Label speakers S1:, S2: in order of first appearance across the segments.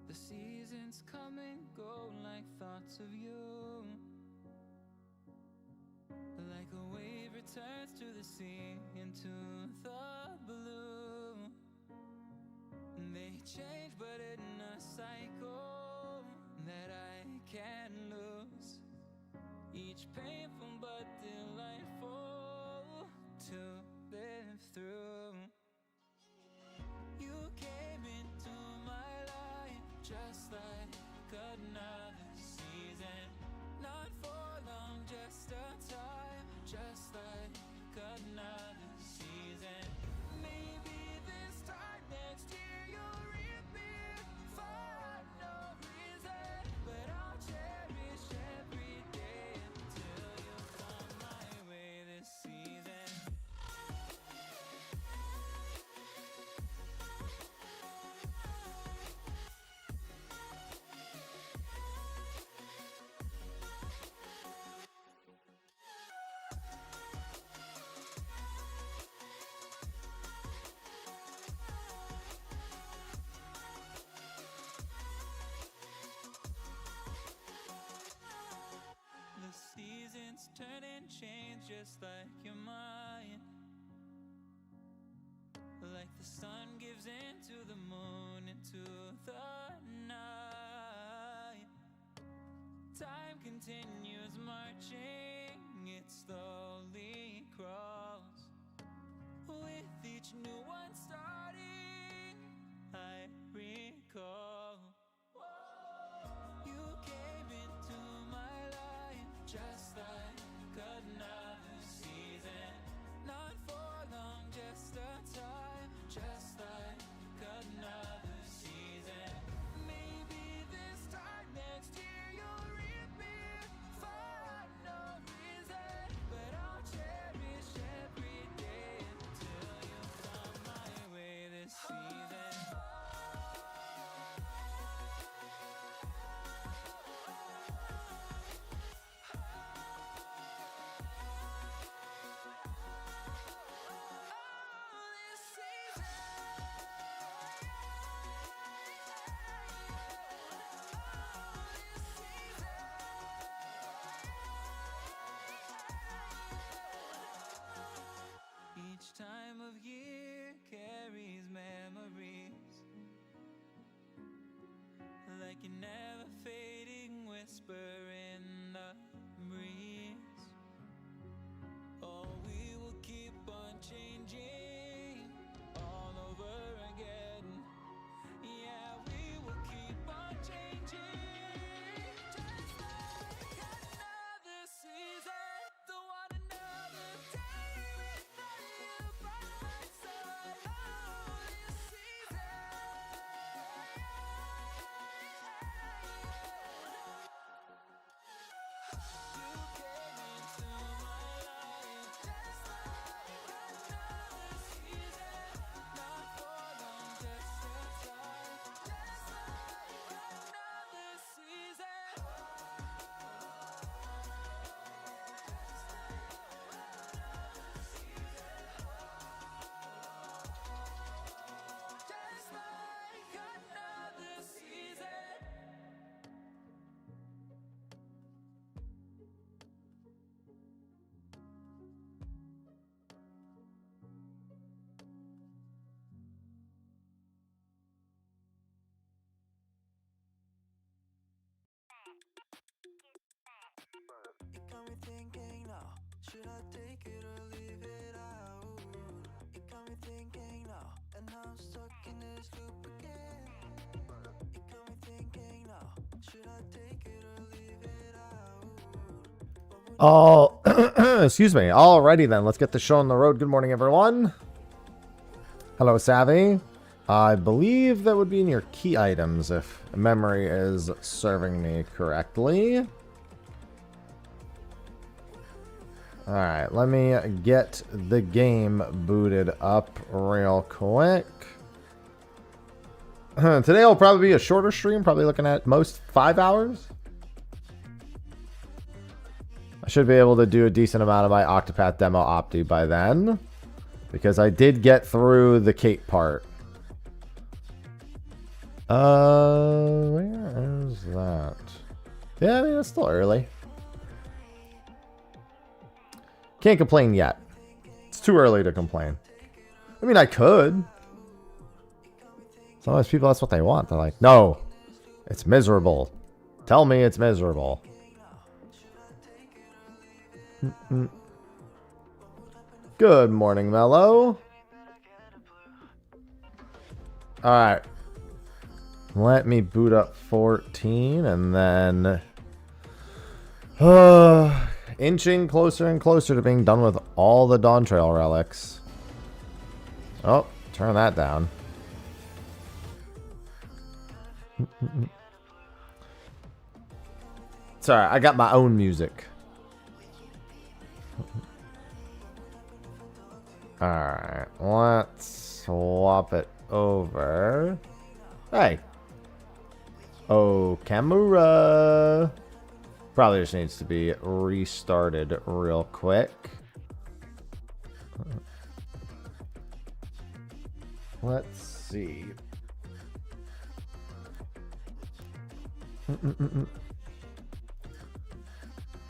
S1: The seasons come and go like thoughts of you. Like a wave returns to the sea, into the blue. They change but in a cycle that I can't lose. Each painful but delightful to live through. You came into my life just like another season. Not for long, just a time, just like another season. Maybe this time next year you'll reappear for no reason, but I'll cherish just like you're mine. Like the sun gives into the moon, into the night. Time continues marching, it slowly crawls. With each new one starting, I recall. You came into my life just like another season. Not for long, just a time, just like another season. Maybe this time next year you'll reappear for no reason, but I'll cherish every day until you come my way this season. Each time of year carries memories, like a never fading whisper in the breeze. Oh, we will keep on changing all over again. Yeah, we will keep on changing, just like another season. Don't want another day without you by my side. Oh, this season. You came into my life just like another season. Not for long, just a time, just like another season. Just like another season.
S2: It got me thinking now, should I take it or leave it out? It got me thinking now, and now I'm stuck in this loop again. It got me thinking now, should I take it or leave it out?
S3: Oh, excuse me. Alrighty then, let's get the show on the road. Good morning, everyone. Hello, Savvy. I believe that would be in your key items if memory is serving me correctly. Alright, let me get the game booted up real quick. Today will probably be a shorter stream, probably looking at most 5 hours. I should be able to do a decent amount of my Octopath demo opti by then, because I did get through the Kate part. Where is that? Yeah, I mean, it's still early. Can't complain yet. It's too early to complain. I mean, I could. Sometimes people, that's what they want. They're like, no, it's miserable. Tell me it's miserable. Good morning, Mello. Alright. Let me boot up 14 and then... inching closer and closer to being done with all the Dawn Trail relics. Oh, turn that down. Sorry, I got my own music. Alright, let's swap it over. Hey. Oh, camera. Probably just needs to be restarted real quick. Let's see.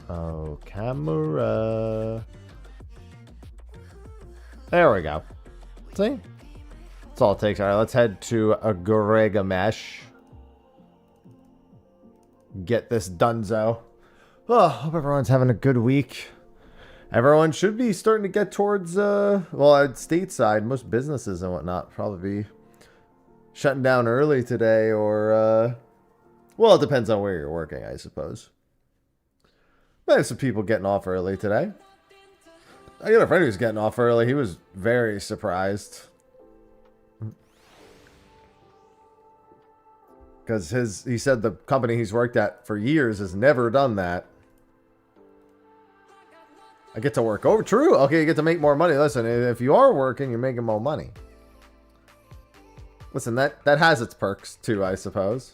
S3: Oh, camera. There we go. See? That's all it takes. Alright, let's head to a Gregamesh. Get this donezo. Oh, hope everyone's having a good week. Everyone should be starting to get towards, well, at stateside, most businesses and whatnot probably be shutting down early today, or, well, it depends on where you're working, I suppose. I have some people getting off early today. I got a friend who's getting off early. He was very surprised. Because he said the company he's worked at for years has never done that. I get to work over. True. Okay, you get to make more money. Listen, if you are working, you're making more money. Listen, that has its perks too, I suppose.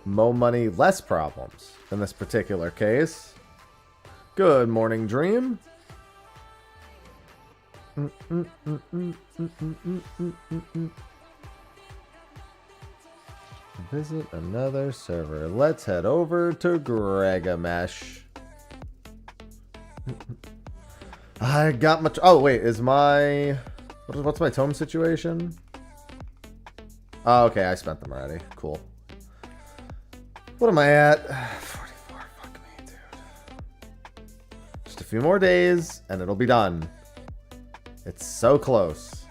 S3: More money, less problems in this particular case. Good morning, Dream. Visit another server. Let's head over to Gregamesh. I got much. Oh wait, is my what's my tome situation? Oh, okay, I spent them already. Cool. What am I at? 44. Fuck me, dude. Just a few more days and it'll be done. It's so close.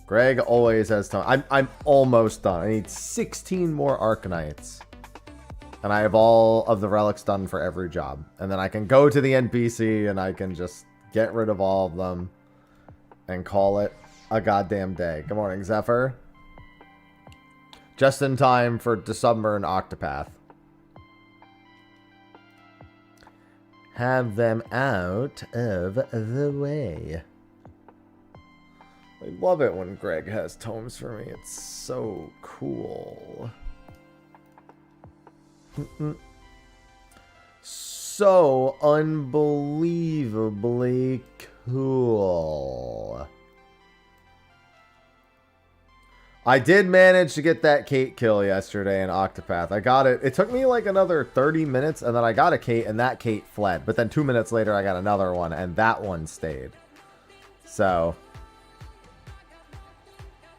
S3: Greg always has time. I'm almost done. I need 16 more Arkanites. And I have all of the relics done for every job. And then I can go to the NPC and I can just get rid of all of them and call it a goddamn day. Good morning, Zephyr. Just in time for December and Octopath. Have them out of the way. I love it when Greg has tomes for me. It's so cool. So unbelievably cool. I did manage to get that Kate kill yesterday in Octopath. I got it. It took me like another 30 minutes, and then I got a Kate, and that Kate fled. But then 2 minutes later, I got another one, and that one stayed. So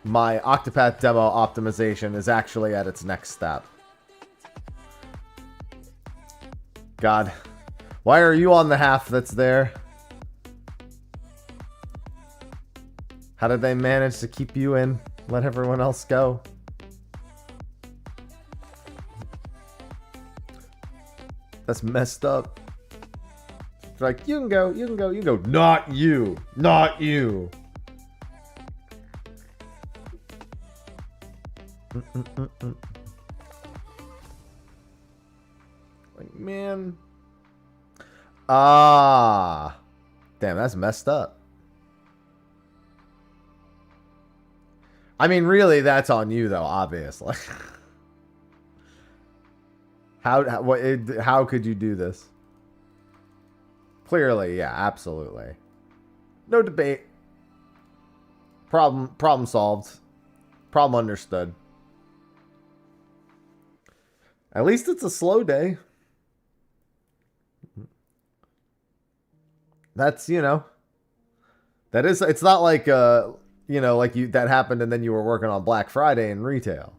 S3: my Octopath demo optimization is actually at its next step. God, why are you on the half that's there? How did they manage to keep you in? Let everyone else go. That's messed up. It's like, you can go, you can go, you can go. Not you. Not you. Like, man. Ah. Damn, that's messed up. I mean, really, that's on you, though, obviously. How could you do this? Clearly, yeah, absolutely. No debate. Problem solved. Problem understood. At least it's a slow day. That's, you know. That is, it's not like, you know, like that happened and then you were working on Black Friday in retail.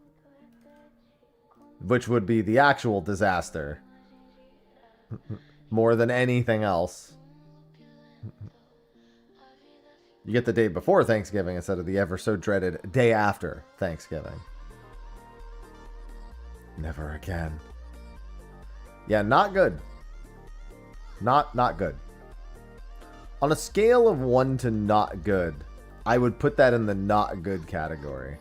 S3: Which would be the actual disaster. More than anything else. You get the day before Thanksgiving instead of the ever so dreaded day after Thanksgiving. Never again. Yeah, not good. Not good. On a scale of 1 to not good, I would put that in the not good category.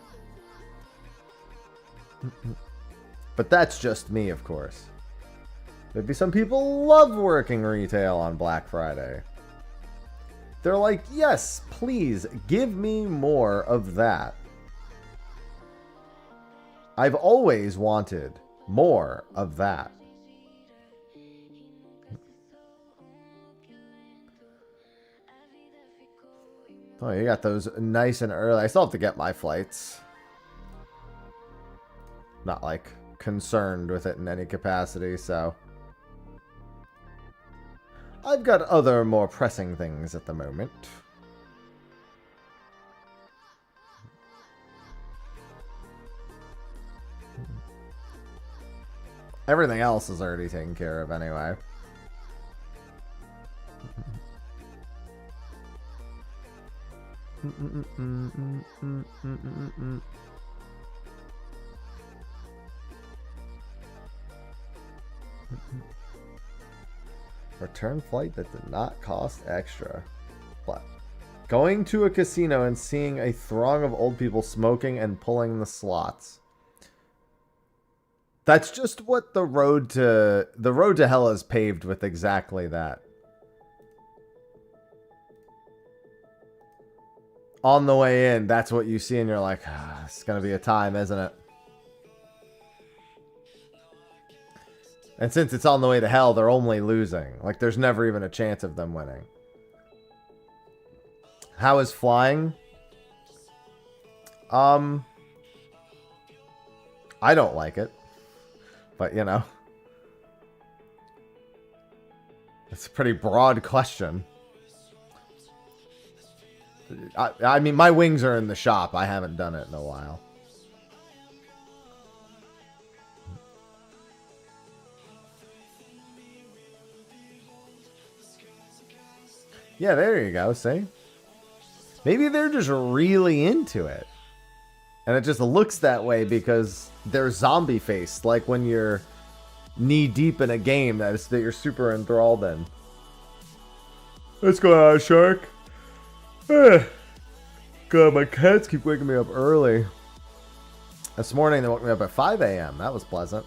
S3: But that's just me, of course. Maybe some people love working retail on Black Friday. They're like, yes, please, give me more of that. I've always wanted more of that. Oh, you got those nice and early. I still have to get my flights. Not, like, concerned with it in any capacity, so. I've got other more pressing things at the moment. Everything else is already taken care of anyway. Return flight that did not cost extra. But going to a casino and seeing a throng of old people smoking and pulling the slots. That's just what the road to hell is paved with, exactly that. On the way in, that's what you see and you're like, it's going to be a time, isn't it? And since it's on the way to hell, they're only losing. Like, there's never even a chance of them winning. How is flying? I don't like it. But, you know. It's a pretty broad question. I mean, my wings are in the shop. I haven't done it in a while. Yeah, there you go, see? Maybe they're just really into it. And it just looks that way because they're zombie faced, like when you're knee deep in a game that you're super enthralled in. What's going on, Shark? God, my cats keep waking me up early. This morning they woke me up at 5 a.m. That was pleasant.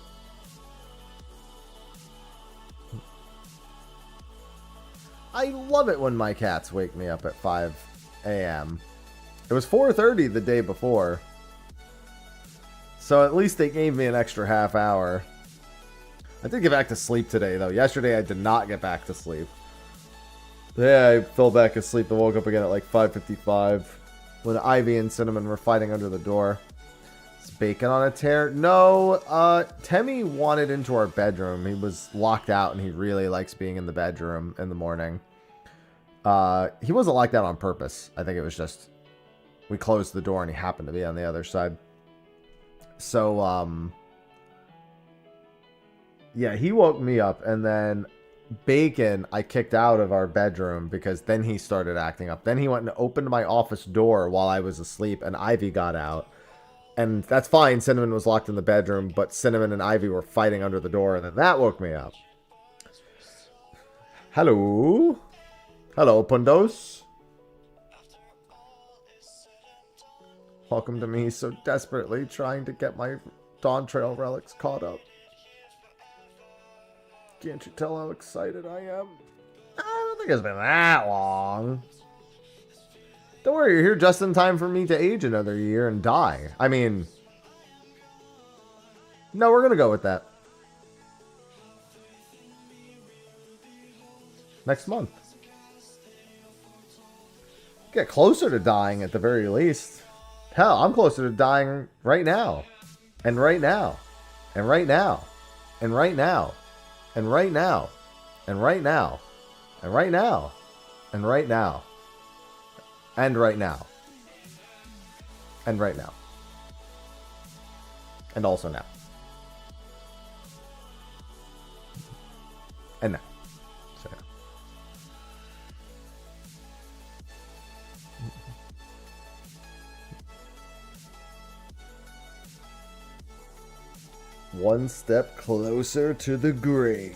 S3: I love it when my cats wake me up at 5 a.m. It was 4:30 the day before. So at least they gave me an extra half hour. I did get back to sleep today, though. Yesterday I did not get back to sleep. Yeah, I fell back asleep and woke up again at like 5:55 when Ivy and Cinnamon were fighting under the door. Is Bacon on a tear? No, Temmie wanted into our bedroom. He was locked out and he really likes being in the bedroom in the morning. He wasn't locked out on purpose. I think it was just we closed the door and he happened to be on the other side. So, yeah, he woke me up, and then Bacon I kicked out of our bedroom because then he started acting up. Then he went and opened my office door while I was asleep, and Ivy got out. And that's fine, Cinnamon was locked in the bedroom, but Cinnamon and Ivy were fighting under the door, and then that woke me up. Hello? Hello, Pundos. Welcome to me so desperately trying to get my Dawn Trail relics caught up. Can't you tell how excited I am? I don't think it's been that long. Don't worry, you're here just in time for me to age another year and die. I mean... No, we're gonna go with that. Next month. Get closer to dying at the very least. Hell, I'm closer to dying right now. And right now. And right now. And right now. And right now. And right now. And right now. And right now. And right now. And right now. And also now. And now. So, yeah. One step closer to the grave.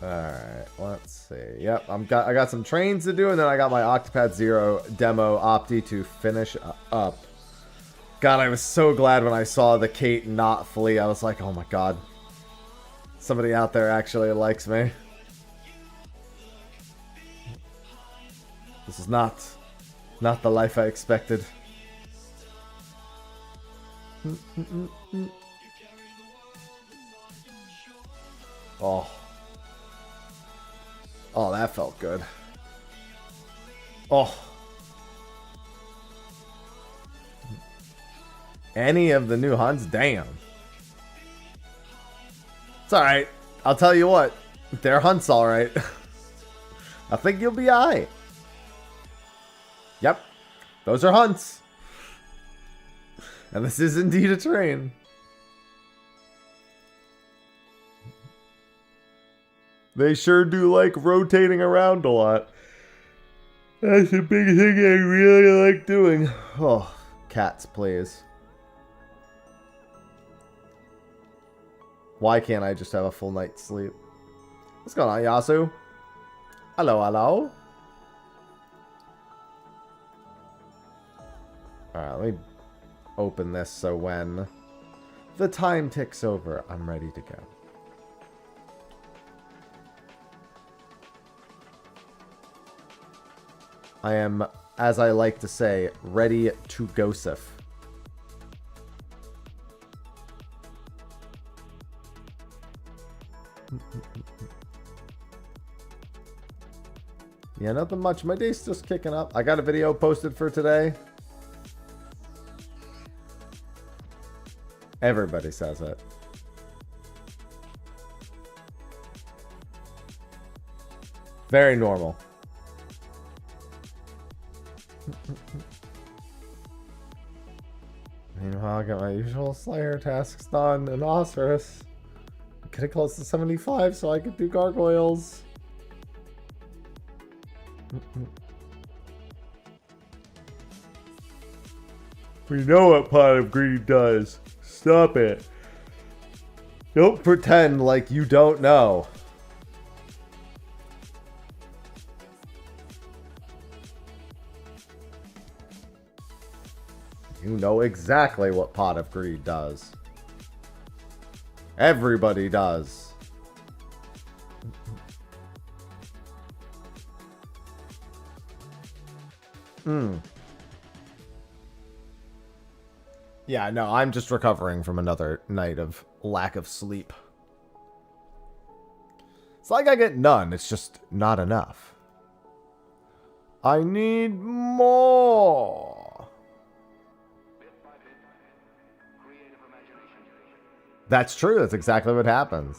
S3: Alright, let's see. Yep, I got some trains to do, and then I got my Octopath Zero demo Opti to finish up. God, I was so glad when I saw the Kate not flee. I was like, oh my god. Somebody out there actually likes me. This is not the life I expected. Oh. Oh, that felt good. Oh. Any of the new hunts? Damn. It's alright. I'll tell you what. Their hunt's alright. I think you'll be alright. Yep. Those are hunts. And this is indeed a train. They sure do like rotating around a lot. That's a big thing I really like doing. Oh, cats, please. Why can't I just have a full night's sleep? What's going on, Yasu? Hello, hello. Alright, let me open this so when the time ticks over, I'm ready to go. I am, as I like to say, ready to Gosif. Yeah, nothing much. My day's just kicking up. I got a video posted for today. Everybody says it. Very normal. Meanwhile, I got my usual Slayer tasks done in OSRS. Getting close to 75 so I could do gargoyles. We know what Pot of Greed does. Stop it. Don't pretend like you don't know. You know exactly what Pot of Greed does. Everybody does. Yeah, no, I'm just recovering from another night of lack of sleep. It's like I get none, it's just not enough. I need more. That's true, that's exactly what happens.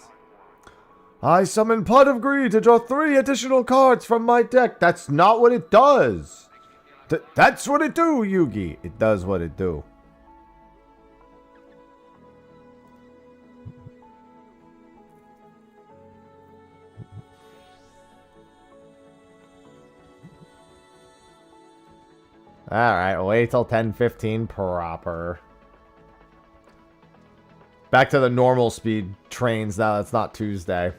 S3: I summon Pot of Greed to draw 3 additional cards from my deck. That's not what it does. That's what it do, Yugi. It does what it do. Alright, wait till 10:15 proper. Back to the normal speed trains now. It's not Tuesday.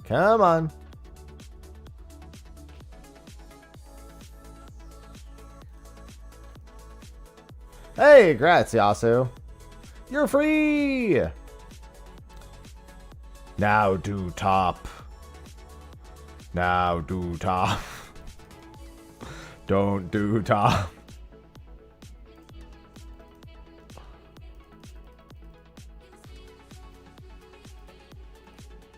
S3: Come on. Hey, grazie, Yasu. You're free! Now do top. Now do top. Don't do top.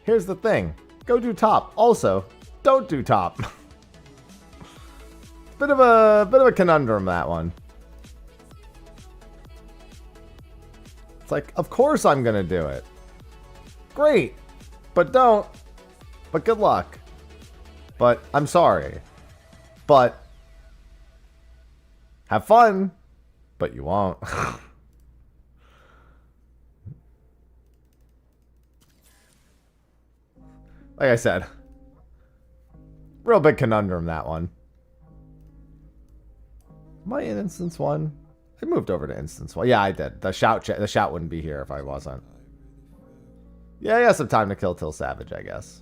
S3: Here's the thing. Go do top. Also, don't do top. Bit of a conundrum, that one. It's like, of course I'm gonna do it. Great. But don't. But good luck. But I'm sorry. But have fun. But you won't. Like I said, real big conundrum, that one. Am I in instance 1? I moved over to instance 1. Yeah, I did. The shout wouldn't be here if I wasn't. Yeah, I got some time to kill till Savage, I guess.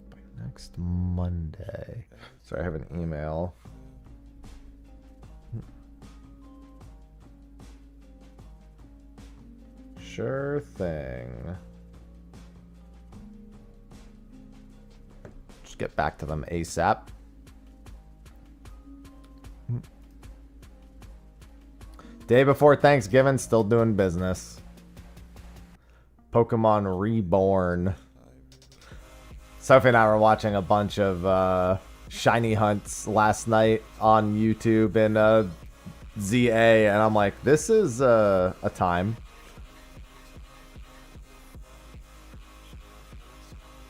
S3: By next Monday. Sorry, I have an email. Sure thing. get back to them ASAP. Day before Thanksgiving, still doing business. Pokemon Reborn. Sophie and I were watching a bunch of shiny hunts last night on YouTube and ZA, and I'm like, this is a time.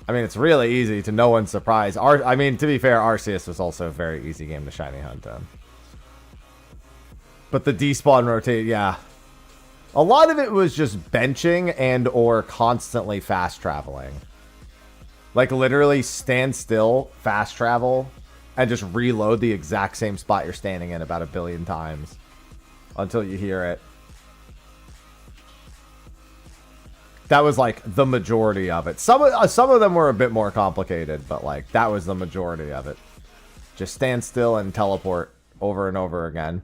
S3: I mean, it's really easy to no one's surprise. I mean, to be fair, Arceus was also a very easy game to shiny hunt on. But the despawn rotate, yeah. A lot of it was just benching and or constantly fast traveling. Like literally stand still, fast travel, and just reload the exact same spot you're standing in about 1 billion times until you hear it. That was like the majority of it. Some of them were a bit more complicated, but like that was the majority of it. Just stand still and teleport over and over again.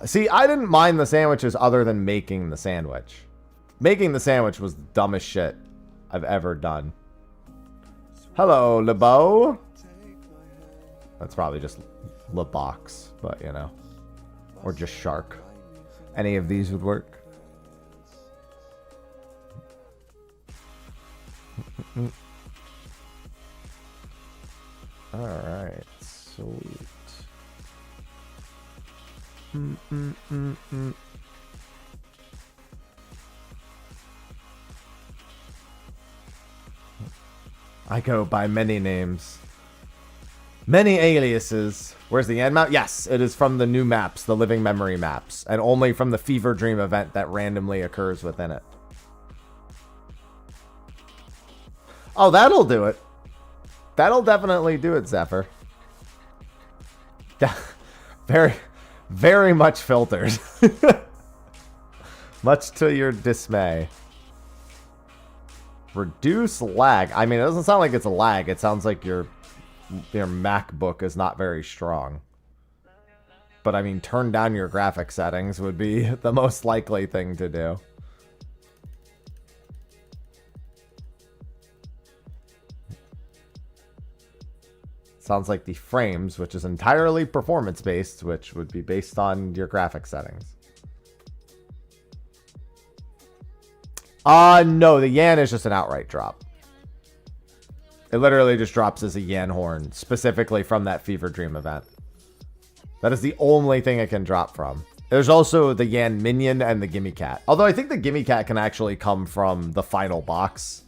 S3: See, I didn't mind the sandwiches other than making the sandwich. Making the sandwich was the dumbest shit I've ever done. Hello, LeBeau. That's probably just LeBox, but you know. Or just Shark. Any of these would work. Alright, sweet. I go by many names. Many aliases. Where's the end map? Yes, it is from the new maps, the living memory maps, and only from the Fever Dream event that randomly occurs within it. Oh, that'll do it. That'll definitely do it, Zephyr. Very, very much filtered. Much to your dismay. Reduce lag. I mean, it doesn't sound like it's a lag. It sounds like your MacBook is not very strong. But I mean, turn down your graphic settings would be the most likely thing to do. Sounds like the frames, which is entirely performance-based, which would be based on your graphic settings. No, the Yan is just an outright drop. It literally just drops as a Yan horn, specifically from that Fever Dream event. That is the only thing it can drop from. There's also the Yan Minion and the Gimme Cat. Although I think the Gimme Cat can actually come from the final box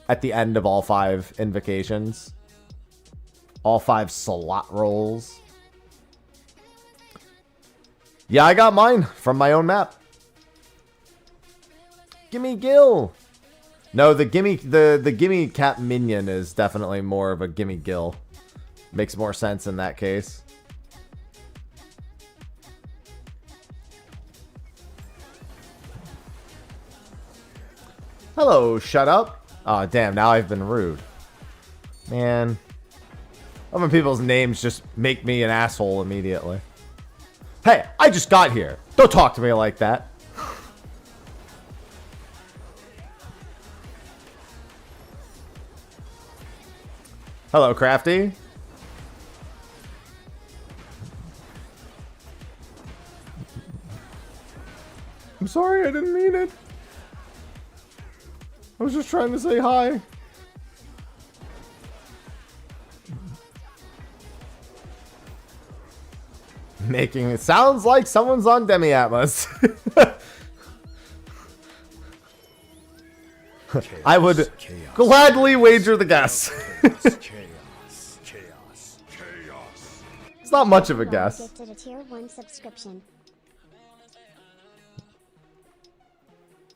S3: at the end of all 5 invocations. All 5 slot rolls. Yeah, I got mine from my own map. Gimme Gil. No, the Gimme Cat Minion is definitely more of a Gimme Gil. Makes more sense in that case. Hello, shut up. Oh, damn, now I've been rude. Man. Other people's names just make me an asshole immediately. Hey, I just got here. Don't talk to me like that. Hello, Crafty. I'm sorry, I didn't mean it. I was just trying to say hi. Making it sounds like someone's on Demi-Atmos. I would gladly wager the guess. It's not much of a guess.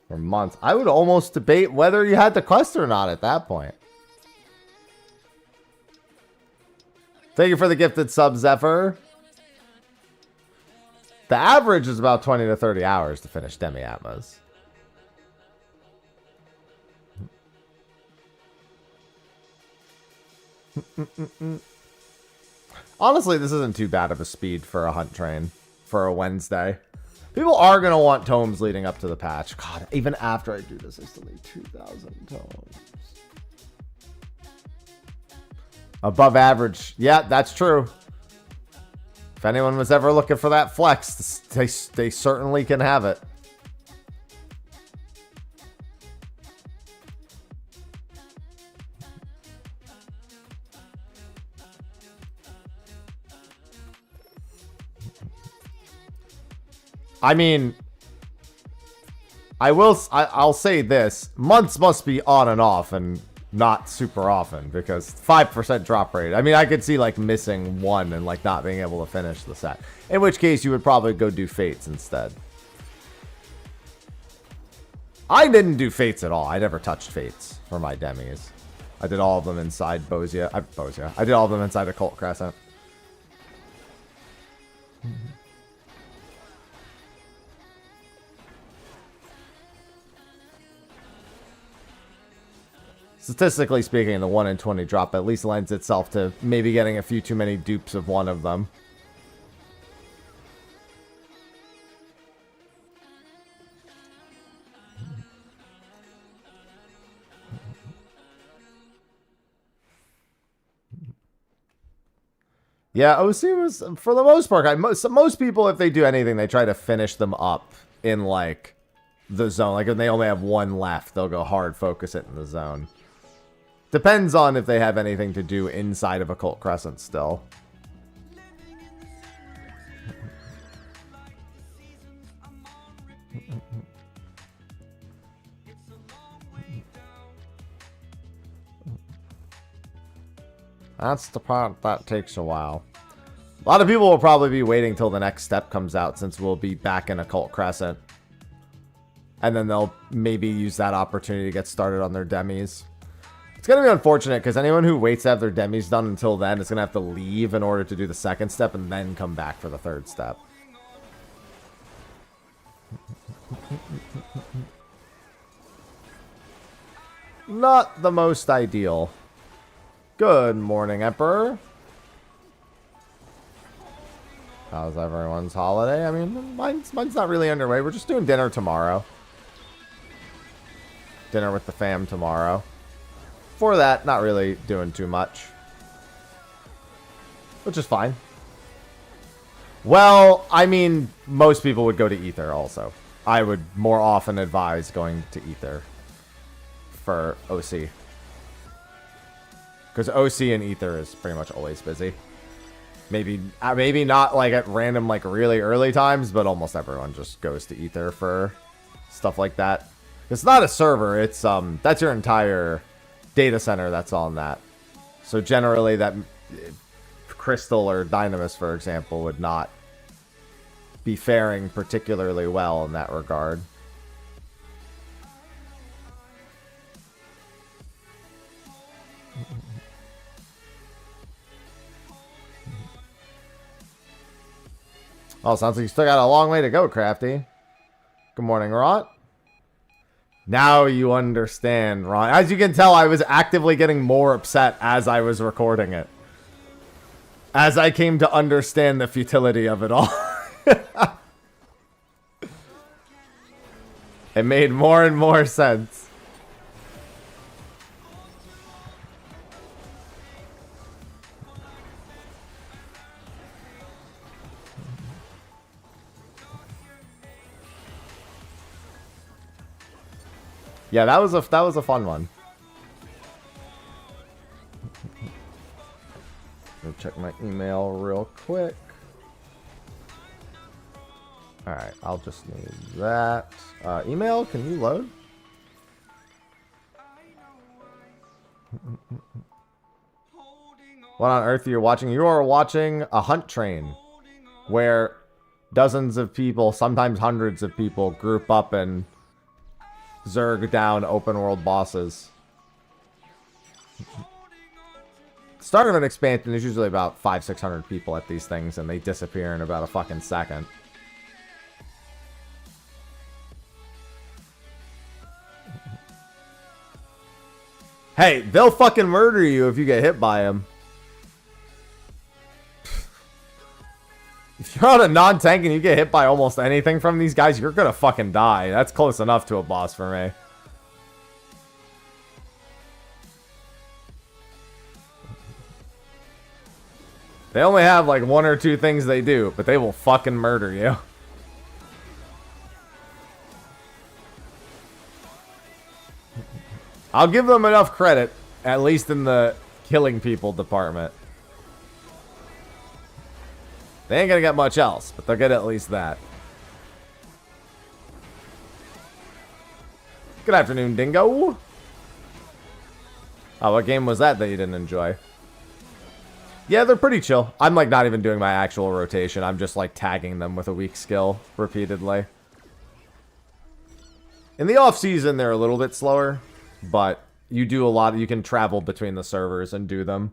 S3: For months. I would almost debate whether you had the quest or not at that point. Thank you for the gifted sub, Zephyr. The average is about 20 to 30 hours to finish Demi-Atmos. Honestly, this isn't too bad of a speed for a hunt train for a Wednesday. People are going to want tomes leading up to the patch. God, even after I do this, I still need 2,000 tomes. Above average. Yeah, that's true. If anyone was ever looking for that flex, they certainly can have it. I mean, I'll say this. Months must be on and off and not super often because 5% drop rate. I mean, I could see like missing one and like not being able to finish the set. In which case you would probably go do Fates instead. I didn't do Fates at all. I never touched Fates for my demis. I did all of them inside Bosia. I did all of them inside Occult Crescent. Statistically speaking, the 1 in 20 drop at least lends itself to maybe getting a few too many dupes of one of them. Yeah, OC was, for the most part, most people, if they do anything, they try to finish them up in, like, the zone. Like, if they only have one left, they'll go hard focus it in the zone. Depends on if they have anything to do inside of Occult Crescent still. That's the part that takes a while. A lot of people will probably be waiting till the next step comes out since we'll be back in Occult Crescent. And then they'll maybe use that opportunity to get started on their demis. It's going to be unfortunate because anyone who waits to have their demis done until then is going to have to leave in order to do the second step and then come back for the third step. Not the most ideal. Good morning, Emperor. How's everyone's holiday? I mean, mine's not really underway. We're just doing dinner tomorrow. Dinner with the fam tomorrow. For that, not really doing too much. Which is fine. Well, I mean, most people would go to Ether also. I would more often advise going to Ether for OC. Because OC and Ether is pretty much always busy. Maybe not like at random, like really early times, but almost everyone just goes to Ether for stuff like that. It's not a server, it's that's your entire data center that's on that. So generally that Crystal or Dynamis, for example, would not be faring particularly well in that regard. Oh, sounds like you still got a long way to go, Crafty. Good morning, Rot. Now you understand, Ron. As you can tell, I was actively getting more upset as I was recording it. As I came to understand the futility of it all. It made more and more sense. Yeah, that was a fun one. Go check my email real quick. All right, I'll just need that. Email, can you load? What on earth are you watching? You are watching a hunt train where dozens of people, sometimes hundreds of people, group up and Zerg down open world bosses. Start of an expansion, there's usually about 500-600 people at these things, and they disappear in about a fucking second. Hey, they'll fucking murder you if you get hit by them. If you're on a non-tank and you get hit by almost anything from these guys, you're gonna fucking die. That's close enough to a boss for me. They only have like 1 or 2 things they do, but they will fucking murder you. I'll give them enough credit, at least in the killing people department. They ain't gonna get much else, but they'll get at least that. Good afternoon, Dingo. Oh, what game was that you didn't enjoy? Yeah, they're pretty chill. I'm like not even doing my actual rotation. I'm just like tagging them with a weak skill repeatedly. In the off season, they're a little bit slower, but you do a lot. You can travel between the servers and do them.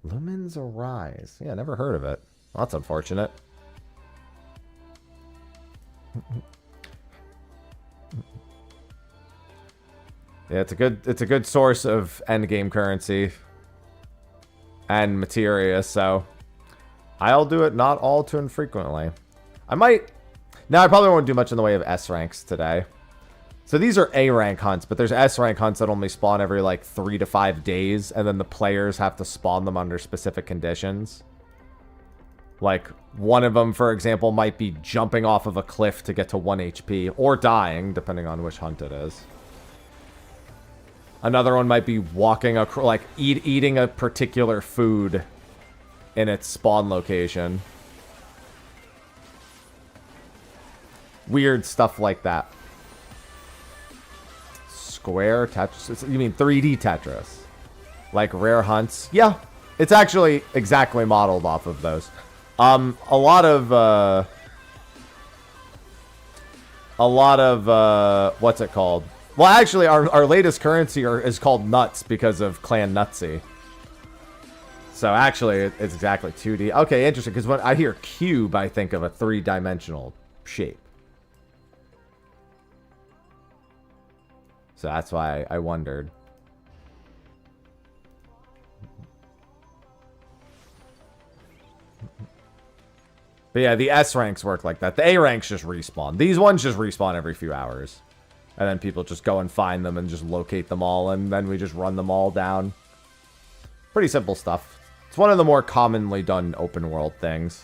S3: Lumens Arise. Yeah, never heard of it. Well, that's unfortunate. Yeah, it's a good source of end game currency and materia, so I'll do it not all too infrequently. I might. Now I probably won't do much in the way of S ranks today. So these are A rank hunts, but there's S rank hunts that only spawn every like 3 to 5 days, and then the players have to spawn them under specific conditions. Like, one of them, for example, might be jumping off of a cliff to get to 1 HP, or dying, depending on which hunt it is. Another one might be walking, like, eating a particular food in its spawn location. Weird stuff like that. Square Tetris? You mean 3D Tetris? Like rare hunts? Yeah, it's actually exactly modeled off of those. A lot of what's it called? Well, actually, our latest currency is called Nuts because of Clan Nutsy. So actually, it's exactly 2D. Okay, interesting, because when I hear cube, I think of a 3-dimensional shape. So that's why I wondered. But yeah, the S ranks work like that. The A ranks just respawn. These ones just respawn every few hours. And then people just go and find them and just locate them all. And then we just run them all down. Pretty simple stuff. It's one of the more commonly done open world things.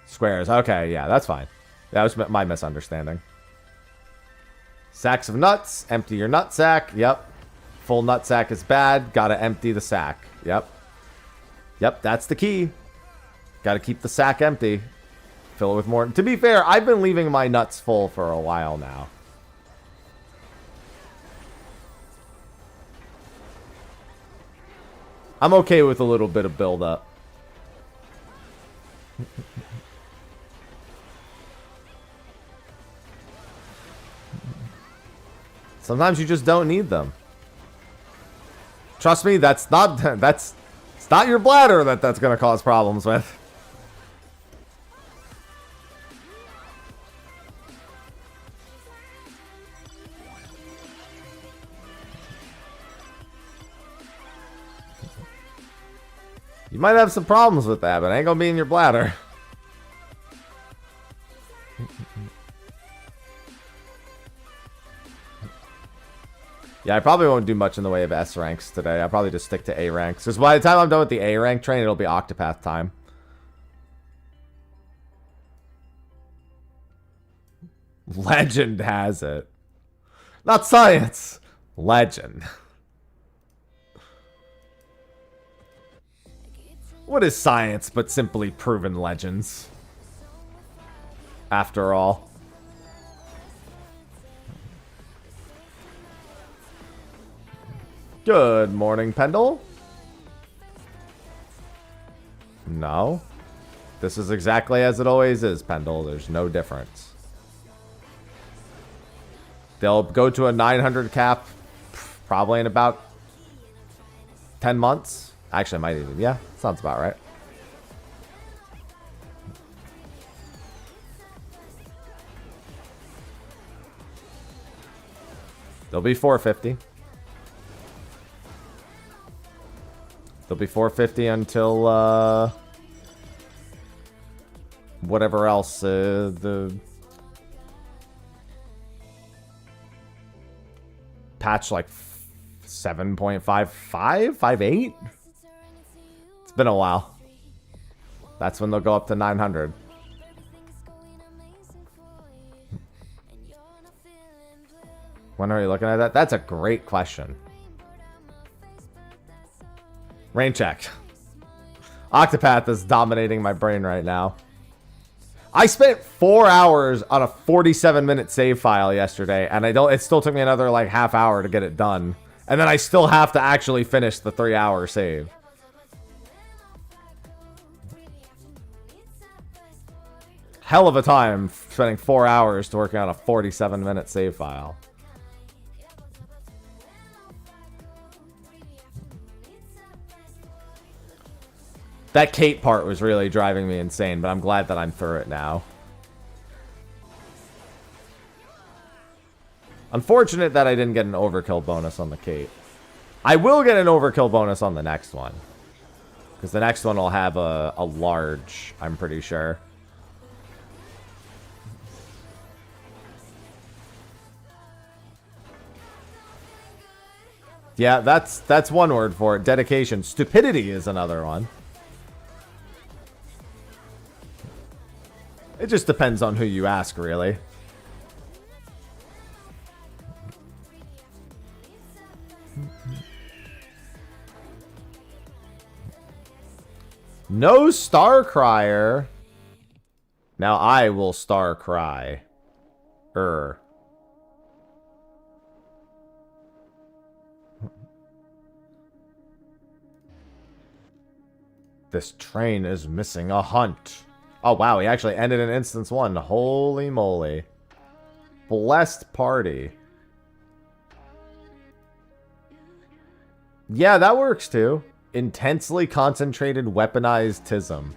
S3: Squares. Okay, yeah, that's fine. That was my misunderstanding. Sacks of nuts. Empty your nut sack. Yep. Full nut sack is bad. Gotta empty the sack. Yep. Yep, that's the key. Gotta keep the sack empty. Fill it with more. To be fair, I've been leaving my nuts full for a while now. I'm okay with a little bit of build-up. Sometimes you just don't need them. Trust me, it's not your bladder that's gonna cause problems with. You might have some problems with that, but it ain't gonna be in your bladder. Yeah, I probably won't do much in the way of S ranks today. I'll probably just stick to A ranks. Because by the time I'm done with the A rank train, it'll be Octopath time. Legend has it. Not science. Legend. What is science but simply proven legends? After all. Good morning, Pendle. No. This is exactly as it always is, Pendle. There's no difference. They'll go to a 900 cap probably in about 10 months. Actually, I might even. Yeah, sounds about right. They'll be 450. They'll be 450 until whatever else, the patch like 7.55, 58? It's been a while. That's when they'll go up to 900. When are you looking at that? That's a great question. Rain check. Octopath is dominating my brain right now. I spent 4 hours on a 47-minute save file yesterday, and it still took me another like half hour to get it done. And then I still have to actually finish the 3-hour save. Hell of a time spending 4 hours to working on a 47-minute save file. That Kate part was really driving me insane, but I'm glad that I'm through it now. Unfortunate that I didn't get an overkill bonus on the Kate. I will get an overkill bonus on the next one. Because the next one will have a large, I'm pretty sure. Yeah, that's one word for it. Dedication. Stupidity is another one. It just depends on who you ask, really. No Star Crier. Now I will Star Cry. This train is missing a hunt. Oh, wow. He actually ended in instance 1. Holy moly. Blessed party. Yeah, that works too. Intensely concentrated weaponized tism.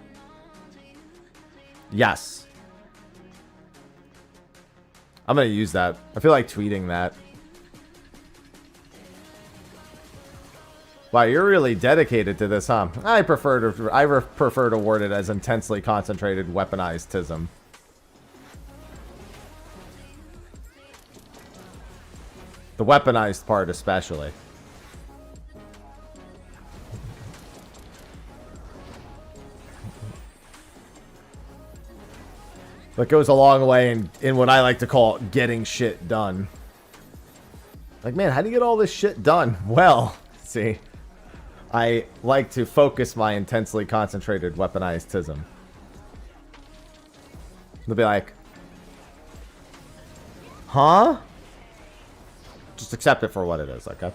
S3: Yes. I'm going to use that. I feel like tweeting that. Wow, you're really dedicated to this, huh? I prefer to word it as intensely concentrated weaponized tism. The weaponized part especially. That goes a long way in what I like to call getting shit done. Like, man, how do you get all this shit done? Well, see, I like to focus my intensely concentrated weaponized tism. They'll be like, huh? Just accept it for what it is, okay?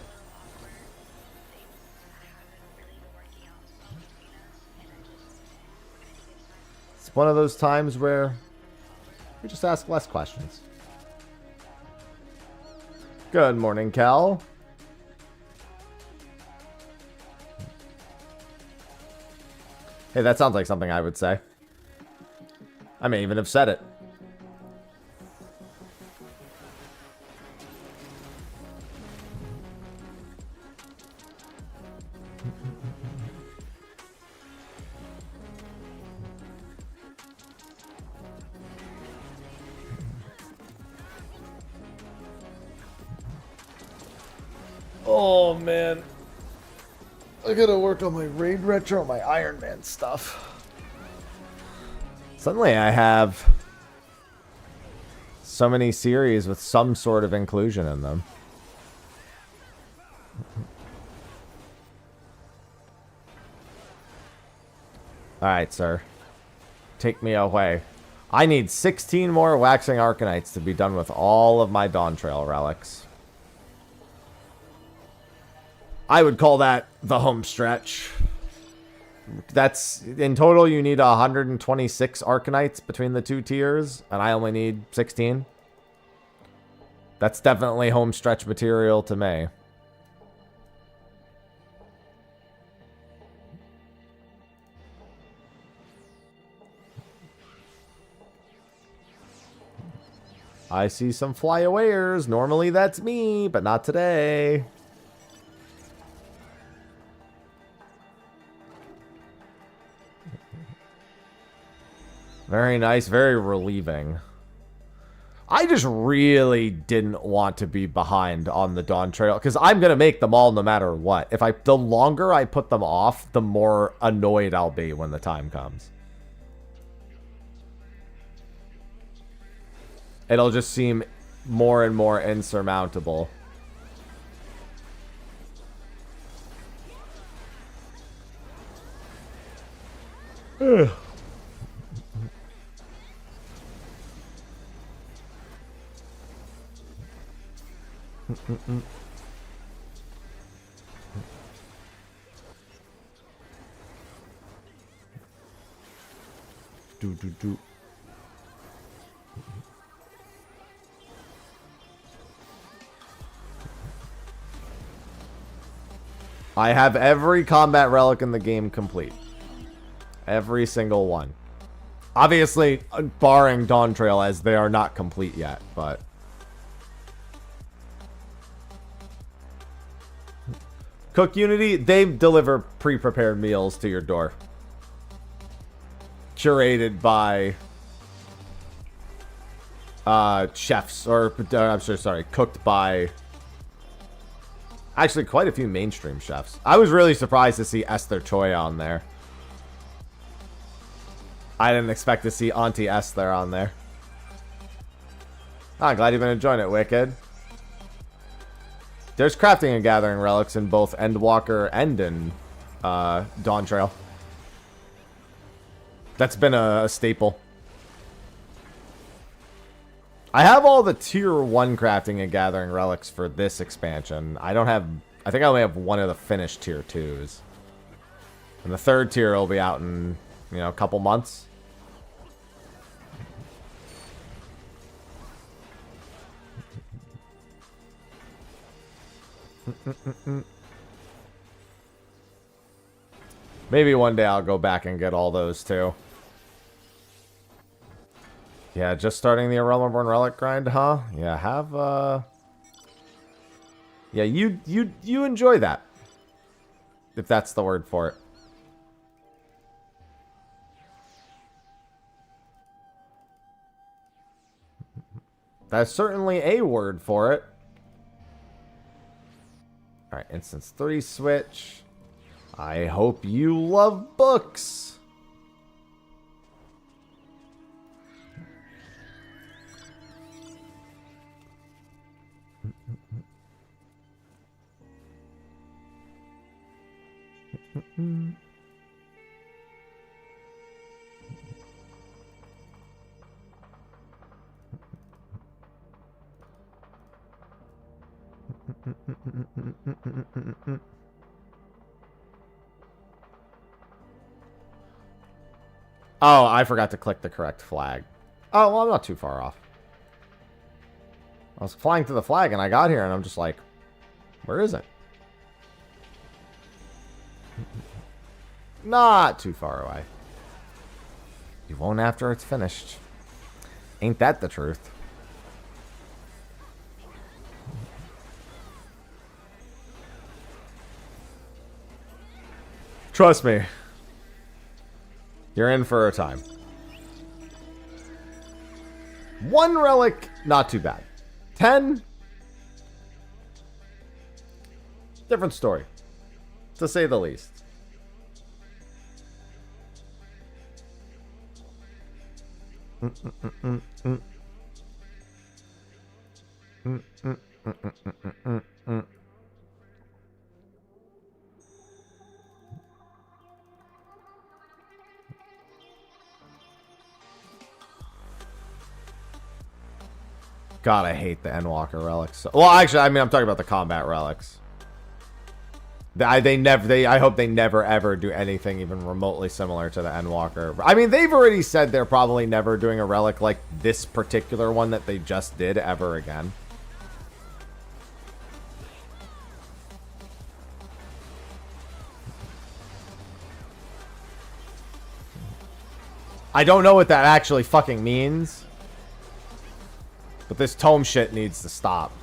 S3: It's one of those times where you just ask less questions. Good morning, Cal. Hey, that sounds like something I would say. I may even have said it. Oh, man. I gotta work on my Raid Retro, my Iron Man stuff. Suddenly I have so many series with some sort of inclusion in them. Alright, sir. Take me away. I need 16 more Waxing Arcanites to be done with all of my Dawn Trail relics. I would call that the home stretch. That's, in total, you need 126 Arcanites between the two tiers, and I only need 16. That's definitely home stretch material to me. I see some flyawayers. Normally that's me, but not today. Very nice, very relieving. I just really didn't want to be behind on the Dawn Trail, because I'm going to make them all no matter what. The longer I put them off, the more annoyed I'll be when the time comes. It'll just seem more and more insurmountable. Ugh. Do. I have every combat relic in the game complete. Every single one. Obviously, barring Dawn Trail, as they are not complete yet, but... Cook Unity, they deliver pre-prepared meals to your door. Curated by... chefs, or... I'm sorry, cooked by... Actually, quite a few mainstream chefs. I was really surprised to see Esther Choi on there. I didn't expect to see Auntie Esther on there. Oh, I'm glad you've been enjoying it, Wicked. There's crafting and gathering relics in both Endwalker and in Dawn Trail. That's been a staple. I have all the tier 1 crafting and gathering relics for this expansion. I don't have... I think I only have one of the finished tier 2s. And the third tier will be out in, you know, a couple months. Maybe one day I'll go back and get all those too. Yeah, just starting the Irrelevant Relic grind, huh? Yeah, have yeah, you enjoy that. If that's the word for it. That's certainly a word for it. Alright, instance 3 switch. I hope you love books. Oh, I forgot to click the correct flag. Oh, well, I'm not too far off. I was flying to the flag and I got here and I'm just like, where is it? Not too far away. You won't after it's finished. Ain't that the truth? Trust me. You're in for a time. 1 relic, not too bad. 10? Different story. To say the least. God, I hate the Endwalker relics. Well, actually, I mean, I'm talking about the combat relics. I hope they never ever do anything even remotely similar to the Endwalker. I mean, they've already said they're probably never doing a relic like this particular one that they just did ever again. I don't know what that actually fucking means. But this tome shit needs to stop.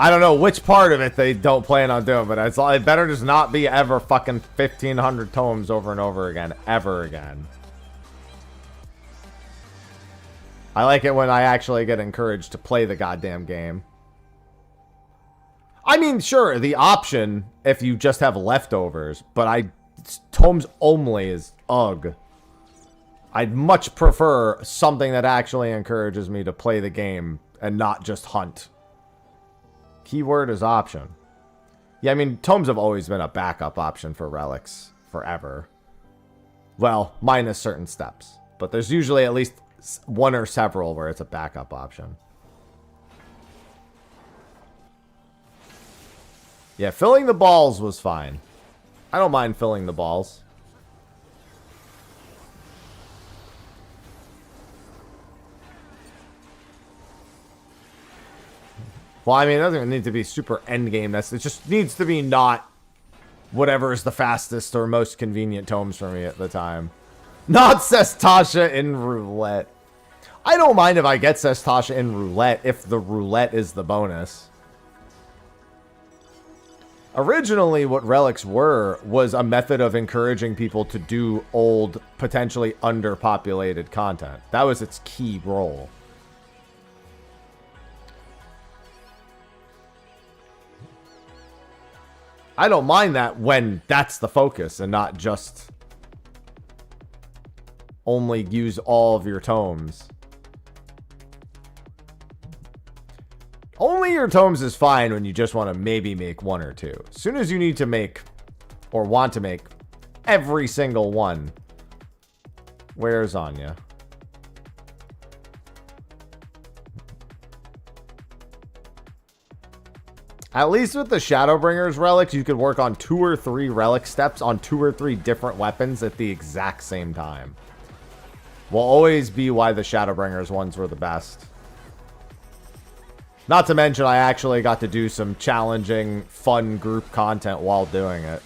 S3: I don't know which part of it they don't plan on doing, but it better just not be ever fucking 1,500 tomes over and over again. Ever again. I like it when I actually get encouraged to play the goddamn game. I mean, sure, the option if you just have leftovers, but tomes only is ugh. I'd much prefer something that actually encourages me to play the game and not just hunt. Keyword is option. Yeah, I mean, tomes have always been a backup option for relics forever. Well, minus certain steps. But there's usually at least one or several where it's a backup option. Yeah, filling the balls was fine. I don't mind filling the balls. Well, I mean, it doesn't need to be super endgame. It just needs to be not whatever is the fastest or most convenient tomes for me at the time. Not says Tasha in roulette. I don't mind if I get says Tasha in roulette if the roulette is the bonus. Originally, what relics was a method of encouraging people to do old, potentially underpopulated content. That was its key role. I don't mind that when that's the focus and not just only use all of your tomes. Only your tomes is fine when you just want to maybe make one or two. As soon as you need to make or want to make every single one. Where's Anya? At least with the Shadowbringers relics, you could work on 2 or 3 relic steps on 2 or 3 different weapons at the exact same time. Will always be why the Shadowbringers ones were the best. Not to mention, I actually got to do some challenging, fun group content while doing it.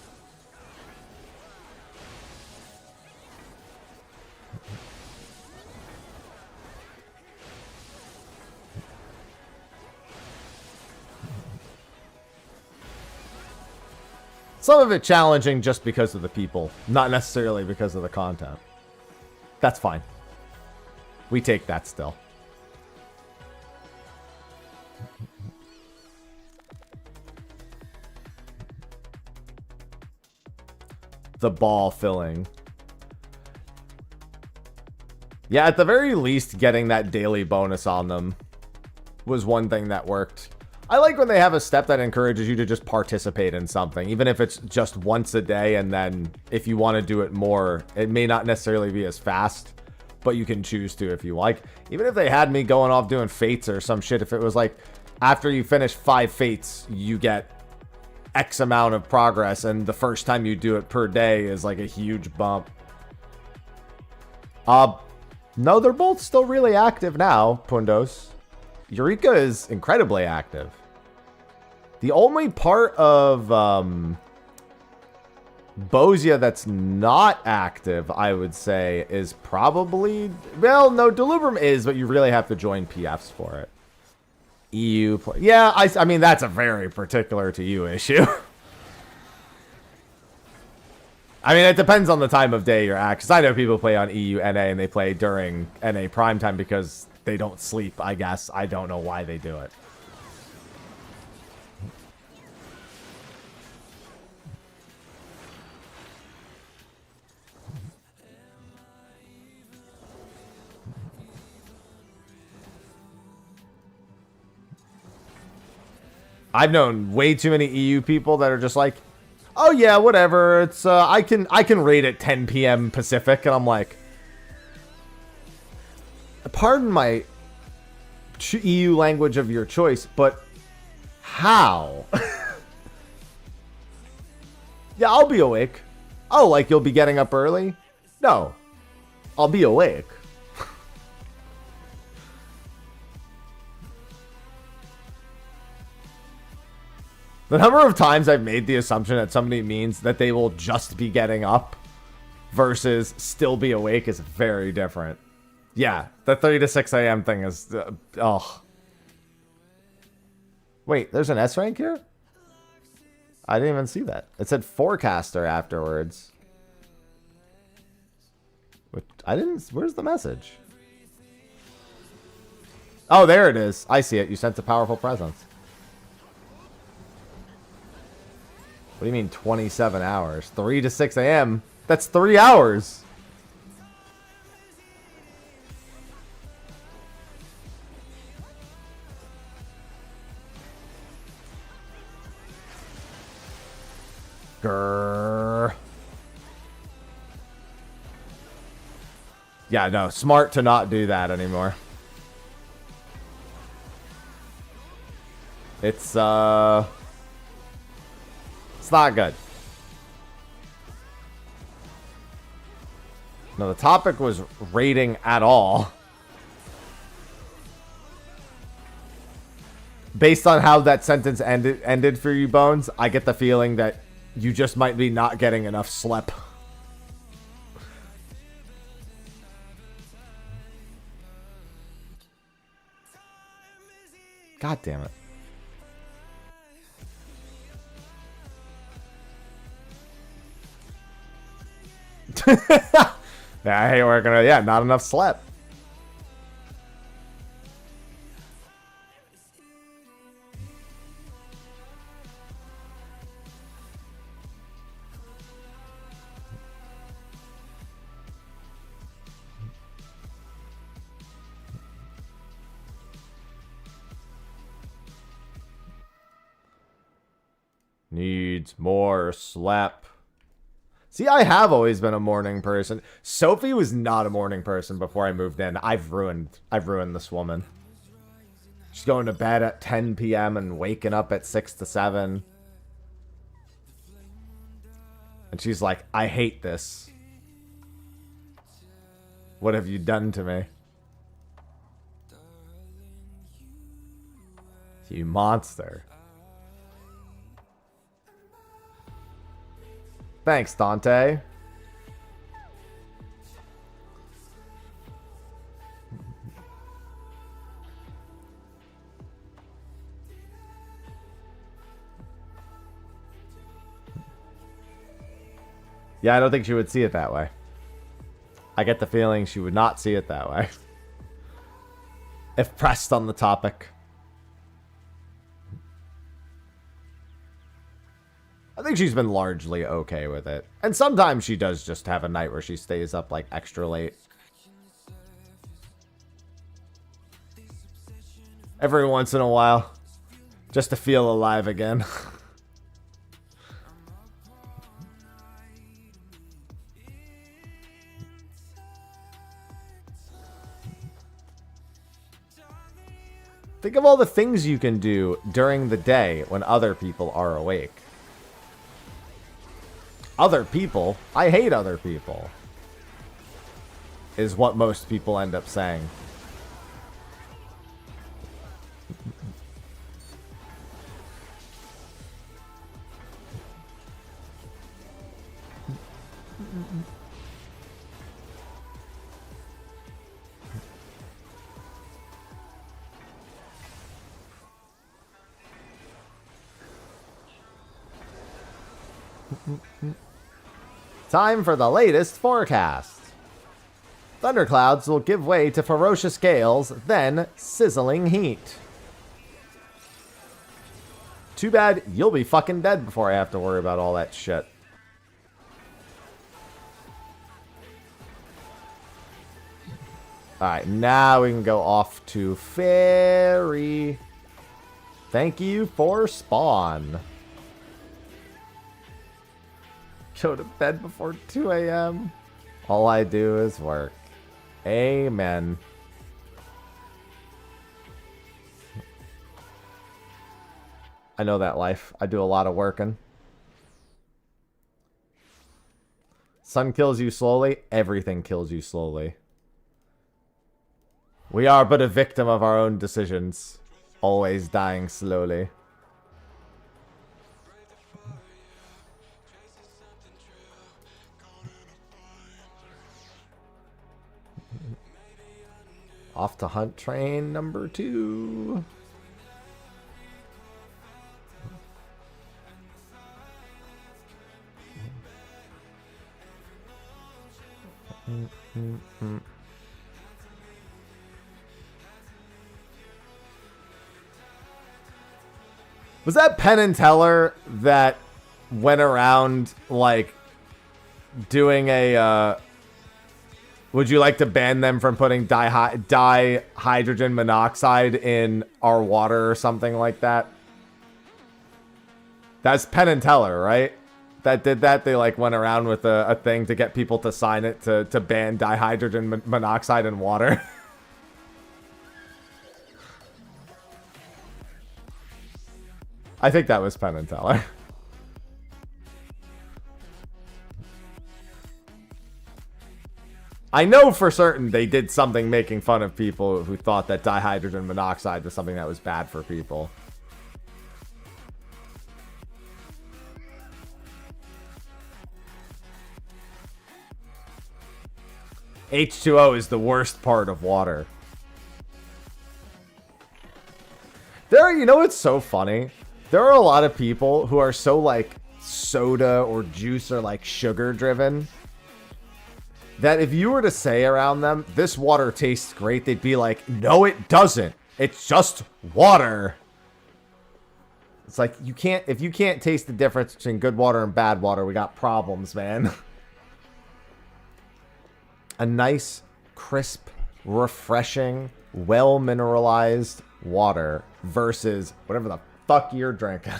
S3: Some of it challenging just because of the people, not necessarily because of the content. That's fine. We take that still. The ball filling. Yeah, at the very least, getting that daily bonus on them was one thing that worked. I like when they have a step that encourages you to just participate in something, even if it's just once a day, and then if you want to do it more, it may not necessarily be as fast, but you can choose to if you like. Even if they had me going off doing fates or some shit, if it was like, after you finish 5 fates, you get X amount of progress, and the first time you do it per day is like a huge bump. No, they're both still really active now, Pundos. Eureka is incredibly active. The only part of Bozia that's not active, I would say, is probably... Well, no, Delubrum is, but you really have to join PFs for it. EU... Yeah, I mean, that's a very particular to you issue. I mean, it depends on the time of day you're at, because I know people play on EU NA, and they play during NA primetime because they don't sleep, I guess. I don't know why they do it. I've known way too many EU people that are just like, oh yeah, whatever. It's I can raid at 10 p.m. Pacific, and I'm like, pardon my EU language of your choice, but how? Yeah, I'll be awake. Oh, like you'll be getting up early? No, I'll be awake. The number of times I've made the assumption that somebody means that they will just be getting up versus still be awake is very different. Yeah, the 3 to 6 a.m. thing is... oh. Wait, there's an S rank here? I didn't even see that. It said forecaster afterwards. Which I didn't... Where's the message? Oh, there it is. I see it. You sense a powerful presence. What do you mean 27 hours? 3 to 6 a.m.? That's 3 hours. Grrr. Yeah, no. Smart to not do that anymore. It's not good. No, the topic was rating at all. Based on how that sentence ended for you, Bones, I get the feeling that you just might be not getting enough sleep. God damn it. Yeah, I hate working. Yeah, not enough sleep. Needs more slap. See, I have always been a morning person. Sophie was not a morning person before I moved in. I've ruined this woman. She's going to bed at 10 p.m. and waking up at 6 to 7. And she's like, I hate this. What have you done to me? You monster. Thanks, Dante. Yeah, I don't think she would see it that way. I get the feeling she would not see it that way. If pressed on the topic. I think she's been largely okay with it. And sometimes she does just have a night where she stays up like extra late. Every once in a while. Just to feel alive again. Think of all the things you can do during the day when other people are awake. Other people? I hate other people. Is what most people end up saying. Time for the latest forecast. Thunderclouds will give way to ferocious gales, then sizzling heat. Too bad you'll be fucking dead before I have to worry about all that shit. Alright, now we can go off to Ferry. Thank you for spawn. Go to bed before 2 a.m. All I do is work. Amen. I know that life. I do a lot of working. Sun kills you slowly. Everything kills you slowly. We are but a victim of our own decisions. Always dying slowly. Off to hunt train number 2. Was that Penn and Teller that went around, like, doing a, would you like to ban them from putting dihydrogen monoxide in our water or something like that? That's Penn and Teller, right? That did that. They, like, went around with a thing to get people to sign it to ban dihydrogen monoxide in water. I think that was Penn and Teller. I know for certain they did something making fun of people who thought that dihydrogen monoxide was something that was bad for people. H2O is the worst part of water. You know what's so funny? There are a lot of people who are so, like, soda or juice or, like, sugar driven that if you were to say around them, this water tastes great, they'd be like, no, it doesn't. It's just water. It's like, if you can't taste the difference between good water and bad water, we got problems, man. A nice, crisp, refreshing, well mineralized water versus whatever the fuck you're drinking.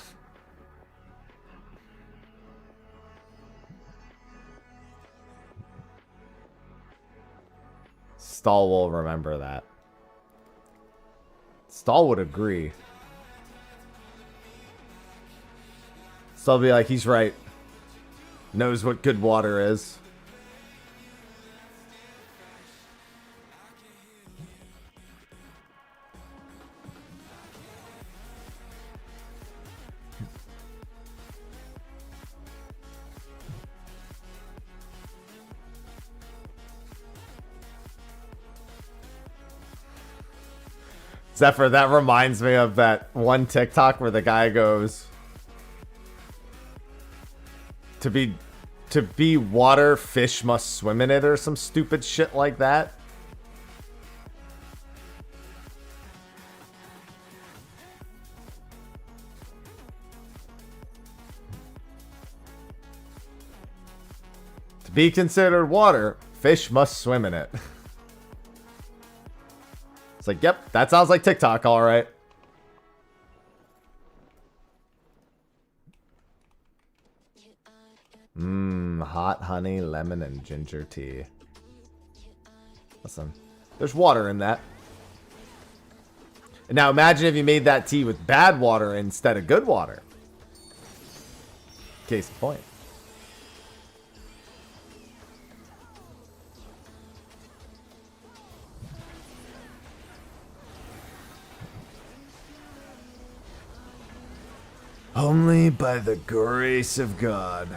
S3: Stahl will remember that. Stahl would agree. Stahl be like, he's right. Knows what good water is. Zephyr, that reminds me of that one TikTok where the guy goes, to be water, fish must swim in it, or some stupid shit like that. To be considered water, fish must swim in it. It's like, yep, that sounds like TikTok, all right. Hot honey, lemon, and ginger tea. Listen, there's water in that. And now imagine if you made that tea with bad water instead of good water. Case in point. Only by the grace of God.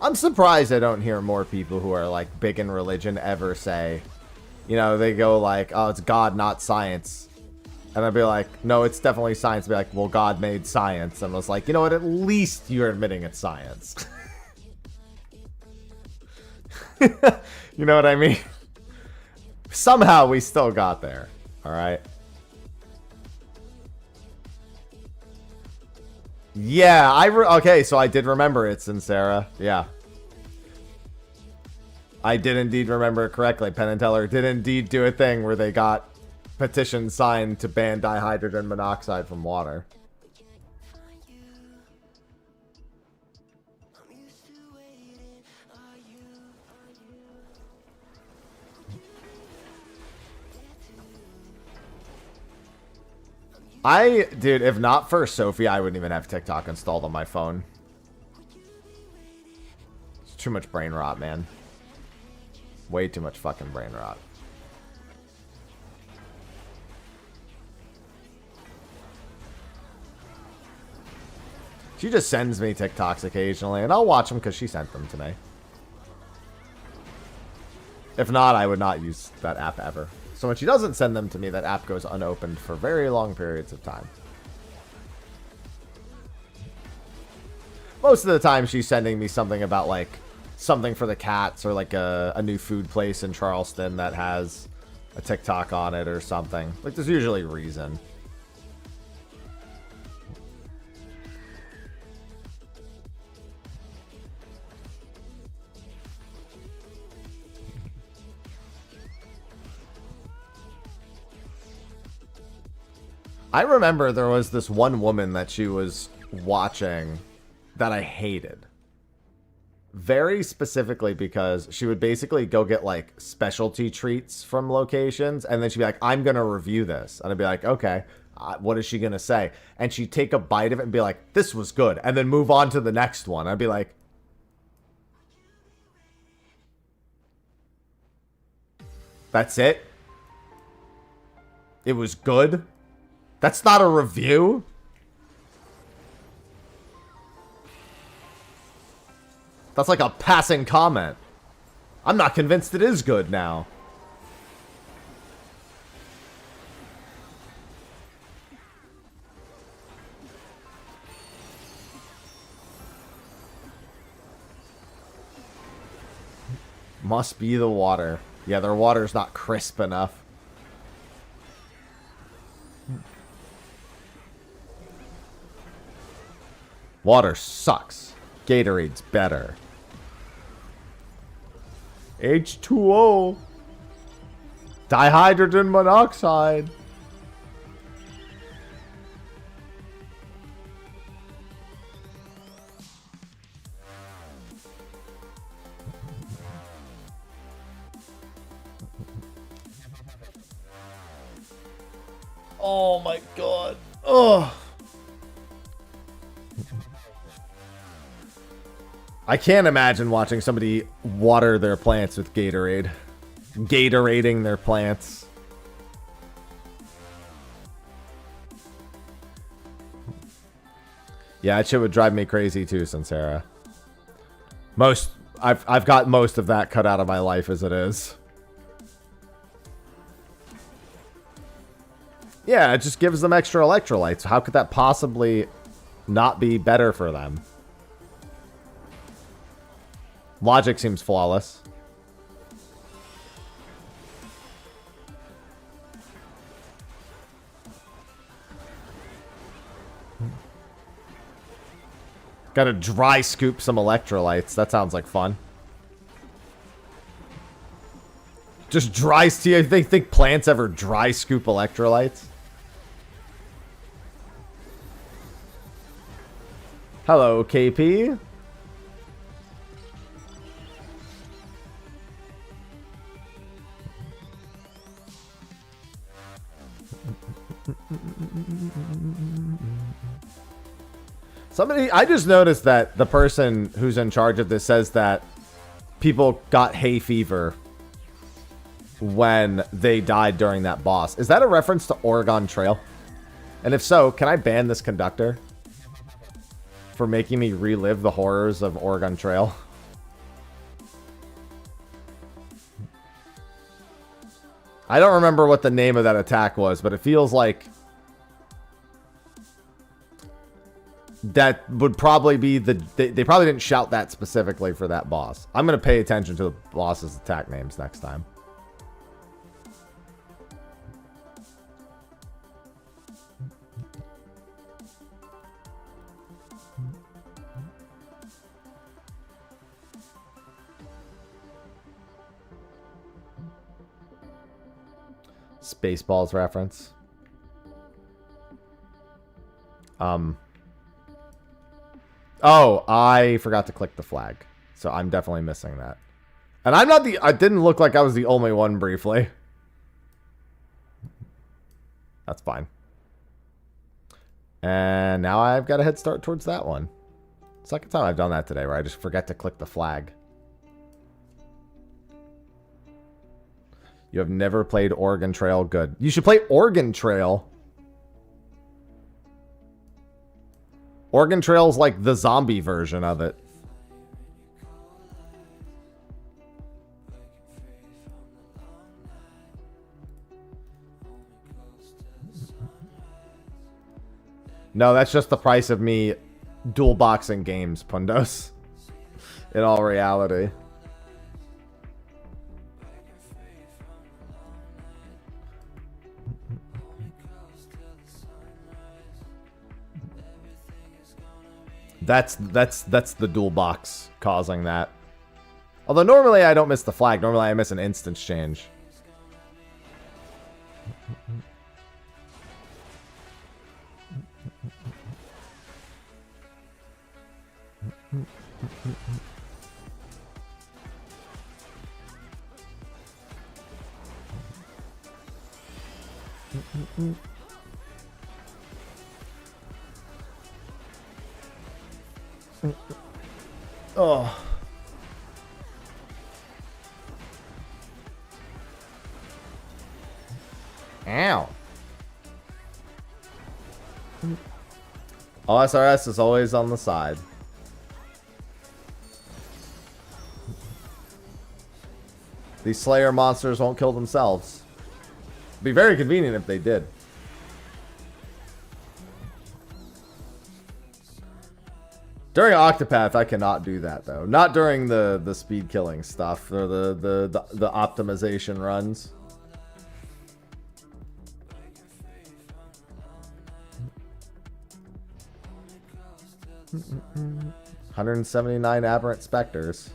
S3: I'm surprised I don't hear more people who are, like, big in religion ever say, you know, they go like, oh, it's God, not science. And I'd be like, no, it's definitely science. I'd be like, well, God made science. And I was like, you know what, at least you're admitting it's science. You know what I mean? Somehow we still got there. All right. Yeah, okay, so I did remember it, Sincera. Yeah. I did indeed remember it correctly. Penn and Teller did indeed do a thing where they got petitions signed to ban dihydrogen monoxide from water. Dude, if not for Sophie, I wouldn't even have TikTok installed on my phone. It's too much brain rot, man. Way too much fucking brain rot. She just sends me TikToks occasionally, and I'll watch them because she sent them to me. If not, I would not use that app ever. So when she doesn't send them to me, that app goes unopened for very long periods of time. most of the time she's sending me something about like something for the cats or like a new food place in Charleston that has a TikTok on it or something. Like there's usually a reason. I remember there was this one woman that she was watching that I hated. Very specifically because she would basically go get like specialty treats from locations and then she'd be like, I'm going to review this. And I'd be like, okay, what is she going to say? And she'd take a bite of it and be like, this was good. And then move on to the next one. I'd be like, that's it? It was good? That's not a review? That's like a passing comment. I'm not convinced it is good now. Must be the water. Yeah, their water's not crisp enough. Water sucks. Gatorade's better. H2O. Dihydrogen monoxide. Oh my god. Ugh. I can't imagine watching somebody water their plants with Gatorade. Gatorading their plants. Yeah, that shit would drive me crazy too, Sincera. I've got most of that cut out of my life as it is. Yeah, it just gives them extra electrolytes. How could that possibly not be better for them? Logic seems flawless. Gotta dry scoop some electrolytes. That sounds like fun. Just dry... Do you think plants ever dry scoop electrolytes? Hello, KP. Somebody, I just noticed that the person who's in charge of this says that people got hay fever when they died during that boss. Is that a reference to Oregon Trail? And if so, can I ban this conductor for making me relive the horrors of Oregon Trail? I don't remember what the name of that attack was, but it feels like that would probably be the... They probably didn't shout that specifically for that boss. I'm going to pay attention to the boss's attack names next time. Spaceballs reference. Oh, I forgot to click the flag. So I'm definitely missing that. And I'm not the... I didn't look like I was the only one briefly. That's fine. And now I've got a head start towards that one. Second time I've done that today where I just forget to click the flag. You have never played Oregon Trail? Good. You should play Oregon Trail. Oregon Trail's like the zombie version of it. No, that's just the price of me dual boxing games, Pundos. In all reality. That's the dual box causing that. Although normally I don't miss the flag. Normally I miss an instance change. Oh. Ow. OSRS is always on the side. These Slayer monsters won't kill themselves. It'd be very convenient if they did. During Octopath, I cannot do that though. Not during the speed killing stuff or the optimization runs. $179 aberrant specters.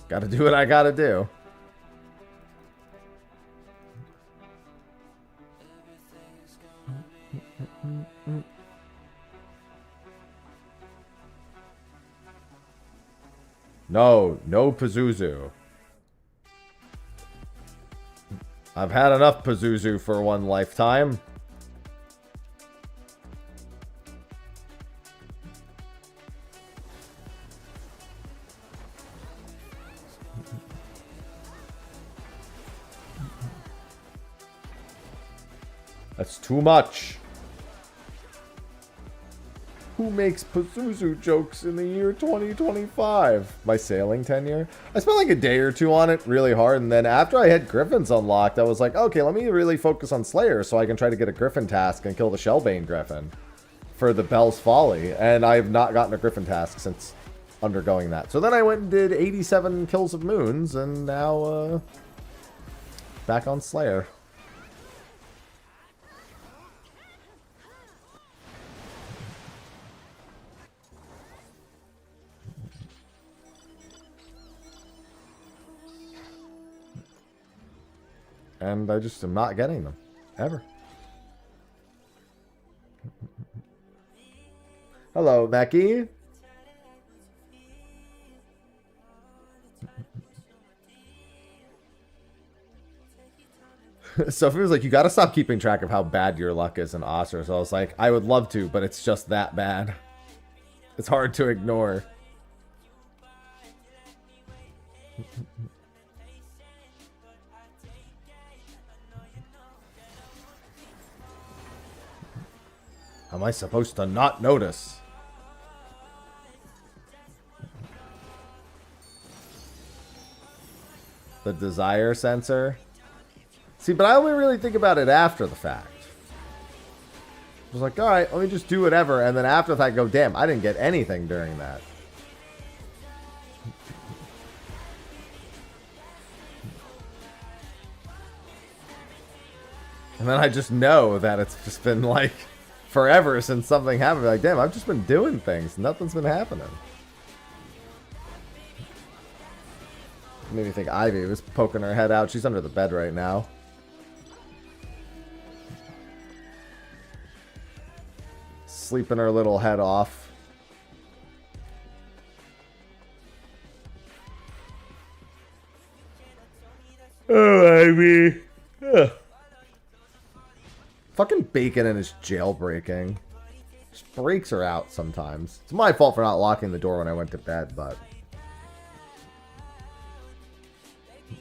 S3: Gotta do what I gotta do. No Pazuzu. I've had enough Pazuzu for one lifetime. That's too much. Who makes Pazuzu jokes in the year 2025? My sailing tenure? I spent like a day or two on it really hard, and then after I had Griffins unlocked, I was like, okay, let me really focus on Slayer so I can try to get a Griffin task and kill the Shellbane Griffin for the Bell's Folly, and I have not gotten a Griffin task since undergoing that. So then I went and did 87 kills of Moons, and now back on Slayer. And I just am not getting them. Ever. Hello, Becky. Sophie was like, you gotta stop keeping track of how bad your luck is in OSRS. So I was like, I would love to, but it's just that bad. It's hard to ignore. How am I supposed to not notice? The desire sensor? See, but I only really think about it after the fact. I was like, alright, let me just do whatever, and then after that I go, damn, I didn't get anything during that. And then I just know that it's just been like forever since something happened. Like, damn, I've just been doing things. Nothing's been happening. Made me think Ivy was poking her head out. She's under the bed right now. Sleeping her little head off. Oh, Ivy. Ugh. Fucking Bacon and his jailbreaking. Just breaks her out sometimes. It's my fault for not locking the door when I went to bed, but... I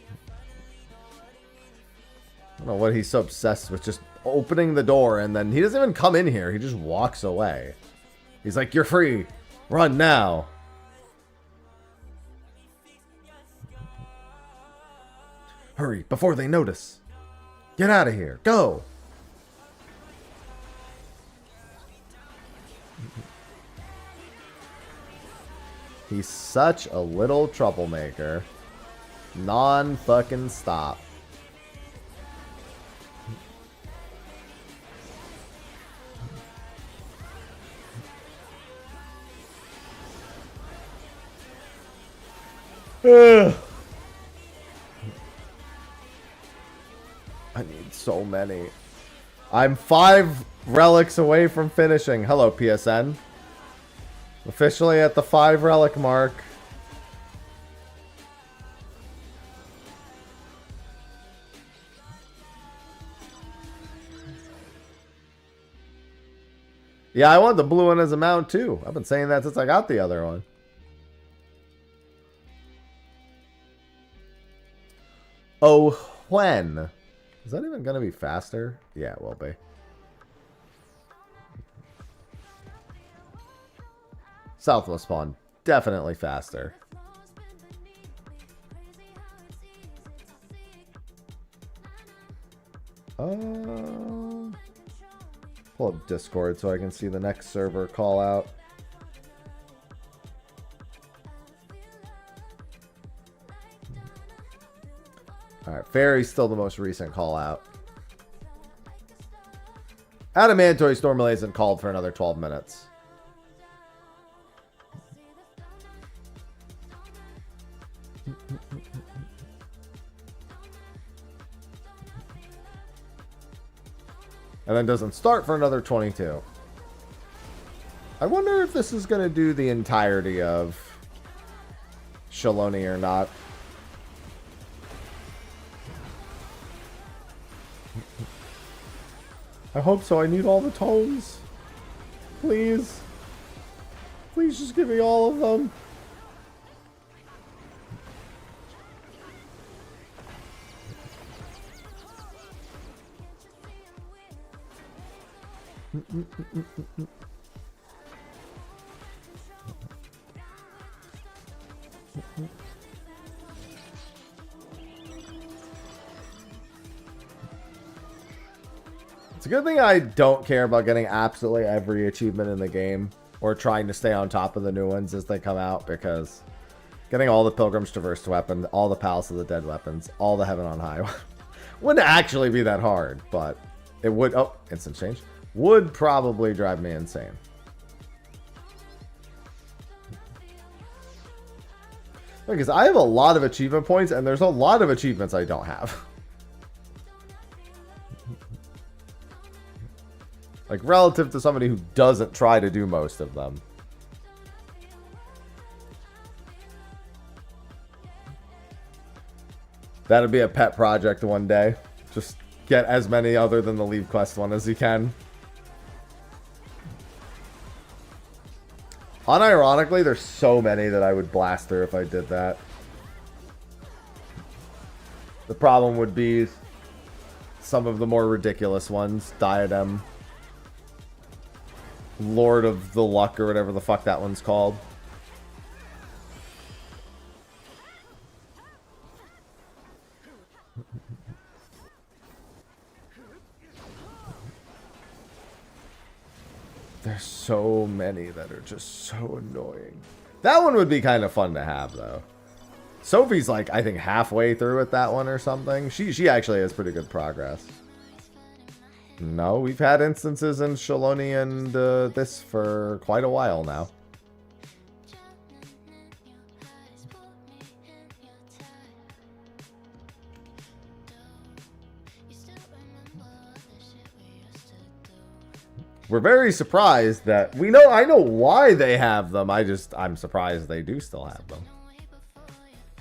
S3: don't know what he's so obsessed with, just opening the door, and then he doesn't even come in here. He just walks away. He's like, you're free. Run now. Hurry, before they notice. Get out of here. Go. He's such a little troublemaker. Non-fucking stop. I need so many. I'm 5 relics away from finishing. Hello, PSN. Officially at the 5 relic mark. Yeah, I want the blue one as a mount too. I've been saying that since I got the other one. Oh, when? Is that even going to be faster? Yeah, it will be. Southwest spawn, definitely faster. Pull up Discord so I can see the next server call out. Alright, Fairy's still the most recent call out. Adamantoy Stormlay isn't called for another 12 minutes. And then doesn't start for another 22. I wonder if this is going to do the entirety of Shaloni or not. I hope so. I need all the tones. Please. Please just give me all of them. It's a good thing I don't care about getting absolutely every achievement in the game or trying to stay on top of the new ones as they come out, because getting all the Pilgrim's Traverse weapons, all the Palace of the Dead weapons, all the Heaven on High wouldn't actually be that hard, but it would, oh, instant change, would probably drive me insane. Because I have a lot of achievement points and there's a lot of achievements I don't have. Like, relative to somebody who doesn't try to do most of them. That'd be a pet project one day. Just get as many other than the Leave Quest one as you can. Unironically, there's so many that I would blast through if I did that. The problem would be some of the more ridiculous ones. Diadem. Lord of the Luck or whatever the fuck that one's called. There's so many that are just so annoying. That one would be kind of fun to have, though. Sophie's like, I think halfway through with that one or something. She actually has pretty good progress. No, we've had instances in Shaloni and this for quite a while now. We're very surprised that I know why they have them. I'm surprised they do still have them.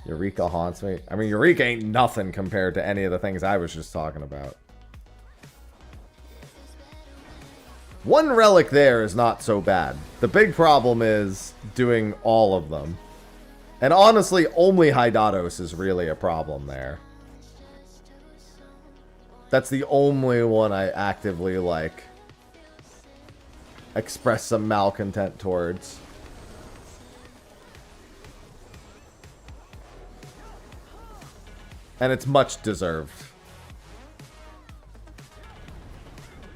S3: Eureka haunts me. I mean, Eureka ain't nothing compared to any of the things I was just talking about. One relic there is not so bad. The big problem is doing all of them. And honestly, only Hydatos is really a problem there. That's the only one I actively, like, express some malcontent towards. And it's much deserved.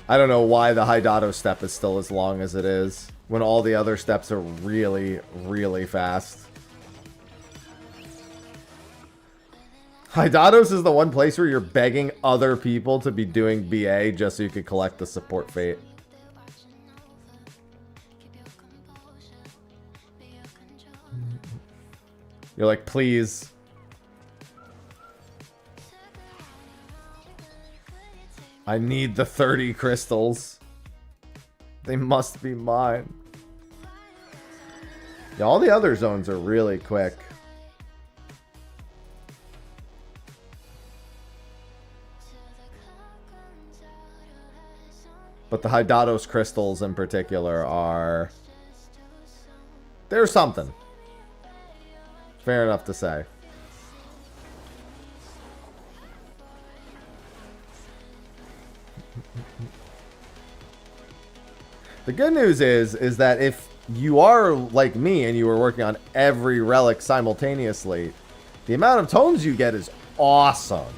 S3: I don't know why the Hydato step is still as long as it is, when all the other steps are really, really fast. Hydados is the one place where you're begging other people to be doing BA just so you could collect the support fate. You're like, please. I need the 30 crystals. They must be mine. Yeah, all the other zones are really quick. But the Hydados crystals in particular are... They're something. Fair enough to say. The good news is that if you are like me and you were working on every relic simultaneously, the amount of tomes you get is awesome.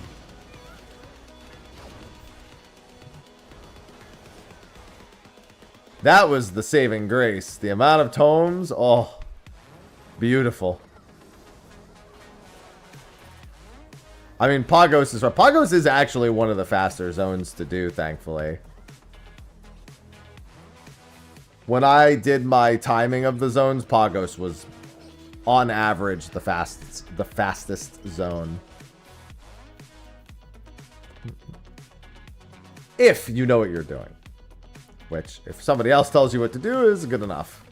S3: That was the saving grace. The amount of tomes, oh, beautiful. I mean, Pagos is actually one of the faster zones to do, thankfully. When I did my timing of the zones, Pagos was, on average, the fastest zone. If you know what you're doing. Which, if somebody else tells you what to do, is good enough.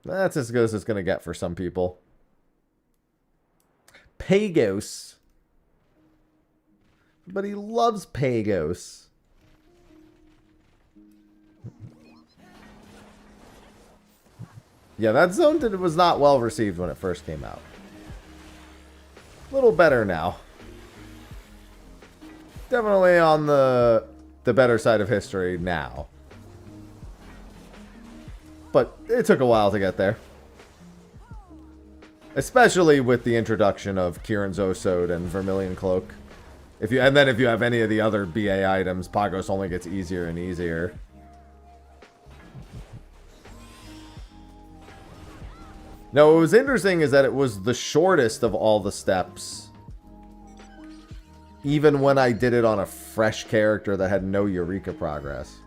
S3: That's as good as it's going to get for some people. Pagos. But he loves Pagos. Yeah, that zone was not well received when it first came out. A little better now. Definitely on the better side of history now. But it took a while to get there. Especially with the introduction of Kieran's Osode and Vermilion Cloak. And then if you have any of the other BA items, Pagos only gets easier and easier. Now, what was interesting is that it was the shortest of all the steps. Even when I did it on a fresh character that had no Eureka progress.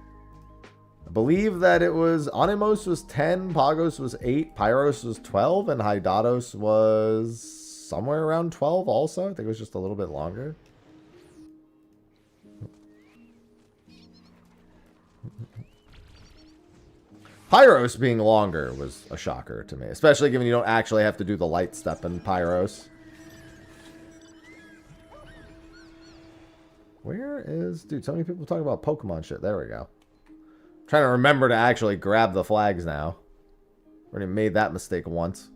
S3: I believe that it was... Animos was 10, Pagos was 8, Pyros was 12, and Hydados was somewhere around 12 also. I think it was just a little bit longer. Pyros being longer was a shocker to me. Especially given you don't actually have to do the light step in Pyros. Where is... Dude, so many people talk about Pokemon shit. There we go. I'm trying to remember to actually grab the flags now. Already made that mistake once.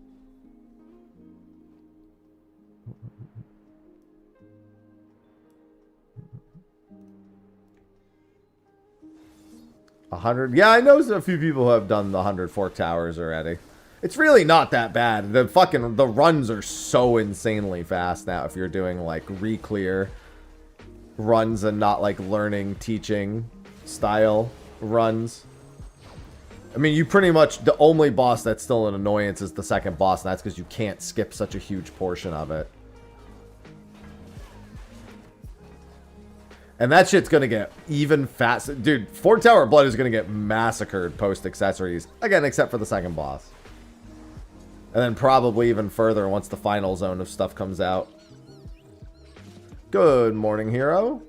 S3: Yeah, I know a few people who have done the 100 Fork Towers already. It's really not that bad. The runs are so insanely fast now if you're doing like re-clear runs and not like learning, teaching style runs. I mean, you pretty much, the only boss that's still an annoyance is the second boss, and that's because you can't skip such a huge portion of it. And that shit's gonna get even faster. Dude, Fork Tower Blood is gonna get massacred post-accessories. Again, except for the second boss. And then probably even further once the final zone of stuff comes out. Good morning, hero.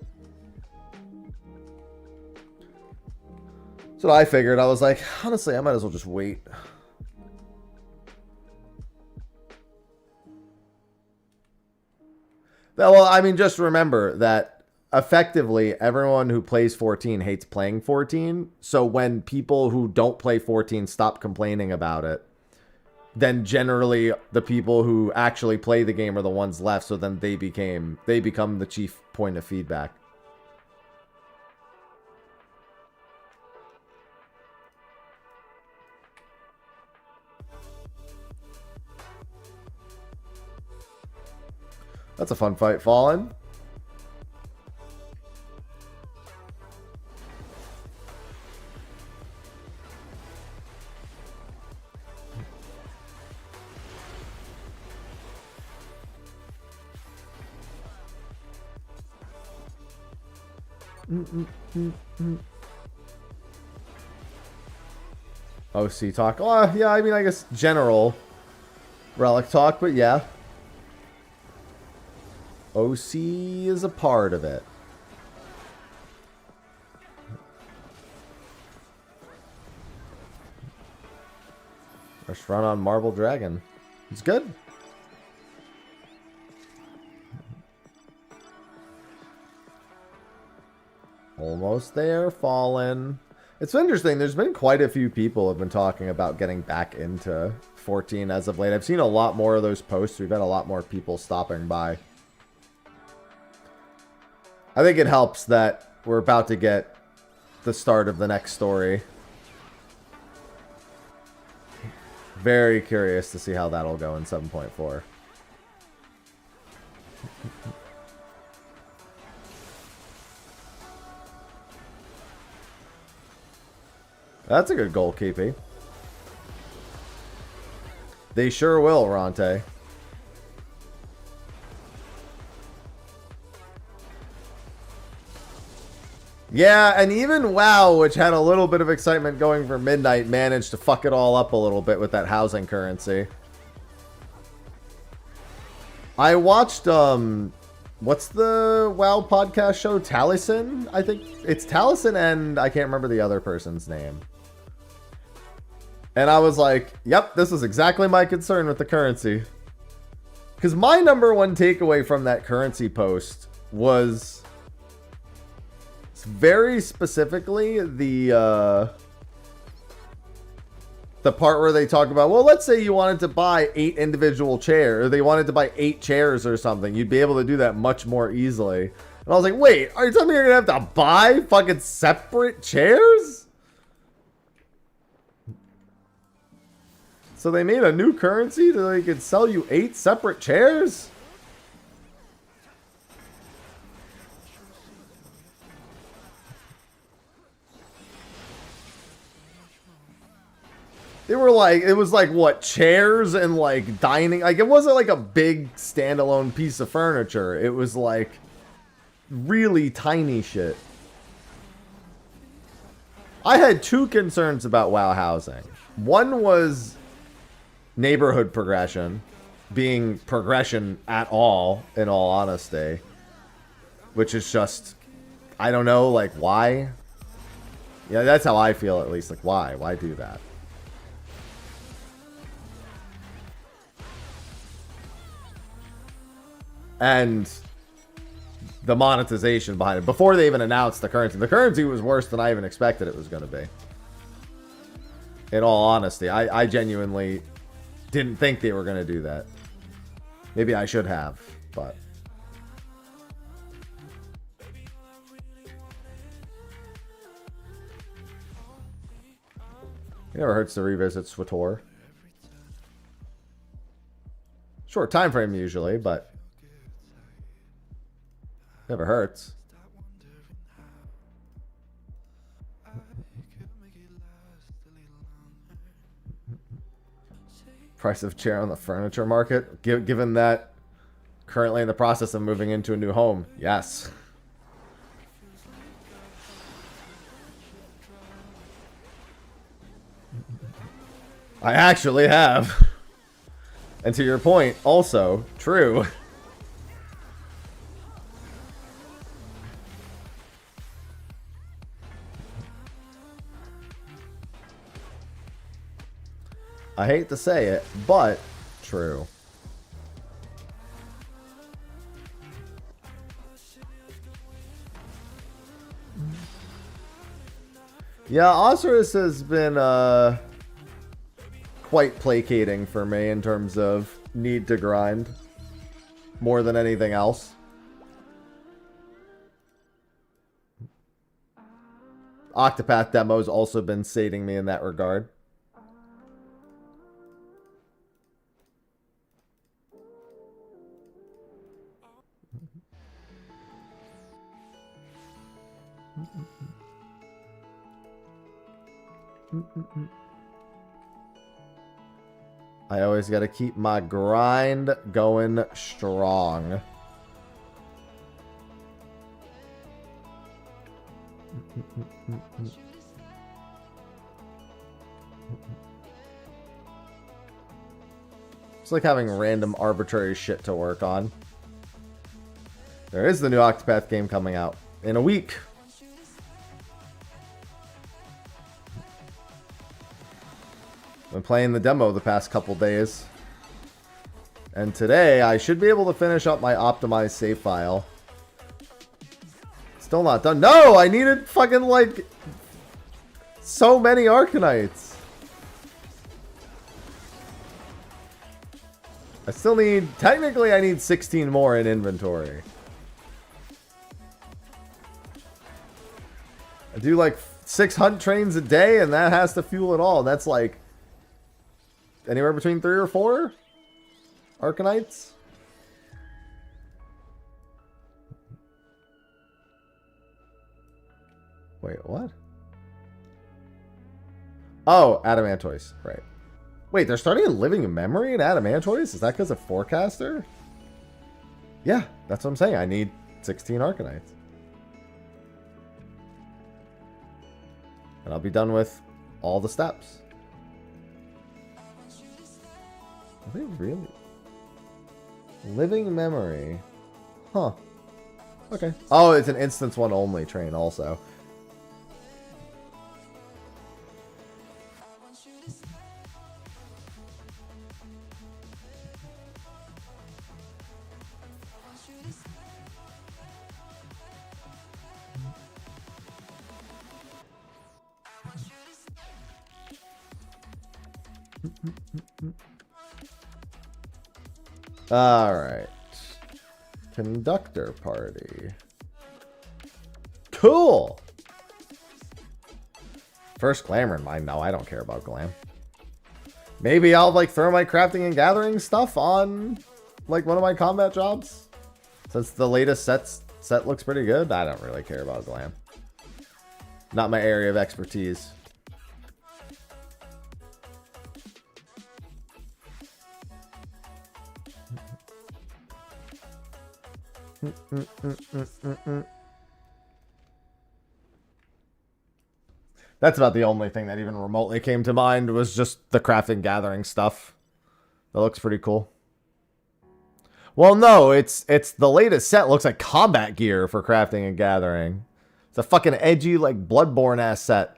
S3: So I figured. I was like, honestly, I might as well just wait. Well, I mean, just remember that effectively, everyone who plays 14 hates playing 14. So when people who don't play 14 stop complaining about it, then generally the people who actually play the game are the ones left. So then they become the chief point of feedback. That's a fun fight, Fallen. OC talk. Oh, yeah, I mean, I guess general Relic talk, but yeah. OC is a part of it. First run on Marble Dragon. It's good. Almost there, Fallen. It's interesting. There's been quite a few people have been talking about getting back into 14 as of late. I've seen a lot more of those posts. We've had a lot more people stopping by. I think it helps that we're about to get the start of the next story. Very curious to see how that'll go in 7.4. That's a good goal, KP. They sure will, Ronte. Yeah, and even WoW, which had a little bit of excitement going for Midnight, managed to fuck it all up a little bit with that housing currency. I watched, what's the WoW podcast show? Taliesin? I think it's Taliesin and I can't remember the other person's name. And I was like, yep, this is exactly my concern with the currency. Because my number one takeaway from that currency post was very specifically the part where they talk about, well, let's say you wanted to buy 8 individual chairs, or they wanted to buy 8 chairs or something. You'd be able to do that much more easily. And I was like, wait, are you telling me you're going to have to buy fucking separate chairs? So they made a new currency so they could sell you 8 separate chairs? They were like, it was like, what, chairs and like dining? Like, it wasn't like a big standalone piece of furniture. It was like really tiny shit. I had 2 concerns about WoW housing. One was neighborhood progression, being progression at all, in all honesty. Which is just, I don't know, like, why? Yeah, that's how I feel, at least. Like, why? Why do that? And the monetization behind it. Before they even announced the currency. The currency was worse than I even expected it was going to be. In all honesty. I genuinely didn't think they were going to do that. Maybe I should have, but... It never hurts to revisit SWTOR. Short time frame usually, but... Never hurts. Price of chair on the furniture market? Given that currently in the process of moving into a new home, yes. I actually have. And to your point, also true. I hate to say it, but true. Yeah, OSRS has been quite placating for me in terms of need to grind more than anything else. Octopath demo's also been sating me in that regard. I always got to keep my grind going strong. It's like having random arbitrary shit to work on. There is the new Octopath game coming out in a week. Been playing the demo the past couple days. And today I should be able to finish up my optimized save file. Still not done. No! I needed fucking like so many Arkanites. I still need, technically I need 16 more in inventory. I do like 6 hunt trains a day and that has to fuel it all. And that's like anywhere between 3 or 4 Arkanites. Wait, what? Oh, Adamantoise, right. Wait, they're starting a living memory in Adamantoise? Is that because of Forecaster? Yeah, that's what I'm saying. I need 16 Arkanites. And I'll be done with all the steps. Are they really? Living memory. Huh. Okay. Oh, it's an instance one only train also. Alright. Conductor party. Cool! First glamour in mind. No, I don't care about glam. Maybe I'll like throw my crafting and gathering stuff on like one of my combat jobs. Since the latest set looks pretty good, I don't really care about glam. Not my area of expertise. That's about the only thing that even remotely came to mind was just the crafting gathering stuff. That looks pretty cool. Well, no, it's the latest set looks like combat gear for crafting and gathering. It's a fucking edgy, like, Bloodborne ass set.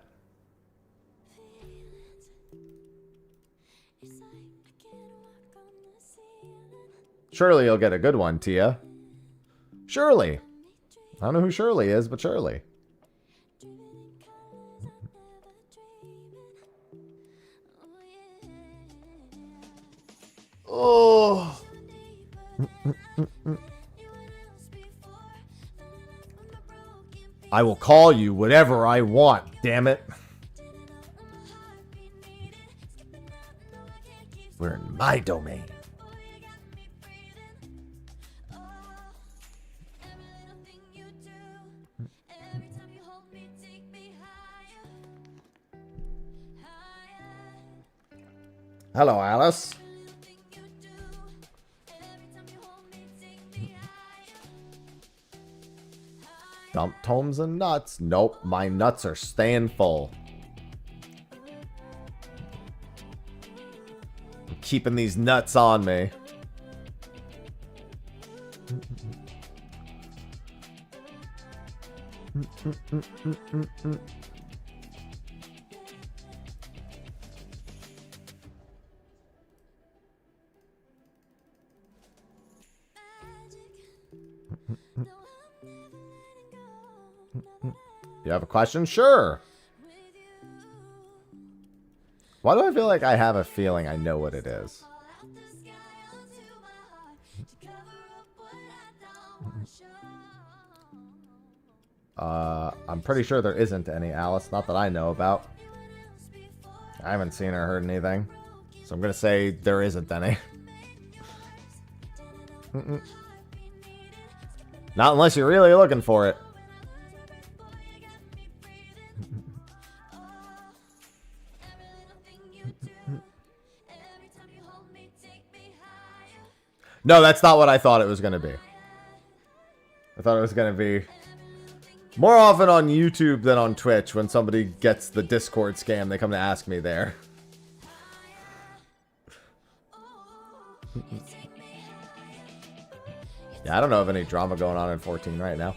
S3: Surely you'll get a good one, Tia. Surely. I don't know who Shirley is, but Shirley. Oh. I will call you whatever I want, damn it. We're in my domain. Hello, Alice. Dump tomes and nuts. Nope, my nuts are staying full. I'm keeping these nuts on me. You have a question? Sure. Why do I feel like I have a feeling I know what it is? I'm pretty sure there isn't any, Alice. Not that I know about. I haven't seen or heard anything. So I'm going to say there isn't any. Not unless you're really looking for it. No, that's not what I thought it was going to be. I thought it was going to be More often on YouTube than on Twitch. When somebody gets the Discord scam, they come to ask me there. Yeah, I don't know of any drama going on in 14 right now.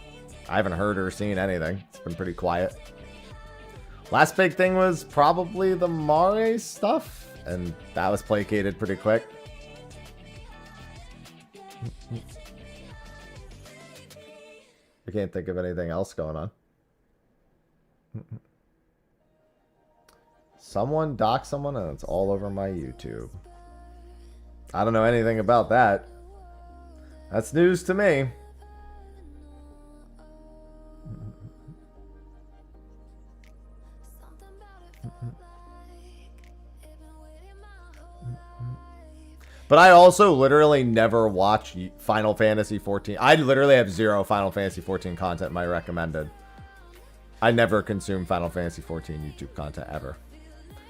S3: I haven't heard or seen anything. It's been pretty quiet. Last big thing was probably the Mare stuff, and that was placated pretty quick. I can't think of anything else going on. Someone docked someone and it's all over my YouTube. I don't know anything about that. That's news to me. But I also literally never watch Final Fantasy XIV. I literally have 0 Final Fantasy XIV content in my recommended. I never consume Final Fantasy XIV YouTube content ever.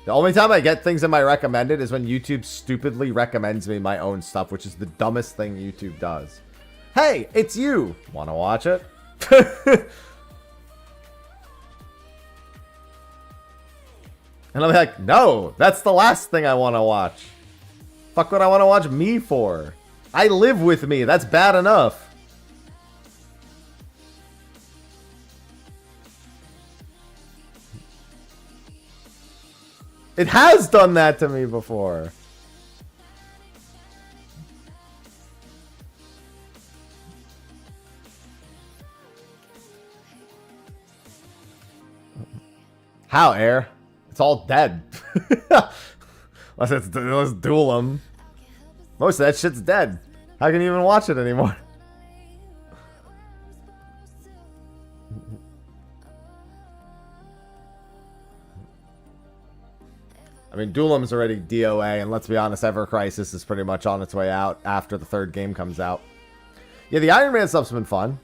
S3: The only time I get things in my recommended is when YouTube stupidly recommends me my own stuff, which is the dumbest thing YouTube does. Hey, it's you! Wanna watch it? And I'm like, no, that's the last thing I want to watch. Fuck what I want to watch me for? I live with me. That's bad enough. It has done that to me before. How, Air? It's all dead. Let's duel them. Most of that shit's dead. How can you even watch it anymore? I mean, Duelim's already DOA, and let's be honest, Ever Crisis is pretty much on its way out after the 3rd game comes out. Yeah, the Iron Man stuff's been fun.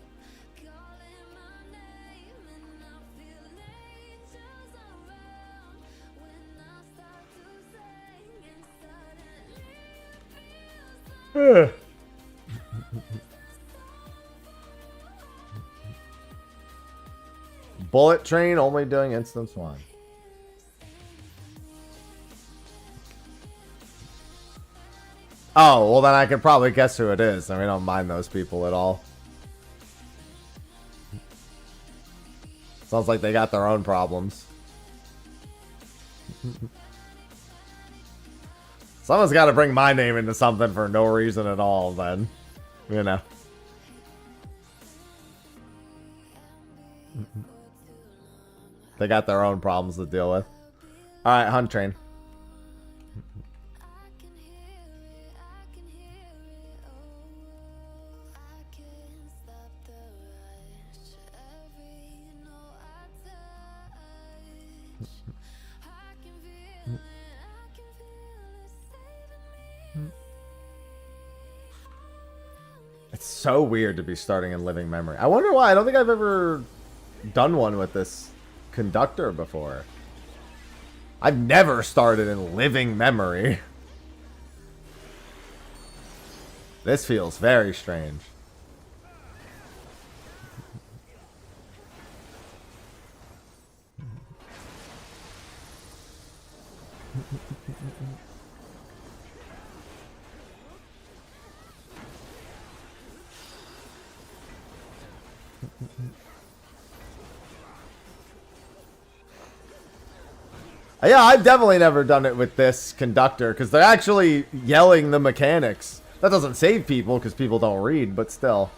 S3: Bullet Train only doing instance 1. Oh, well then I could probably guess who it is. I mean, I don't mind those people at all. Sounds like they got their own problems. Someone's got to bring my name into something for no reason at all, then. You know. They got their own problems to deal with. Alright, Hunt Train. It's so weird to be starting in living memory. I wonder why. I don't think I've ever done one with this conductor before. I've never started in living memory. This feels very strange. Yeah, I've definitely never done it with this conductor because they're actually yelling the mechanics. That doesn't save people because people don't read, but still.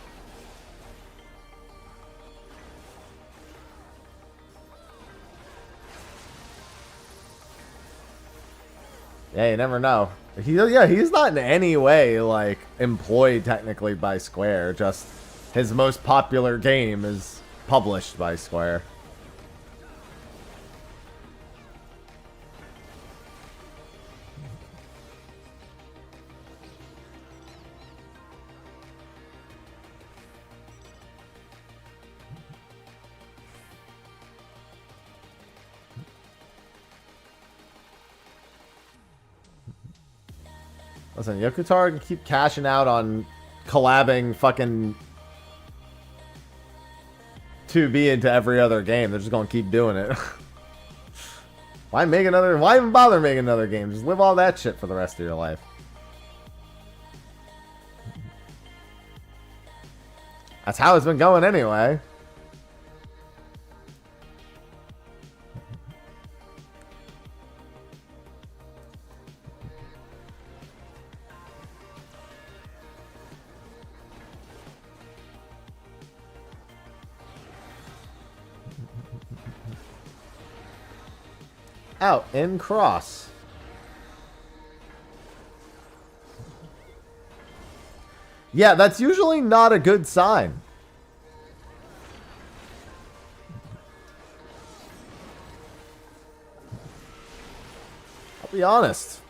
S3: Yeah, you never know. He's not in any way like employed technically by Square. Just his most popular game is published by Square. Listen, Yokutar can keep cashing out on collabing fucking 2B into every other game. They're just gonna keep doing it. Why make another? Why even bother making another game? Just live all that shit for the rest of your life. That's how it's been going anyway. Out in cross. Yeah, that's usually not a good sign. I'll be honest.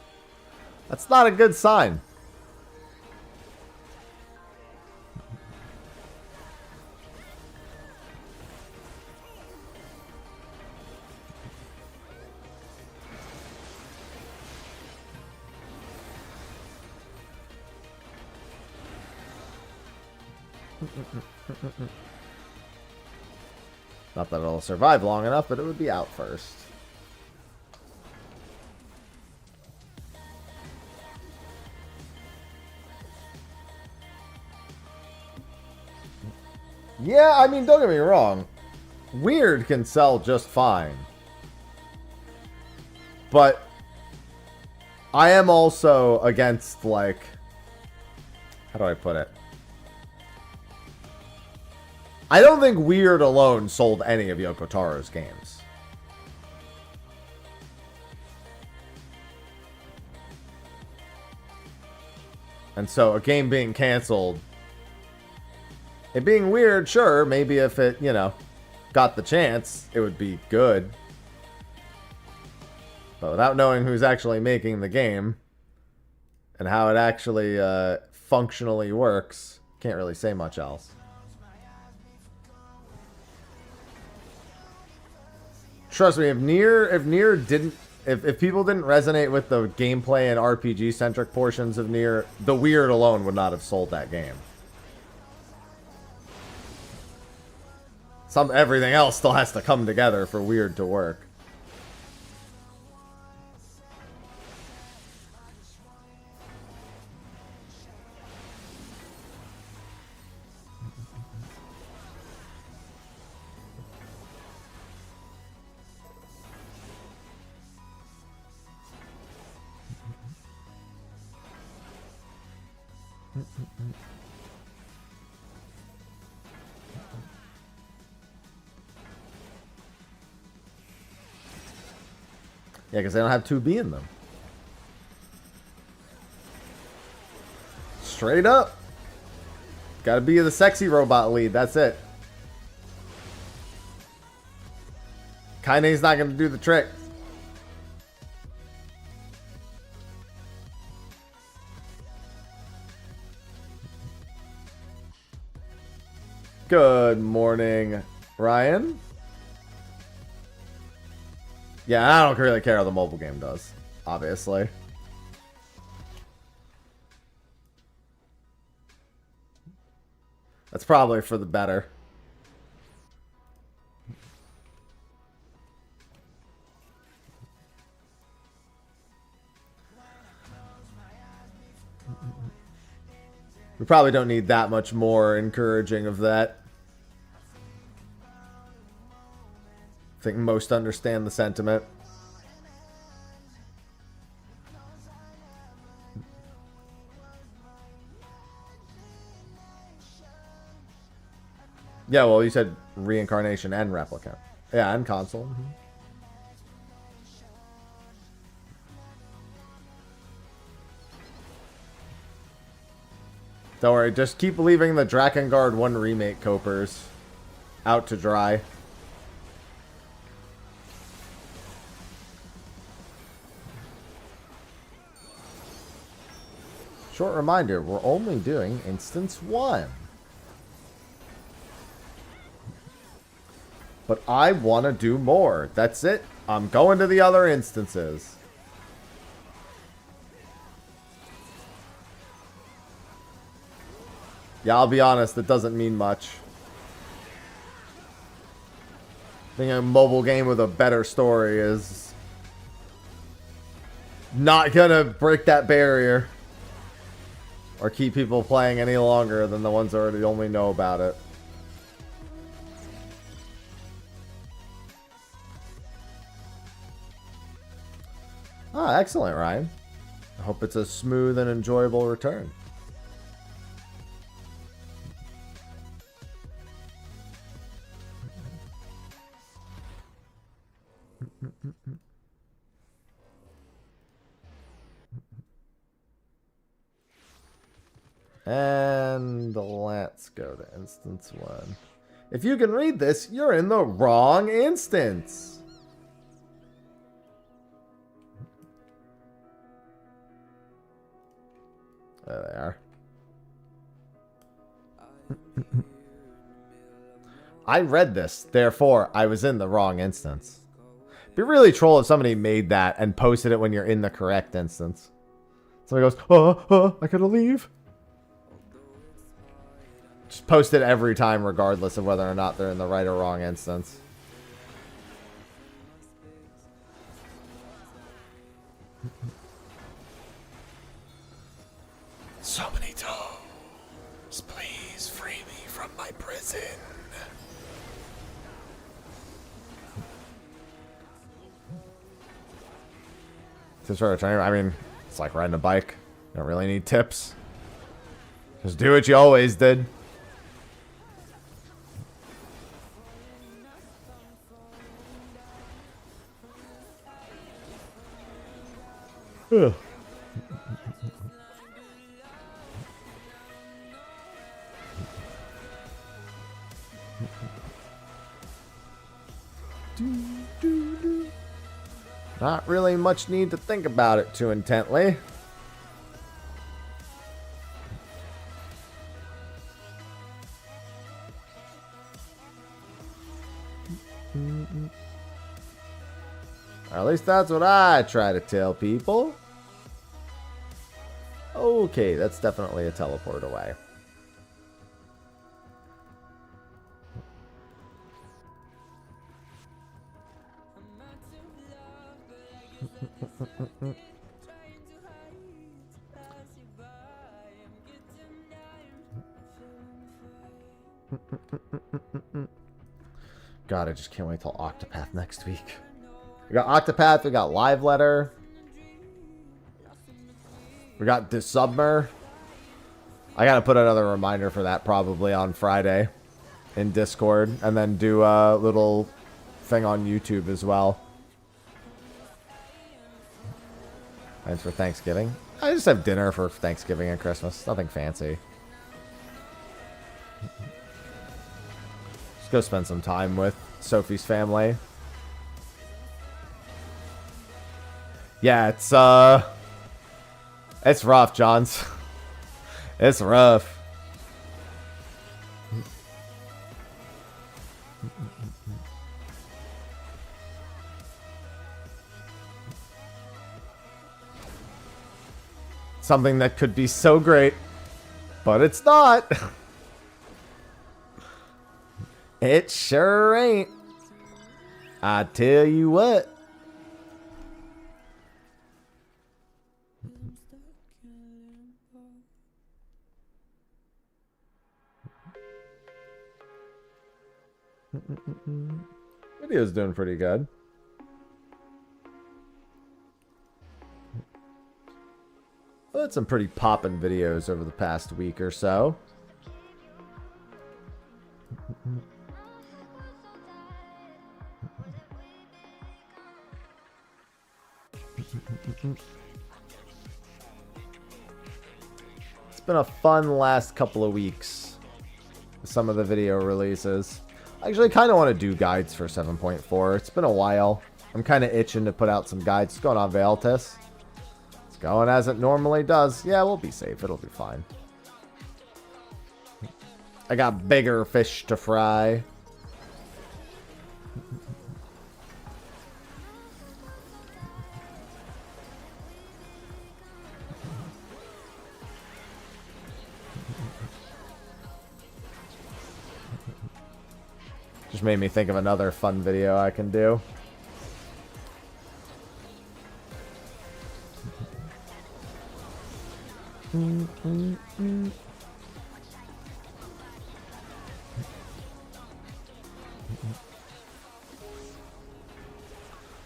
S3: That's not a good sign. Not that it'll survive long enough, but it would be out first. Yeah, I mean, don't get me wrong. Weird can sell just fine. But I am also against, like, how do I put it? I don't think Weird alone sold any of Yoko Taro's games. And so a game being canceled, it being weird, sure, maybe if it, you know, got the chance, it would be good. But without knowing who's actually making the game and how it actually functionally works, can't really say much else. Trust me, if Nier didn't, if people didn't resonate with the gameplay and RPG centric portions of Nier, the Weird alone would not have sold that game. Everything else still has to come together for Weird to work. Yeah, because they don't have 2B in them. Straight up. Gotta be the sexy robot lead, that's it. Kaine's not gonna do the trick. Good morning, Ryan. Yeah, I don't really care how the mobile game does, obviously. That's probably for the better. We probably don't need that much more encouraging of that. I think most understand the sentiment. Yeah, well, you said reincarnation and replicant. Yeah, and console. Mm-hmm. Don't worry, just keep leaving the Drakengard 1 remake copers out to dry. Short reminder, we're only doing instance 1. But I want to do more. That's it. I'm going to the other instances. Yeah, I'll be honest, it doesn't mean much. Being a mobile game with a better story is not gonna break that barrier or keep people playing any longer than the ones that already only know about it. Ah, excellent, Ryan. I hope it's a smooth and enjoyable return. And let's go to instance 1. If you can read this, you're in the wrong instance. There they are. I read this, therefore I was in the wrong instance. It'd be really troll if somebody made that and posted it when you're in the correct instance. Somebody goes, I gotta leave. Just post it every time regardless of whether or not they're in the right or wrong instance. So many toes. Please free me from my prison. Tips for a trainer? I mean, it's like riding a bike. You don't really need tips. Just do what you always did. Ugh. Not really much need to think about it too intently. Or at least that's what I try to tell people. Okay, that's definitely a teleport away. God, I just can't wait till Octopath next week. We got Octopath, we got Live Letter. We got Disubmer. I gotta put another reminder for that probably on Friday in Discord. And then do a little thing on YouTube as well. Thanks for Thanksgiving. I just have dinner for Thanksgiving and Christmas. Nothing fancy. Just go spend some time with Sophie's family. Yeah, it's rough, Johns. It's rough. Something that could be so great, but it's not. It sure ain't. I tell you what. Video's doing pretty good. Well, had some pretty poppin' videos over the past week or so. It's been a fun last couple of weeks with some of the video releases. I actually kind of want to do guides for 7.4. It's been a while. I'm kind of itching to put out some guides. What's going on, Valtis? It's going as it normally does. Yeah, we'll be safe. It'll be fine. I got bigger fish to fry. Just made me think of another fun video I can do.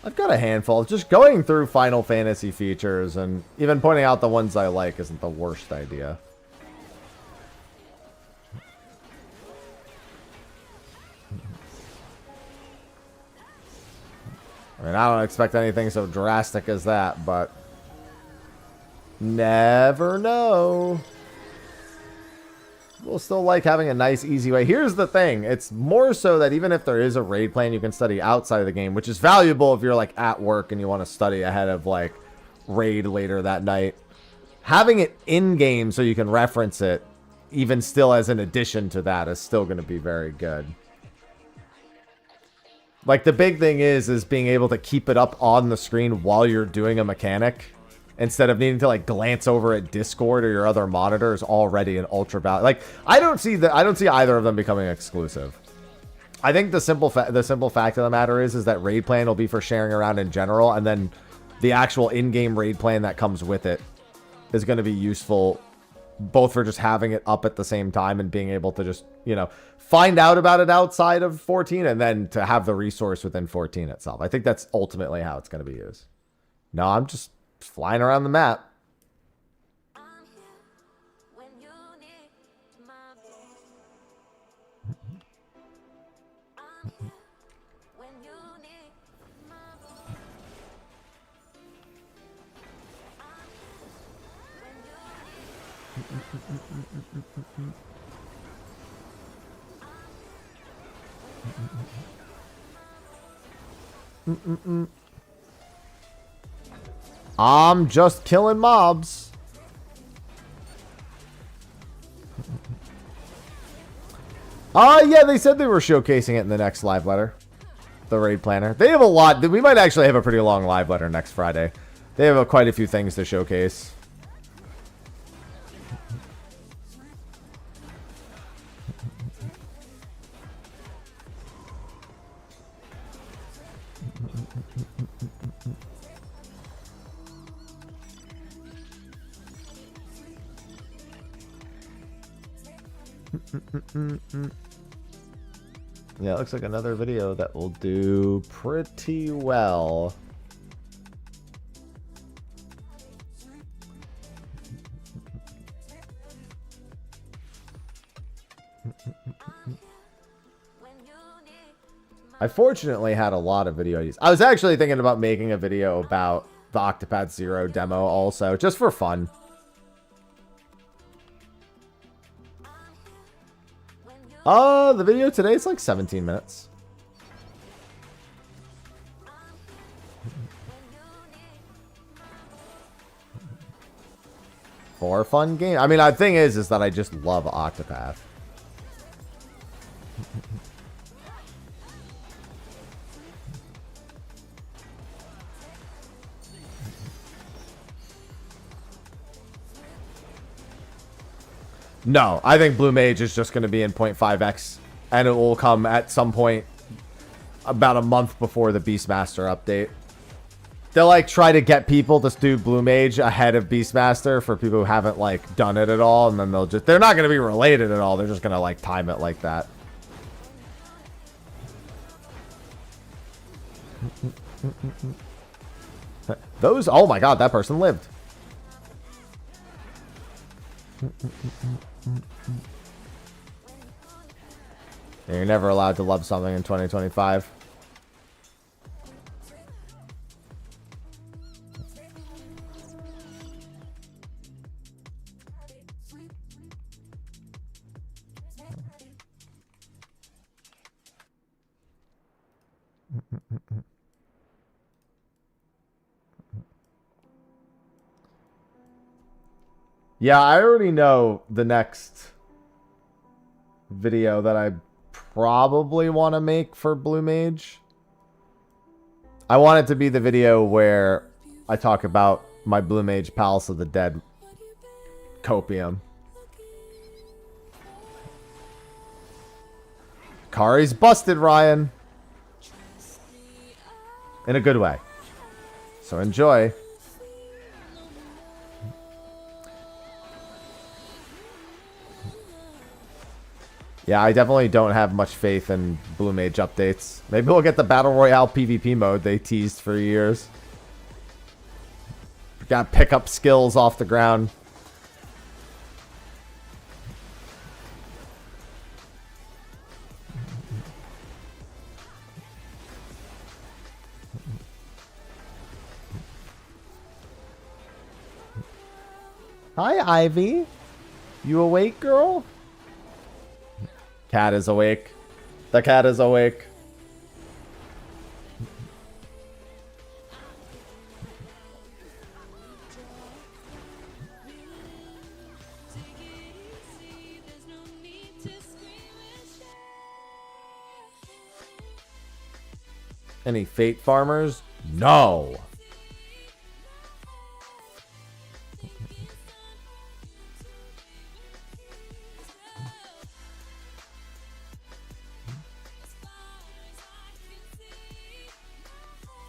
S3: I've got a handful. Just going through Final Fantasy features and even pointing out the ones I like isn't the worst idea. I mean, I don't expect anything so drastic as that, but never know. We'll still like having a nice, easy way. Here's the thing. It's more so that even if there is a raid plan, you can study outside of the game, which is valuable if you're, like, at work and you want to study ahead of, like, raid later that night. Having it in-game so you can reference it, even still as an addition to that, is still going to be very good. Like, the big thing is being able to keep it up on the screen while you're doing a mechanic, instead of needing to, like, glance over at Discord or your other monitor is already an ultra value. Like, I don't see either of them becoming exclusive. I think the simple fact of the matter is that raid plan will be for sharing around in general, and then the actual in-game raid plan that comes with it is going to be useful both for just having it up at the same time and being able to just, you know, find out about it outside of 14 and then to have the resource within 14 itself. I think that's ultimately how it's going to be used. No, I'm just flying around the map. I'm just killing mobs. Yeah, they said they were showcasing it in the next live letter. The raid planner. They have a lot. We might actually have a pretty long live letter next Friday. They have quite a few things to showcase. Yeah, it looks like another video that will do pretty well. I fortunately had a lot of video ideas. I was actually thinking about making a video about the Octopath 0 demo also, just for fun. The video today is like 17 minutes. For a fun game. I mean, the thing is that I just love Octopath. No, I think Blue Mage is just going to be in 0.5x, and it will come at some point about a month before the Beastmaster update. They'll, like, try to get people to do Blue Mage ahead of Beastmaster for people who haven't, like, done it at all, and then they're not going to be related at all. They're just going to, like, time it like that. Oh my god, that person lived. You're never allowed to love something in 2025. Yeah, I already know the next video that I probably want to make for Blue Mage. I want it to be the video where I talk about my Blue Mage Palace of the Dead copium. Kari's busted, Ryan. In a good way. So enjoy. Yeah, I definitely don't have much faith in Blue Mage updates. Maybe we'll get the Battle Royale PvP mode they teased for years. Gotta pick up skills off the ground. Hi, Ivy. You awake, girl? Cat is awake. The cat is awake. Any Fate farmers? No.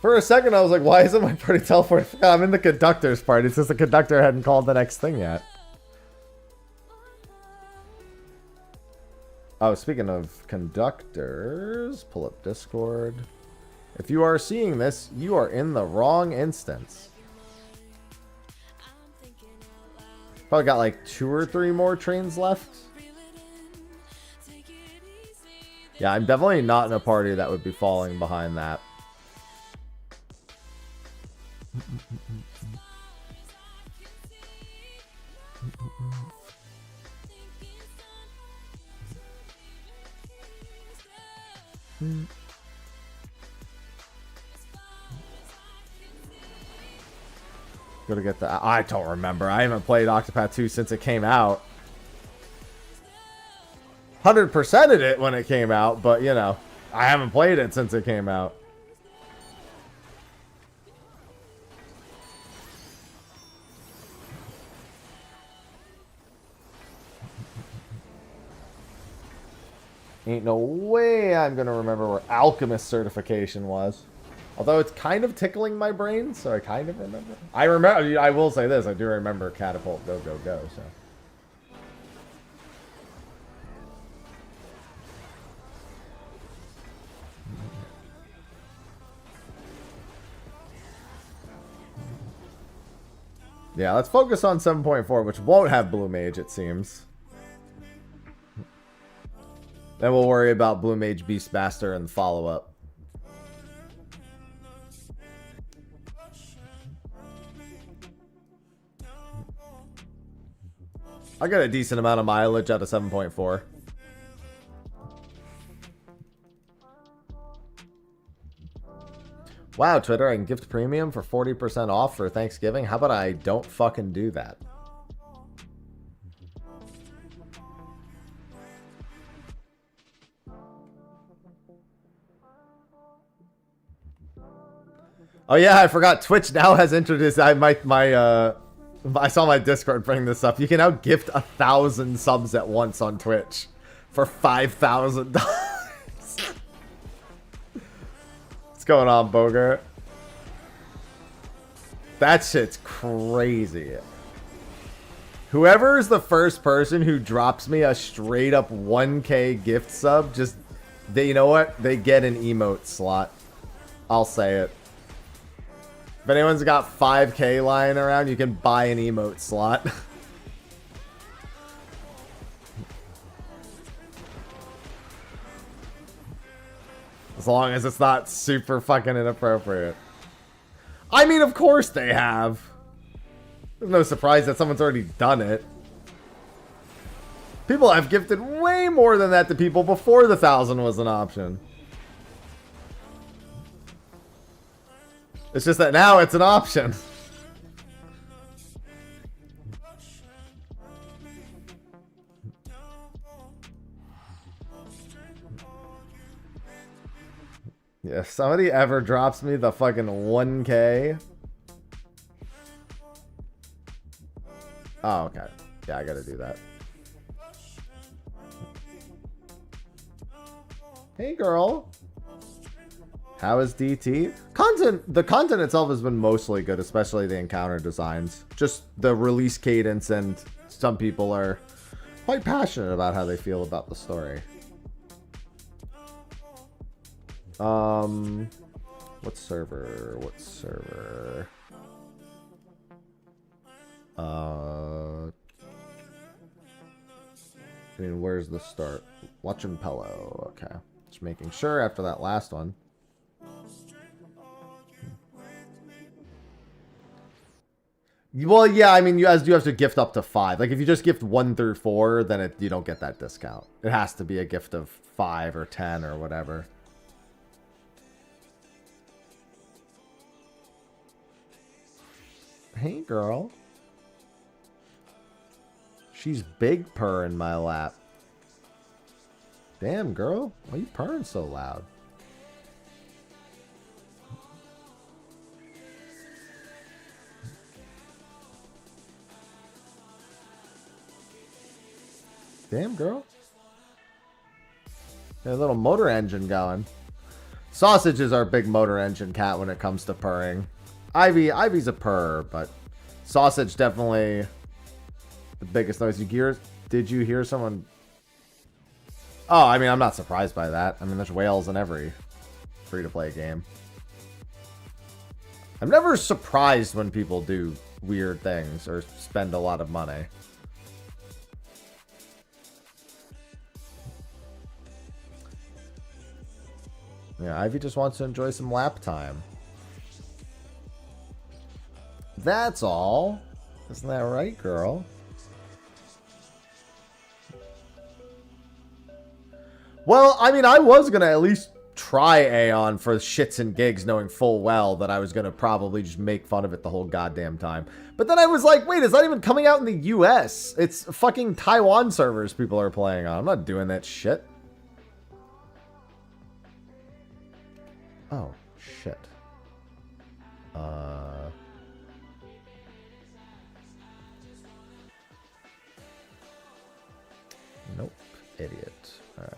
S3: For a second, I was like, why isn't my party teleported? I'm in the conductor's party. It's just the conductor hadn't called the next thing yet. Oh, speaking of conductors, pull up Discord. If you are seeing this, you are in the wrong instance. Probably got like 2 or 3 more trains left. Yeah, I'm definitely not in a party that would be falling behind that. Gotta get the... I don't remember. I haven't played Octopath 2 since it came out. 100%ed it when it came out, but you know, I haven't played it since it came out. Ain't no way I'm gonna remember where Alchemist certification was. Although it's kind of tickling my brain, so I kind of remember. I remember. I will say this: I do remember Catapult Go Go Go. So. Yeah, let's focus on 7.4, which won't have Blue Mage, it seems. Then we'll worry about Blue Mage Beastmaster and the follow-up. I got a decent amount of mileage out of 7.4. Wow, Twitter, I can gift premium for 40% off for Thanksgiving. How about I don't fucking do that? Oh yeah, I forgot. Twitch now has introduced. I saw my Discord bring this up. You can now gift 1,000 subs at once on Twitch for $5,000. What's going on, Bogart? That shit's crazy. Whoever is the first person who drops me a straight up 1K gift sub, just you know what? They get an emote slot. I'll say it. If anyone's got 5K lying around, you can buy an emote slot. As long as it's not super fucking inappropriate. I mean, of course they have. There's no surprise that someone's already done it. People have gifted way more than that to people before the 1,000 was an option. It's just that now it's an option. Yeah, if somebody ever drops me the fucking 1K. Oh, okay. Yeah, I gotta do that. Hey, girl. How is DT? The content itself has been mostly good, especially the encounter designs. Just the release cadence, and some people are quite passionate about how they feel about the story. What server? What server? I mean, where's the start? Watching Pello. Okay. Just making sure after that last one. Well, yeah, I mean, you have to gift up to 5. Like, if you just gift 1 through 4, then you don't get that discount. It has to be a gift of 5 or 10 or whatever. Hey, girl. She's big purr in my lap. Damn, girl. Why are you purring so loud? Damn, girl. Got a little motor engine going. Sausage is our big motor engine cat when it comes to purring. Ivy's a purr, but Sausage definitely the biggest noise. Did you hear someone? Oh, I mean, I'm not surprised by that. I mean, there's whales in every free-to-play game. I'm never surprised when people do weird things or spend a lot of money. Yeah, Ivy just wants to enjoy some lap time. That's all. Isn't that right, girl? Well, I mean, I was going to at least try Aeon for shits and gigs, knowing full well that I was going to probably just make fun of it the whole goddamn time. But then I was like, wait, it's not even coming out in the US. It's fucking Taiwan servers people are playing on. I'm not doing that shit. Oh, shit. Nope. Idiot. Alright.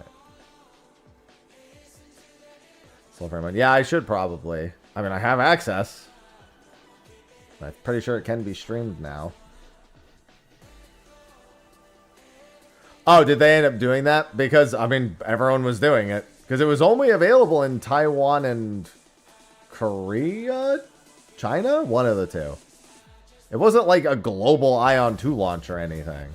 S3: Yeah, I should probably. I mean, I have access. I'm pretty sure it can be streamed now. Oh, did they end up doing that? Because, I mean, everyone was doing it. Because it was only available in Taiwan and Korea? China? One of the two. It wasn't like a global Ion 2 launch or anything.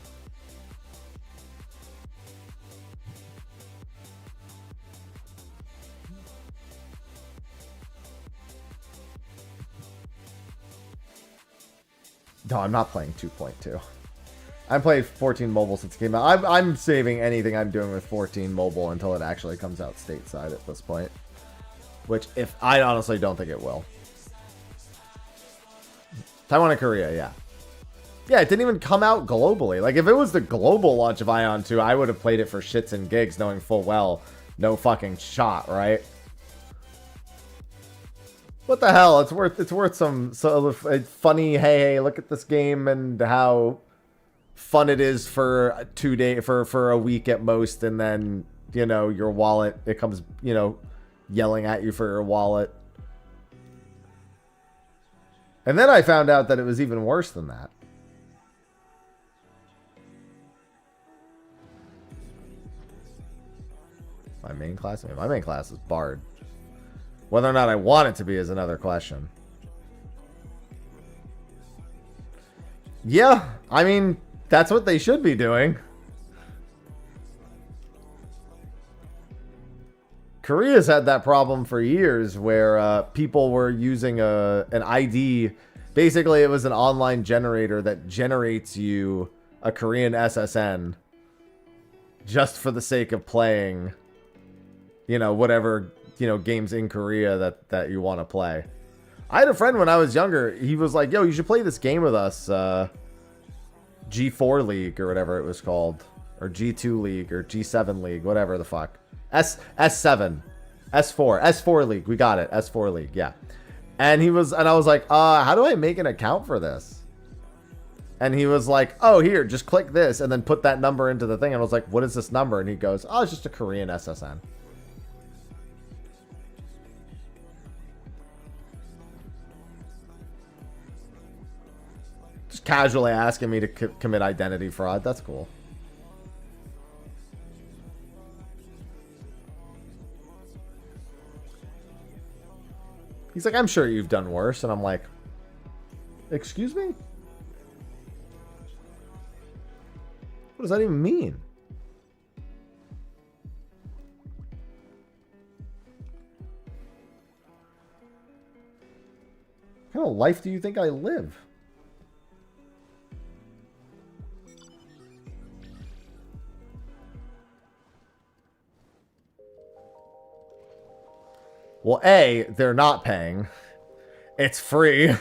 S3: No, I'm not playing 2.2. I played 14 mobile since it came out. I'm saving anything I'm doing with 14 mobile until it actually comes out stateside at this point. Which, I honestly don't think it will. Taiwan and Korea, yeah. Yeah, it didn't even come out globally. Like, if it was the global launch of Ion 2, I would have played it for shits and gigs, knowing full well, no fucking shot, right? What the hell? It's worth some funny, hey, look at this game and how fun it is for 2 days, for a week at most, and then, you know, your wallet, it comes, you know, yelling at you for your wallet. And then I found out that it was even worse than that. My main class is Bard. Whether or not I want it to be is another question. Yeah, I mean, that's what they should be doing. Korea's had that problem for years where people were using an ID. Basically, it was an online generator that generates you a Korean SSN just for the sake of playing, you know, whatever, you know, games in Korea that you want to play. I had a friend when I was younger. He was like, yo, you should play this game with us. G4 League or whatever it was called. Or G2 League or G7 League. Whatever the fuck. S7. S4 League. We got it. S4 League. Yeah. And I was like, how do I make an account for this? And he was like, oh, here, just click this and then put that number into the thing. And I was like, what is this number? And he goes, oh, it's just a Korean SSN. Just casually asking me to commit identity fraud. That's cool. He's like, I'm sure you've done worse. And I'm like, excuse me? What does that even mean? What kind of life do you think I live? Well, A, they're not paying. It's free.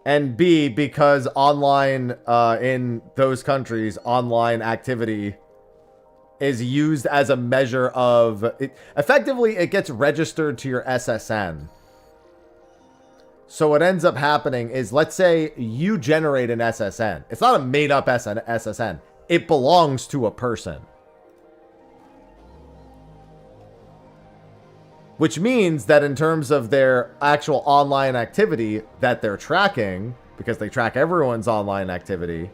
S3: And B, because online, in those countries, online activity is used as a measure of... effectively, it gets registered to your SSN. So what ends up happening is, let's say you generate an SSN. It's not a made-up SSN. It belongs to a person. Which means that in terms of their actual online activity that they're tracking, because they track everyone's online activity,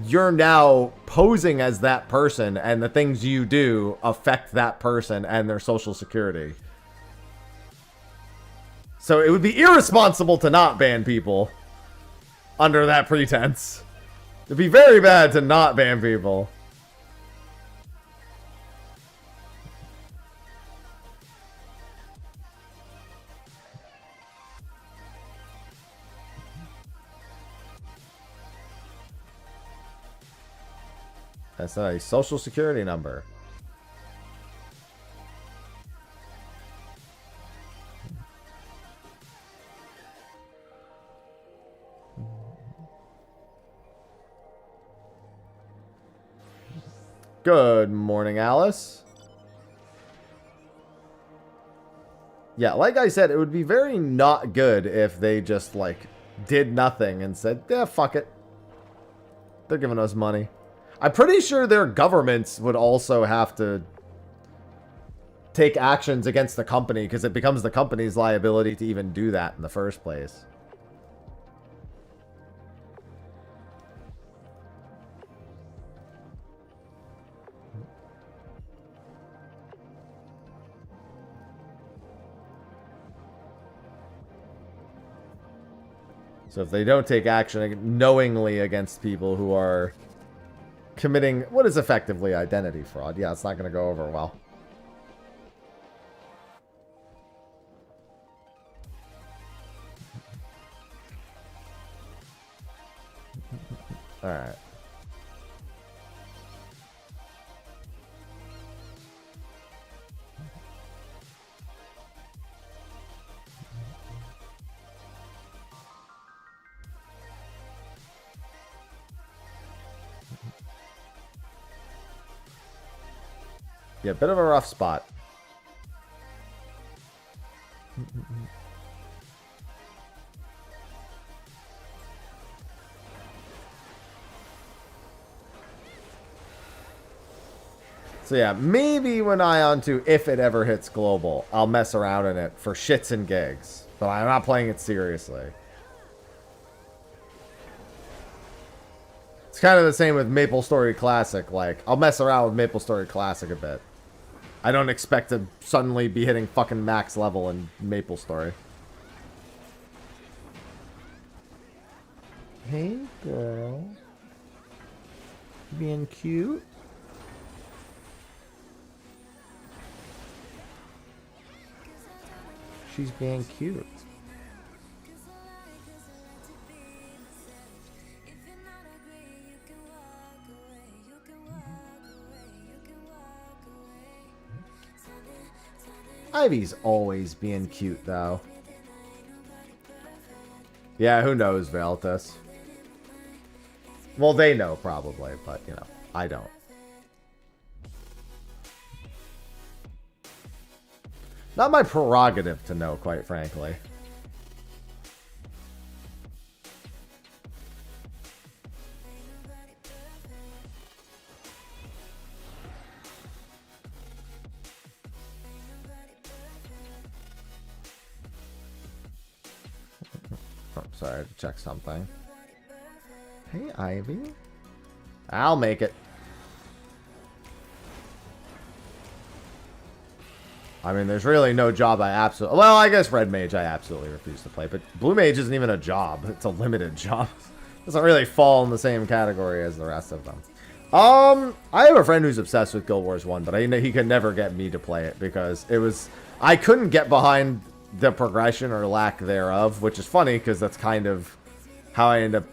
S3: you're now posing as that person, and the things you do affect that person and their social security. So it would be irresponsible to not ban people under that pretense. It'd be very bad to not ban people. That's not a social security number. Good morning, Alice. Yeah, like I said, it would be very not good if they just, like, did nothing and said, yeah, fuck it. They're giving us money. I'm pretty sure their governments would also have to take actions against the company because it becomes the company's liability to even do that in the first place. So if they don't take action knowingly against people who are committing what is effectively identity fraud, yeah, it's not going to go over well. All right. Yeah, bit of a rough spot. So yeah, maybe when Ion 2, if it ever hits global, I'll mess around in it for shits and gigs. But I'm not playing it seriously. It's kind of the same with MapleStory Classic. Like, I'll mess around with MapleStory Classic a bit. I don't expect to suddenly be hitting fucking max level in MapleStory. Hey, girl. Being cute? She's being cute. Ivy's always being cute, though. Yeah, who knows, Veltus? Well, they know, probably, but, you know, I don't. Not my prerogative to know, quite frankly. sorry, I had to check something. Hey, Ivy. I'll make it. I mean, there's really no job I absolutely... Well, I guess Red Mage I absolutely refuse to play, but Blue Mage isn't even a job. It's a limited job. It doesn't really fall in the same category as the rest of them. I have a friend who's obsessed with Guild Wars 1, but he could never get me to play it because it was... I couldn't get behind the progression or lack thereof, which is funny because that's kind of how I end up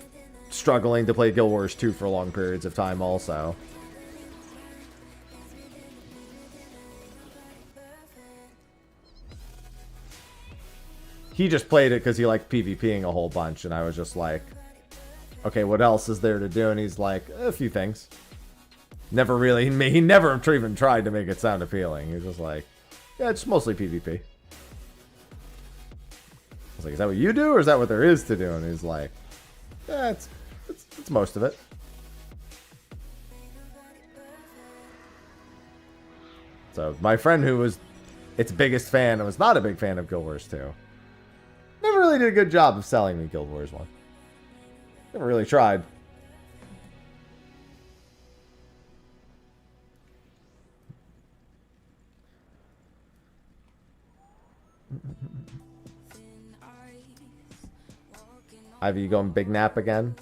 S3: struggling to play Guild Wars 2 for long periods of time also. He just played it because he liked PvPing a whole bunch, and I was just like, okay, what else is there to do? And he's like, a few things. Never really, he never even tried to make it sound appealing. He was just like, yeah, it's mostly PvP. I was like, is that what you do, or is that what there is to do? And he's like, yeah, it's most of it. So my friend who was its biggest fan and was not a big fan of Guild Wars 2 never really did a good job of selling me Guild Wars 1. Never really tried. Ivy, you going big nap again?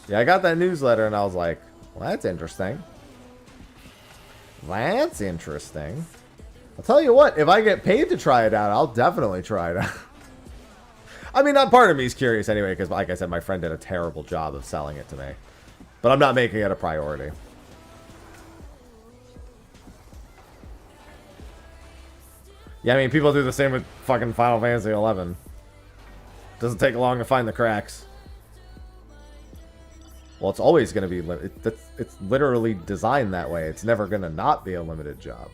S3: Yeah, I got that newsletter and I was like, well, that's interesting. That's interesting. I'll tell you what, if I get paid to try it out, I'll definitely try it out. I mean, not part of me is curious anyway, because like I said, my friend did a terrible job of selling it to me. But I'm not making it a priority. Yeah, I mean, people do the same with fucking Final Fantasy XI. Doesn't take long to find the cracks. Well, it's always going to be limited. It's literally designed that way. It's never going to not be a limited job.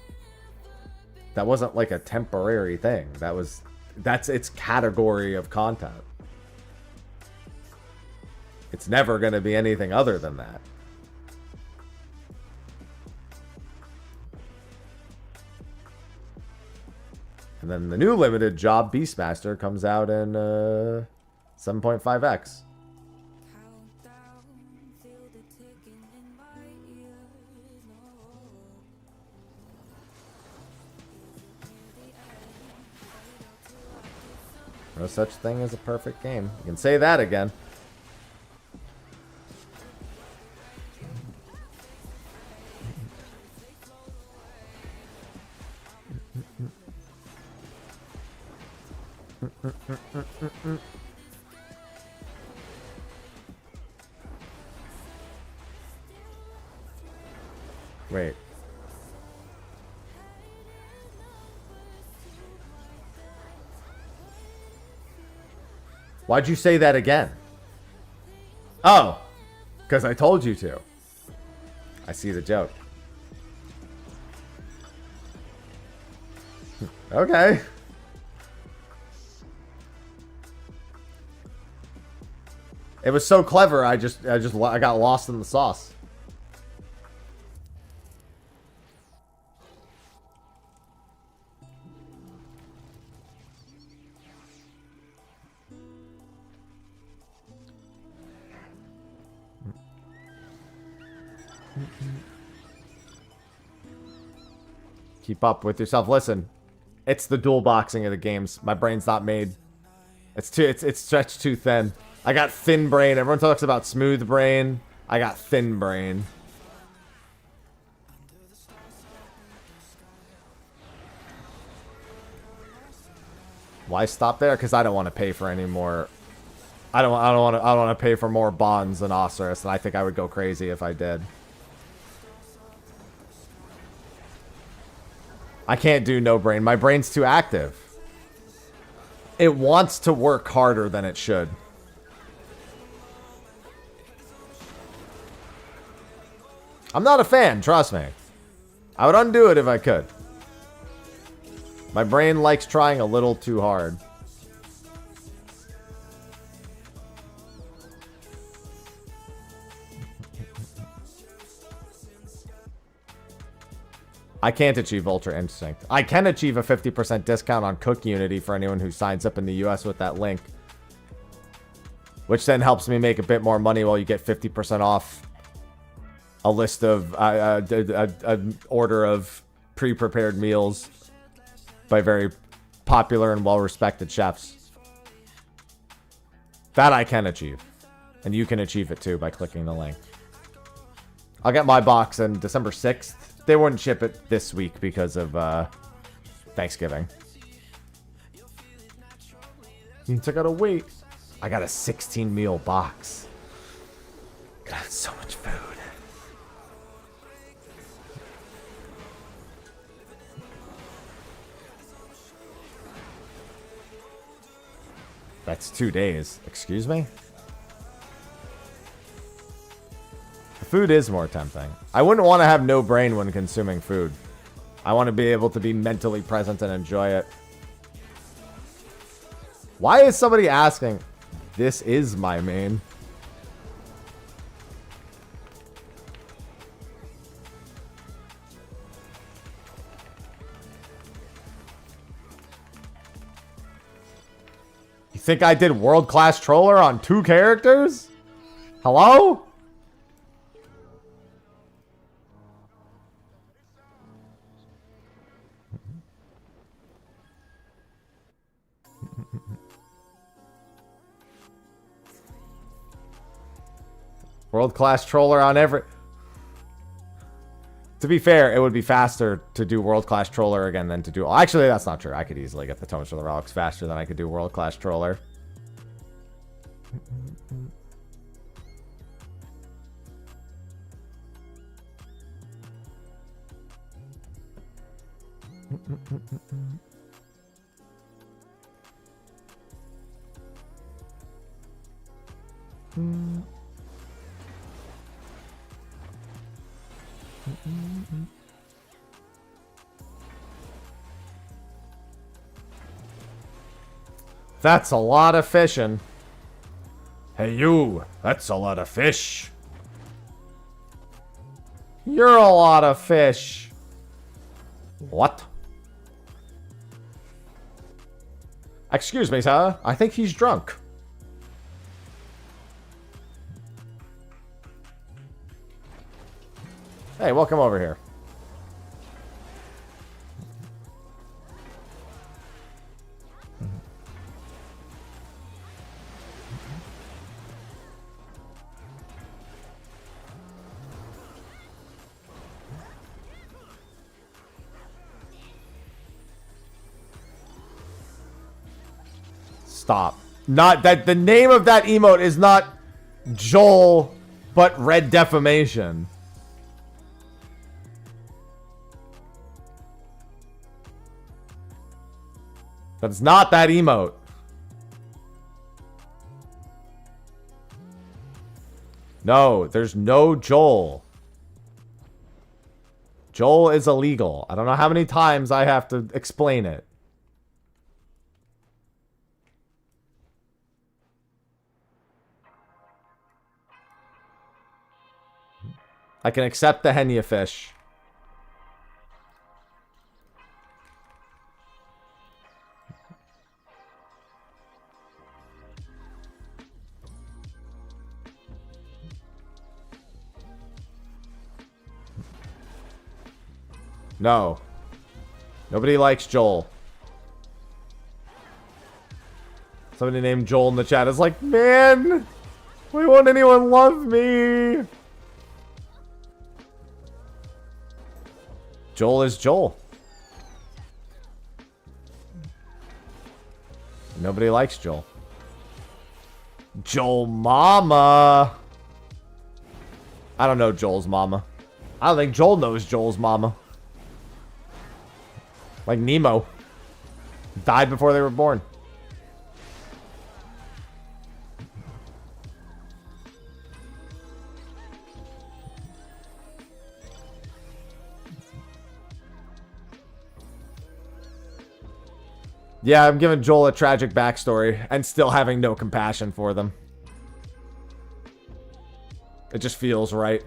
S3: That wasn't like a temporary thing. That's its category of content. It's never going to be anything other than that. And then the new limited job, Beastmaster, comes out in 7.5x. No such thing as a perfect game. You can say that again. Wait. Why'd you say that again? Oh, because I told you to. I see the joke. Okay. It was so clever. I got lost in the sauce. Keep up with yourself. Listen, it's the dual boxing of the games. My brain's not made. It's stretched too thin. I got thin brain. Everyone talks about smooth brain. I got thin brain. Why stop there? Because I don't want to pay for any more. I don't want to pay for more bonds than OSRS, and I think I would go crazy if I did. I can't do no brain. My brain's too active. It wants to work harder than it should. I'm not a fan, trust me. I would undo it if I could. My brain likes trying a little too hard. I can't achieve Ultra Instinct. I can achieve a 50% discount on Cook Unity for anyone who signs up in the US with that link. Which then helps me make a bit more money while you get 50% off a list of, an order of pre-prepared meals by very popular and well-respected chefs. That I can achieve. And you can achieve it too by clicking the link. I'll get my box on December 6th. They wouldn't ship it this week because of Thanksgiving. Means I gotta wait. I got a 16 meal box. Got so much food. That's 2 days. Excuse me? The food is more tempting. I wouldn't want to have no brain when consuming food. I want to be able to be mentally present and enjoy it. Why is somebody asking? This is my main. You think I did world-class troller on 2 characters? Hello? World-class troller on every... To be fair, it would be faster to do world-class troller again than to do... Actually, that's not true. I could easily get the tomes for the relics faster than I could do world-class troller. That's a lot of fishing. Hey you, that's a lot of fish. You're a lot of fish. What? Excuse me, sir. I think he's drunk. Hey, welcome over here. Stop. Not that the name of that emote is not Joel, but Red Defamation. That's not that emote. No, there's no Joel. Joel is illegal. I don't know how many times I have to explain it. I can accept the Henya fish. No. Nobody likes Joel. Somebody named Joel in the chat is like, man, why won't anyone love me? Joel is Joel. Nobody likes Joel. Joel mama. I don't know Joel's mama. I don't think Joel knows Joel's mama. Like Nemo. Died before they were born. Yeah, I'm giving Joel a tragic backstory and still having no compassion for them. It just feels right.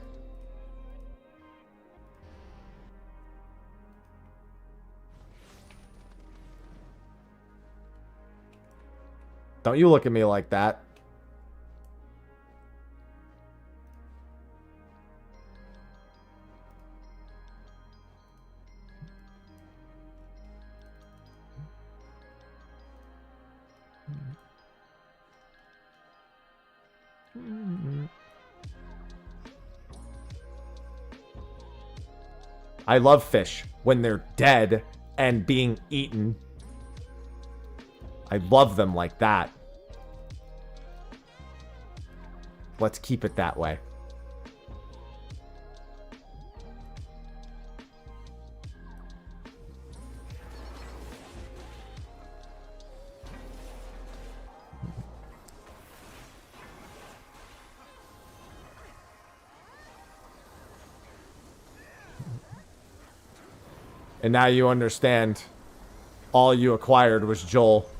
S3: Don't you look at me like that. I love fish when they're dead and being eaten. I love them like that. Let's keep it that way. And now you understand all you acquired was Joel.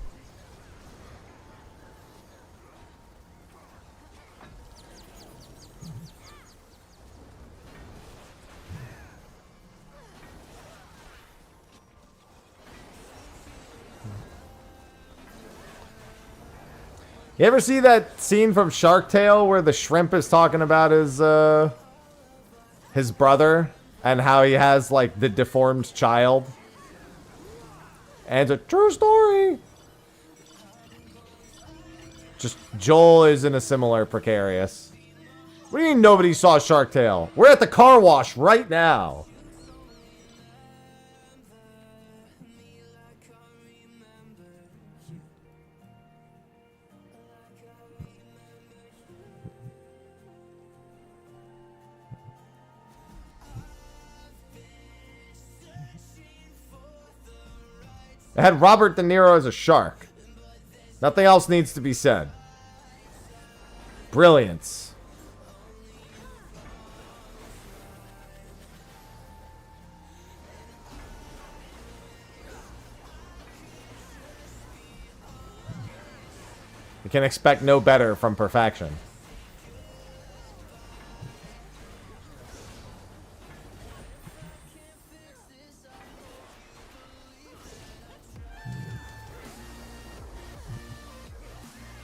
S3: You ever see that scene from Shark Tale where the shrimp is talking about his brother and how he has like the deformed child? And it's a true story. Just Joel is in a similar precarious. What do you mean nobody saw Shark Tale? We're at the car wash right now. It had Robert De Niro as a shark. Nothing else needs to be said. Brilliance. You can expect no better from perfection.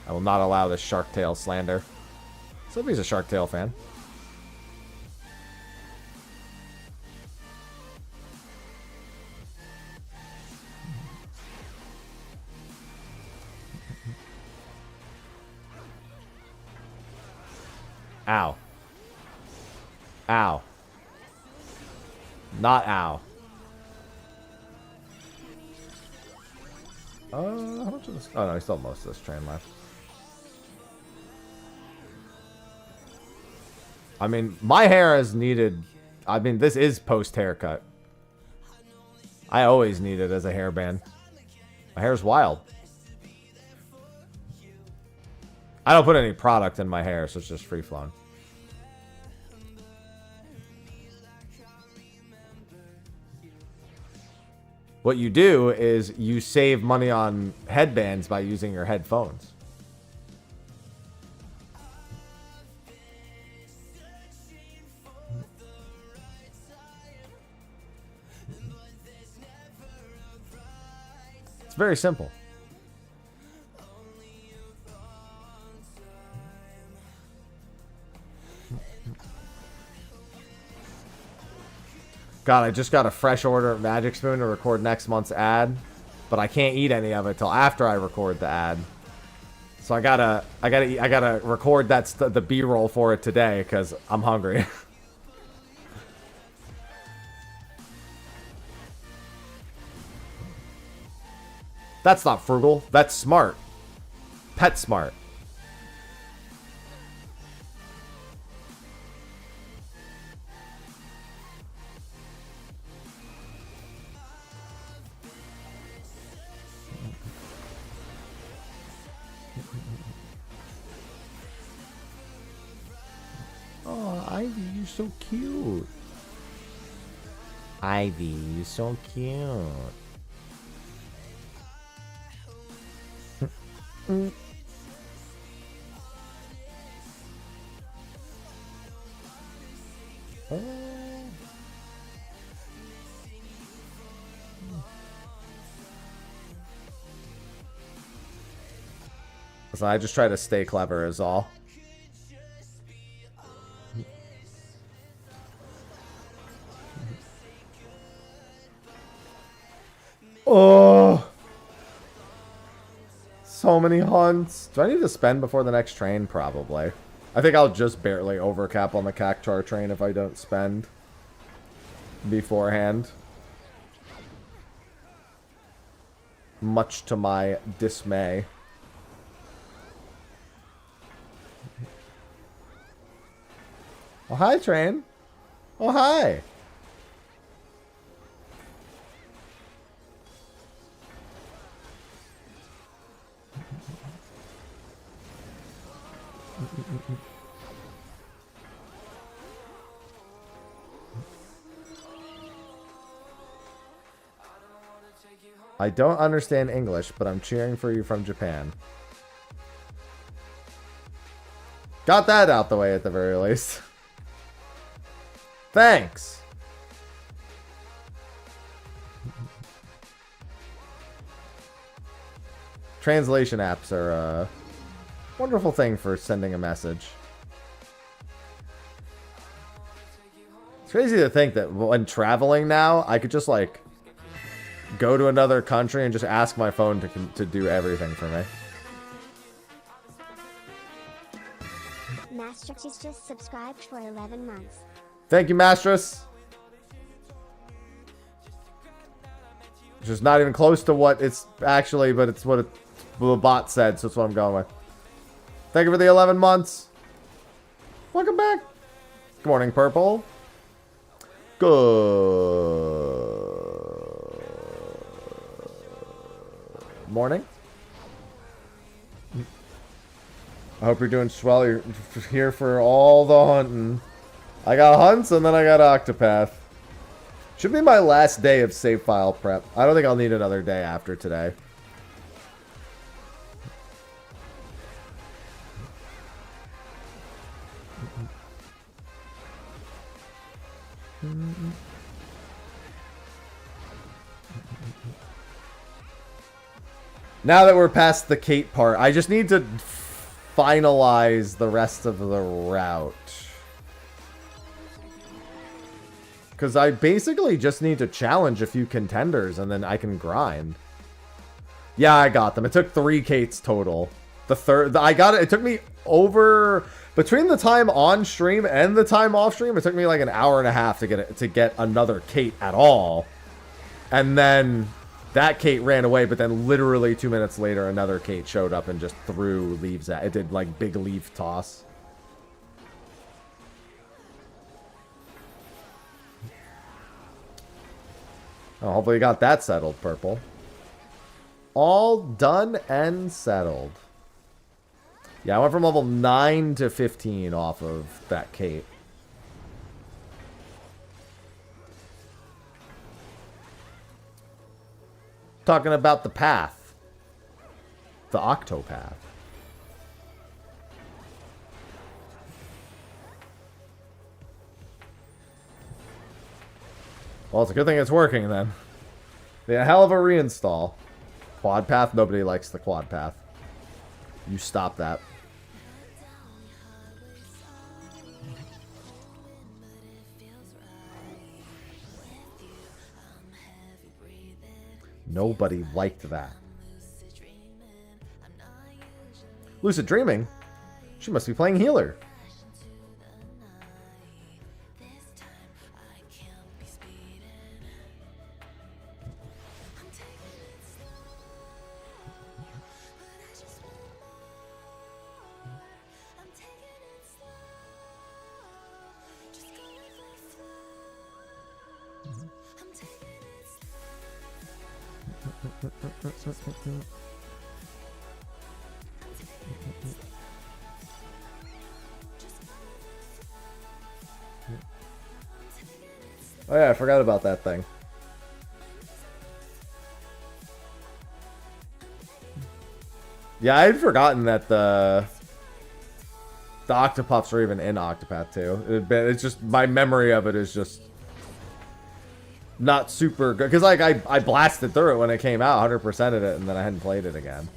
S3: I will not allow this Shark Tale slander. Somebody's a Shark Tale fan. Ow. Ow. Not ow. How much of this? Oh no, I still have most of this train left. I mean, my hair is needed. I mean, this is post haircut. I always need it as a hairband. My hair's wild. I don't put any product in my hair, so it's just free flowing. What you do is you save money on headbands by using your headphones. It's very simple. God, I just got a fresh order of Magic Spoon to record next month's ad, but I can't eat any of it till after I record the ad. So I gotta record the B-roll for it today because I'm hungry. That's not frugal. That's smart. Pet smart. Oh, Ivy, you're so cute. Ivy, you're so cute. So I just try to stay clever is all. Oh, so many hunts. Do I need to spend before the next train? Probably. I think I'll just barely overcap on the Cactuar train if I don't spend beforehand. Much to my dismay. Oh, hi, train. Oh, hi. I don't understand English, but I'm cheering for you from Japan. Got that out the way at the very least. Thanks. Translation apps are a wonderful thing for sending a message. It's crazy to think that when traveling now, I could just like go to another country and just ask my phone to do everything for me.
S4: Mastrix just subscribed for 11 months.
S3: Thank you, Mastress. It's just not even close to what it's actually, but it's what the bot said, so that's what I'm going with. Thank you for the 11 months. Welcome back. Good morning, Purple. Good morning. I hope you're doing swell. You're here for all the hunting. I got hunts and then I got Octopath. Should be my last day of save file prep. I don't think I'll need another day after today. Now that we're past the Kate part, I just need to finalize the rest of the route. Because I basically just need to challenge a few contenders and then I can grind. Yeah, I got them. It took 3 Kates total. I got it. It took me over... Between the time on stream and the time off stream, it took me like an hour and a half to get another Kate at all. And then that Kate ran away, but then literally 2 minutes later, another Kate showed up and just threw leaves at it. It did like big leaf toss. Oh, hopefully you got that settled, Purple. All done and settled. Yeah, I went from level 9 to 15 off of that Kate. Talking about the path. The Octopath. Well, it's a good thing it's working then. The hell of a reinstall. Quad path? Nobody likes the quad path. You stop that. Nobody liked that. Lucid dreaming? She must be playing healer. Oh yeah, I forgot about that thing. Yeah, I'd forgotten that the Octopuffs are even in Octopath too. It's just, my memory of it is just not super good. Because like I blasted through it when it came out, 100%ed it, and then I hadn't played it again.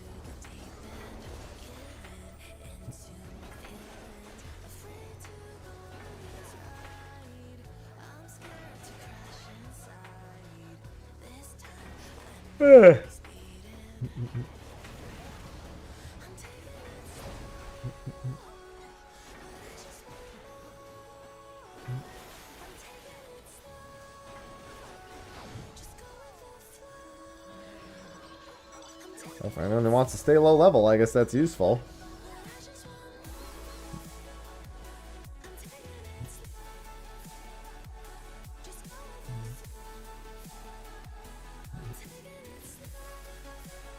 S3: If anyone wants to stay low level, I guess that's useful.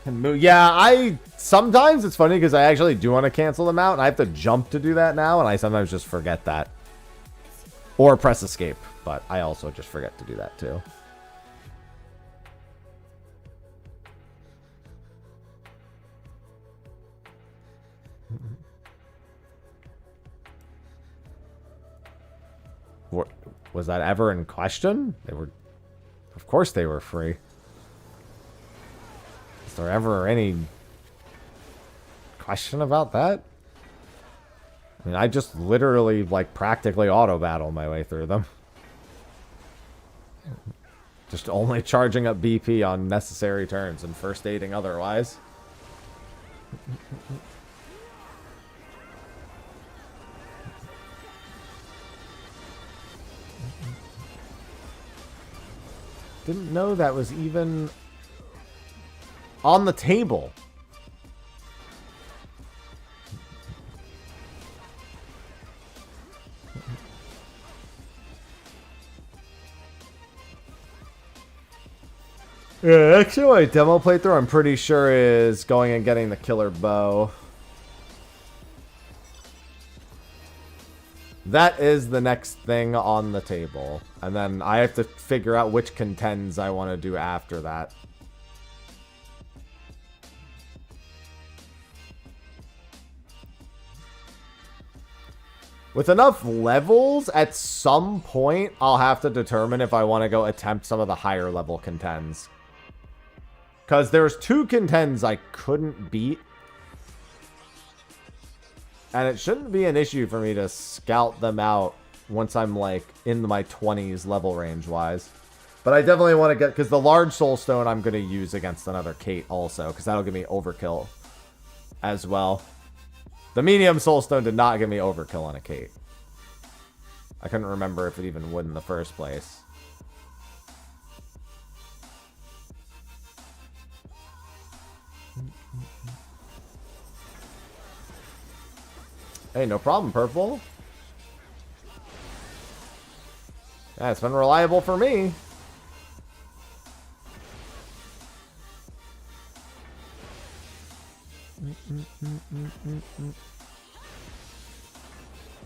S3: Can move. Yeah, sometimes it's funny because I actually do want to cancel them out, and I have to jump to do that now, and I sometimes just forget that. Or press escape, but I also just forget to do that too. Was that ever in question? They were, of course they were free. Is there ever any question about that? I mean, I just literally, like, practically auto-battle my way through them. Just only charging up BP on necessary turns and first aiding otherwise. Didn't know that was even on the table. Yeah, actually my demo playthrough I'm pretty sure is going and getting the killer bow. That is the next thing on the table. And then I have to figure out which contends I want to do after that. With enough levels, at some point, I'll have to determine if I want to go attempt some of the higher level contends. Because there's 2 contends I couldn't beat. And it shouldn't be an issue for me to scout them out once I'm, like, in my 20s level range-wise. But I definitely want to get... Because the large soulstone I'm going to use against another Kate also. Because that'll give me overkill as well. The medium soulstone did not give me overkill on a Kate. I couldn't remember if it even would in the first place. Hey, no problem, Purple. Yeah, it's been reliable for me.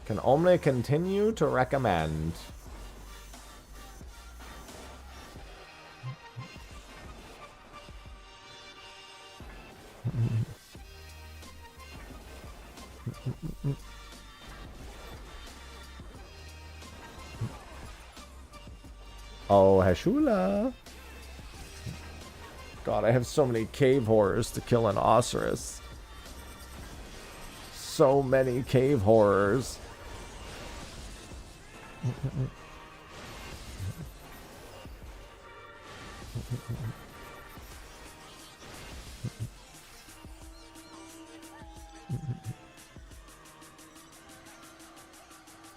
S3: Can only continue to recommend. Oh, Hashula. God, I have so many cave horrors to kill in OSRS. So many cave horrors.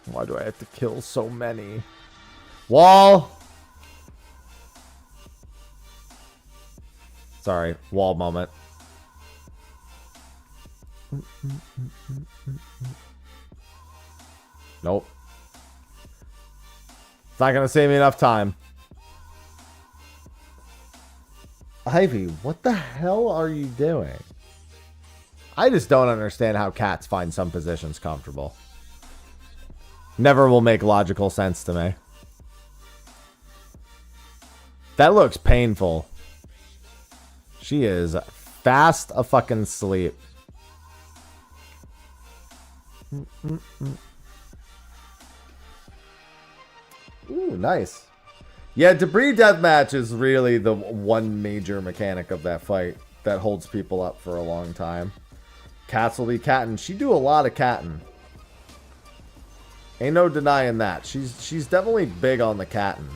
S3: Why do I have to kill so many? Wall! Sorry, wall moment. Nope. It's not gonna save me enough time. Ivy, what the hell are you doing? I just don't understand how cats find some positions comfortable. Never will make logical sense to me. That looks painful. She is fast a fucking sleep. Ooh, nice. Yeah, debris deathmatch is really the one major mechanic of that fight that holds people up for a long time. Cats will be catting. She do a lot of catting. Ain't no denying that. She's definitely big on the catting.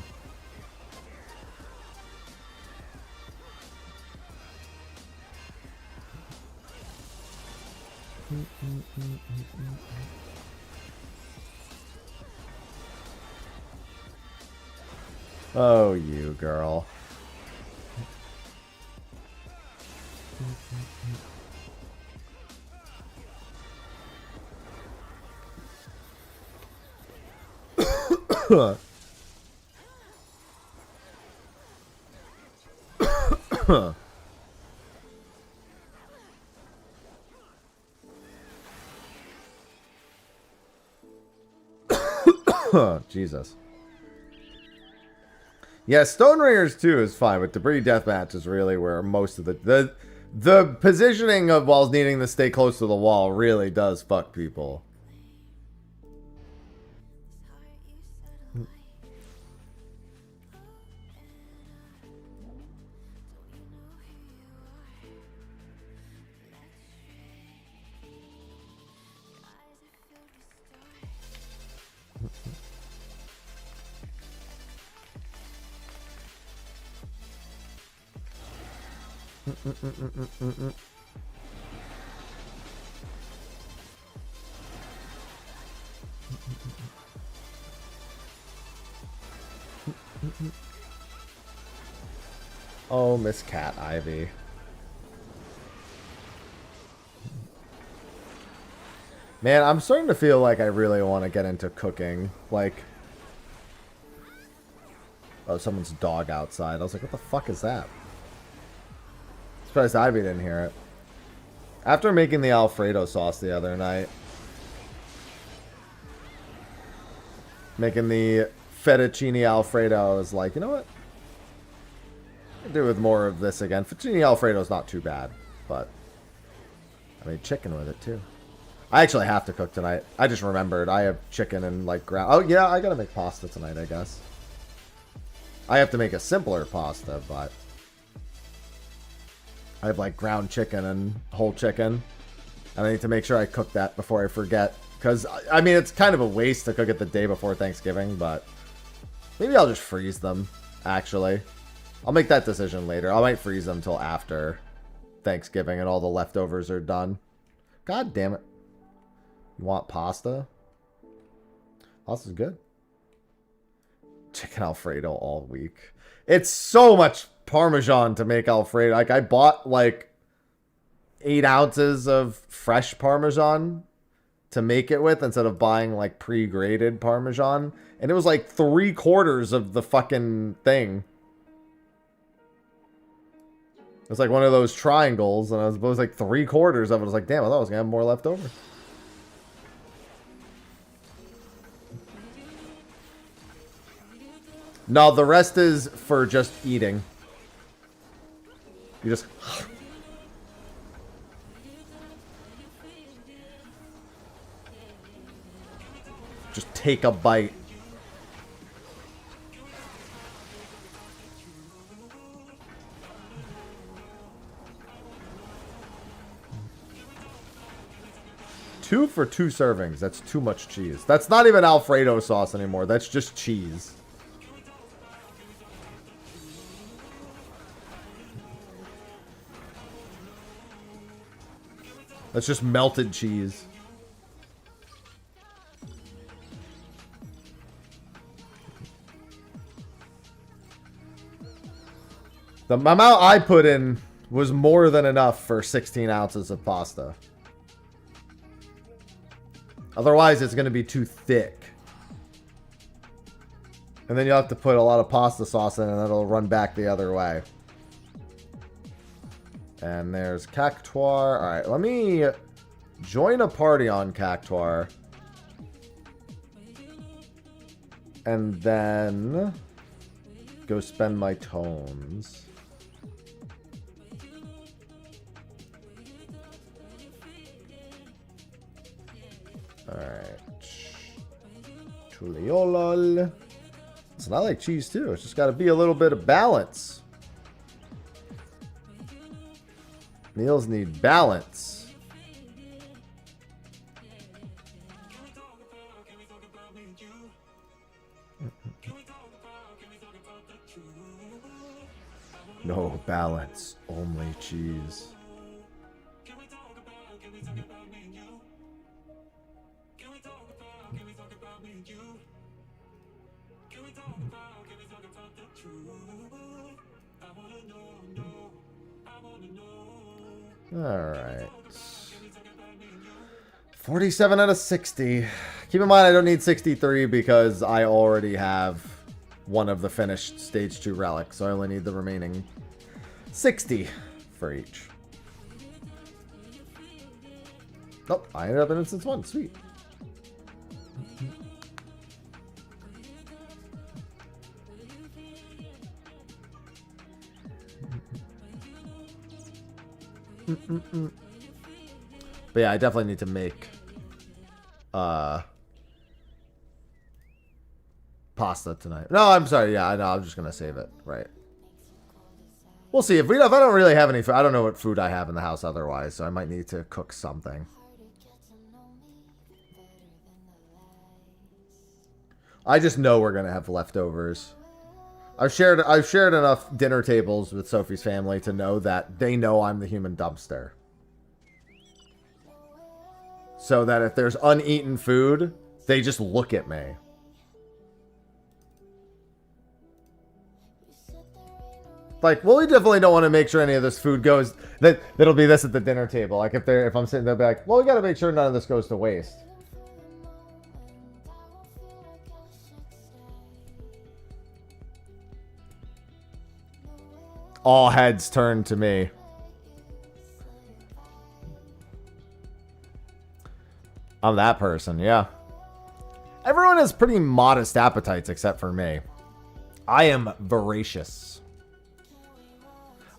S3: Oh, you girl. Jesus. Yeah, Stone Ringers 2 is fine, but Debris Deathmatch is really where most of the positioning of walls needing to stay close to the wall really does fuck people. Oh, Miss Cat Ivy. Man, I'm starting to feel like I really want to get into cooking. Like, oh, someone's dog outside. I was like, what the fuck is that? Surprised Ivy didn't hear it. After making the Alfredo sauce the other night, making the fettuccine Alfredo, I was like, you know what? I could do with more of this again. Fettuccine Alfredo is not too bad, but I made chicken with it too. I actually have to cook tonight. I just remembered I have chicken and like ground. Oh yeah, I gotta make pasta tonight, I guess. I have to make a simpler pasta, but I have like ground chicken and whole chicken, and I need to make sure I cook that before I forget. Because I mean, it's kind of a waste to cook it the day before Thanksgiving, but maybe I'll just freeze them. Actually, I'll make that decision later. I might freeze them till after Thanksgiving and all the leftovers are done. God damn it! You want pasta? Pasta's good. Chicken Alfredo all week. It's so much Parmesan to make Alfredo. Like, I bought like 8 ounces of fresh Parmesan to make it with instead of buying like pre-grated Parmesan. And it was like 3/4 of the fucking thing. It was like one of those triangles, and it was like 3/4 of it. I was like, damn, I thought I was gonna have more left over. No, the rest is for just eating. You just... just take a bite. Two for 2 servings. That's too much cheese. That's not even Alfredo sauce anymore. That's just cheese. That's just melted cheese. The amount I put in was more than enough for 16 ounces of pasta. Otherwise, it's going to be too thick. And then you'll have to put a lot of pasta sauce in, and it'll run back the other way. And there's Cactuar. Alright, let me join a party on Cactuar. And then go spend my tones. Alright. Tuliolol. Listen, I like cheese too. It's just got to be a little bit of balance. Meals need balance. No balance, only cheese. Alright. 47 out of 60. Keep in mind I don't need 63 because I already have one of the finished stage 2 relics, so I only need the remaining 60 for each. Nope, I ended up in instance 1. Sweet. But yeah, I definitely need to make pasta tonight. No, I'm sorry. Yeah, I know. I'm just gonna save it. Right. We'll see if I don't really have any food. I don't know what food I have in the house otherwise, so I might need to cook something. I just know we're gonna have leftovers. I've shared enough dinner tables with Sophie's family to know that they know I'm the human dumpster. So that if there's uneaten food, they just look at me. Like, well, we definitely don't want to make sure any of this food goes. That'll be this at the dinner table. Like if I'm sitting there, they'll be like, well, we got to make sure none of this goes to waste. All heads turn to me. I'm that person, yeah. Everyone has pretty modest appetites except for me. I am voracious.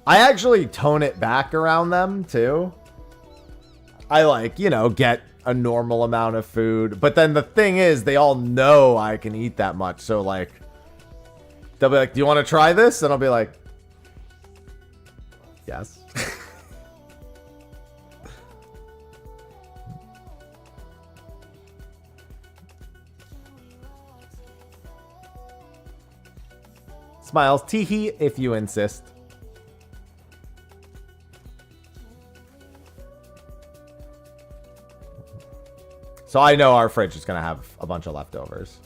S3: I actually tone it back around them, too. I like, you know, get a normal amount of food. But then the thing is, they all know I can eat that much. So, like, they'll be like, do you want to try this? And I'll be like, yes. Smiles, teehee, if you insist. So I know our fridge is going to have a bunch of leftovers.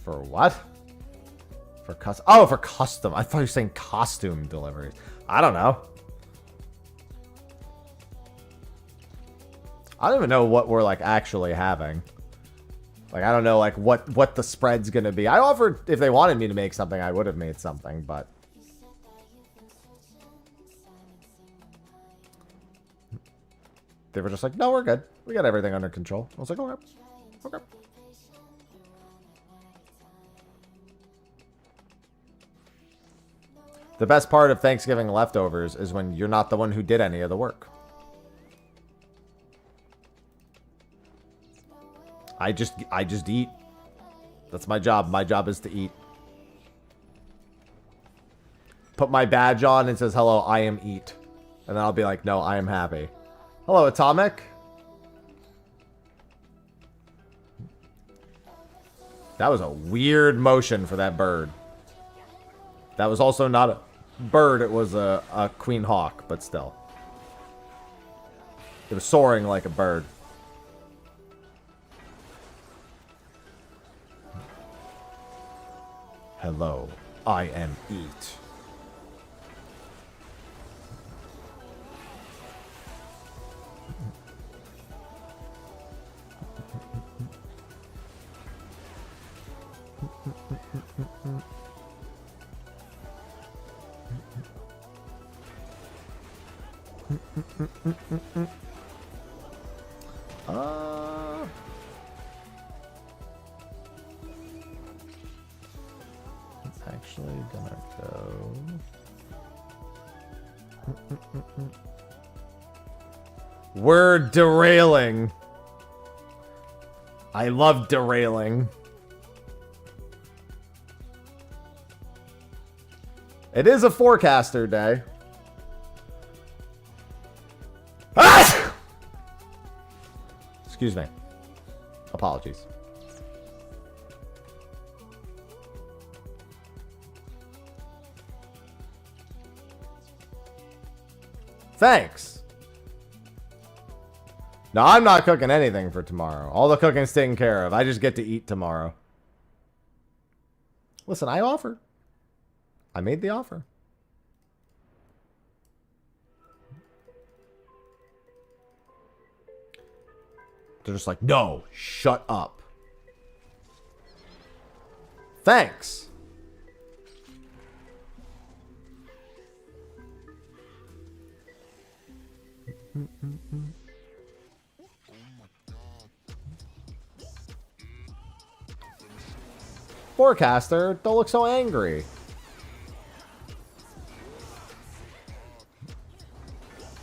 S3: For what? For custom? Oh, for custom. I thought you were saying costume deliveries. I don't know. I don't even know what we're like actually having. Like, I don't know like what the spread's gonna be. I offered if they wanted me to make something, I would have made something, but they were just like, no, we're good. We got everything under control. I was like, okay. Okay. The best part of Thanksgiving leftovers is when you're not the one who did any of the work. I just eat. That's my job. My job is to eat. Put my badge on and says, hello, I am eat. And then I'll be like, no, I am happy. Hello, Atomic. That was a weird motion for that bird. That was also not a bird. It was a queen hawk, but still. It was soaring like a bird. Hello, I am eat. Actually gonna go. We're derailing. I love derailing. It is a forecaster day. Ah! Excuse me. Apologies. Thanks. No, I'm not cooking anything for tomorrow. All the cooking's taken care of. I just get to eat tomorrow. Listen, I offered. I made the offer. They're just like, no, shut up. Thanks. Forecaster, don't look so angry.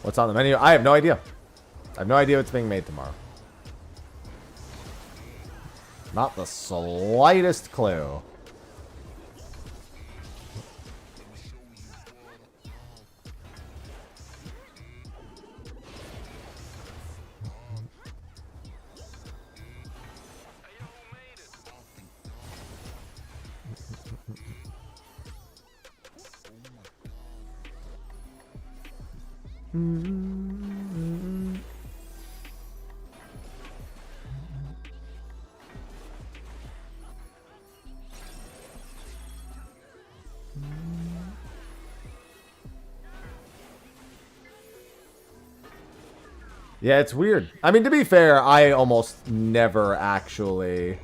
S3: What's on the menu? I have no idea. I have no idea what's being made tomorrow. Not the slightest clue. Yeah, it's weird. I mean, to be fair, I almost never actually...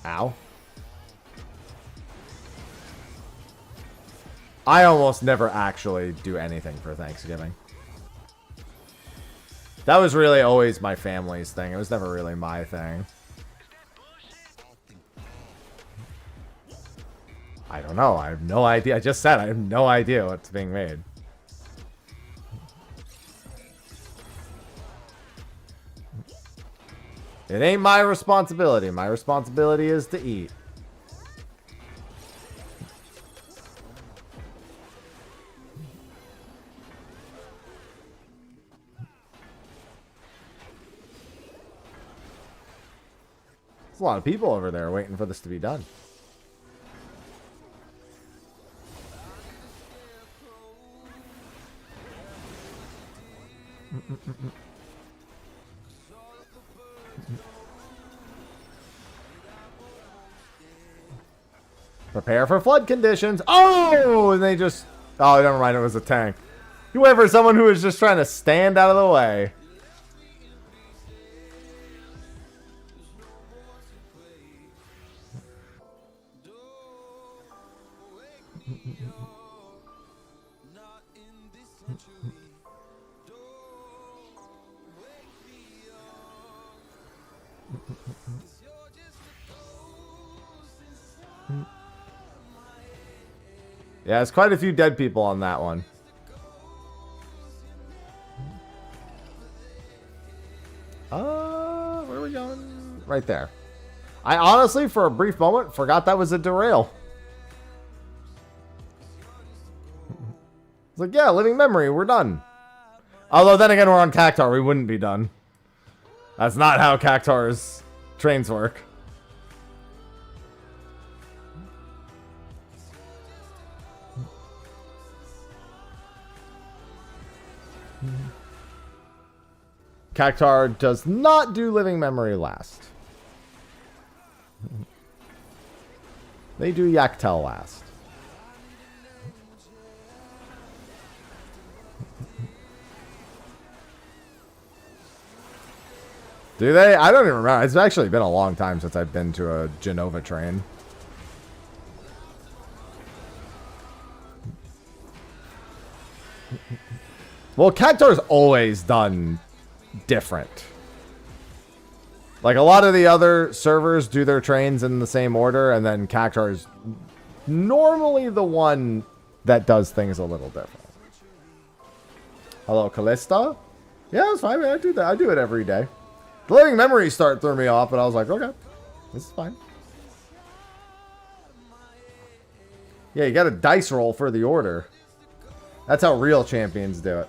S3: Ow. I almost never actually do anything for Thanksgiving. That was really always my family's thing. It was never really my thing. I don't know. I have no idea. I just said I have no idea what's being made. It ain't my responsibility. My responsibility is to eat. There's a lot of people over there waiting for this to be done. Prepare for flood conditions. Oh, and they just... Oh, never mind. It was a tank. You went for someone who was just trying to stand out of the way. Yeah, there's quite a few dead people on that one. Where are we going? Right there. I honestly, for a brief moment, forgot that was a derail. It's like, yeah, living memory, we're done. Although then again, we're on Cactar, we wouldn't be done. That's not how Cactar's trains work. Cactar does not do living memory last. They do Yaktel last. Do they? I don't even remember. It's actually been a long time since I've been to a Genova train. Well, Cactar's always done different. Like, a lot of the other servers do their trains in the same order, and then Cactar's normally the one that does things a little different. Hello, Callista? Yeah, it's fine, man. I do that. I do it every day. The living memory start threw me off, but I was like, okay, this is fine. Yeah, you got a dice roll for the order. That's how real champions do it.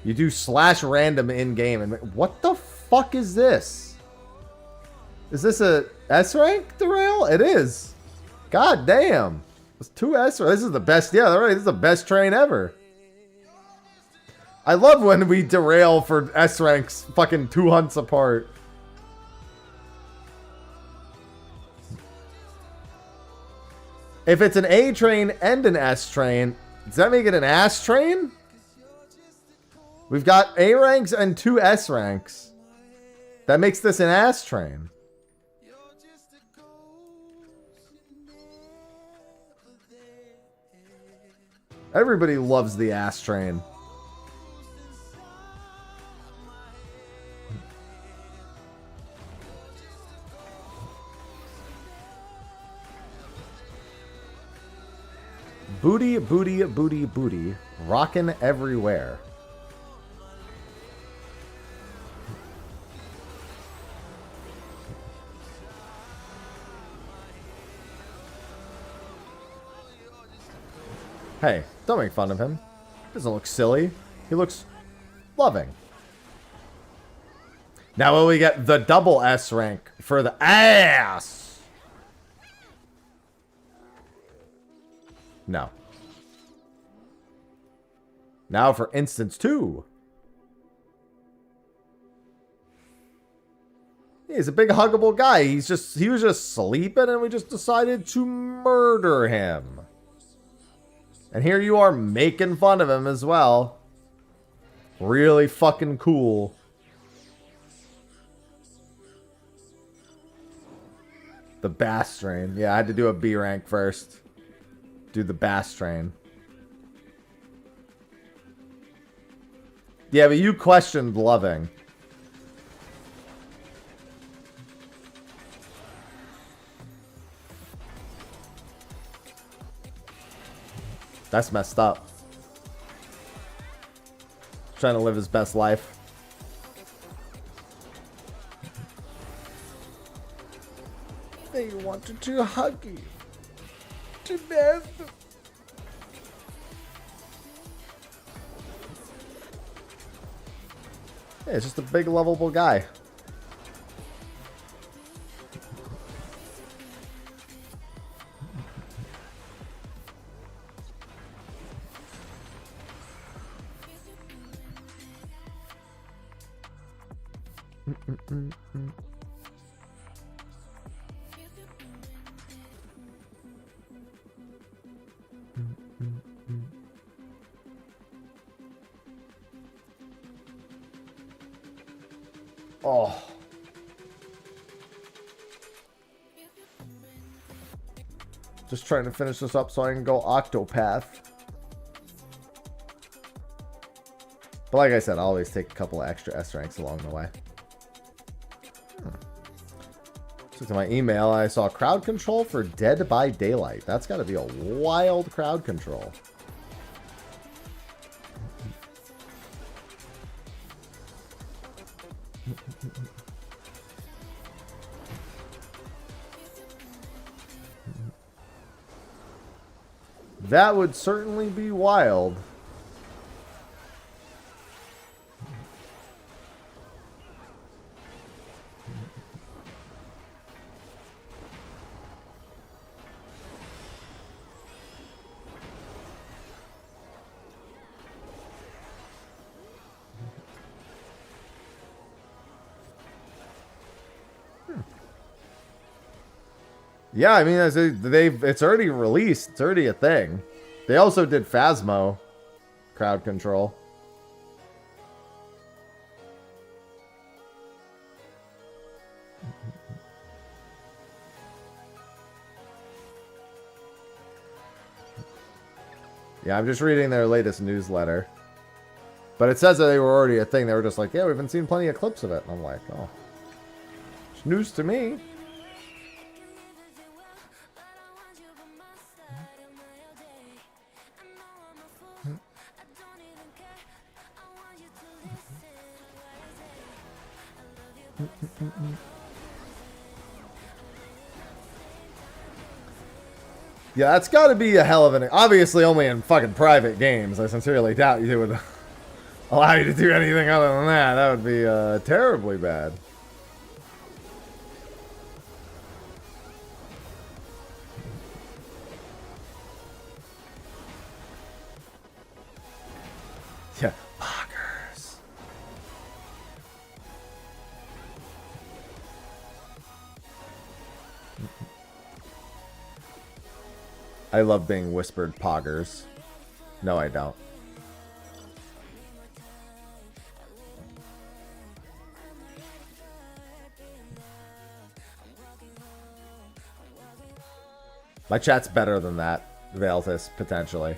S3: You do /random in-game. And what the fuck is this? Is this a S-rank derail? It is. God damn. It's 2 S. This is the best. Yeah, right. This is the best train ever. I love when we derail for S ranks fucking 2 hunts apart. If it's an A train and an S train, does that make it an ass train? We've got A ranks and 2 S ranks. That makes this an ass train. Everybody loves the ass train. Booty, booty, booty, booty. Rockin' everywhere. Hey, don't make fun of him. He doesn't look silly. He looks loving. Now will we get the double S rank for the ass? No. Now for instance 2. He's a big huggable guy. He was just sleeping and we just decided to murder him. And here you are making fun of him as well. Really fucking cool. The bass train. Yeah, I had to do a B rank first. Do the bass train. Yeah, but you questioned loving. That's messed up. Trying to live his best life. They wanted to hug you to death. Yeah, it's just a big lovable guy. Oh. Just trying to finish this up so I can go Octopath. But like I said, I always take a couple of extra S ranks along the way. Looked at my email, I saw crowd control for Dead by Daylight. That's got to be a wild crowd control. That would certainly be wild. Yeah, I mean, it's already released. It's already a thing. They also did Phasmo crowd control. Yeah, I'm just reading their latest newsletter. But it says that they were already a thing. They were just like, yeah, we've been seeing plenty of clips of it. And I'm like, oh. It's news to me. Yeah, that's got to be a hell of an... Obviously, only in fucking private games. I sincerely doubt you would allow you to do anything other than that. That would be terribly bad. Yeah, fucker. I love being whispered poggers. No, I don't. My chat's better than that, Veiltis, potentially.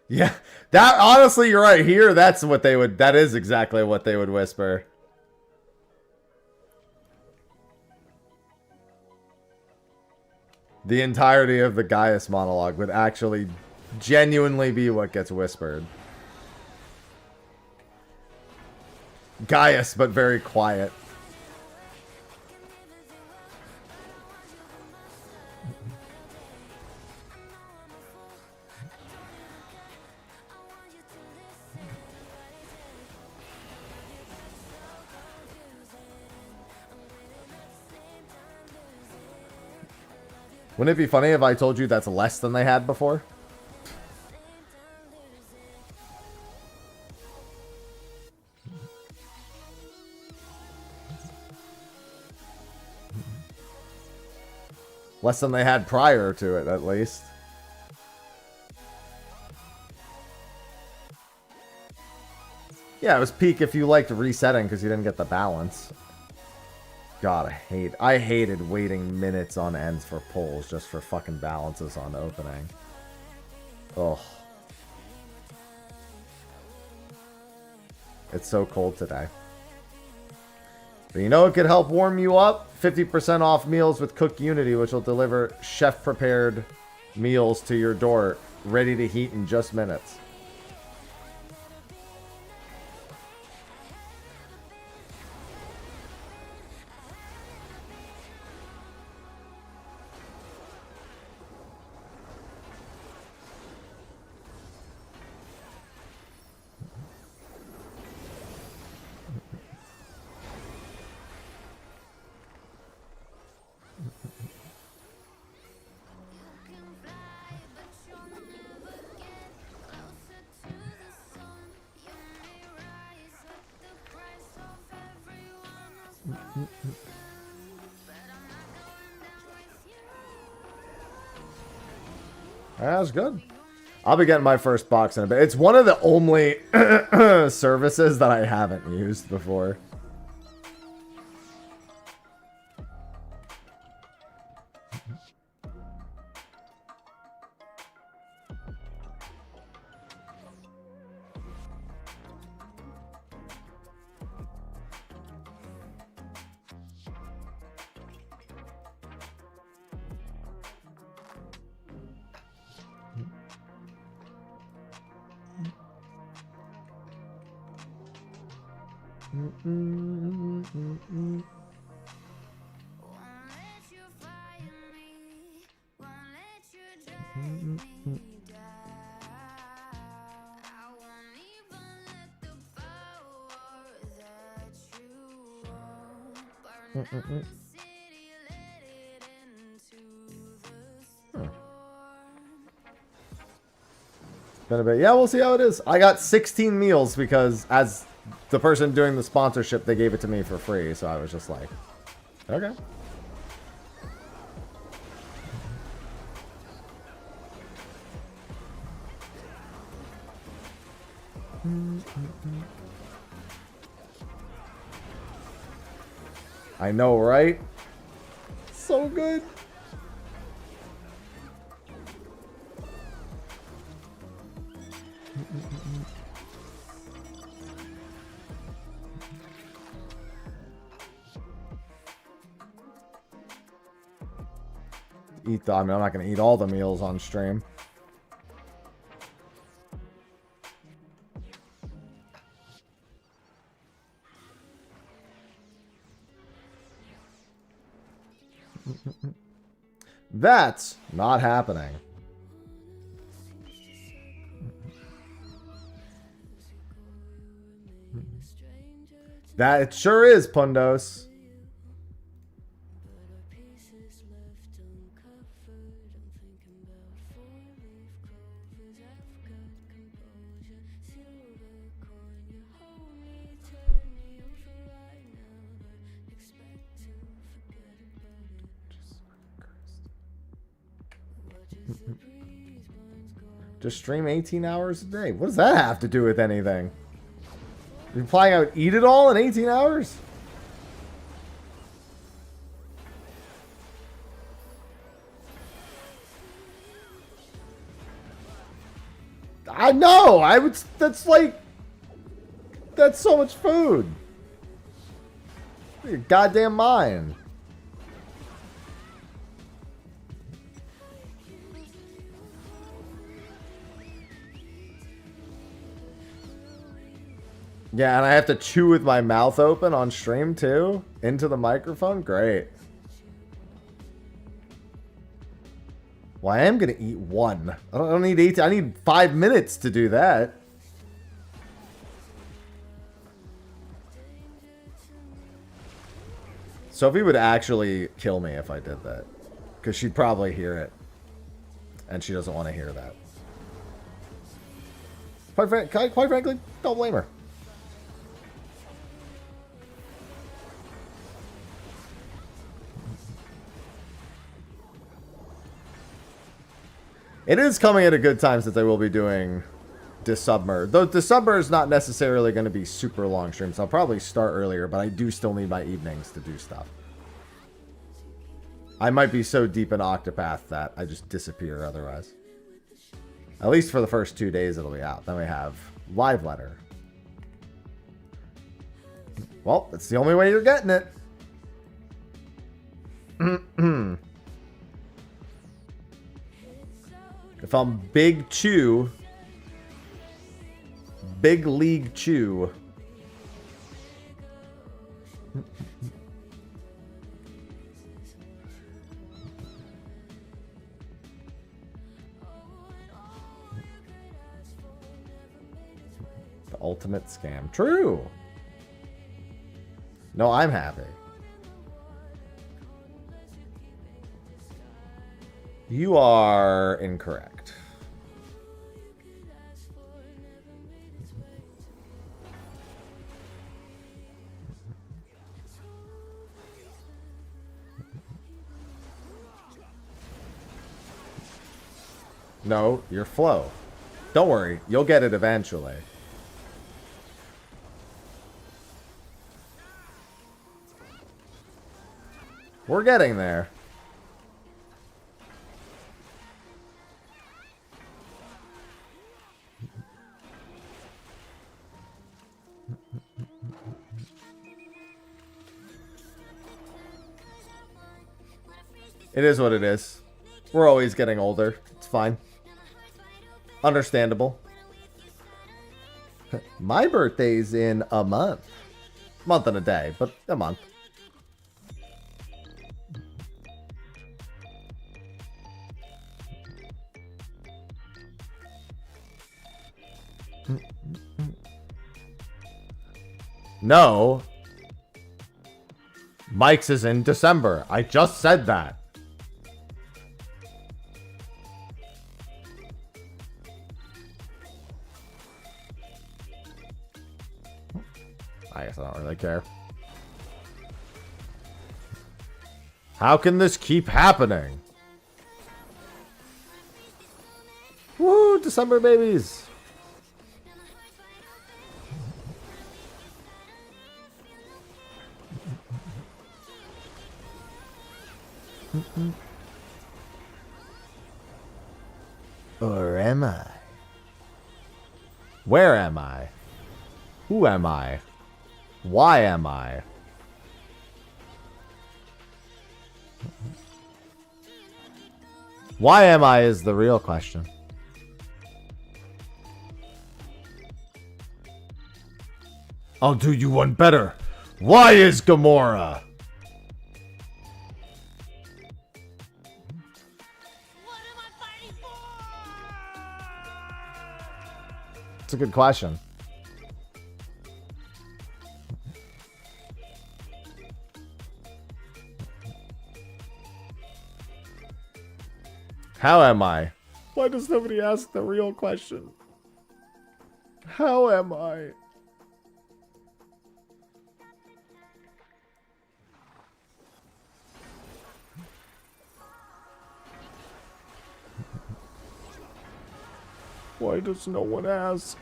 S3: Yeah, that honestly, you're right. Here, that's what they would. That is exactly what they would whisper. The entirety of the Gaius monologue would actually genuinely be what gets whispered. Gaius, but very quiet. Wouldn't it be funny if I told you that's less than they had before? Less than they had prior to it, at least. Yeah, it was peak if you liked resetting because you didn't get the balance. God, I hated waiting minutes on ends for pulls just for fucking balances on opening. Ugh. It's so cold today. But you know what could help warm you up? 50% off meals with Cook Unity, which will deliver chef-prepared meals to your door, ready to heat in just minutes. That was good. I'll be getting my first box in a bit. It's one of the only services that I haven't used before. Been a bit. Yeah, we'll see how it is. I got 16 meals because as the person doing the sponsorship, they gave it to me for free. So I was just like, okay. I know, right? So good. Eat the, I mean, I'm not going to eat all the meals on stream. That's not happening. That it sure is, Pundos. Just stream 18 hours a day. What does that have to do with anything? You're planning out eat it all in 18 hours? I know. I would. That's like. That's so much food. Your goddamn mind. Yeah, and I have to chew with my mouth open on stream too? Into the microphone? Great. Well, I am going to eat one. I don't need 18. I need 5 minutes to do that. Sophie would actually kill me if I did that. Because she'd probably hear it. And she doesn't want to hear that. Quite frankly, don't blame her. It is coming at a good time since I will be doing Dissubmer. Though Dissubmer is not necessarily going to be super long streams. I'll probably start earlier, but I do still need my evenings to do stuff. I might be so deep in Octopath that I just disappear otherwise. At least for the first 2 days it'll be out. Then we have Live Letter. Well, that's the only way you're getting it. If I'm Big Chew, Big League Chew. The ultimate scam. True. No, I'm happy. You are incorrect. No, you're Flo. Don't worry, you'll get it eventually. We're getting there. It is what it is. We're always getting older. It's fine. Understandable. My birthday's in a month. Month and a day, but a month. No. Mike's is in December. I just said that. I guess I don't really care. How can this keep happening? Woo, December babies. Or am I? Where am I? Who am I? Why am I? Why am I is the real question. I'll do you one better. Why is Gamora? It's a good question. How am I? Why does nobody ask the real question? How am I? Why does no one ask?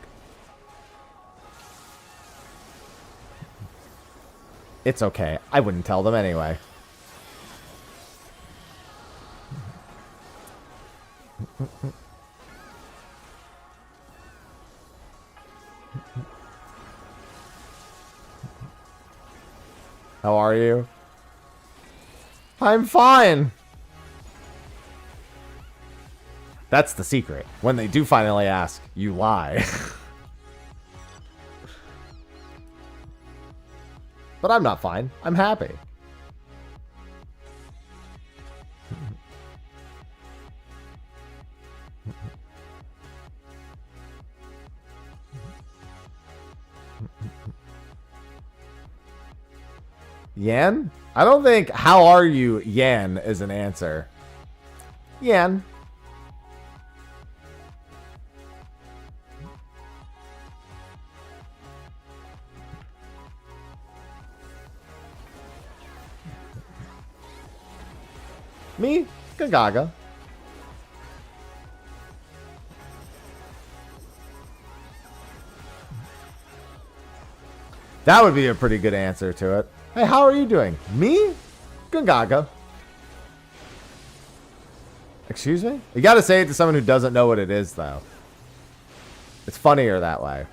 S3: It's okay. I wouldn't tell them anyway. How are you? I'm fine. That's the secret. When they do finally ask, you lie. But I'm not fine. I'm happy. Yan? I don't think how are you, Yan, is an answer. Yan. Me? Gagaga. That would be a pretty good answer to it. Hey, how are you doing? Me? Gagaga. Excuse me? You gotta say it to someone who doesn't know what it is, though. It's funnier that way.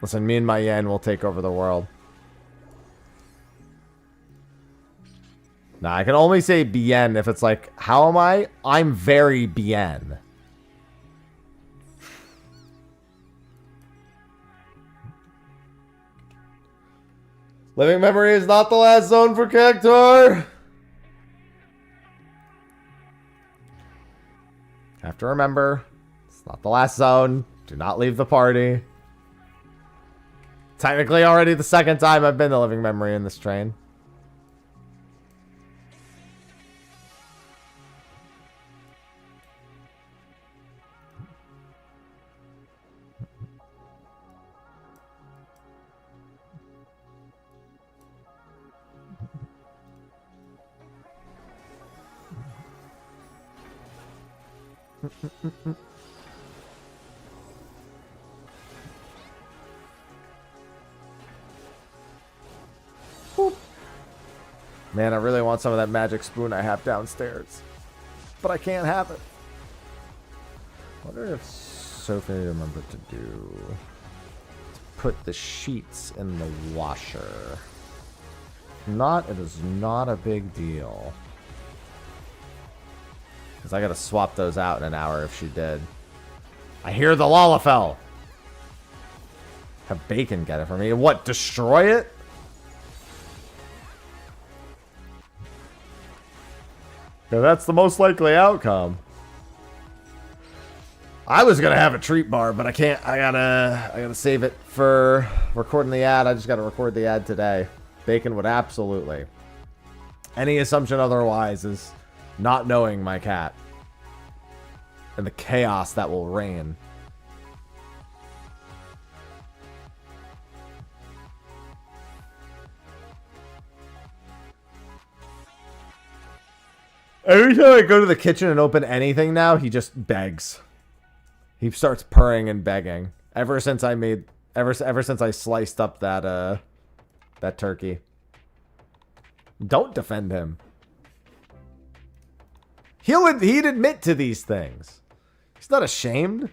S3: Listen, me and my yen will take over the world. Nah, I can only say bien if it's like, how am I? I'm very bien. Living memory is not the last zone for Cactuar. Have to remember, it's not the last zone. Do not leave the party. Technically already the second time I've been to living memory in this train. Man, I really want some of that magic spoon I have downstairs. But I can't have it. Wonder if Sophie remembered to do... to put the sheets in the washer. If not, it is not a big deal. Because I gotta swap those out in an hour if she did. I hear the Lalafell! Have Bacon get it for me. What, destroy it? Yeah, that's the most likely outcome. I was gonna have a treat bar, but I can't. I gotta save it for recording the ad. I just gotta record the ad today. Bacon would absolutely. Any assumption otherwise is not knowing my cat and the chaos that will reign. Every time I go to the kitchen and open anything now, he just begs. He starts purring and begging. Ever since I sliced up that that turkey. Don't defend him. He'd admit to these things. He's not ashamed.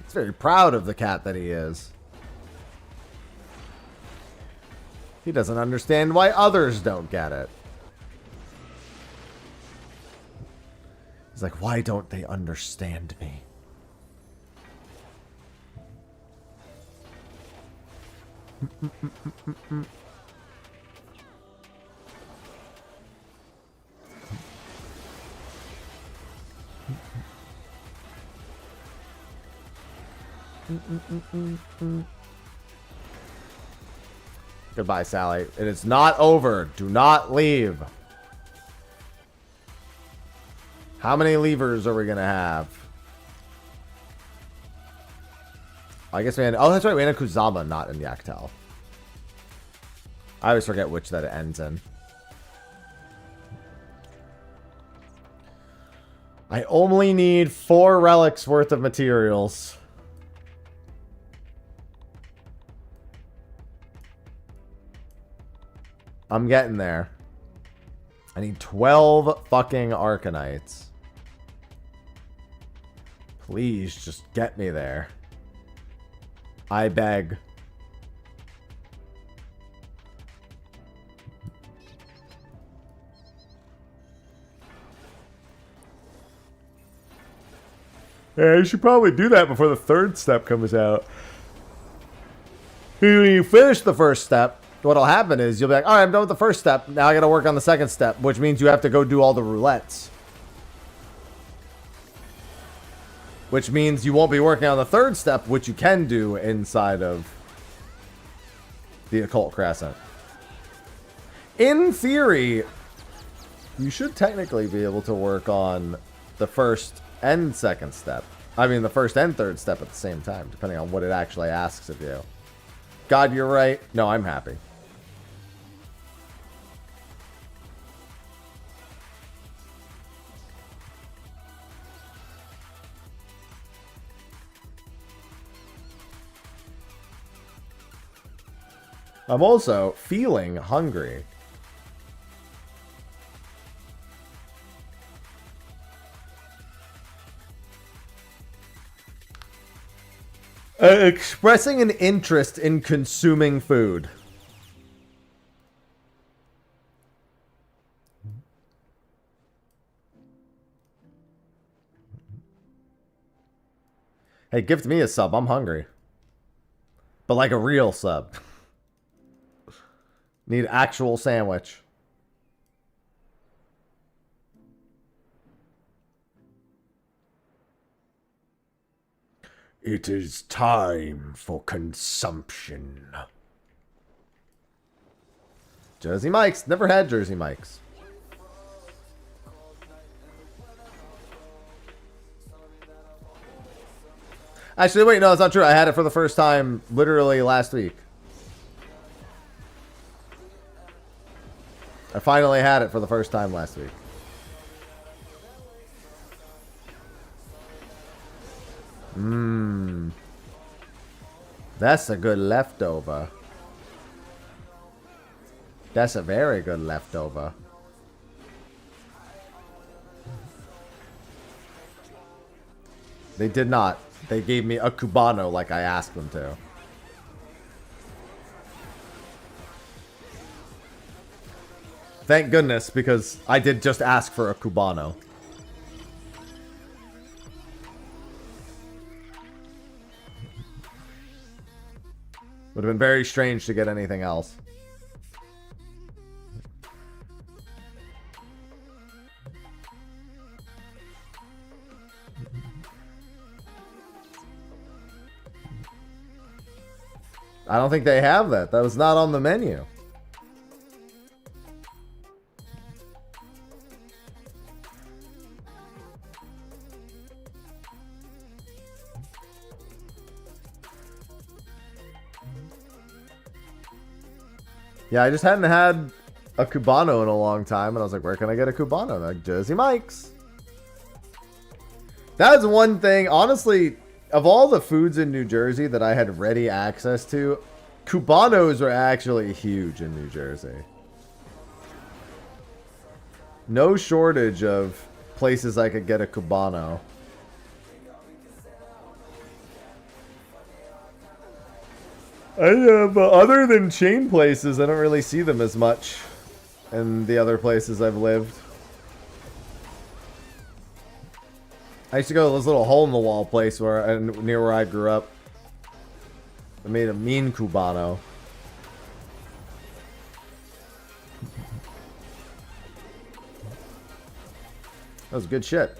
S3: He's very proud of the cat that he is. He doesn't understand why others don't get it. He's like, why don't they understand me? Goodbye, Sally. It is not over. Do not leave. How many levers are we going to have? I guess we had... Oh, that's right. We had a Kuzama, not in Yaktel. I always forget which that it ends in. I only need 4 relics worth of materials. I'm getting there. I need 12 fucking Arcanites. Please just get me there. I beg. Yeah, you should probably do that before the 3rd step comes out. When you finish the 1st step, what'll happen is you'll be like, alright, I'm done with the 1st step. Now I gotta work on the 2nd step, which means you have to go do all the roulettes. Which means you won't be working on the 3rd step, which you can do inside of the Occult Crescent. In theory, you should technically be able to work on the 1st and 2nd step. I mean, the 1st and 3rd step at the same time, depending on what it actually asks of you. God, you're right. No, I'm happy. I'm also feeling hungry. Expressing an interest in consuming food. Hey, gift me a sub. I'm hungry. But like a real sub. Need actual sandwich. It is time for consumption. Jersey Mike's. Never had Jersey Mike's. Actually, wait, no, it's not true. I had it for the first time literally last week. I finally had it for the first time last week. Mmm. That's a good leftover. That's a very good leftover. They did not. They gave me a Cubano like I asked them to. Thank goodness, because I did just ask for a Cubano. Would have been very strange to get anything else. I don't think they have that. That was not on the menu. Yeah, I just hadn't had a Cubano in a long time, and I was like, where can I get a Cubano? And like, Jersey Mike's. That's one thing, honestly, of all the foods in New Jersey that I had ready access to, Cubanos were actually huge in New Jersey. No shortage of places I could get a Cubano. But other than chain places, I don't really see them as much in the other places I've lived. I used to go to this little hole-in-the-wall place near where I grew up. I made a mean Cubano. That was good shit.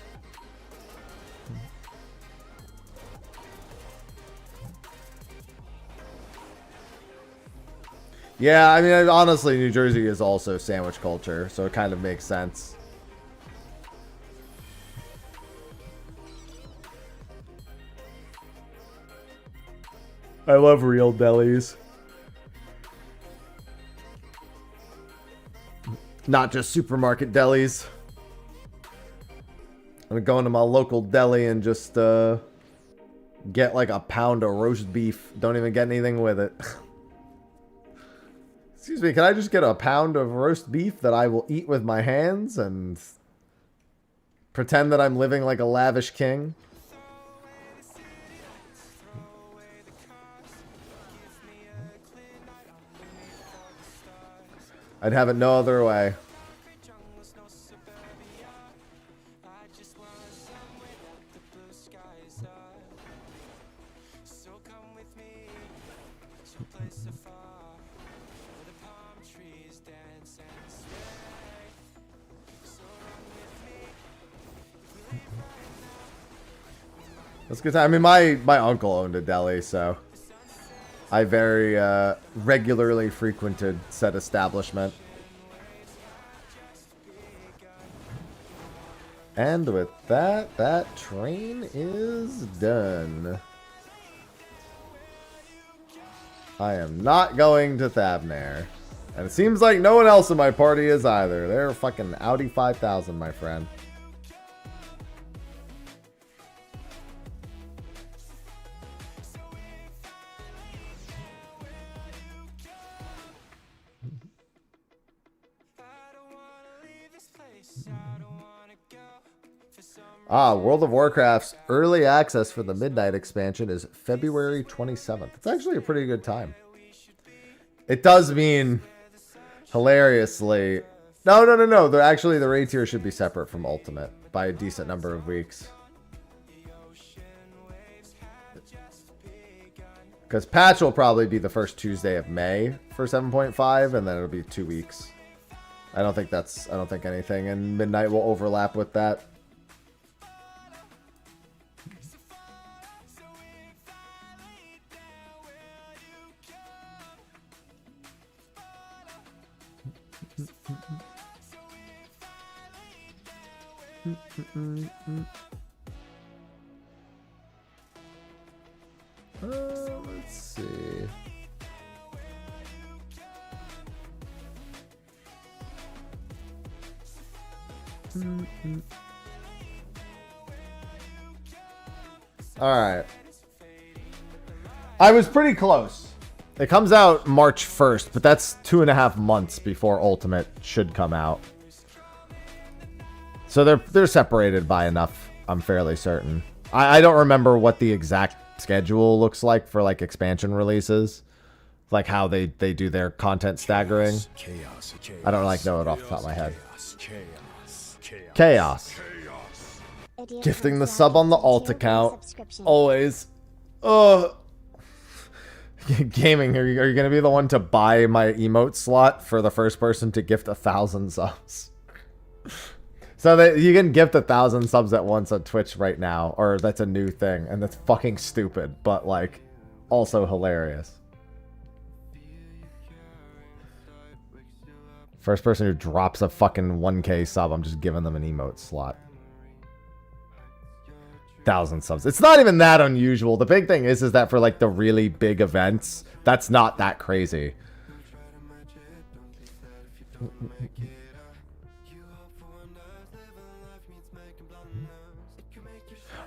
S3: Yeah, I mean, honestly, New Jersey is also sandwich culture, so it kind of makes sense. I love real delis. Not just supermarket delis. I'm gonna go into my local deli and just get like a pound of roast beef. Don't even get anything with it. Excuse me, can I just get a pound of roast beef that I will eat with my hands and pretend that I'm living like a lavish king? I'd have it no other way. That's a good time. I mean, my uncle owned a deli, so I very regularly frequented said establishment. And with that, that train is done. I am not going to Thavnair. And it seems like no one else in my party is either. They're fucking Audi 5000, my friend. World of Warcraft's early access for the Midnight expansion is February 27th. It's actually a pretty good time. It does mean, hilariously... No. Actually, the raid tier should be separate from Ultimate by a decent number of weeks. Because patch will probably be the first Tuesday of May for 7.5, and then it'll be 2 weeks. I don't think anything in Midnight will overlap with that. Let's see. All right. I was pretty close. It comes out March 1st, but that's 2.5 months before Ultimate should come out. So they're separated by enough, I'm fairly certain. I don't remember what the exact schedule looks like for like expansion releases. Like how they do their content staggering. I don't like know it off the top of my head. Chaos. Gifting the sub on the alt account. Always. Gaming, are you going to be the one to buy my emote slot for the first person to gift 1,000 subs? So you can gift 1,000 subs at once on Twitch right now, or that's a new thing, and that's fucking stupid, but like, also hilarious. First person who drops a fucking 1K sub, I'm just giving them an emote slot. 1,000 subs. It's not even that unusual. The big thing is that for like the really big events, that's not that crazy.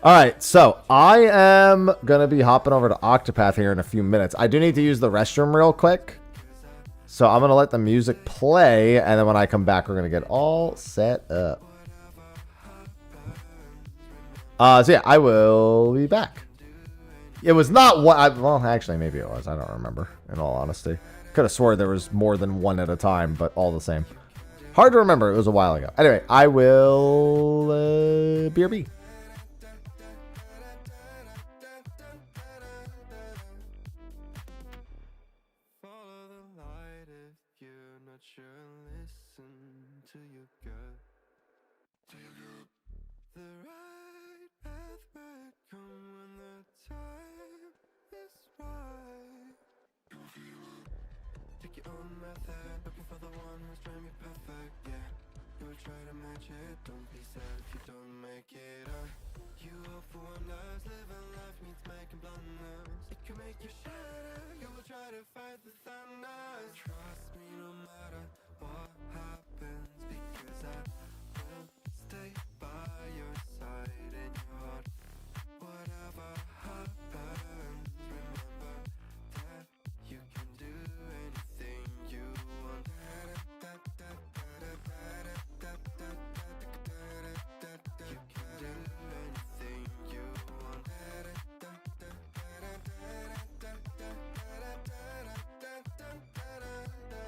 S3: Alright, so I am going to be hopping over to Octopath here in a few minutes. I do need to use the restroom real quick. So I'm going to let the music play, and then when I come back, we're going to get all set up. So yeah, I will be back. It was not one... well, actually, maybe it was. I don't remember, in all honesty. Could have swore there was more than one at a time, but all the same. Hard to remember. It was a while ago. Anyway, I will... BRB.
S2: make your own method, looking for the one who's trying to be perfect, yeah. You will try to match it, don't be sad if you don't make it. You hope for wonders, living life means making blunders. It can make you shatter, you will try to fight the thunder. Trust me no matter what happens, because I will stay by your side in your heart. Whatever happens, remember that you can do anything you want. You can do anything you want. You can do anything you want.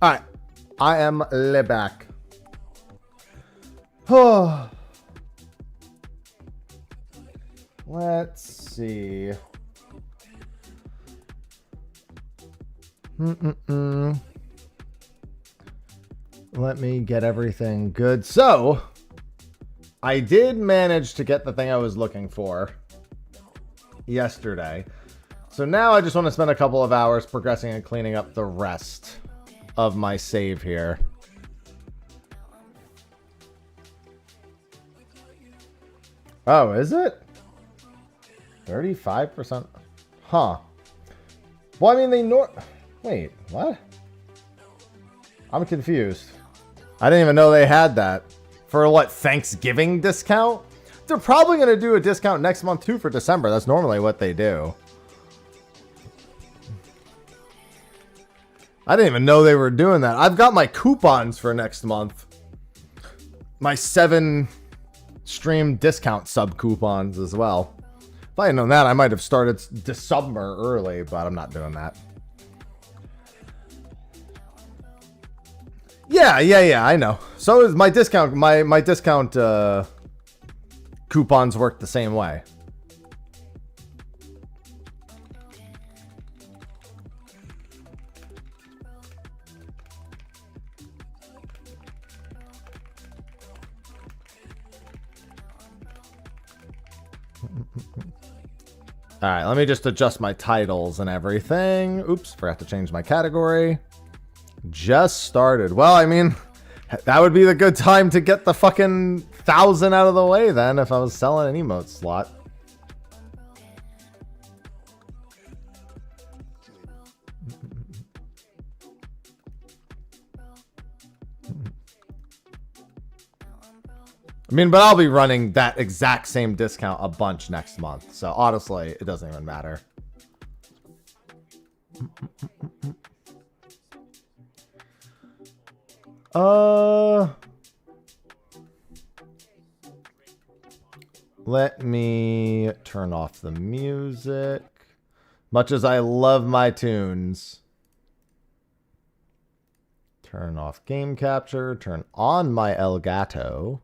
S3: All right. I am back. Oh. Let's see. Let me get everything good. So, I did manage to get the thing I was looking for yesterday. So now I just want to spend a couple of hours progressing and cleaning up the rest of my save here. Oh, is it? 35%? Huh. Well, I mean, wait, what? I'm confused. I didn't even know they had that. For what, Thanksgiving discount? They're probably going to do a discount next month, too, for December. That's normally what they do. I didn't even know they were doing that. I've got my coupons for next month. My 7 stream discount sub coupons as well. If I had known that, I might have started December early, but I'm not doing that. Yeah, I know. So is my discount, my discount coupons work the same way. All right, let me just adjust my titles and everything. Oops, forgot to change my category. Just started. Well, I mean, that would be the good time to get the fucking 1,000 out of the way then if I was selling an emote slot. I mean, but I'll be running that exact same discount a bunch next month. So honestly, it doesn't even matter. Let me turn off the music. Much as I love my tunes. Turn off game capture. Turn on my Elgato.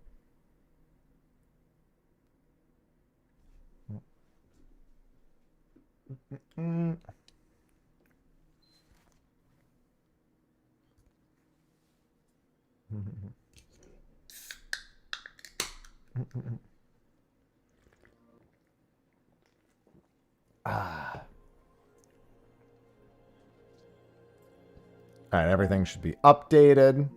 S3: All right, everything should be updated.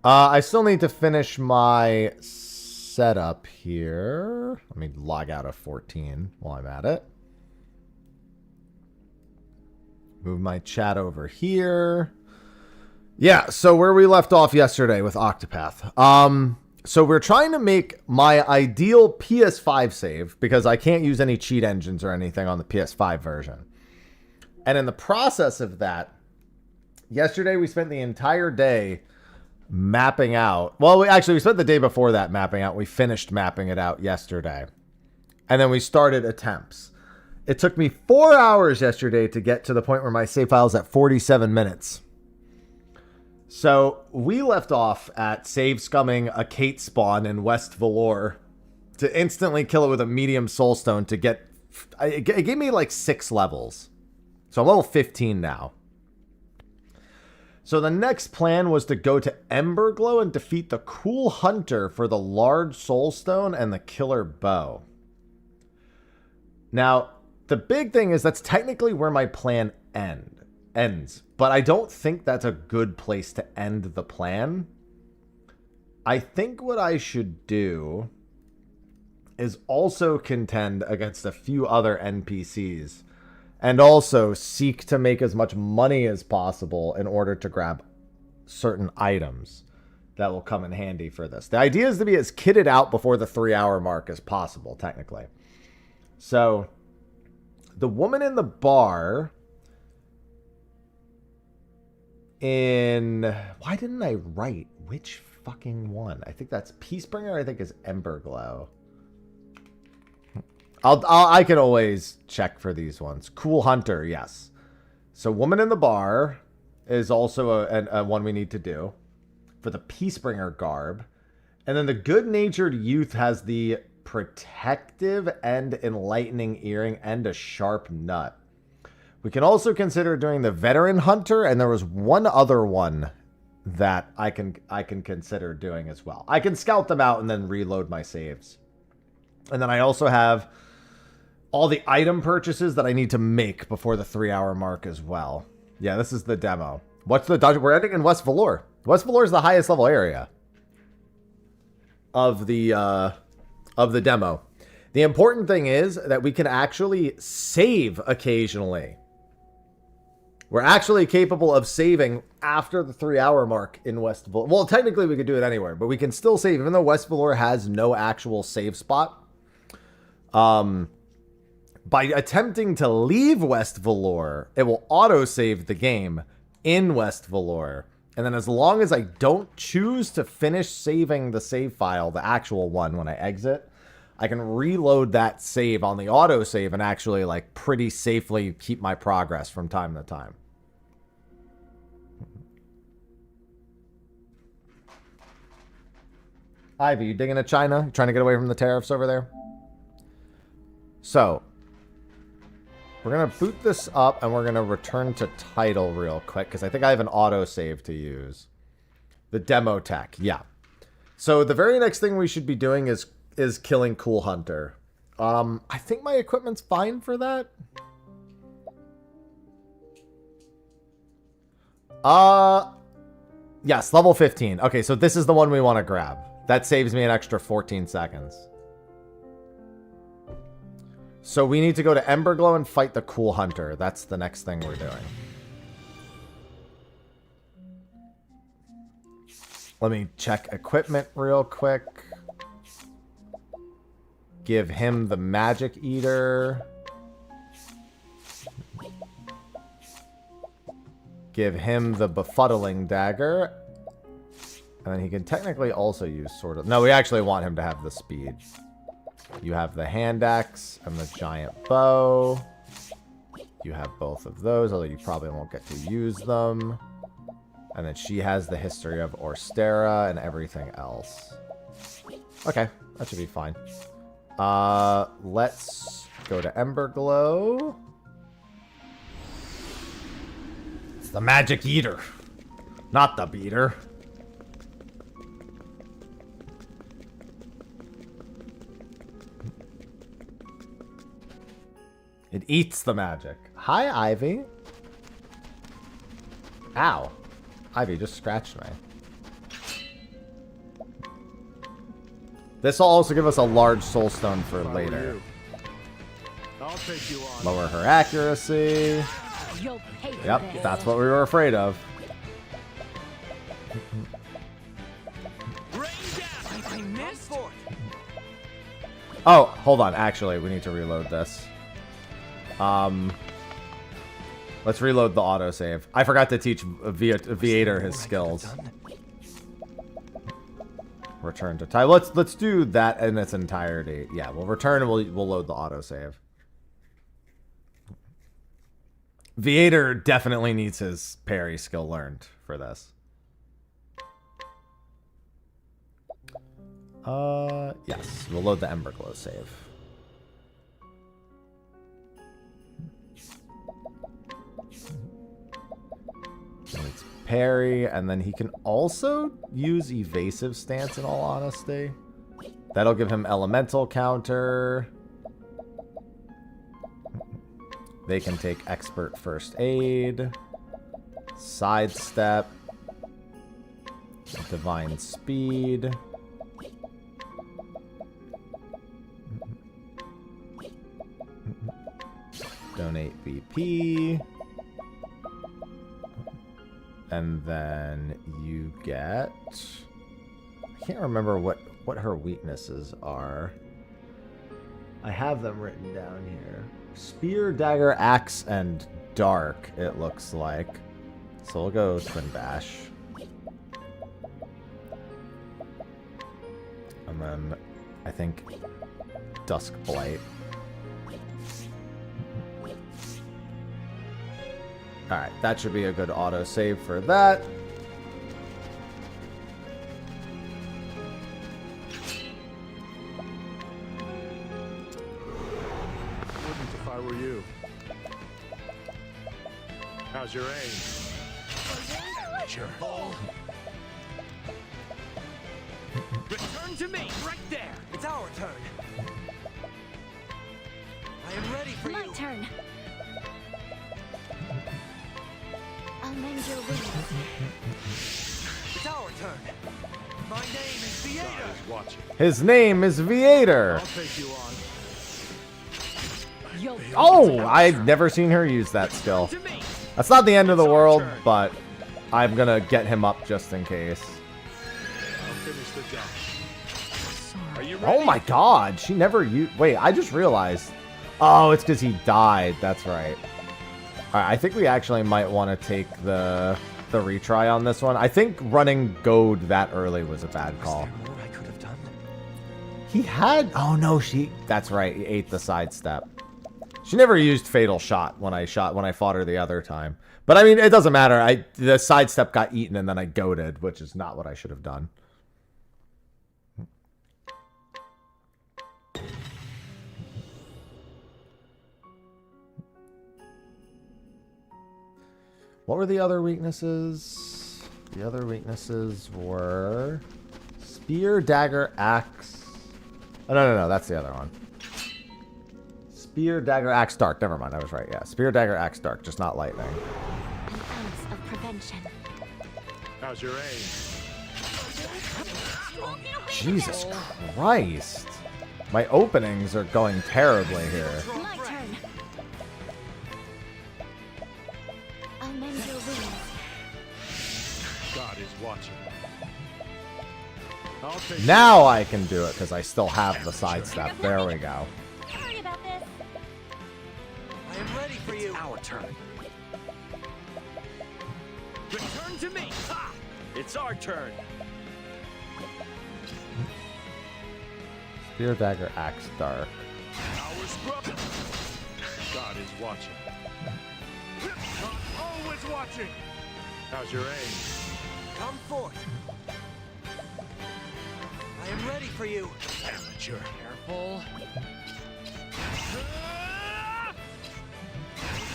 S3: I still need to finish my setup here. Let me log out of 14 while I'm at it. Move my chat over here. Yeah, so where we left off yesterday with Octopath. So we're trying to make my ideal PS5 save because I can't use any cheat engines or anything on the PS5 version. And in the process of that, yesterday we spent the entire day mapping out. Well, we spent the day before that mapping out. We finished mapping it out yesterday. And then we started attempts. It took me 4 hours yesterday to get to the point where my save file is at 47 minutes. So we left off at save scumming a Kate spawn in West Valor to instantly kill it with a medium soulstone to get... It gave me like 6 levels. So I'm level 15 now. So the next plan was to go to Emberglow and defeat the Cool Hunter for the large soulstone and the killer bow. Now, the big thing is that's technically where my plan ends. But I don't think that's a good place to end the plan. I think what I should do is also contend against a few other NPCs. And also seek to make as much money as possible in order to grab certain items that will come in handy for this. The idea is to be as kitted out before the 3-hour mark as possible, technically. So, the woman in the bar... Why didn't I write which fucking one? I think that's Peacebringer. I think is Emberglow. I can always check for these ones. Cool Hunter, yes. So woman in the bar, is also a one we need to do for the Peacebringer garb. And then the Good-Natured Youth has the Protective and Enlightening Earring and a Sharp Nut. We can also consider doing the Veteran Hunter, and there was one other one that I can consider doing as well. I can scout them out and then reload my saves. And then I also have all the item purchases that I need to make before the 3-hour mark as well. Yeah, this is the demo. What's the dungeon? We're ending in West Velour. West Velour is the highest level area of the demo. The important thing is that we can actually save occasionally. We're actually capable of saving after the 3-hour mark in West Velour. Well, technically we could do it anywhere, but we can still save, even though West Velour has no actual save spot. By attempting to leave West Velour, it will auto-save the game in West Velour. And then as long as I don't choose to finish saving the save file, the actual one, when I exit, I can reload that save on the autosave and actually, like, pretty safely keep my progress from time to time. Ivy, you digging at China? You trying to get away from the tariffs over there? So, we're going to boot this up, and we're going to return to title real quick, because I think I have an autosave to use. The demo tech, yeah. So the very next thing we should be doing is killing Cool Hunter. I think my equipment's fine for that. Yes, level 15. Okay, so this is the one we want to grab. That saves me an extra 14 seconds. So we need to go to Emberglow and fight the Cool Hunter. That's the next thing we're doing. Let me check equipment real quick. Give him the Magic Eater. Give him the Befuddling Dagger. And then he can technically also use Sword of... No, we actually want him to have the speed. You have the Hand Axe and the Giant Bow. You have both of those, although you probably won't get to use them. And then she has the History of Orstera and everything else. Okay, that should be fine. Let's go to Emberglow. It's the Magic Eater, not the Beater. It eats the magic. Hi, Ivy. Ow. Ivy just scratched me. This will also give us a large soul stone for later.
S5: I'll take you on.
S3: Lower her accuracy. Yep, that's what we were afraid of.
S5: I missed.
S3: Oh, hold on. Actually, we need to reload this. Let's reload the autosave. I forgot to teach Viator his skills. Return to title. Let's do that in its entirety. Yeah, we'll return and we'll load the autosave. Viator definitely needs his parry skill learned for this. Yes, we'll load the Emberglow save. And it's parry, and then he can also use evasive stance in all honesty. That'll give him elemental counter. They can take expert first aid, sidestep, divine speed. Donate BP. And then you get... I can't remember what her weaknesses are. I have them written down here. Spear, Dagger, Axe, and Dark, it looks like. So we'll go Twin Bash. And then I think Dusk Blight. Alright, that should be a good auto-save for that.
S5: Wouldn't if I were you. How's your aim?
S6: Return to me, right there.
S7: It's our turn. I am ready for
S8: My
S7: you.
S8: turn. I'll mend your wings.
S7: It's our turn. My name is
S5: God
S7: Viator.
S5: is watching.
S3: His name is Viator.
S5: I'll take you on.
S8: Yo,
S3: Oh, I've never seen her use that skill.
S6: To me.
S3: That's not the end of the world, but I'm gonna get him up just in case.
S5: I'll finish the job.
S6: Are you ready?
S3: Oh my god, she never used... Wait, I just realized. Oh, it's because he died. That's right. Alright, I think we actually might want to take the retry on this one. I think running Goad that early was a bad call.
S7: Is there more I could have done?
S3: He had... Oh no, she... That's right, he ate the sidestep. She never used Fatal Shot when I fought her the other time. But I mean, it doesn't matter. The sidestep got eaten and then I goaded, which is not what I should have done. What were the other weaknesses? The other weaknesses were Spear, Dagger, Axe. Oh, no, that's the other one. Spear, Dagger, Axe, Dark. Never mind, I was right. Yeah, Spear, Dagger, Axe, Dark, just not Lightning.
S8: an ounce of prevention.
S5: How's your aim?
S3: Jesus Christ. My openings are going terribly here.
S8: My turn. I'll mend your wings.
S5: God is watching. I'll take
S3: Now I can do it because I still have the sidestep. There we go.
S8: Sorry about this.
S7: I am ready for you.
S6: Our turn. Return to me. Ha! It's our turn.
S3: Spear, Dagger, Axe, Dark.
S5: Our scrub. God is watching. I'm always watching. How's your aim?
S7: Come forth. I am ready for you.
S5: Amateur.
S6: Careful.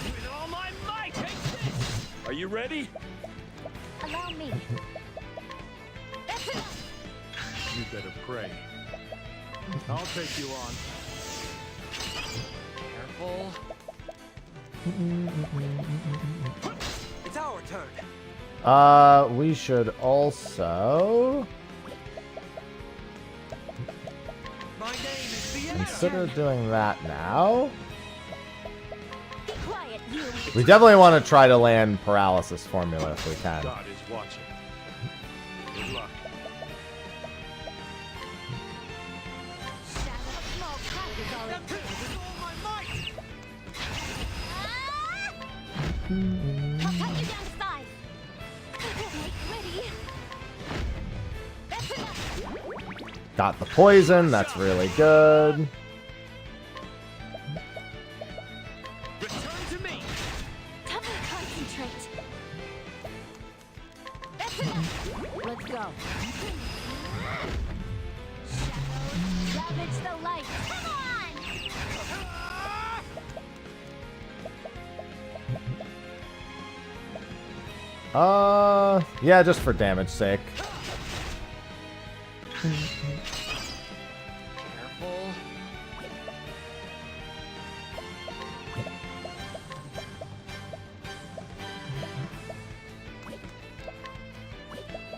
S6: With all my might, take this. Are you ready?
S8: Allow me. That's it.
S5: You better pray. I'll take you on.
S6: Careful.
S7: It's our turn.
S3: We should also
S7: My name is Viator.
S3: consider doing that now.
S8: Be quiet, you.
S3: We definitely want to try to land Paralysis Formula if we can.
S5: God is watching. Good luck.
S8: Small crack is all it takes.
S7: With all my might.
S8: I'll cut you down to size. Make ready. That's enough.
S3: Got the poison, that's really good.
S6: Return to me.
S8: Time to concentrate. That's enough. Let's go. Ravage the light. Come on!
S3: Yeah, just for damage sake.
S6: Careful.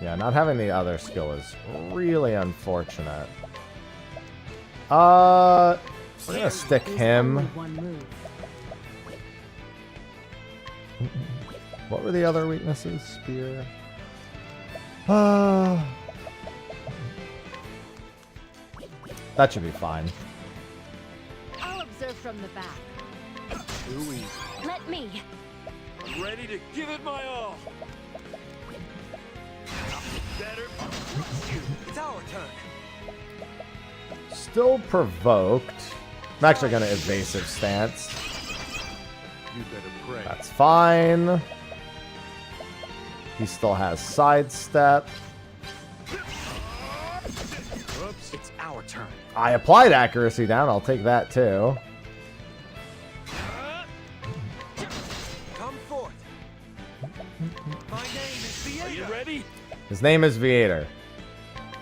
S3: Yeah, not having the other skill is really unfortunate. We're gonna stick him. What were the other weaknesses? Spear. That should be fine.
S8: I'll observe from the back.
S5: Too easy.
S8: Let me.
S6: I'm ready to give it my all. Better.
S7: It's our turn.
S3: Still provoked. I'm actually gonna evasive stance.
S5: You better pray.
S3: That's fine. He still has sidestep.
S6: Oops. It's our turn.
S3: I applied accuracy down. I'll take that too.
S7: Come forth. My name is
S6: Are you
S7: Vieta.
S6: ready?
S3: His name is Viator.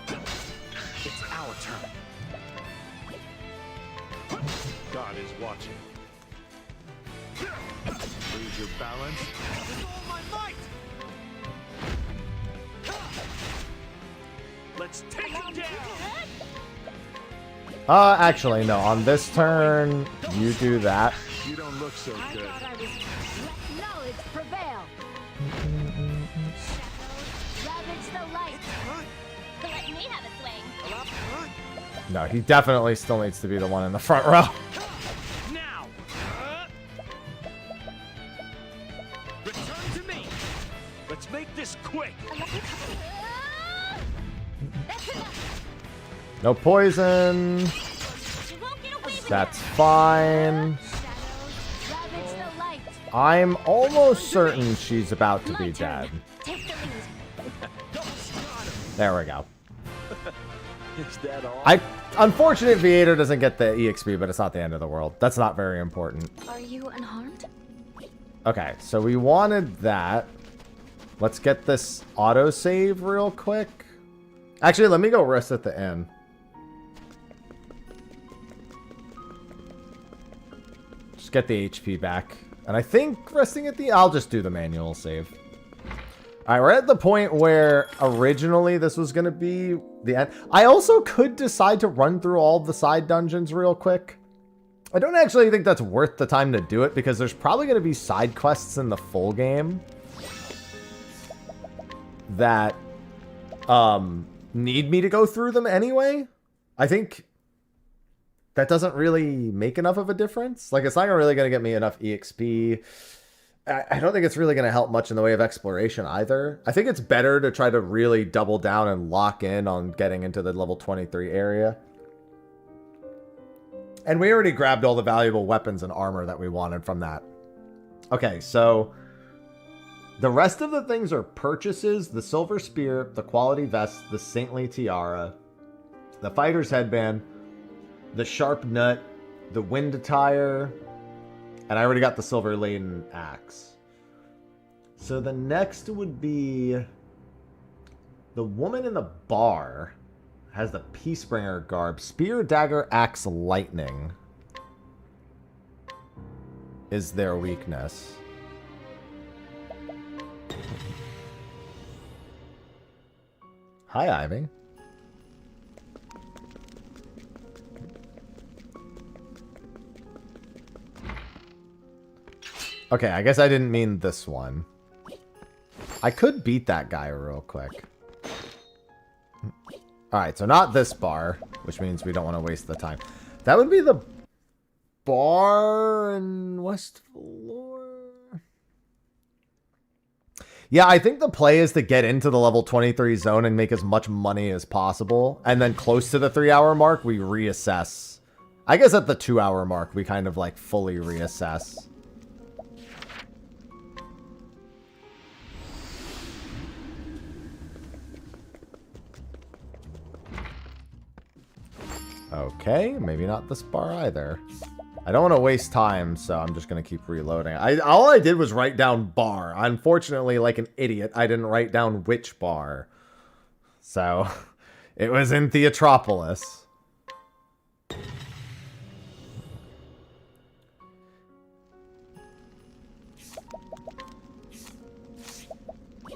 S6: It's our turn.
S5: God is watching. Lose your balance.
S7: With all my might.
S6: Let's take him down.
S3: Actually, no. On this turn, you do that.
S5: You don't look so
S8: I
S5: good.
S8: thought I was. Let knowledge prevail. Shadows, ravage the light. Let me have a swing.
S3: No, he definitely still needs to be the one in the front row.
S6: Now. Return to me. Let's make this quick.
S8: That's enough.
S3: No poison.
S8: You won't get away with
S3: That's
S8: that.
S3: fine.
S8: Shadows, ravage the light.
S3: I'm almost certain she's about to be dead.
S8: Take the lead.
S3: There we go.
S6: Is that all?
S3: Unfortunate Viator doesn't get the EXP, but it's not the end of the world. That's not very important.
S8: Are you unharmed?
S3: Okay, so we wanted that. Let's get this autosave real quick. Actually, let me go rest at the inn. Just get the HP back. And I think resting at the... I'll just do the manual save. Alright, we're at the point where originally this was going to be the end. I also could decide to run through all the side dungeons real quick. I don't actually think that's worth the time to do it because there's probably going to be side quests in the full game that need me to go through them anyway. I think that doesn't really make enough of a difference. Like, it's not really going to get me enough EXP. I don't think it's really going to help much in the way of exploration either. I think it's better to try to really double down and lock in on getting into the level 23 area. And we already grabbed all the valuable weapons and armor that we wanted from that. Okay, so the rest of the things are purchases: the silver spear, the quality vest, the saintly tiara, the fighter's headband, the sharp nut, the wind attire, and I already got the silver laden axe. So the next would be the woman in the bar has the Peacebringer garb. Spear, dagger, axe, lightning is their weakness. Hi, Ivy. Okay, I guess I didn't mean this one. I could beat that guy real quick. Alright, so not this bar, which means we don't want to waste the time. That would be the bar in West Floor. Yeah, I think the play is to get into the level 23 zone and make as much money as possible. And then close to the 3-hour mark, we reassess. I guess at the 2-hour mark, we kind of like fully reassess. Okay, maybe not this bar either. I don't want to waste time, so I'm just going to keep reloading. All I did was write down bar. Unfortunately, like an idiot, I didn't write down which bar. So, it was in Theatropolis.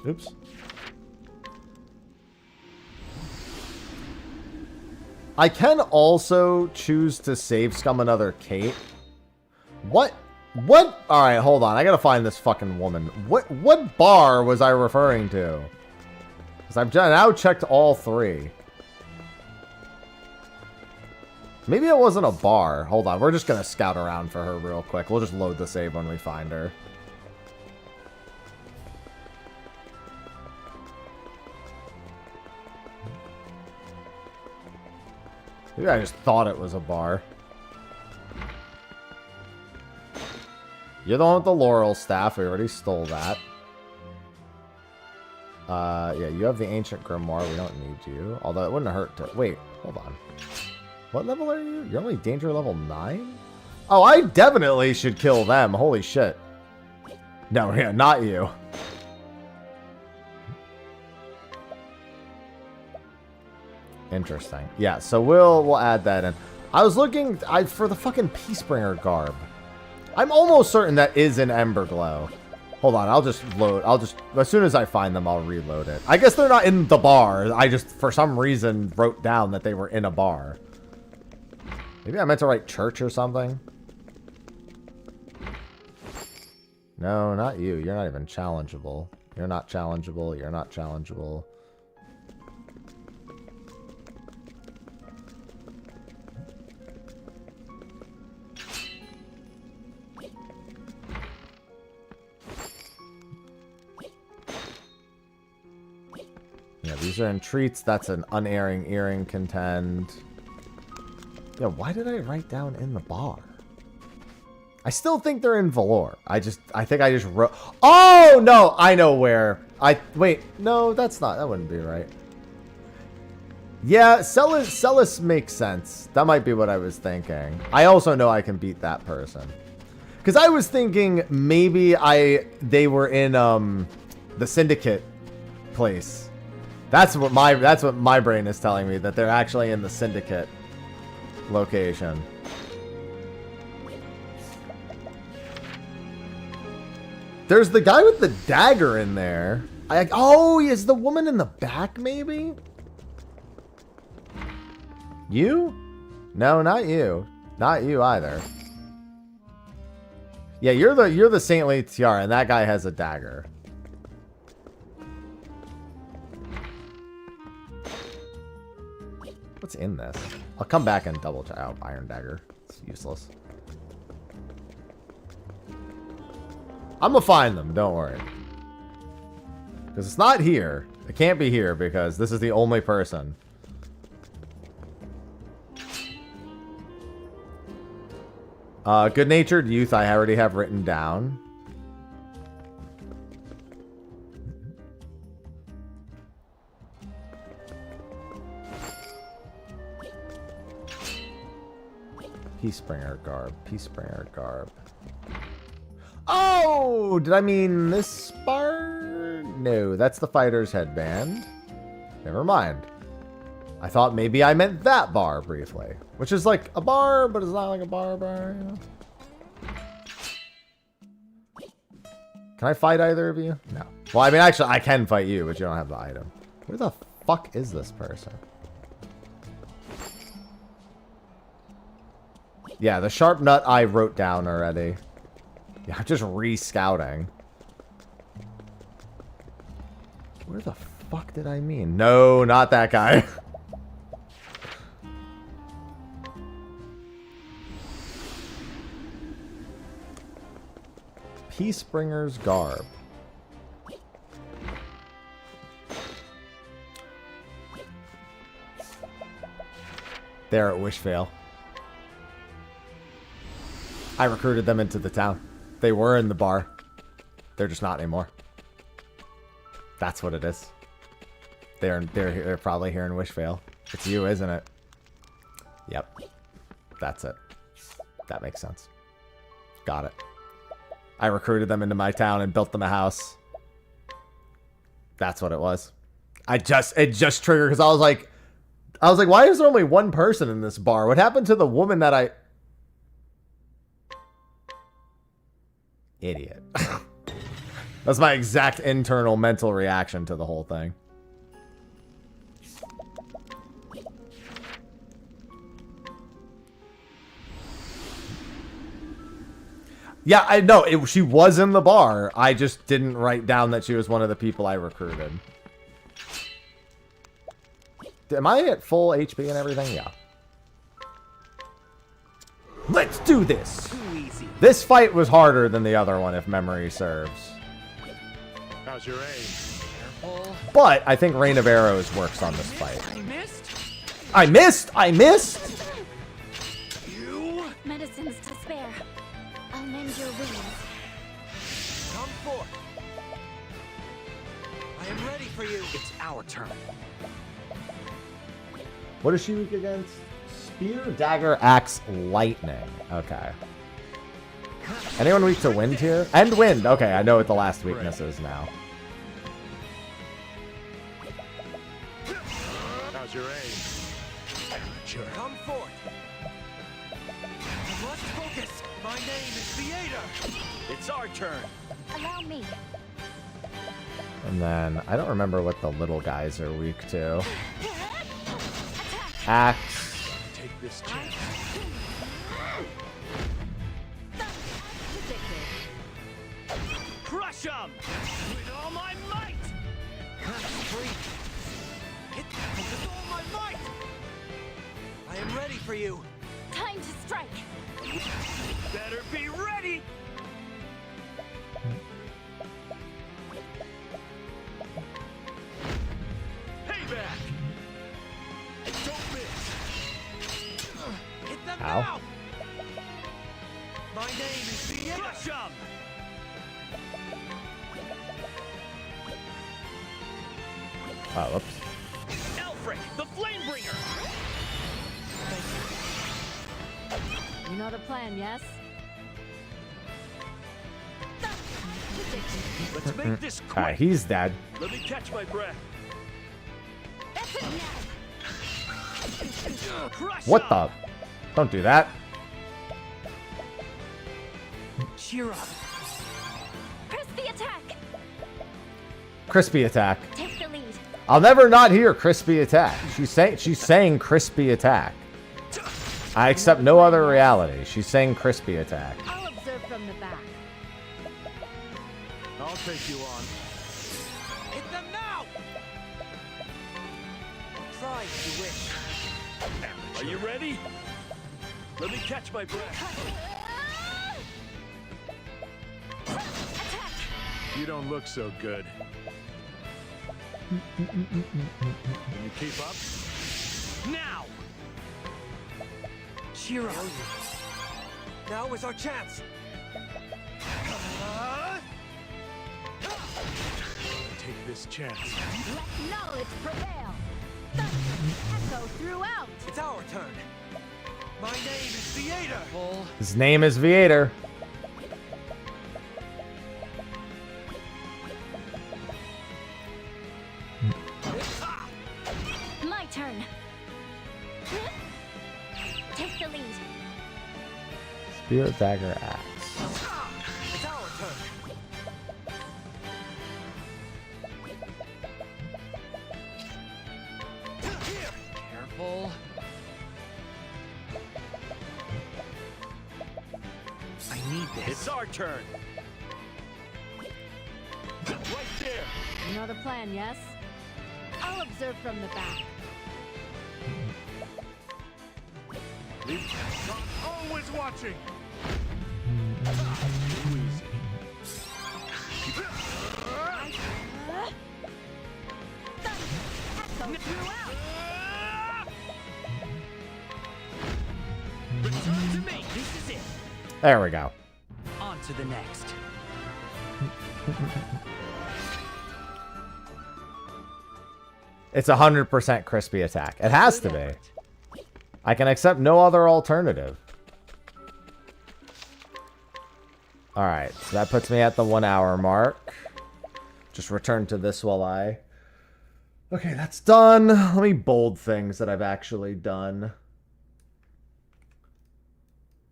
S3: Oops. I can also choose to save scum another Kate. What? What? Alright, hold on. I gotta find this fucking woman. What bar was I referring to? Because I've now checked all three. Maybe it wasn't a bar. Hold on. We're just gonna scout around for her real quick. We'll just load the save when we find her. Maybe I just thought it was a bar. You're the one with the laurel staff. We already stole that. Yeah, you have the ancient grimoire. We don't need you. Although it wouldn't hurt to... Wait, hold on. What level are you? You're only danger level 9? Oh, I definitely should kill them. Holy shit. No, yeah, not you. Interesting. Yeah, so we'll add that in. I was looking for the fucking Peacebringer garb. I'm almost certain that is an Emberglow. Hold on, I'll just load. As soon as I find them, I'll reload it. I guess they're not in the bar. I just, for some reason, wrote down that they were in a bar. Maybe I meant to write church or something. No, not you. You're not even challengeable. You're not challengeable. You're not challengeable. Yeah, these are entreats. That's an unerring earring contend. Yeah, why did I write down in the bar? I still think they're in Valor. I think I just wrote... Oh, no! I know where. Wait, no, that's not... That wouldn't be right. Yeah, Celis makes sense. That might be what I was thinking. I also know I can beat that person. Because I was thinking maybe they were in the Syndicate place. That's what my brain is telling me, that they're actually in the Syndicate location. There's the guy with the dagger in there. Oh, is the woman in the back maybe? You? No, not you. Not you either. Yeah, you're the Saintly Tiara, and that guy has a dagger. What's in this? I'll come back and double check out. Iron dagger. It's useless. I'm gonna find them, don't worry. Because it's not here. It can't be here because this is the only person. Good-natured youth I already have written down. Peacebringer garb. Peacebringer garb. Oh! Did I mean this bar? No, that's the fighter's headband. Never mind. I thought maybe I meant that bar briefly. Which is like a bar, but it's not like a bar, you know? Can I fight either of you? No. Well, I mean, actually, I can fight you, but you don't have the item. Where the fuck is this person? Yeah, the sharp nut I wrote down already. Yeah, I'm just re-scouting. Where the fuck did I mean? No, not that guy. Peacebringer's garb. They're at Wishvale. I recruited them into the town. They were in the bar. They're just not anymore. That's what it is. They're probably here in Wishvale. It's you, isn't it? Yep. That's it. That makes sense. Got it. I recruited them into my town and built them a house. That's what it was. It just triggered because I was like, why is there only one person in this bar? What happened to the woman that I... Idiot. That's my exact internal mental reaction to the whole thing. Yeah, I know. She was in the bar. I just didn't write down that she was one of the people I recruited. Am I at full HP and everything? Yeah. Let's do this! This fight was harder than the other one, if memory serves.
S5: How's your aim?
S3: But I think Rain of Arrows works on this fight.
S7: I missed?
S3: I missed! I missed!
S8: Medicines to spare. I'll mend your wounds.
S6: our turn.
S3: What is she weak against? Spear, dagger, axe, lightning. Okay. Anyone weak to wind here? And wind. Okay, I know what the last weakness is now.
S5: How's your aim?
S6: Amateur.
S7: Come forth. Let's focus. My name is Theater.
S6: It's our turn.
S8: Allow me.
S3: And then, I don't remember what the little guys are weak to.
S8: Attack.
S3: Axe.
S5: Take this chance.
S6: Crush 'em! With all my might!
S7: Free. Hit with all my might. I am ready for you.
S8: Time to strike.
S6: Better be ready! Payback! Don't miss!
S7: Hit them
S3: Ow.
S7: now. My name is Theater.
S6: Crush 'em!
S3: Oh, whoops.
S6: Elfric, the Flamebringer!
S8: You know the plan, yes?
S6: Let's make this quick!
S3: Alright, he's dead.
S6: Let me catch my breath.
S8: That's it now.
S6: Crush
S3: What
S6: 'em!
S3: the? Don't do that.
S7: Cheer up.
S8: Crispy attack.
S3: Crispy attack.
S8: Take the lead.
S3: I'll never not hear crispy attack. She's saying crispy attack. I accept no other reality. She's saying crispy attack.
S8: I'll observe from the back.
S5: I'll take you on.
S7: Hit them now. Try if you wish.
S6: Are you ready? Let me catch my breath.
S8: Attack.
S5: You don't look so good. Can you keep up?
S6: Now!
S7: Cheer up. Now is our chance.
S5: Take this chance.
S8: Let knowledge prevail. Echo throughout.
S7: It's our turn. My name is Theater.
S3: His name is Viator.
S8: My turn. Take the lead.
S3: Spear, dagger, axe.
S7: It's our turn. Here.
S6: Careful. I need this. It's our turn. Right there.
S8: You know the plan, yes? I'll observe from the back.
S5: I'm always watching.
S8: Echo throughout.
S6: Return to me. This is it.
S3: There we go.
S6: On to the next.
S3: It's 100% crispy attack. It has to be. I can accept no other alternative. Alright, so that puts me at the 1 hour mark. Just return to this while I... Okay, that's done. Let me bold things that I've actually done.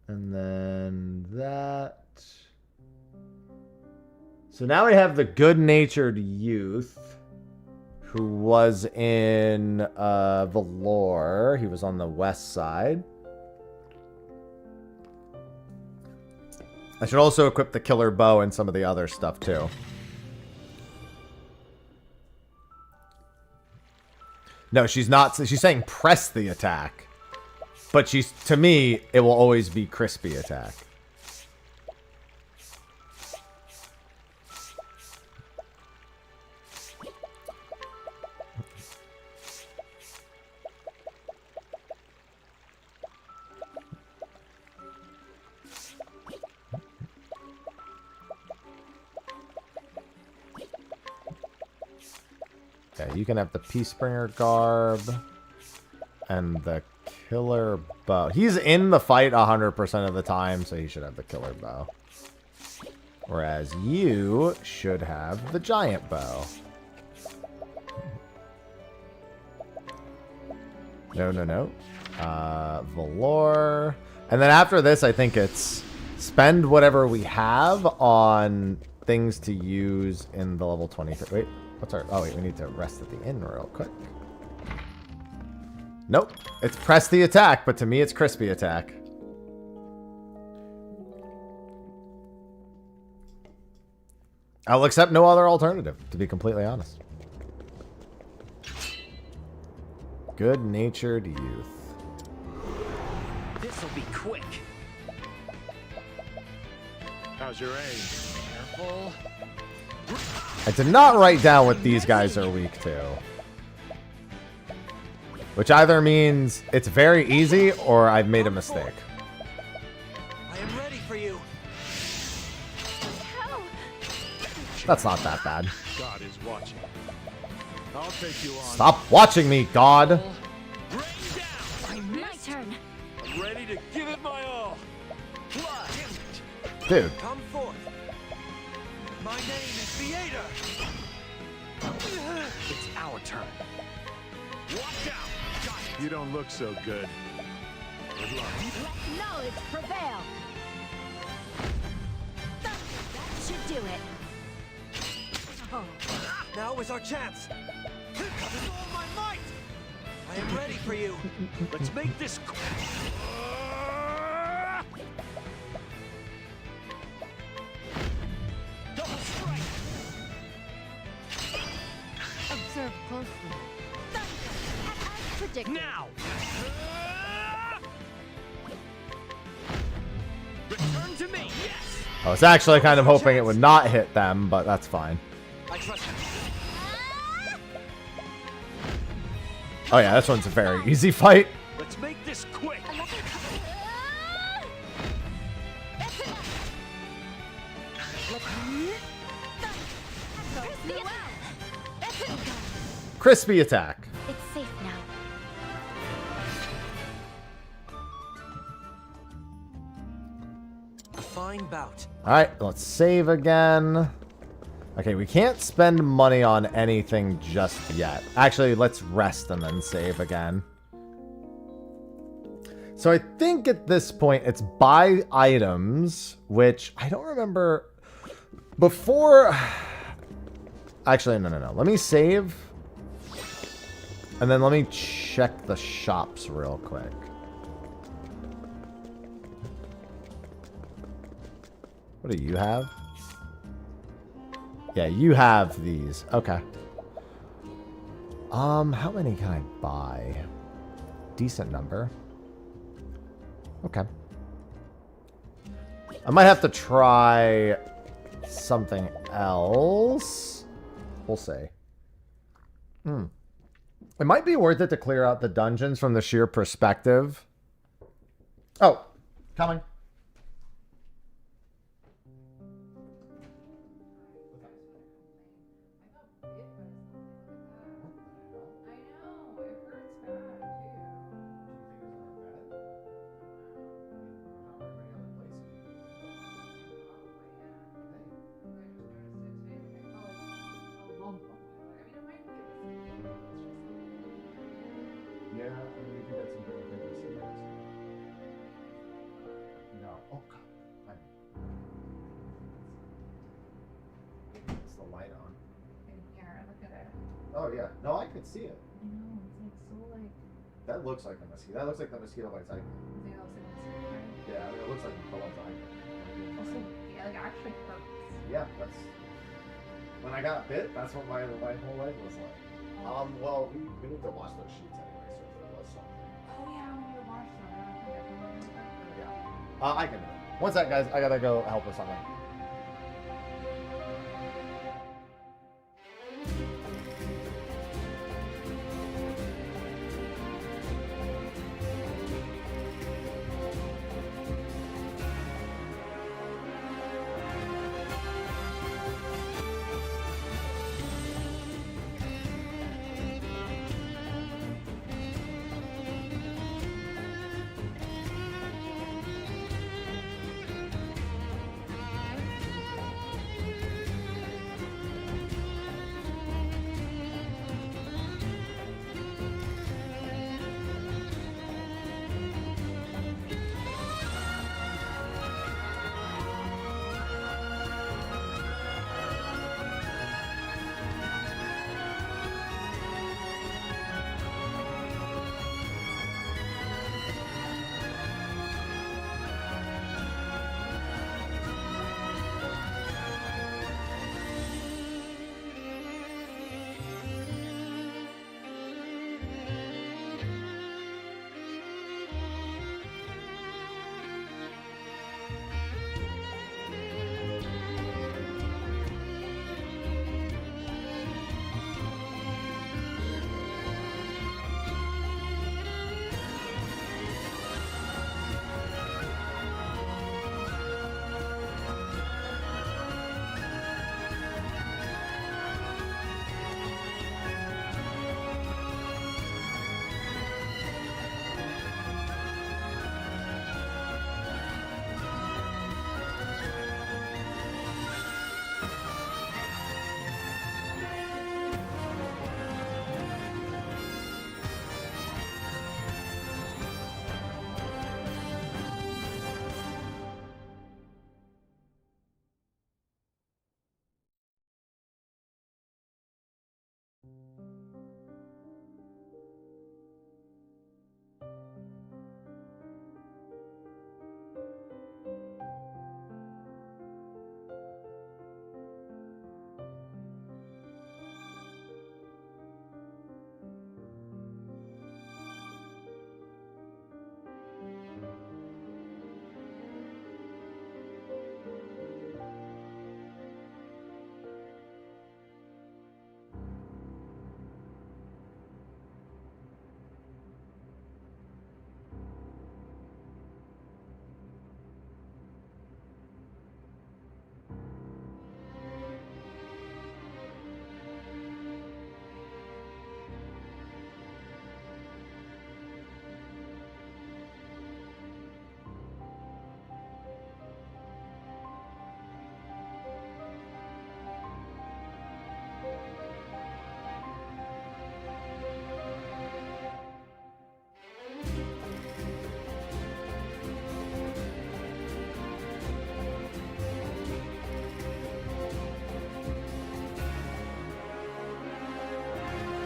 S3: And then that. So now we have the good-natured youth who was in Valor. He was on the west side. I should also equip the killer bow and some of the other stuff too. No, she's not. She's saying press the attack. But she's, to me, it will always be crispy attack. Okay, you can have the Peacebringer garb and the killer bow. He's in the fight 100% of the time, so he should have the killer bow. Whereas you should have the giant bow. No. Valor. And then after this, I think it's spend whatever we have on things to use in the level 23. Wait, what's our... Oh, wait, we need to rest at the inn real quick. Nope. It's press the attack, but to me, it's crispy attack. I'll accept no other alternative, to be completely honest. Good-natured youth.
S6: This'll be quick.
S5: How's your aim?
S6: Careful.
S3: I did not write down what these guys are weak to. Which either means it's very easy or I've made a mistake.
S7: I am ready for you.
S3: That's not that bad.
S5: God is watching. I'll take you on.
S3: Stop watching me, God!
S6: Rain down.
S8: My turn.
S6: I'm ready to give it my all.
S3: Dude.
S7: Come forth. My name is Theater.
S6: It's our turn. Watch out.
S5: You don't look so good. Good luck.
S8: Let knowledge prevail. That should do it. Oh.
S7: Now is our chance. With all my might. I am ready for you.
S6: Let's make this quick. Double strike.
S8: Observe closely. Thunder, as predicted.
S6: Now. Return to me. Yes.
S3: I was actually kind of hoping it would not hit them, but that's fine.
S7: I trust you.
S3: Oh yeah, this one's a very easy fight.
S6: Let's make this quick.
S8: That's enough. That's it.
S3: Crispy attack.
S8: It's safe now.
S7: A fine bout.
S3: Alright, let's save again. Okay, we can't spend money on anything just yet. Actually, let's rest and then save again. So I think at this point it's buy items, which I don't remember before. Actually, no. Let me save. And then let me check the shops real quick. What do you have? Yeah, you have these. Okay. How many can I buy? Decent number. Okay. I might have to try something else. We'll see. It might be worth it to clear out the dungeons from the sheer perspective. Oh, coming. Yeah, I mean, we do get some pretty good receivers. No. Oh, God. It's the light on.
S9: In here, look at it.
S3: Oh, yeah. No, I could see it.
S9: I know, it's like so like.
S3: That looks like a mosquito. That looks like the mosquito bites I get.
S9: Yeah, it looks like it's right.
S3: Yeah, I mean, it looks like the ones I get.
S9: Also, yeah, like actually hurts.
S3: Yeah, that's... When I got bit, that's what my whole leg was like. Well, we need to wash those sheets anyway, so if there was something.
S9: Oh yeah, we need to wash them. I don't think I can remember that.
S3: Yeah. I can do it. One sec, guys. I gotta go help with something.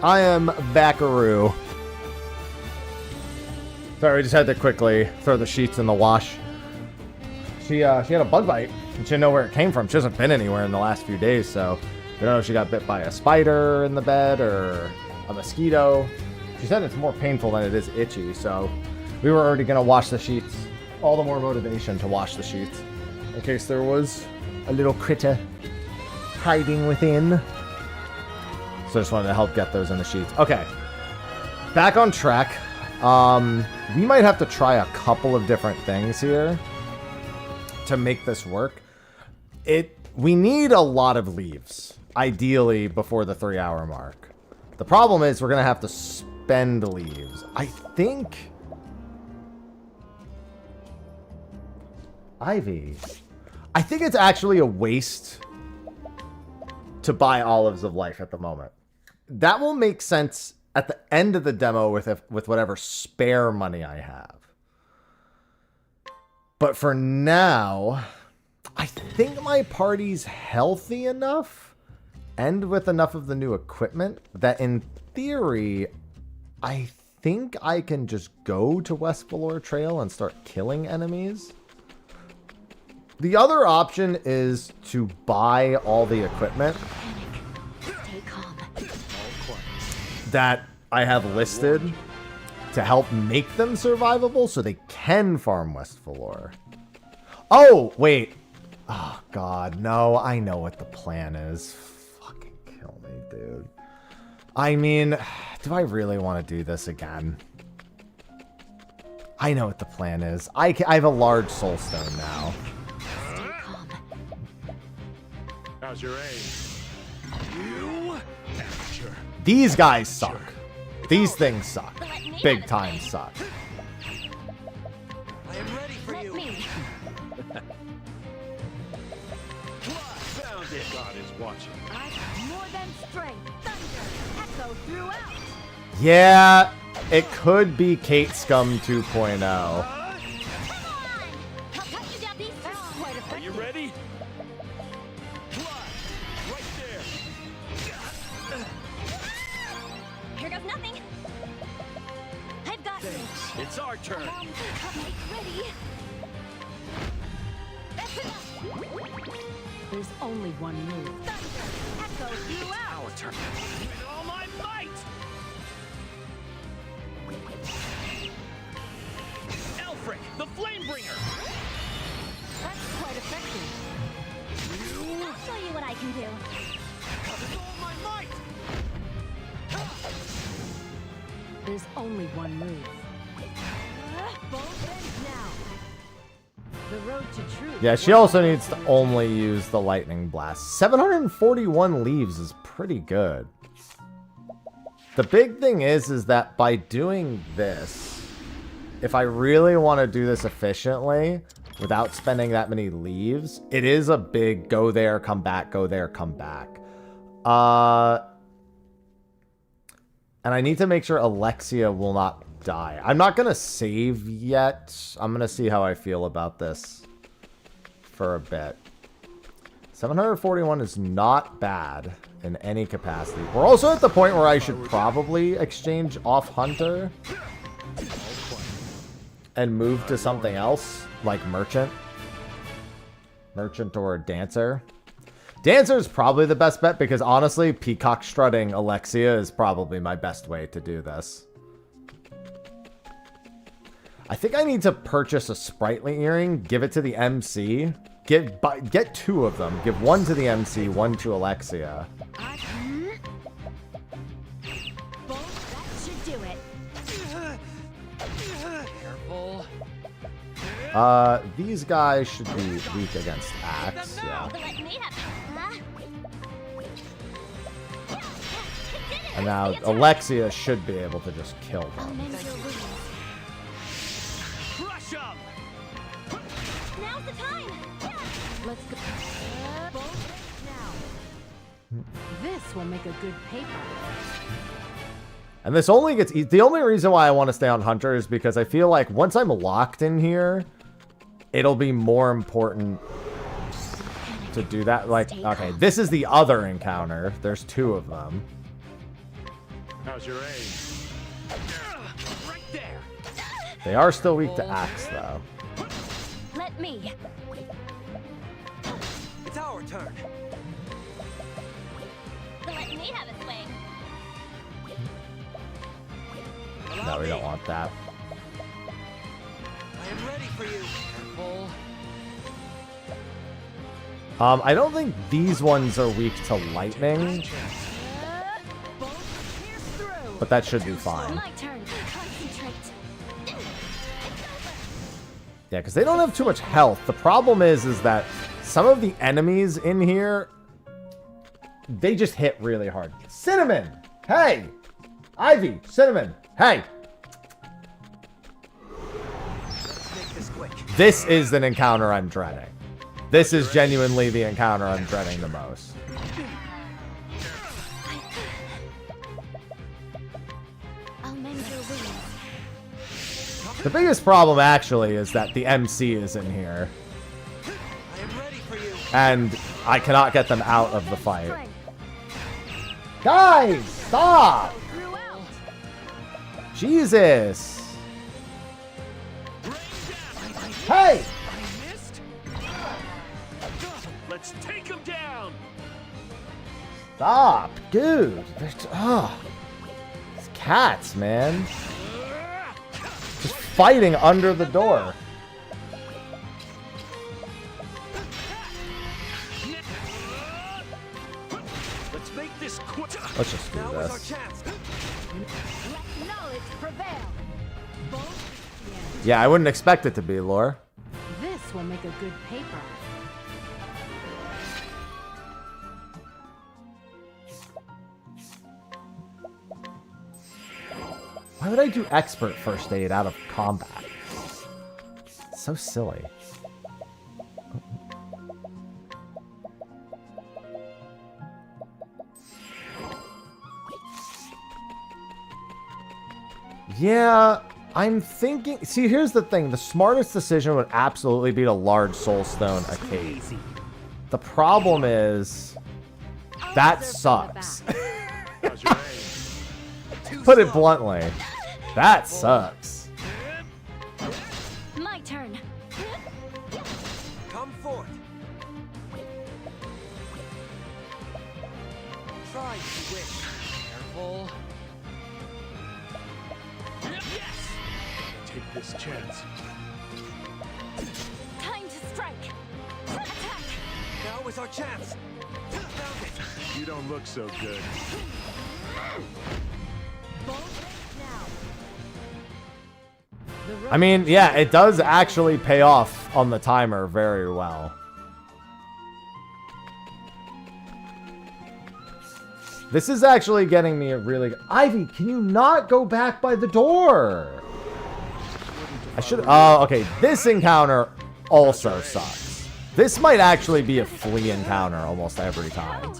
S3: I am Backaroo. Sorry, we just had to quickly throw the sheets in the wash. She had a bug bite, and she didn't know where it came from. She hasn't been anywhere in the last few days, so we don't know if she got bit by a spider in the bed or a mosquito. She said it's more painful than it is itchy, so we were already going to wash the sheets. All the more motivation to wash the sheets, in case there was a little critter hiding within. So I just wanted to help get those in the sheets. Okay, back on track. We might have to try a couple of different things here to make this work. We need a lot of leaves, ideally before the 3-hour mark. The problem is we're gonna have to spend leaves. I think Ivy. I think it's actually a waste to buy Olives of Life at the moment. That will make sense at the end of the demo with whatever spare money I have. But for now, I think my party's healthy enough and with enough of the new equipment that in theory, I think I can just go to West Valor Trail and start killing enemies. The other option is to buy all the equipment that I have listed to help make them survivable so they can farm West Valor. Oh, wait. Oh, God. No, I know what the plan is. Fucking kill me, dude. I mean, do I really want to do this again? I know what the plan is. I have a large soulstone now.
S5: How's your aim?
S3: These guys suck. These things suck. Big time suck.
S7: I am ready for you.
S6: Found it. God is watching.
S8: More than strength. Thunder. Echo throughout.
S3: Yeah, it could be Kate Scum 2.0.
S8: Come on. I'll cut you down. These are quite
S6: Are
S8: effective.
S6: you ready? Right there.
S8: Here goes nothing. I've got this.
S6: It's our turn.
S8: Make ready. That's enough.
S10: There's only one move.
S8: Thunder. Echo throughout.
S6: Our turn. With all my might. Elfric, the Flamebringer.
S8: That's quite effective. I'll show you what I can do.
S6: With all my might.
S10: There's only one move.
S8: Both ends now.
S10: The road to truth.
S3: Yeah, she also needs to only use the lightning blast. 741 leaves is pretty good. The big thing is that by doing this, if I really want to do this efficiently without spending that many leaves, it is a big go there, come back, go there, come back. And I need to make sure Alexia will not die. I'm not going to save yet. I'm going to see how I feel about this for a bit. 741 is not bad in any capacity. We're also at the point where I should probably exchange off Hunter. and move to something else, like Merchant. Merchant or Dancer. Dancer is probably the best bet because honestly, peacock strutting Alexia is probably my best way to do this. I think I need to purchase a sprightly earring, give it to the MC. Get 2 of them. Give 1 to the MC, 1 to Alexia.
S8: That should do it.
S7: Careful.
S3: These guys should be weak against Axe, yeah.
S8: Let me have
S3: And now Alexia should be able to just kill them.
S6: Crush 'em!
S8: Now's the time.
S10: Let's go. Now. This will make a good paper.
S3: And this only gets... The only reason why I want to stay on Hunter is because I feel like once I'm locked in here, it'll be more important to do that. Like, okay, this is the other encounter. There's 2 of them.
S5: How's your aim?
S7: Right there.
S3: They are still weak to Axe, though.
S8: Let me.
S7: It's our turn.
S8: Let me have a swing.
S3: No, we don't want that.
S7: I am ready for you. Careful.
S3: I don't think these ones are weak to lightning, but that should be fine.
S8: My turn. Concentrate.
S3: Yeah, because they don't have too much health. The problem is that some of the enemies in here, they just hit really hard. Cinnamon! Hey! Ivy! Cinnamon! Hey!
S7: Let's make this quick.
S3: This is an encounter I'm dreading. This is genuinely the encounter I'm dreading the most.
S8: I'll mend your wounds.
S3: The biggest problem, actually, is that the MC is in here.
S7: I am ready for you.
S3: And I cannot get them out of the fight. Guys, stop! Jesus! Hey!
S6: Let's take him down!
S3: Stop, dude. These cats, man. Just fighting under the door.
S6: Let's make this quick.
S3: Let's just do
S7: Now is our
S3: this.
S7: chance.
S8: Let knowledge prevail.
S3: Yeah, I wouldn't expect it to be, Lore.
S10: This will make a good paper.
S3: Why would I do expert first aid out of combat? It's so silly. Yeah, I'm thinking... See, here's the thing. The smartest decision would absolutely be to large soulstone a cave. The problem is... That sucks.
S5: How's your aim?
S3: Put it bluntly. That sucks.
S8: My turn.
S7: Come forth. Try if you wish. Careful.
S6: Yes!
S5: Take this chance.
S8: Time to strike. Attack.
S7: Now is our chance. Found it.
S5: You don't look so good.
S3: I mean, yeah, it does actually pay off on the timer very well. This is actually getting me a really... Ivy, can you not go back by the door? I should... Oh, okay. This encounter also sucks. This might actually be a flea encounter almost every time.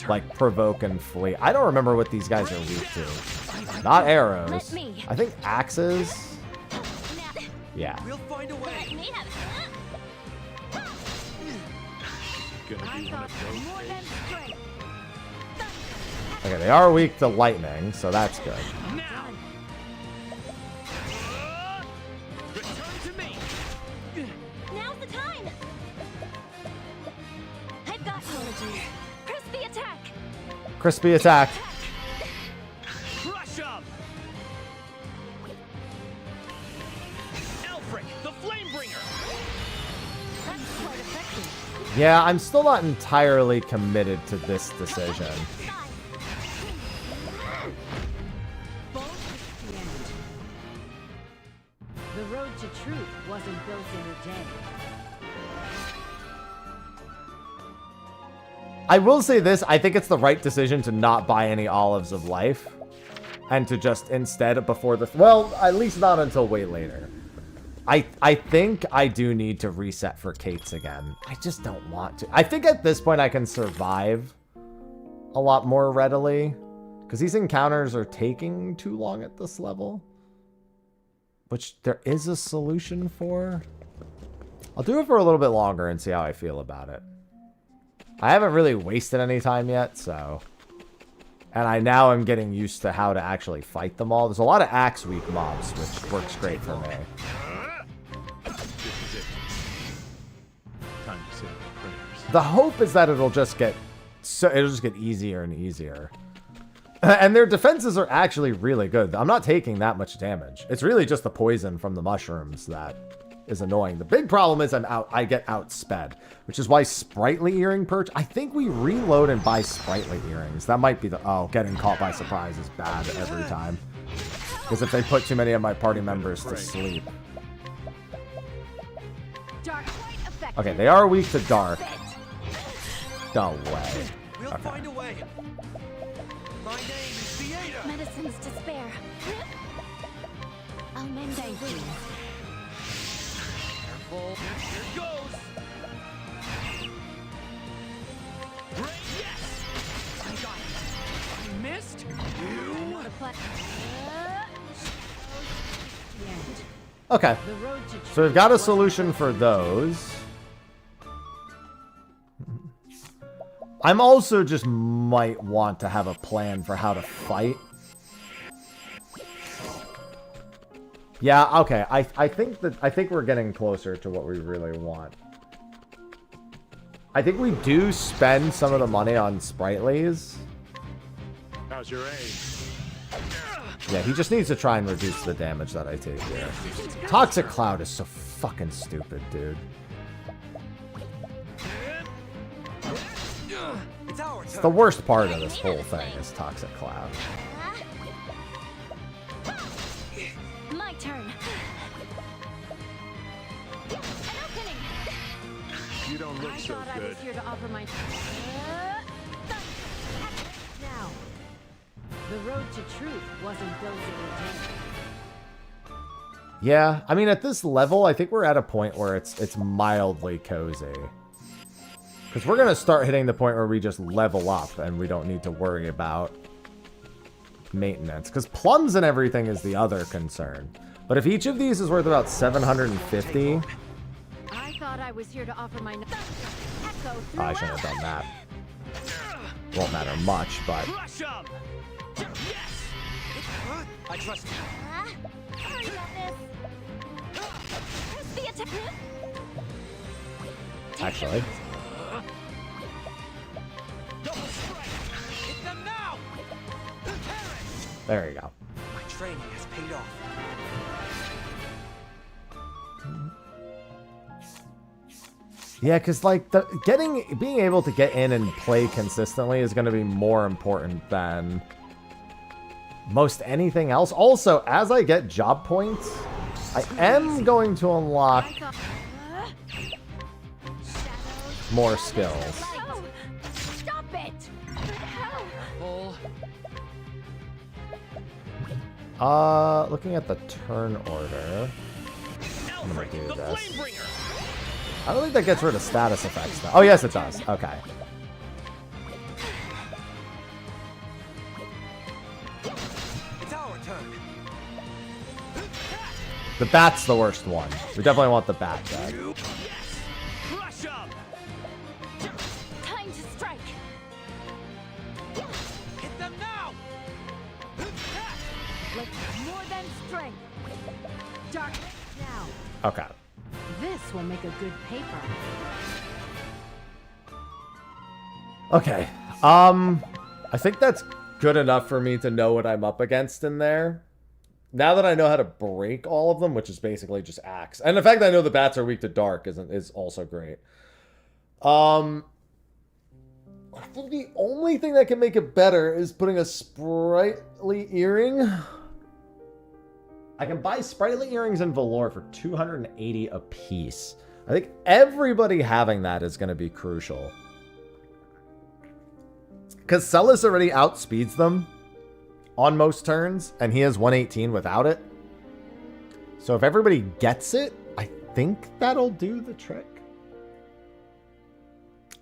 S3: Like, provoke and flee. I don't remember what these guys are weak to. Not arrows. I think axes. Yeah.
S7: We'll find a way.
S8: Let me have it.
S5: Gonna be one of those
S8: More than
S5: days.
S8: strength.
S3: Okay, they are weak to lightning, so that's good.
S6: Now! Return to me.
S8: Now's the time! I've got apologies. Crispy attack!
S3: Crispy attack.
S6: Crush him. Alfred, the Flamebringer.
S10: That's quite effective.
S3: Yeah, I'm still not entirely committed to this decision.
S10: The road to truth wasn't built in a day.
S3: I will say this, I think it's the right decision to not buy any Olives of Life. And to just instead, before the... Well, at least not until way later. I think I do need to reset for Kate's again. I just don't want to. I think at this point I can survive a lot more readily. Because these encounters are taking too long at this level. Which there is a solution for. I'll do it for a little bit longer and see how I feel about it. I haven't really wasted any time yet, so... And I now am getting used to how to actually fight them all. There's a lot of axe weak mobs, which works great for me.
S5: This is it. Time to say my prayers.
S3: The hope is that it'll just get easier and easier. And their defenses are actually really good. I'm not taking that much damage. It's really just the poison from the mushrooms that is annoying. The big problem is I get outsped, which is why Sprightly Earring perch. I think we reload and buy Sprightly Earrings. That might be the... Oh, getting caught by surprise is bad every time. Because if they put too many of my party members to sleep. Okay, they are weak to dark. No way.
S7: We'll find a way. My name is Theater.
S8: Medicines to spare. I'll mend thy wounds.
S7: Careful. Here goes. Great, yes. I got it. I missed. You.
S3: Okay. So we've got a solution for those. I'm also just might want to have a plan for how to fight. Yeah, okay. I think we're getting closer to what we really want. I think we do spend some of the money on Sprightlies.
S5: How's your aim?
S3: Yeah, he just needs to try and reduce the damage that I take here. Toxic Cloud is so fucking stupid, dude. It's the worst part of this whole thing is Toxic Cloud.
S8: My turn.
S5: You don't look so
S10: I
S5: good.
S10: was here to offer my... Now, the road to truth wasn't built in a day.
S3: Yeah, I mean, at this level, I think we're at a point where it's mildly cozy. Because we're going to start hitting the point where we just level up and we don't need to worry about maintenance. Because plums and everything is the other concern. But if each of these is worth about 750...
S10: I thought I was here to offer my...
S3: Oh, I shouldn't have done that. Won't matter much, but...
S6: Crush him. Yes.
S7: I trust you.
S8: Sorry about this. Crispy attack.
S3: Actually...
S7: Double strike. Hit them now.
S3: There you go.
S7: My training has paid off.
S3: Yeah, because like being able to get in and play consistently is going to be more important than most anything else. Also, as I get job points, I am going to unlock more skills.
S8: Stop it.
S3: Looking at the turn order, I'm gonna do this. I don't think that gets rid of status effects, though. Oh, yes, it does. Okay.
S7: It's our turn.
S3: The bat's the worst one. We definitely want the bat dead.
S6: Crush him.
S8: Time to strike.
S7: Hit them now.
S10: More than strength. Dark. Now,
S3: Okay.
S10: this will make a good paper.
S3: Okay. I think that's good enough for me to know what I'm up against in there. Now that I know how to break all of them, which is basically just axe. And the fact that I know the bats are weak to dark is also great. I think the only thing that can make it better is putting a sprightly earring. I can buy sprightly earrings in Valor for 280 a piece. I think everybody having that is going to be crucial. Because Celis already outspeeds them on most turns, and he has 118 without it. So if everybody gets it, I think that'll do the trick.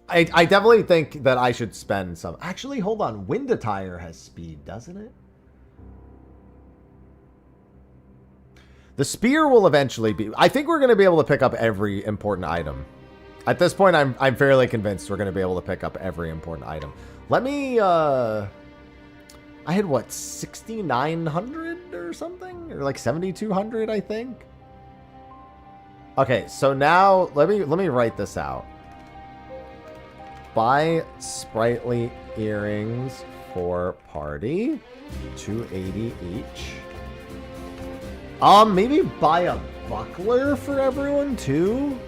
S3: I definitely think that I should spend some... Actually, hold on. Wind Attire has speed, doesn't it? The spear will eventually be... I think we're going to be able to pick up every important item. At this point, I'm fairly convinced we're going to be able to pick up every important item. Let me... I had, what, 6,900 or something? Or like 7,200, I think? Okay, so now let me write this out. Buy sprightly earrings for party. 280 each. Maybe buy a buckler for everyone too.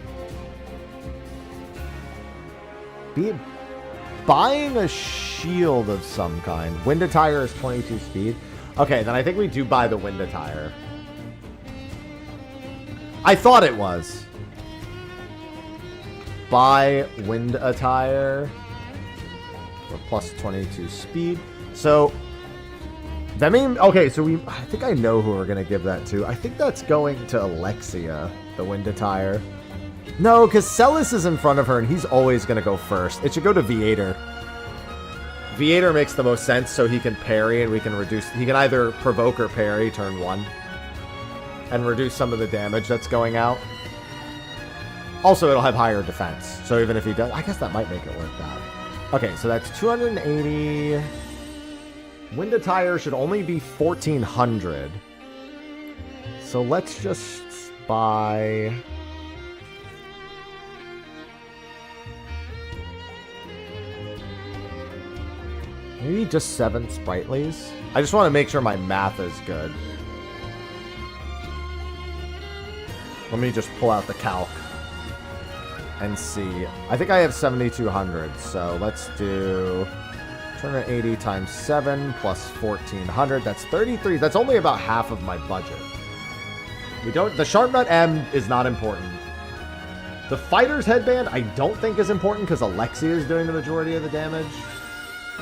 S3: Buying a shield of some kind. Wind Attire is 22 speed. Okay, then I think we do buy the Wind Attire. I thought it was. Buy Wind Attire for plus 22 speed. So that means, okay, so I think I know who we're going to give that to. I think that's going to Alexia, the Wind Attire. No, because Celis is in front of her, and he's always going to go first. It should go to Viator. Viator makes the most sense, so he can parry, and we can reduce... He can either provoke or parry turn 1. And reduce some of the damage that's going out. Also, it'll have higher defense. So even if he does... I guess that might make it work out. Okay, so that's 280... Wind Attire should only be 1,400. So let's just buy... Maybe just 7 sprightlies. I just want to make sure my math is good. Let me just pull out the calc and see. I think I have 7,200, so let's do 280 times 7 plus 1,400. That's 33. That's only about half of my budget. The Sharp Nut M is not important. The Fighter's Headband I don't think is important because Alexia is doing the majority of the damage.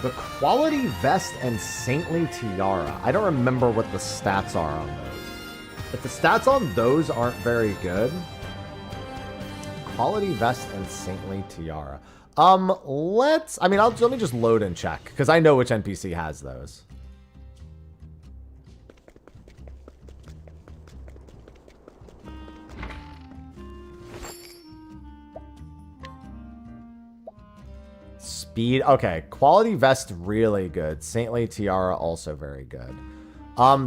S3: The Quality Vest and Saintly Tiara. I don't remember what the stats are on those. If the stats on those aren't very good... Quality Vest and Saintly Tiara. Let me just load and check, because I know which NPC has those. Speed. Okay, Quality Vest really good. Saintly Tiara also very good.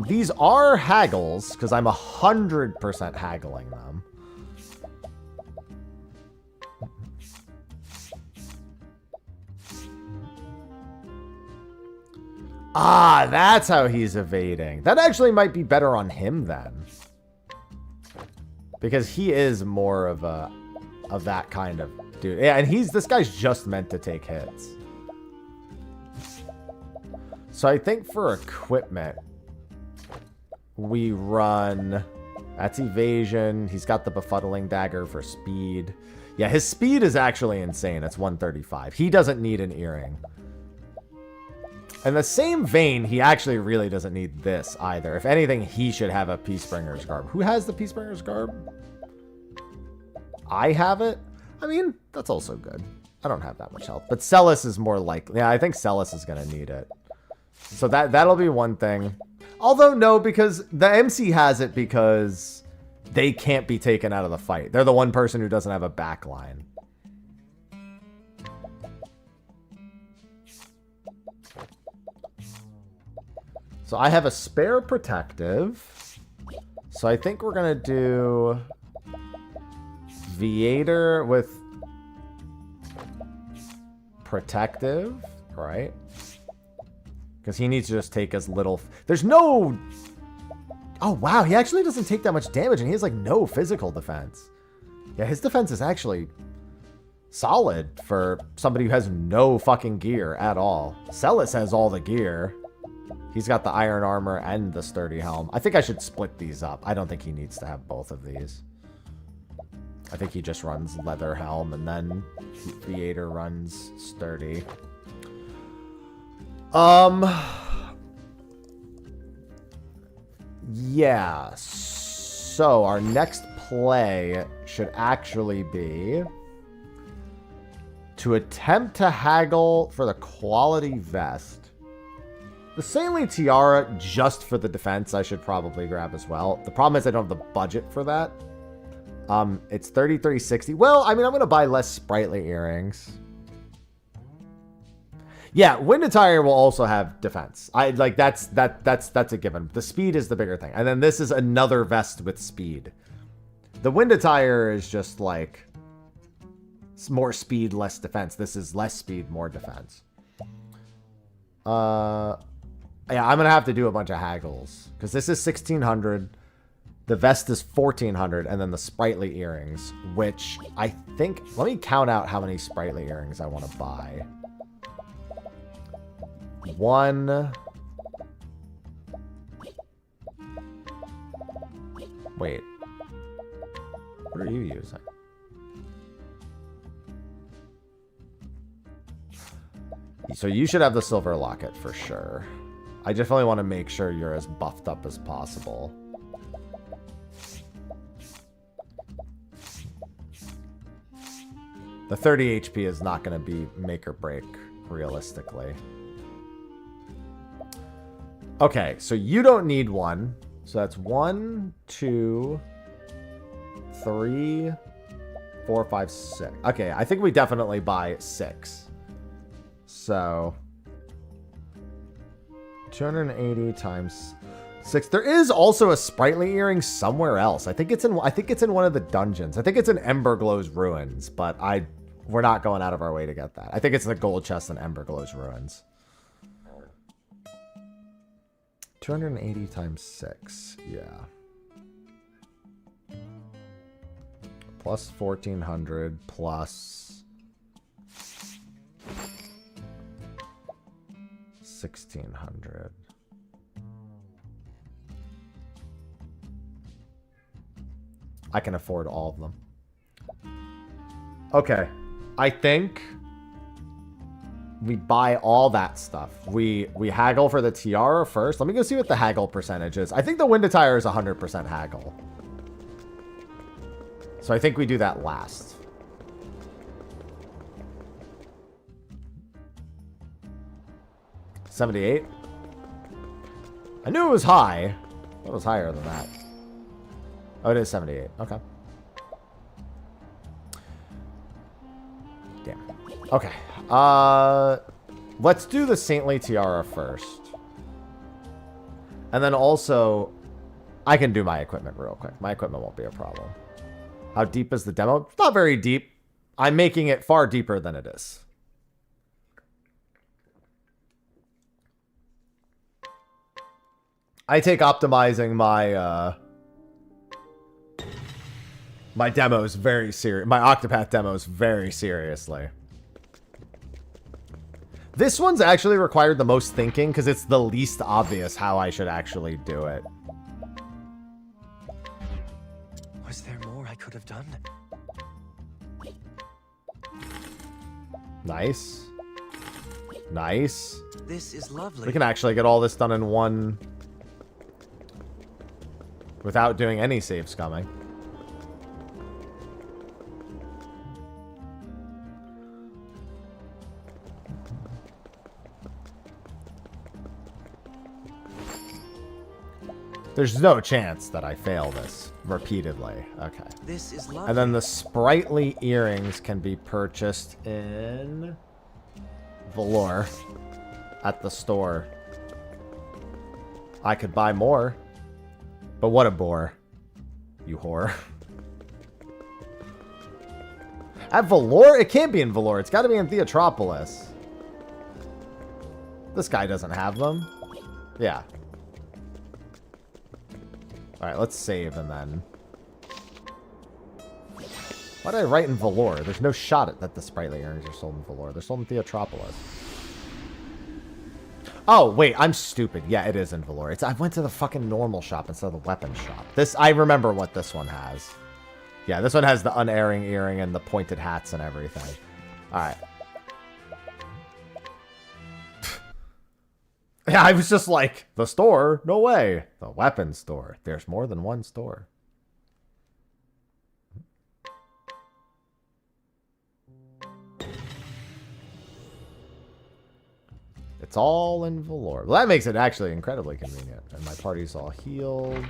S3: These are haggles because I'm 100% haggling them. Ah, that's how he's evading. That actually might be better on him then, because he is more of that kind of dude. Yeah, and this guy's just meant to take hits. So I think for equipment, we run... That's evasion. He's got the befuddling dagger for speed. Yeah, his speed is actually insane. It's 135. He doesn't need an earring. In the same vein, he actually really doesn't need this either. If anything, he should have a Peacebringer's Garb. Who has the Peacebringer's Garb? I have it. I mean, that's also good. I don't have that much health. But Celis is more likely. Yeah, I think Celis is going to need it. So that'll be one thing. Although, no, because the MC has it because they can't be taken out of the fight. They're the one person who doesn't have a backline. So I have a spare protective. So I think we're going to do Viator with Protective, right? Because he needs to just take as little... There's no... Oh, wow. He actually doesn't take that much damage, and he has, like, no physical defense. Yeah, his defense is actually solid for somebody who has no fucking gear at all. Celis has all the gear. He's got the iron armor and the sturdy helm. I think I should split these up. I don't think he needs to have both of these. I think he just runs leather helm, and then Viator runs sturdy. Yeah, so our next play should actually be to attempt to haggle for the quality vest. The Saintly Tiara, just for the defense, I should probably grab as well. The problem is I don't have the budget for that. It's 33.60. Well, I mean, I'm going to buy less sprightly earrings. Yeah, Wind Attire will also have defense. That's a given. The speed is the bigger thing. And then this is another vest with speed. The Wind Attire is just like it's more speed, less defense. This is less speed, more defense. Yeah, I'm going to have to do a bunch of haggles because this is 1,600. The vest is 1,400, and then the sprightly earrings, which I think... Let me count out how many sprightly earrings I want to buy. 1... Wait. What are you using? So you should have the silver locket for sure. I definitely want to make sure you're as buffed up as possible. The 30 HP is not going to be make or break, realistically. Okay, so you don't need one. So that's 1, 2, 3, 4, 5, 6. Okay, I think we definitely buy 6. So 280 times 6. There is also a sprightly earring somewhere else. I think it's in one of the dungeons. I think it's in Emberglow's ruins, but we're not going out of our way to get that. I think it's the gold chest in Emberglow's ruins. 280 times 6. Yeah. Plus 1,400 plus 1,600. I can afford all of them. Okay. I think we buy all that stuff. We haggle for the tiara first. Let me go see what the haggle percentage is. I think the Wind Attire is 100% haggle. So I think we do that last. $78. I knew it was high. It was higher than that. Oh, it is 78. Okay. Damn. Okay. Let's do the Saintly Tiara first. And then also, I can do my equipment real quick. My equipment won't be a problem. How deep is the demo? It's not very deep. I'm making it far deeper than it is. I take optimizing my my demos very serious. My Octopath demos very seriously. This one's actually required the most thinking because it's the least obvious how I should actually do it.
S7: Was there more I could have done?
S3: Nice. Nice.
S7: This is lovely.
S3: We can actually get all this done in one without doing any save scumming. There's no chance that I fail this repeatedly. Okay.
S7: This is lovely.
S3: And then the sprightly earrings can be purchased in Velour at the store. I could buy more, but what a bore. you whore. At Valor? It can't be in Valor. It's got to be in Theatropolis. This guy doesn't have them. Yeah. Alright, let's save and then... Why did I write in Valor? There's no shot at that the sprightly earrings are sold in Valor. They're sold in Theatropolis. Oh, wait, I'm stupid. Yeah, it is in Valor. I went to the fucking normal shop instead of the weapon shop. I remember what this one has. Yeah, this one has the unerring earring and the pointed hats and everything. Alright. Yeah, I was just like, the store? No way. The weapon store. There's more than one store. It's all in Valor. Well, that makes it actually incredibly convenient. And my party's all healed.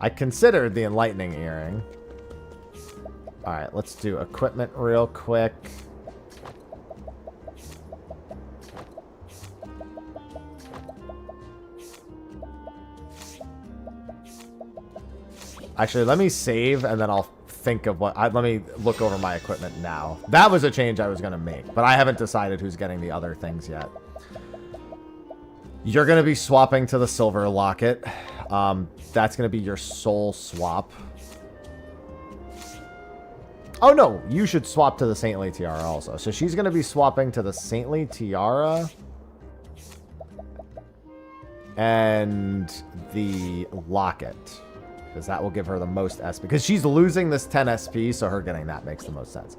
S3: I considered the enlightening earring. Alright, let's do equipment real quick. Actually, let me save, and then I'll think of what... let me look over my equipment now. That was a change I was going to make, but I haven't decided who's getting the other things yet. You're going to be swapping to the silver locket. That's going to be your sole swap. Oh, no. You should swap to the Saintly Tiara also. So she's going to be swapping to the Saintly Tiara. And the locket. Because that will give her the most SP. Because she's losing this 10 SP, so her getting that makes the most sense.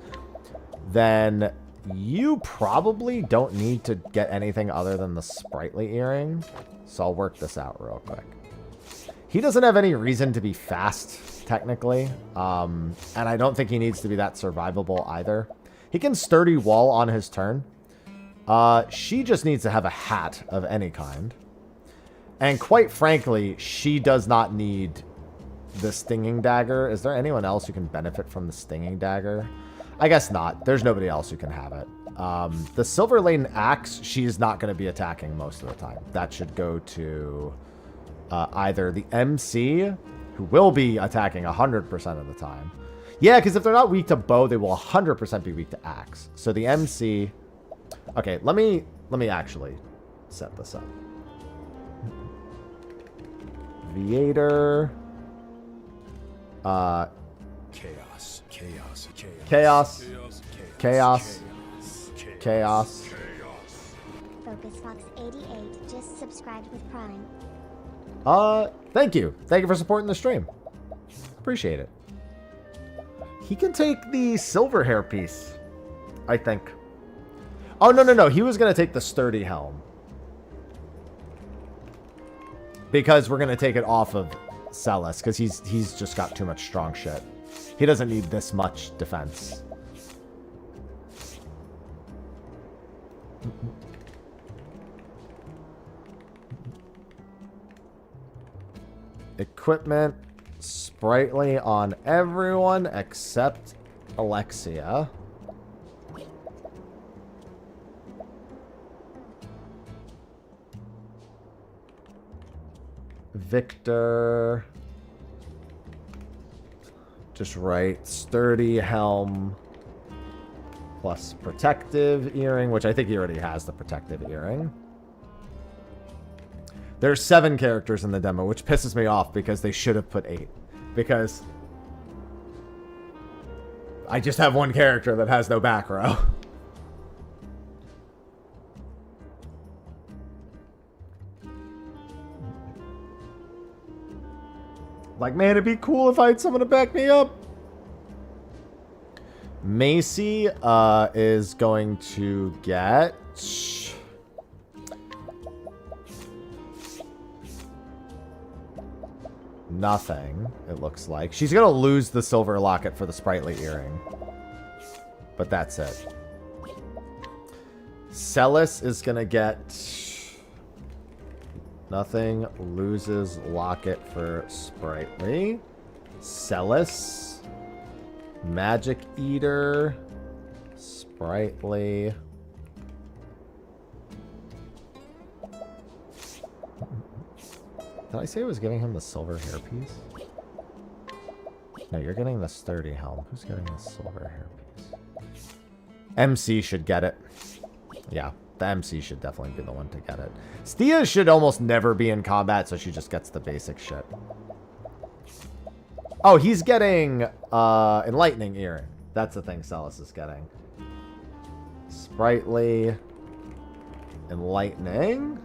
S3: Then you probably don't need to get anything other than the sprightly earring. So I'll work this out real quick. He doesn't have any reason to be fast, technically. And I don't think he needs to be that survivable either. He can sturdy wall on his turn. She just needs to have a hat of any kind. And quite frankly, she does not need the stinging dagger. Is there anyone else who can benefit from the stinging dagger? I guess not. There's nobody else who can have it. The silver laden axe, she is not going to be attacking most of the time. That should go to either the MC, who will be attacking 100% of the time. Yeah, because if they're not weak to bow, they will 100% be weak to axe. So the MC... Okay, let me actually set this up. Viator...
S7: Chaos. Chaos.
S3: Chaos. Chaos. Chaos.
S4: Focus Fox 88 just subscribed with Prime.
S3: Thank you. Thank you for supporting the stream. Appreciate it. He can take the silver hair piece, I think. Oh, no. He was going to take the sturdy helm. Because we're going to take it off of Celis, because he's just got too much strong shit. He doesn't need this much defense. Equipment sprightly on everyone except Alexia. Victor. Just write sturdy helm plus protective earring, which I think he already has the protective earring. There's 7 characters in the demo, which pisses me off because they should have put 8. Because I just have one character that has no back row. Like, man, it'd be cool if I had someone to back me up. Macy is going to get... nothing, it looks like. She's going to lose the silver locket for the sprightly earring. But that's it. Celis is going to get... nothing. Loses locket for sprightly. Celis. Magic Eater. Sprightly. Did I say I was giving him the silver hairpiece? No, you're getting the sturdy helm. Who's getting the silver hairpiece? MC should get it. Yeah, the MC should definitely be the one to get it. Stia should almost never be in combat, so she just gets the basic shit. Oh, he's getting Enlightening Earring. That's the thing Celis is getting. Sprightly. Enlightening.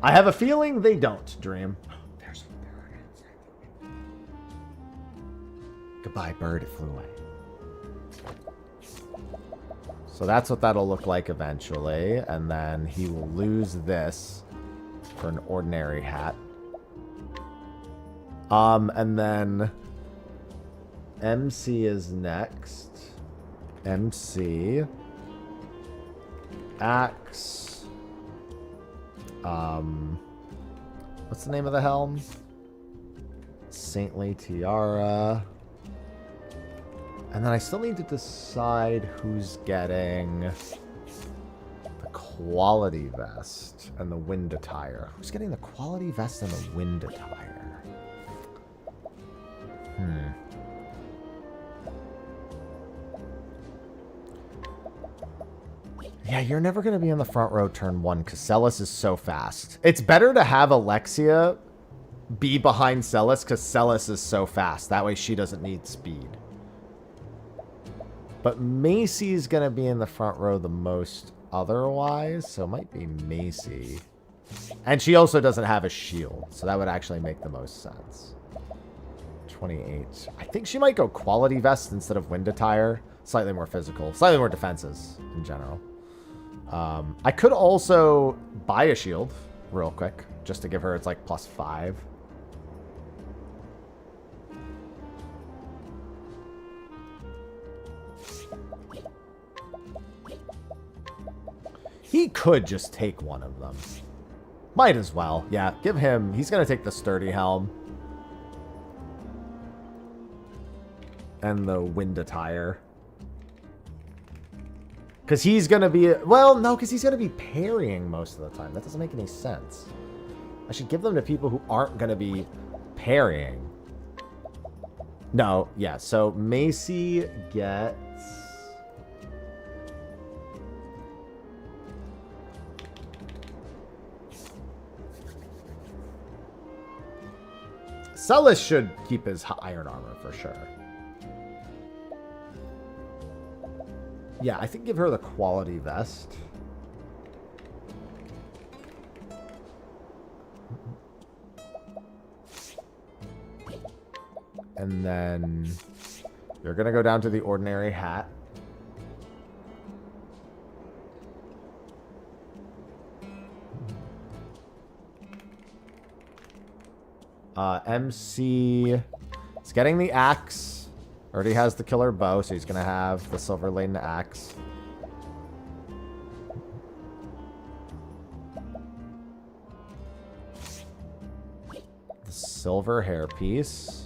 S3: I have a feeling they don't, Dream. There's a bird. Goodbye, bird. It flew away. So that's what that'll look like eventually. And then he will lose this for an ordinary hat. And then MC is next. MC. Axe. What's the name of the helm? Saintly Tiara. And then I still need to decide who's getting the quality vest and the wind attire. Who's getting the quality vest and the wind attire? Yeah, you're never going to be in the front row turn 1 because Celis is so fast. It's better to have Alexia be behind Celis because Celis is so fast. That way she doesn't need speed. But Macy's going to be in the front row the most otherwise, so it might be Macy. And she also doesn't have a shield, so that would actually make the most sense. 28. I think she might go quality vest instead of wind attire. Slightly more physical, slightly more defenses in general. I could also buy a shield real quick, just to give her, it's like +5. He could just take one of them. Might as well. Yeah, give him, he's going to take the sturdy helm. And the wind attire. Because he's going to be... Well, no, because he's going to be parrying most of the time. That doesn't make any sense. I should give them to people who aren't going to be parrying. No, yeah. So Macy gets... Celis should keep his iron armor for sure. Yeah, I think give her the quality vest. And then you're going to go down to the ordinary hat. MC is getting the axe. Already has the killer bow, so he's going to have the silver laden axe. The silver hairpiece.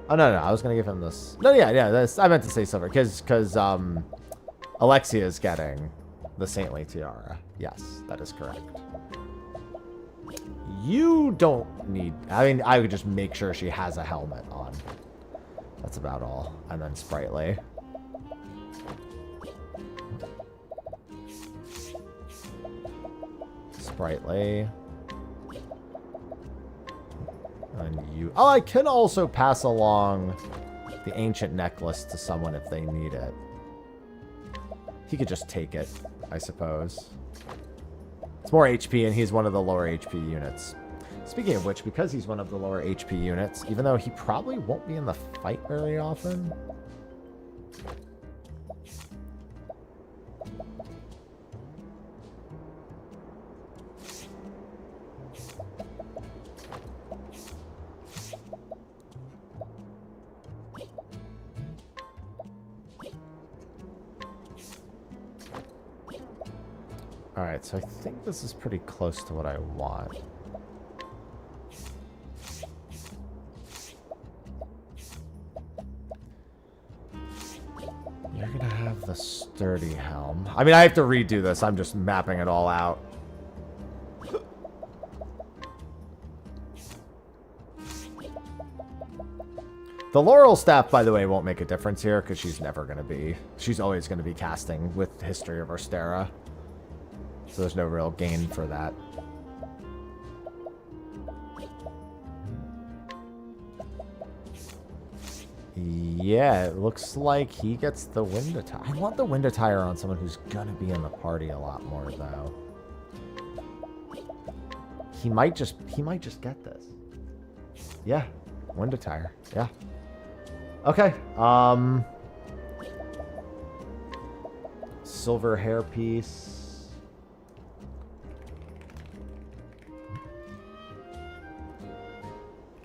S3: Oh, no, I was going to give him this. No, yeah, this, I meant to say silver, because Alexia is getting the saintly tiara. Yes, that is correct. You don't need... I mean, I would just make sure she has a helmet on. That's about all. And then Sprightly. Sprightly. And you... Oh, I can also pass along the ancient necklace to someone if they need it. He could just take it, I suppose. It's more HP, and he's one of the lower HP units. Speaking of which, because he's one of the lower HP units, even though he probably won't be in the fight very often... Alright, so I think this is pretty close to what I want. of the sturdy helm. I mean, I have to redo this. I'm just mapping it all out. The Laurel Staff, by the way, won't make a difference here because she's never going to be... She's always going to be casting with History of Orstera. So there's no real gain for that. Yeah, it looks like he gets the wind attire. I want the wind attire on someone who's going to be in the party a lot more, though. He might just get this. Yeah, wind attire. Yeah. Okay. Silver hairpiece.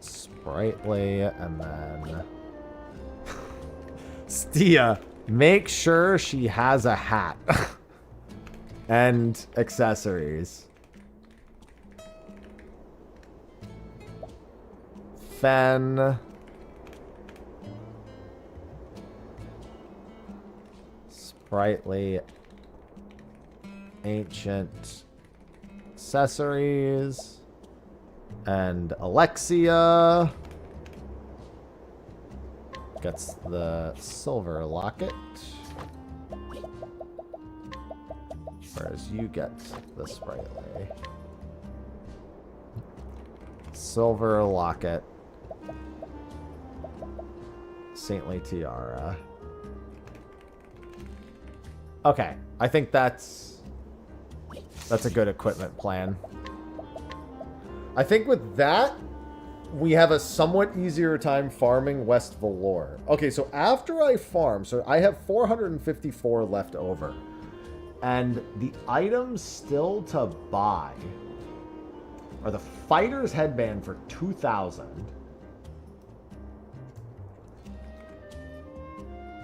S3: Sprightly, and then Stia, make sure she has a hat and accessories. Fen. Sprightly. Ancient accessories. And Alexia gets the silver locket. Whereas you get the Sprightly. Silver locket. Saintly tiara. Okay, I think that's a good equipment plan. I think with that, we have a somewhat easier time farming West Valor. Okay, so after I farm, so I have 454 left over. And the items still to buy are the Fighter's Headband for 2,000.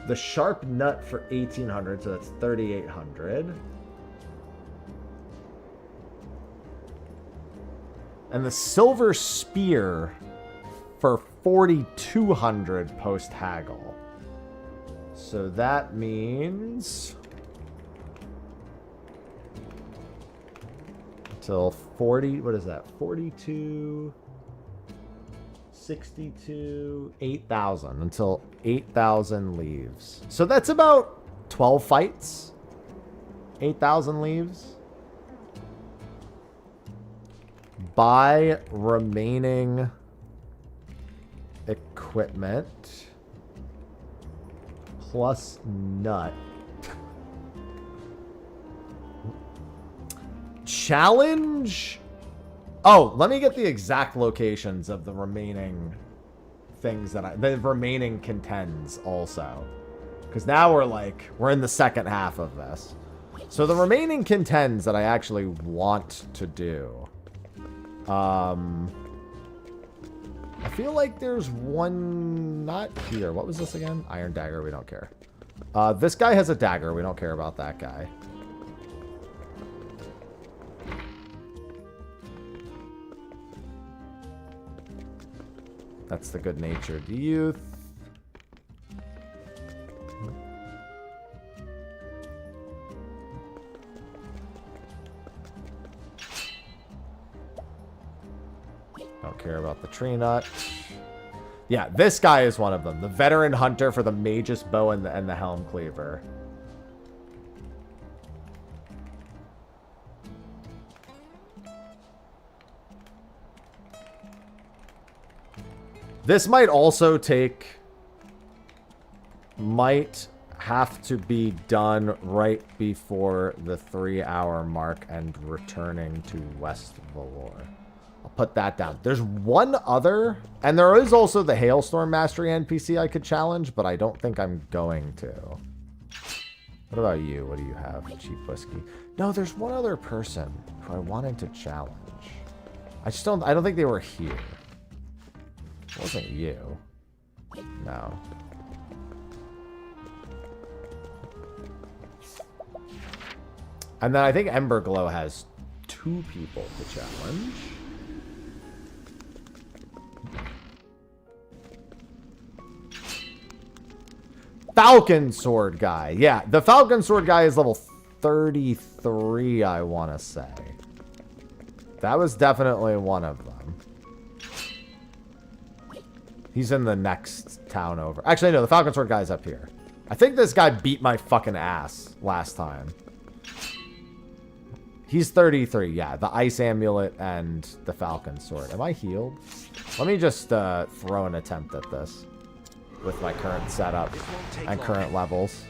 S3: The Sharp Nut for 1,800, so that's 3,800. And the Silver Spear for 4,200 post-haggle. So that means... Till 40... What is that? 42... 62... 8,000. Until 8,000 leaves. So that's about 12 fights. 8,000 leaves. Buy remaining equipment plus nut. Challenge? Oh, let me get the exact locations of the remaining things that the remaining contends also. Because now we're in the second half of this. So the remaining contends that I actually want to do. I feel like there's one not here. What was this again? Iron dagger. We don't care. This guy has a dagger. We don't care about that guy. That's the good-natured youth. Don't care about the tree nut. Yeah, this guy is one of them. The veteran hunter for the mage's bow and the helm cleaver. This might also might have to be done right before the 3-hour mark and returning to West Valor. I'll put that down. There's one other, and there is also the Hailstorm Mastery NPC I could challenge, but I don't think I'm going to. What about you? What do you have? Cheap whiskey. No, there's one other person who I wanted to challenge. I don't think they were here. It wasn't you. No. And then I think Emberglow has 2 people to challenge. Falcon Sword guy. Yeah, the Falcon Sword guy is level 33, I want to say. That was definitely one of them. He's in the next town over. Actually, no, the Falcon Sword guy's up here. I think this guy beat my fucking ass last time. He's 33, yeah. The Ice Amulet and the Falcon Sword. Am I healed? Let me just throw an attempt at this with my current setup and current levels.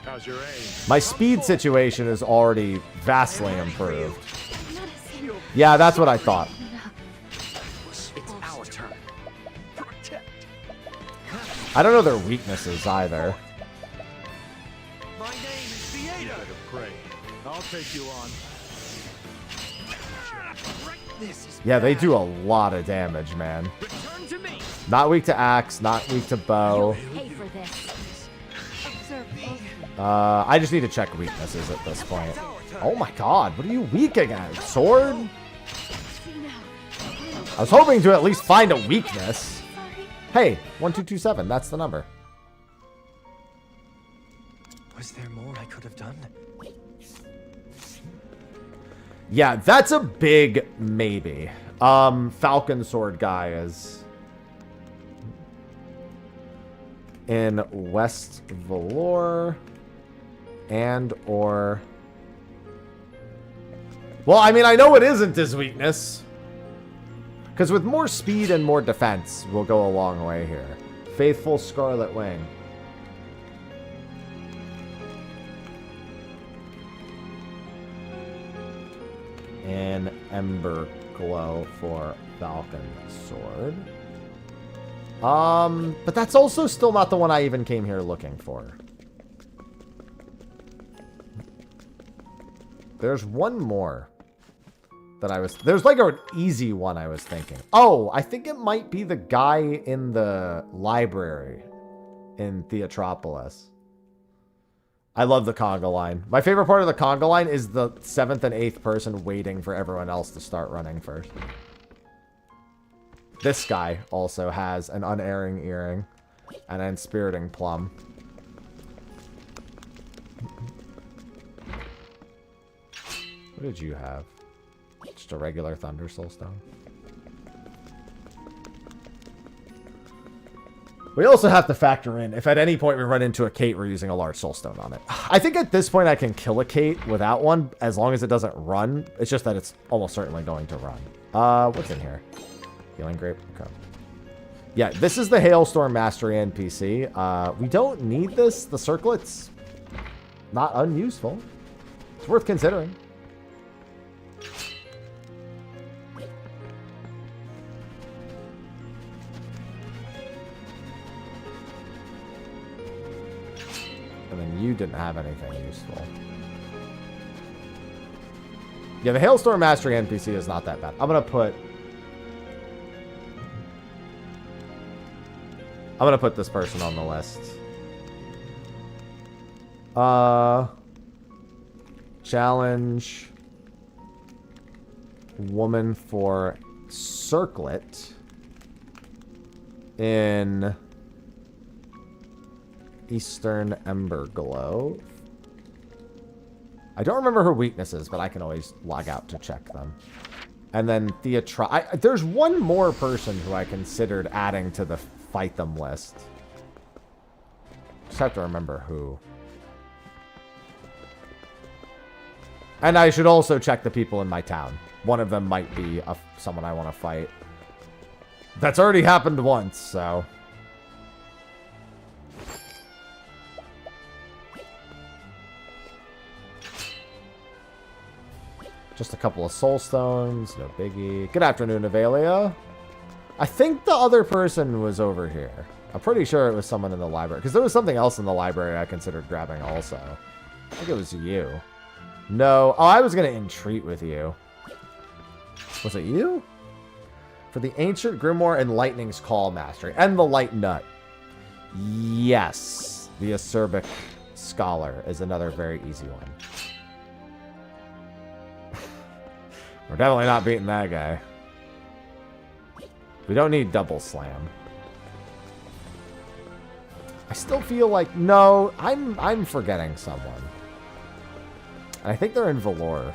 S5: How's your aim?
S3: My speed situation is already vastly improved. Yeah, that's what I thought.
S6: It's our turn. Protect.
S3: I don't know their weaknesses either.
S7: My name is Theater.
S5: Pray. I'll take you on.
S7: This is
S3: Yeah, they do a lot of damage, man.
S6: Return to me.
S3: Not weak to axe, not weak to bow.
S8: Pay for this. Observe closely.
S3: I just need to check weaknesses at this point. Oh my god, what are you weak against? Sword? I was hoping to at least find a weakness. Hey, 1227, that's the number.
S7: Was there more I could have done?
S3: Yeah, that's a big maybe. Falcon Sword guy is in West Valor and or... Well, I mean, I know it isn't his weakness. Because with more speed and more defense, we'll go a long way here. Faithful Scarlet Wing. And Ember Glow for Falcon Sword. But that's also still not the one I even came here looking for. There's one more that I was... There's like an easy one I was thinking. Oh, I think it might be the guy in the library in Theatropolis. I love the conga line. My favorite part of the conga line is the 7th and 8th person waiting for everyone else to start running first. This guy also has an unerring earring and an inspiriting plum. What did you have? Just a regular Thunder Soulstone. We also have to factor in, if at any point we run into a Kate, we're using a large Soulstone on it. I think at this point I can kill a Kate without one, as long as it doesn't run. It's just that it's almost certainly going to run. What's in here? Healing Grape? Okay. Yeah, this is the Hailstorm Mastery NPC. We don't need this. The circlet's not unuseful. It's worth considering. And then you didn't have anything useful. Yeah, the Hailstorm Mastery NPC is not that bad. I'm gonna put this person on the list. Challenge woman for circlet in Eastern Emberglow. I don't remember her weaknesses, but I can always log out to check them. And then there's one more person who I considered adding to the fight them list. Just have to remember who. And I should also check the people in my town. One of them might be someone I want to fight. That's already happened once, so... Just a couple of soul stones, no biggie. Good afternoon, Avelia. I think the other person was over here. I'm pretty sure it was someone in the library. Because there was something else in the library I considered grabbing also. I think it was you. No. Oh, I was going to entreat with you. Was it you? For the Ancient Grimoire and Lightning's Call Mastery. And the Light Nut. Yes. The Acerbic Scholar is another very easy one. We're definitely not beating that guy. We don't need double slam. I still feel like, no, I'm forgetting someone. And I think they're in Valor.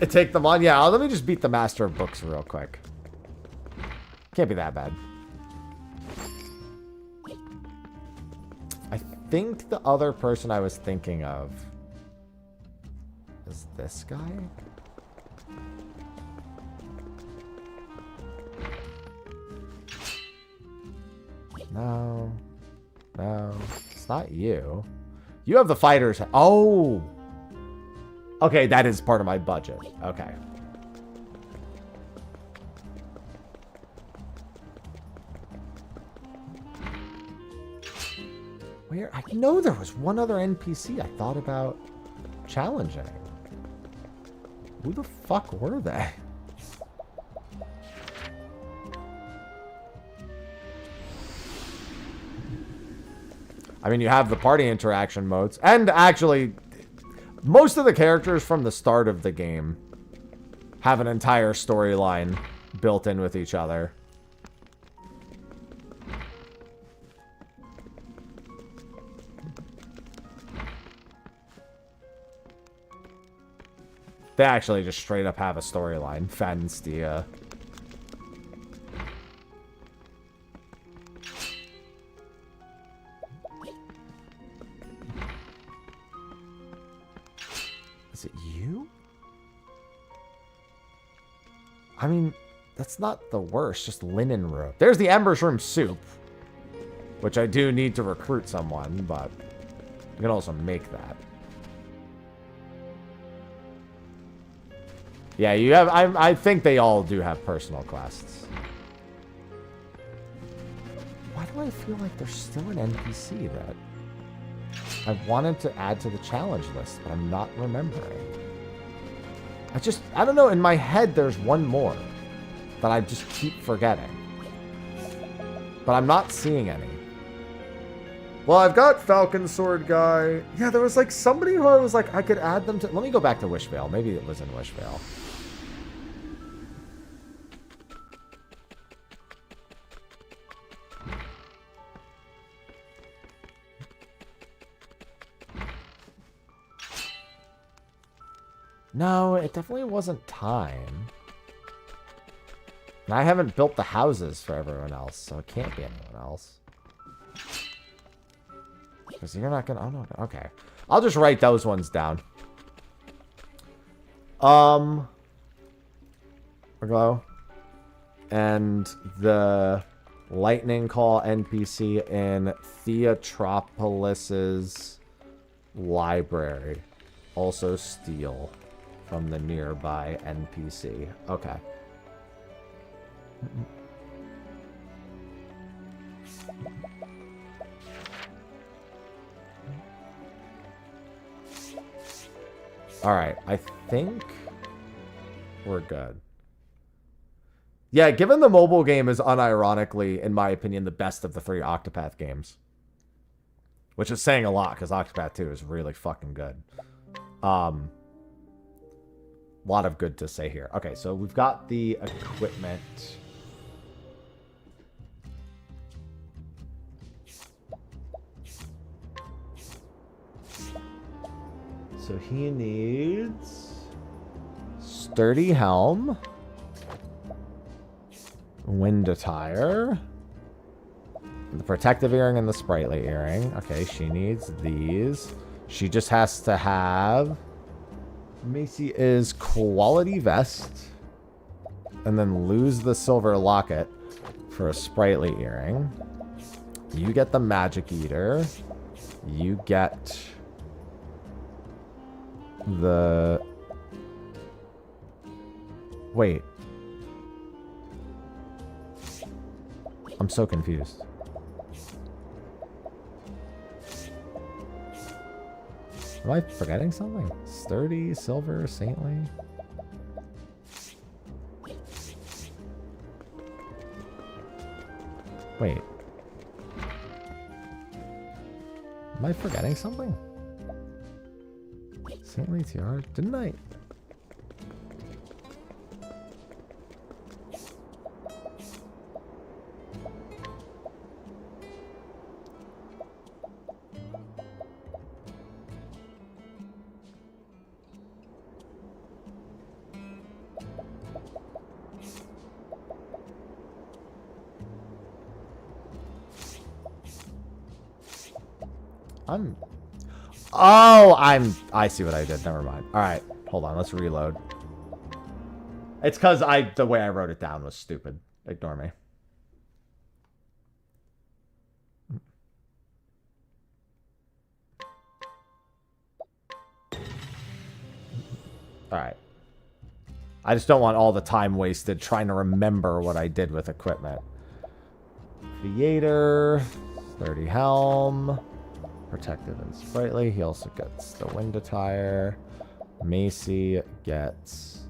S3: Take them on? Yeah, let me just beat the Master of Books real quick. Can't be that bad. I think the other person I was thinking of is this guy? No. No. It's not you. You have the fighters. Oh! Okay, that is part of my budget. Okay. Where? I know there was one other NPC I thought about challenging. Who the fuck were they? I mean, you have the party interaction modes. And actually, most of the characters from the start of the game have an entire storyline built in with each other. They actually just straight up have a storyline. Fanstia. Is it you? I mean, that's not the worst. Just linen room. There's the Ember's Room soup. Which I do need to recruit someone, but you can also make that. Yeah, you have. I think they all do have personal quests. Why do I feel like there's still an NPC that I wanted to add to the challenge list, but I'm not remembering? I don't know. In my head, there's one more that I just keep forgetting, but I'm not seeing any. Well, I've got Falcon Sword guy. Yeah, there was like somebody who I was like, I could add them to. Let me go back to Wishvale. Maybe it was in Wishvale. No, it definitely wasn't time. And I haven't built the houses for everyone else, so it can't be anyone else. Because you're not gonna... Oh, no. Okay. I'll just write those ones down. We'll go. And the Lightning Call NPC in Theatropolis's library. Also steal from the nearby NPC. Okay. Alright, I think we're good. Yeah, given the mobile game is unironically, in my opinion, the best of the 3 Octopath games. Which is saying a lot, because Octopath 2 is really fucking good. Lot of good to say here. Okay, so we've got the equipment. So he needs sturdy helm, wind attire, the protective earring and the sprightly earring. Okay, she needs these. She just has to have... Macy is quality vest, and then lose the silver locket for a sprightly earring. You get the magic eater. You get the... Wait. I'm so confused. Am I forgetting something? Sturdy, silver, saintly. Wait. Am I forgetting something? Saintly tiara? Didn't I? I see what I did. Never mind. All right, hold on. Let's reload. It's because the way I wrote it down was stupid. Ignore me. All right. I just don't want all the time wasted trying to remember what I did with equipment. Theater, 30 helm, protective and sprightly. He also gets the wind attire. Macy gets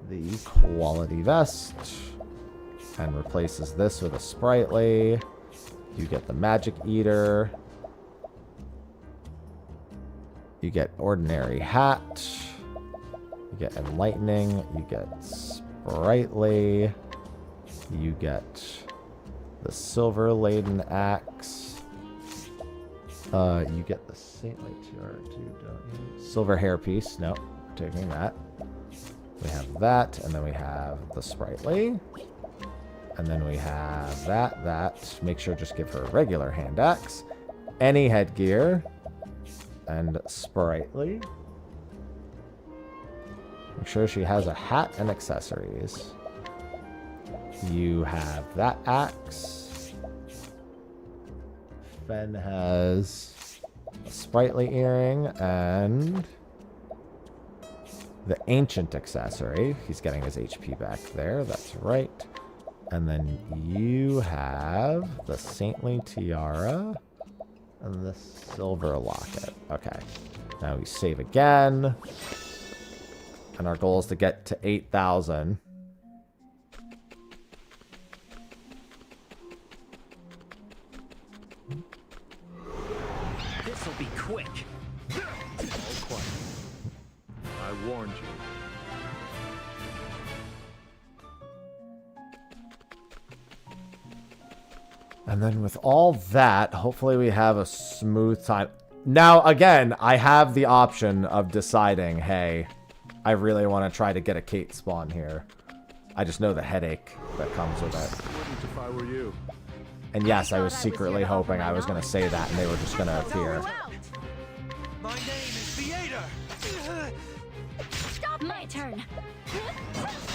S3: the quality vest and replaces this with a sprightly. You get the magic eater. You get ordinary hat. You get enlightening. You get sprightly. You get the silver laden axe. You get the saintly tiara too, don't you? Silver hairpiece. Nope, taking that. We have that, and then we have the sprightly. And then we have that. Make sure just give her a regular hand axe. Any headgear. And sprightly. Make sure she has a hat and accessories. You have that axe. Fen has a sprightly earring and the ancient accessory. He's getting his HP back there. That's right. And then you have the saintly tiara and the silver locket. Okay. Now we save again. And our goal is to get to 8,000.
S6: This'll be quick.
S5: All quiet. I warned you.
S3: And then with all that, hopefully we have a smooth time. Now, again, I have the option of deciding, hey, I really want to try to get a Kate spawn here. I just know the headache that comes with it.
S5: Wouldn't if I were you.
S3: And yes, I was secretly hoping I was going to say that and they were just going to appear.
S7: My name is Theater.
S8: Stop! My turn.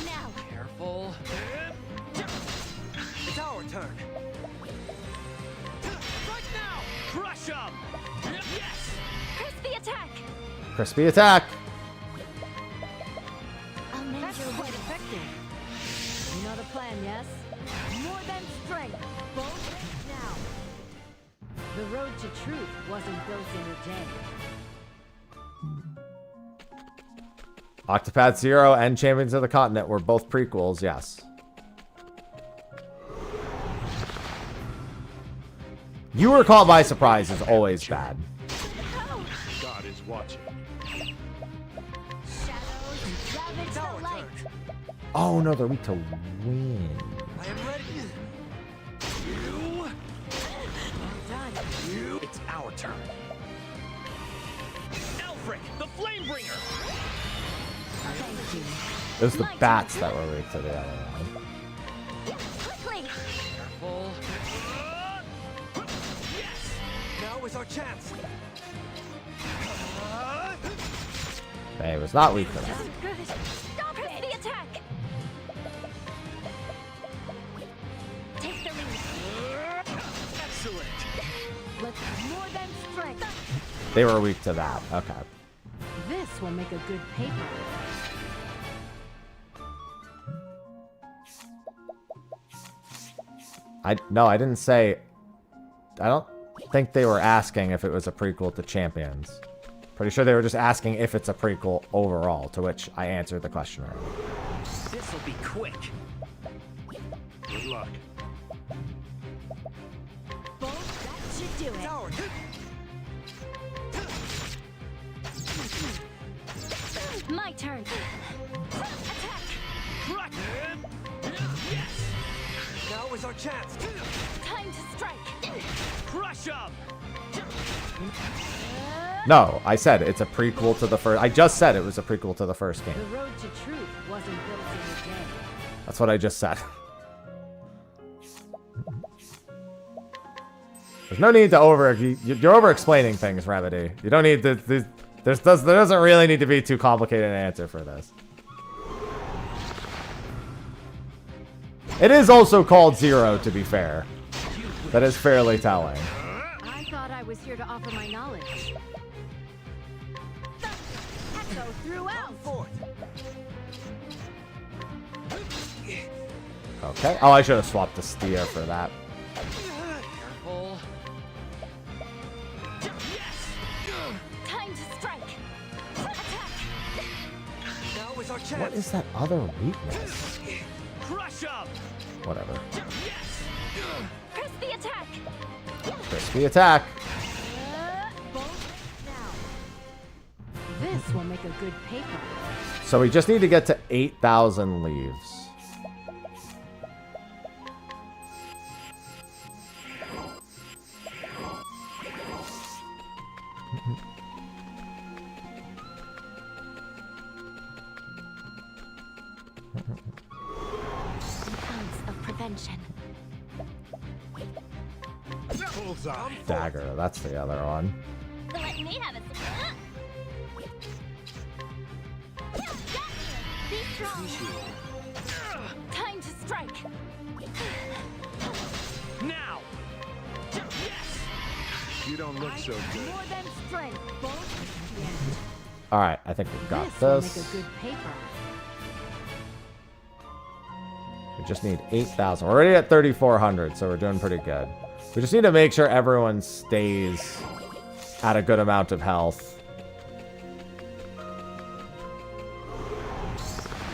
S8: Now.
S7: Careful. It's our turn. Right now.
S6: Crush 'em! Yes!
S8: Crispy attack.
S3: Crispy attack!
S8: I'll mend
S10: That's
S8: your
S10: quite
S8: way.
S10: effective. You know the plan, yes? More than strength. Both now. The road to truth wasn't built in a day.
S3: Octopath 0 and Champions of the Continent were both prequels, yes. You were caught by surprise is always bad.
S5: God is watching.
S8: Shadows ravage the light.
S3: Oh no, they're weak to wind.
S7: I am ready.
S6: It's our turn. Alfric, the Flamebringer!
S8: Thank you.
S3: It was the bats that were weak to the other one.
S8: Quickly.
S7: Careful.
S6: Yes!
S7: Now is our chance.
S3: Hey, it was not weak to that.
S8: Good. Stop it. The attack. Take the lead.
S6: Excellent!
S8: Let's more than strength.
S3: They were weak to that. Okay.
S10: This will make a good paper.
S3: No, I didn't say. I don't think they were asking if it was a prequel to Champions. Pretty sure they were just asking if it's a prequel overall, to which I answered the question right.
S6: This'll be quick.
S5: Good luck.
S8: Both that should do
S7: It's
S8: it.
S7: our turn.
S8: My turn. Attack.
S6: Crush him! Yes!
S7: Now is our chance.
S8: Time to strike.
S6: Crush him!
S3: No, I said it's a prequel to the first. I just said it was a prequel to the first game.
S10: The road to truth wasn't built in a day.
S3: That's what I just said. There's no need to you're over-explaining things, Remedy. You don't need to... There doesn't really need to be too complicated an answer for this. It is also called Zero, to be fair. That is fairly telling.
S10: I thought I was here to offer my knowledge. Echo throughout.
S3: Okay. Oh, I should have swapped the Stia for that.
S7: Careful.
S8: Time to strike. Attack.
S7: Now is our chance.
S3: What is that other weakness?
S6: Crush up.
S3: Whatever.
S8: Crispy attack.
S3: Crispy attack.
S10: This will make a good paper.
S3: So we just need to get to 8,000 leaves.
S6: Bullseye.
S3: Dagger, that's the other one.
S8: Let me have it. Be strong. Time to strike.
S6: Now. Yes.
S5: You don't look so good.
S10: More than strength, both.
S3: Alright, I think we've got
S10: This will
S3: this.
S10: make a good paper.
S3: We just need 8,000. We're already at 3,400, so we're doing pretty good. We just need to make sure everyone stays at a good amount of health.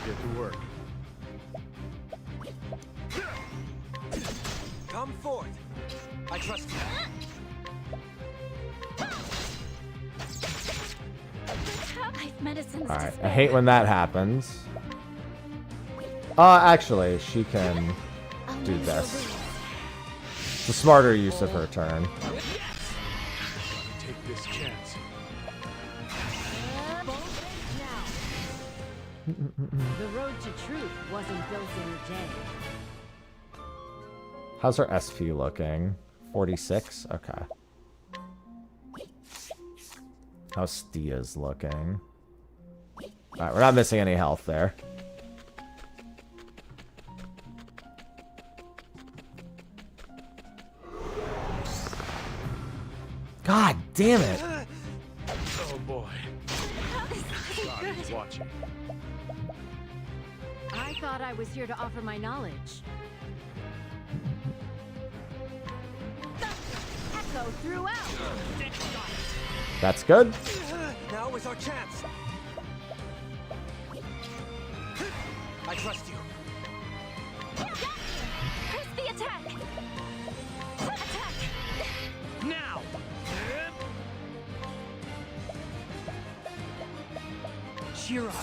S5: Get to work.
S7: Come forth. I trust you.
S8: Medicines.
S3: Alright, I hate when that happens. Actually, she can do this. It's a smarter use of her turn.
S5: Gotta take this chance.
S10: The road to truth wasn't built in a day.
S3: How's her SP looking? 46? Okay. How's Stia's looking? Alright, we're not missing any health there. God damn it!
S5: Oh boy. God is watching.
S10: I thought I was here to offer my knowledge. Echo throughout.
S3: That's good.
S7: Now is our chance. I trust you.
S8: Crispy attack. Attack.
S6: Now.
S7: Cheer up.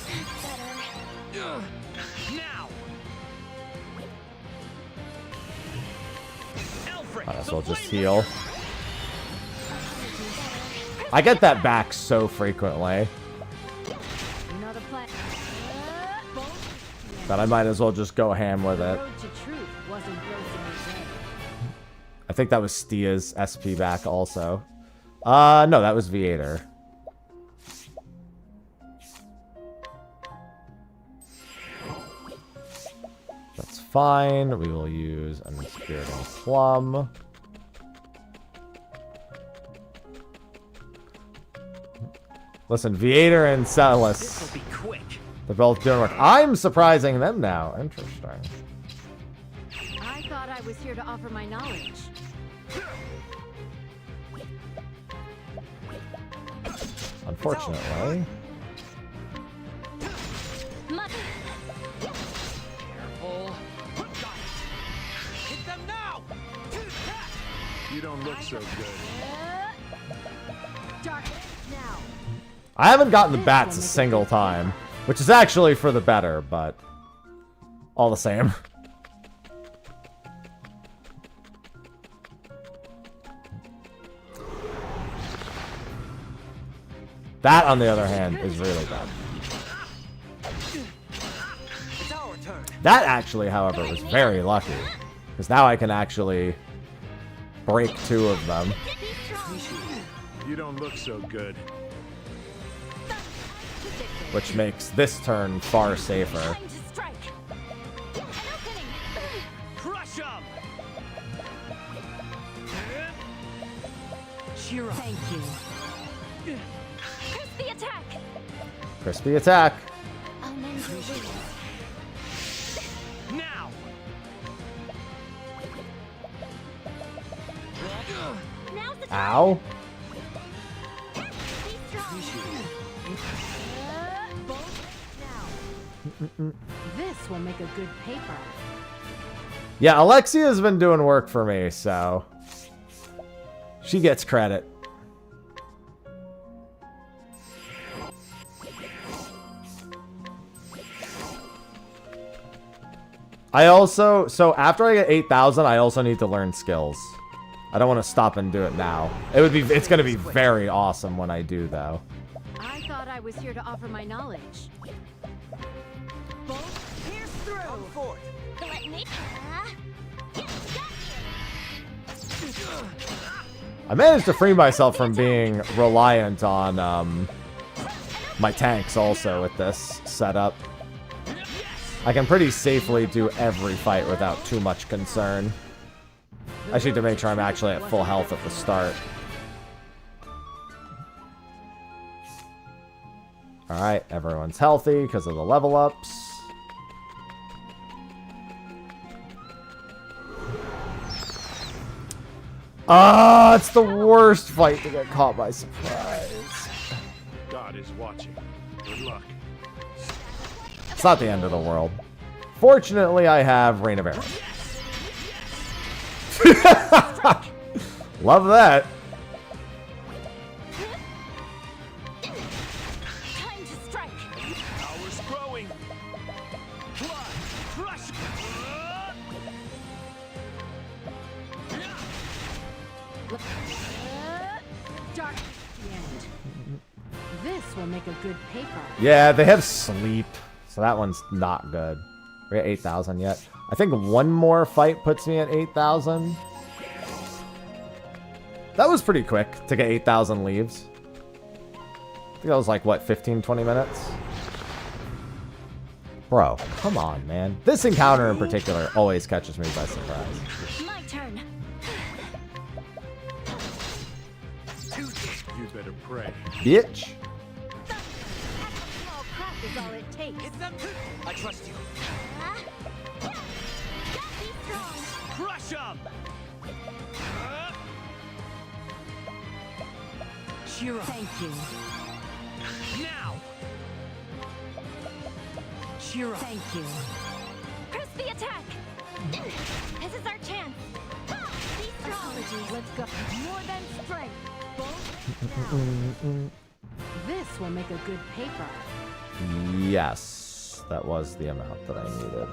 S6: Now. Alfred,
S3: Might as
S6: the
S3: well just
S6: flame
S3: heal. I get that back so frequently
S10: Another plan.
S3: that I might as well just go ham with
S10: The
S3: it.
S10: road to truth wasn't built in a day.
S3: I think that was Stia's SP back also. No, that was Viator. That's fine. We will use Unspiriting Plum. Listen, Viator and Celis,
S6: This will be quick.
S3: they're both doing work. I'm surprising them now. Interesting.
S10: I thought I was here to offer my knowledge.
S3: Unfortunately.
S7: Careful. Hit them now.
S5: You don't look so good.
S10: Dark now.
S3: I haven't gotten the bats a single time, which is actually for the better, but all the same. That, on the other hand, is really bad.
S7: It's our turn.
S3: That actually, however, was very lucky, because now I can actually break 2 of them.
S5: You don't look so good.
S3: Which makes this turn far safer.
S8: Time to strike. No kidding.
S6: Crush 'em!
S7: Cheer up.
S10: Thank you.
S8: Crispy attack.
S3: Crispy attack.
S8: I'll mend your wounds.
S6: Now!
S8: Now's the time.
S3: Ow.
S8: Be strong.
S10: Both now. This will make a good paper.
S3: Yeah, Alexia's been doing work for me, so she gets credit. I also, so after I get 8,000, I also need to learn skills. I don't want to stop and do it now. It's going to be very awesome when I do, though.
S10: I thought I was here to offer my knowledge. Both pierce through.
S7: Come forth.
S8: Let me.
S3: I managed to free myself from being reliant on my tanks also with this setup. I can pretty safely do every fight without too much concern. I just need to make sure I'm actually at full health at the start. Alright, everyone's healthy because of the level ups. Ah, it's the worst fight to get caught by surprise.
S5: God is watching. Good luck.
S3: It's not the end of the world. Fortunately, I have Rain of Arrows. Love that.
S8: Time to strike.
S6: Power's growing. Blood, crush.
S10: Dark the end. This will make a good paper.
S3: Yeah, they have sleep, so that one's not good. We're at 8,000 yet. I think one more fight puts me at 8,000. That was pretty quick to get 8,000 leaves. I think that was like, what, 15, 20 minutes? Bro, come on, man. This encounter in particular always catches me by surprise.
S8: My turn.
S5: You better pray.
S3: Bitch.
S10: Small crack is all it takes.
S7: I trust you.
S8: Be strong.
S6: Crush 'em!
S7: Cheer up.
S10: Thank you.
S6: Now!
S7: Cheer up.
S10: Thank you.
S8: Crispy attack. This is our chance. Be strong.
S10: Let's go. More than strength. Both now. This will make a good paper.
S3: Yes, that was the amount that I needed.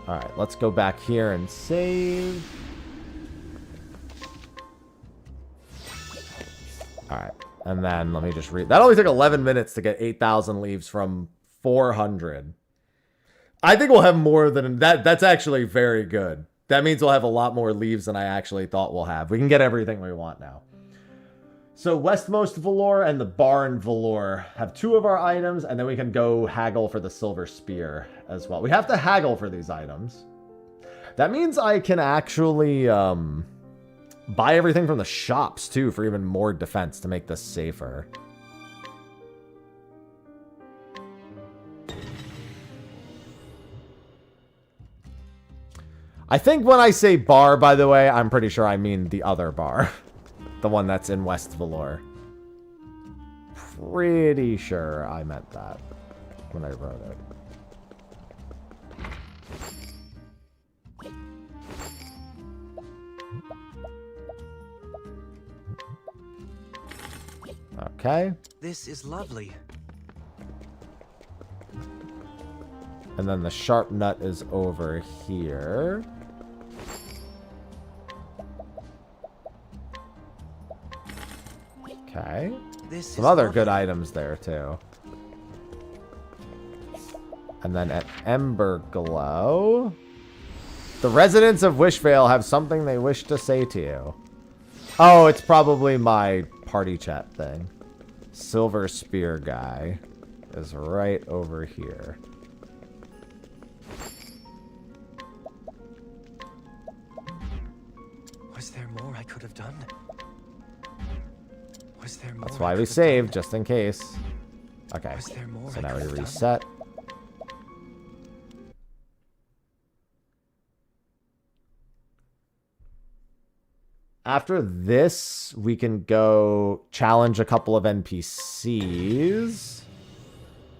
S3: Alright, let's go back here and save. Alright, and then let me just read. That only took 11 minutes to get 8,000 leaves from 400. I think we'll have more than that. That's actually very good. That means we'll have a lot more leaves than I actually thought we'll have. We can get everything we want now. So Westmost Velour and the Barn Velour have 2 of our items, and then we can go haggle for the Silver Spear as well. We have to haggle for these items. That means I can actually buy everything from the shops, too, for even more defense to make this safer. I think when I say bar, by the way, I'm pretty sure I mean the other bar. The one that's in West Velour. Pretty sure I meant that when I wrote it. Okay.
S7: This is lovely.
S3: And then the sharp nut is over here. Okay. Some other good items there, too. And then at Ember Glow, The residents of Wishvale have something they wish to say to you. Oh, it's probably my party chat thing. Silver Spear guy is right over here.
S7: Was there more I could have done? Was there more?
S3: That's why we saved, just in case. Okay,
S7: Was there more
S3: so
S7: I
S3: now
S7: could
S3: we
S7: have done?
S3: reset. After this, we can go challenge a couple of NPCs.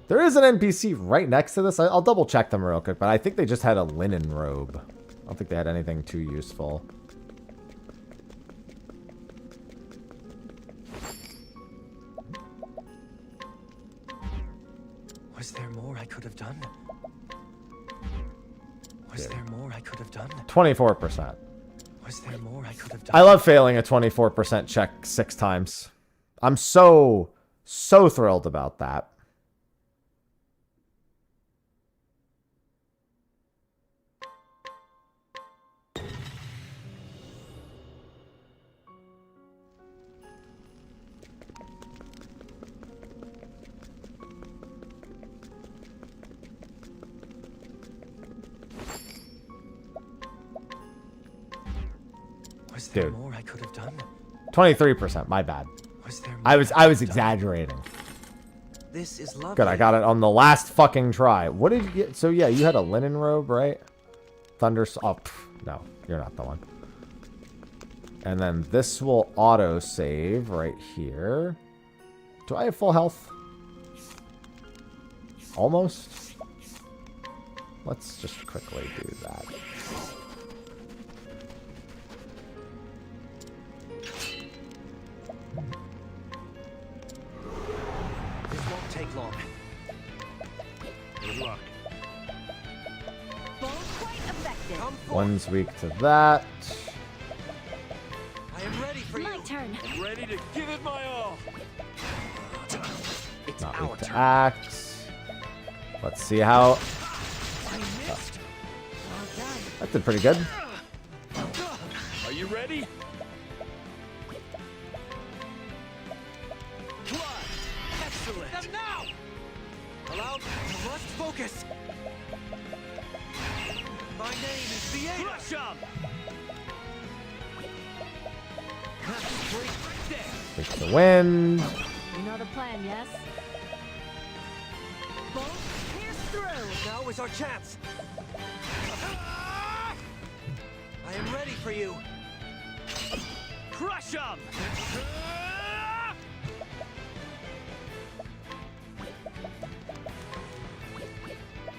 S3: There is an NPC right next to this. I'll double check them real quick, but I think they just had a linen robe. I don't think they had anything too useful.
S7: Was there more I could have done? Was there more I could have done?
S3: 24%.
S7: Was there more I could have done?
S3: I love failing a 24% check 6 times. I'm so thrilled about that.
S7: Was there
S3: Dude.
S7: more I could have done?
S3: 23%, my bad.
S7: Was there more
S3: I was
S7: could have done?
S3: exaggerating.
S7: This is lovely.
S3: Good, I got it on the last fucking try. What did you get? So yeah, you had a linen robe, right? Thunder. Oh, no, you're not the one. And then this will auto save right here. Do I have full health? Almost. Let's just quickly do that.
S7: This won't take long.
S5: Good luck.
S10: Both quite effective.
S7: Come forth.
S3: One's weak to that.
S7: I am ready for
S8: My
S7: you.
S8: turn.
S6: I'm ready to give it my all.
S7: It's
S3: Not
S7: our
S3: weak to
S7: turn.
S3: axe. Let's see how.
S7: I missed.
S3: That did pretty good.
S6: Are you ready?
S7: Blood. Excellent. Them now. Allow the lust focus. My name is Vieta.
S6: Crush 'em!
S7: Break right there.
S3: Weak to wind.
S10: You know the plan, yes? Both pierce through.
S7: Now is our chance. I am ready for you.
S6: Crush 'em!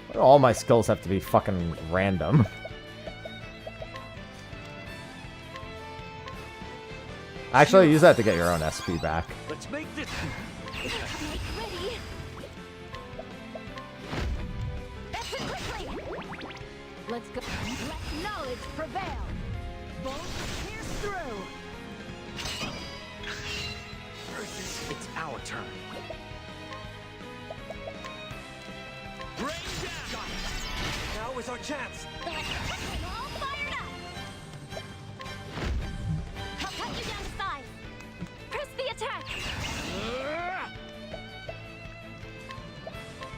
S3: Why do all my skills have to be fucking random? Actually, use that to get your own SP back.
S6: Let's make this.
S8: Ready? That's it quickly!
S10: Let's go. Let knowledge prevail. Both pierce through.
S7: It's our turn.
S6: Rain down!
S7: Now is our chance.
S8: All fired up! I'll cut you down to size. Press the attack!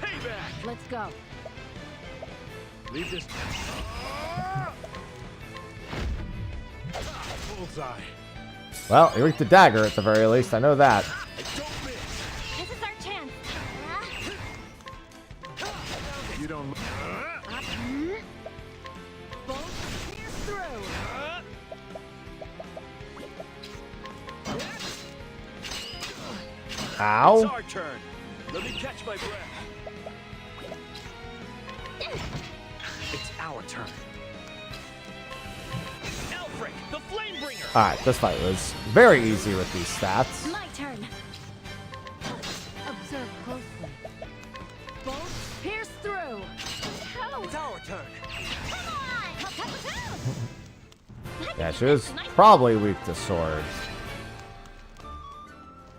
S6: Payback!
S10: Let's go.
S5: Leave this. Bullseye.
S3: Well, you reached the dagger at the very least. I know that.
S6: Don't miss!
S8: This is our chance!
S5: You don't.
S10: Both pierce through.
S6: It's
S3: Ow.
S6: our turn. Let me catch my breath.
S7: It's our turn.
S6: Alfred, the Flamebringer!
S3: Alright, this fight was very easy with these stats.
S8: My turn!
S10: Observe closely. Both pierce through.
S8: How?
S7: It's our turn.
S8: Come on! I'll cut the down!
S3: Yeah, she was probably weak to sword.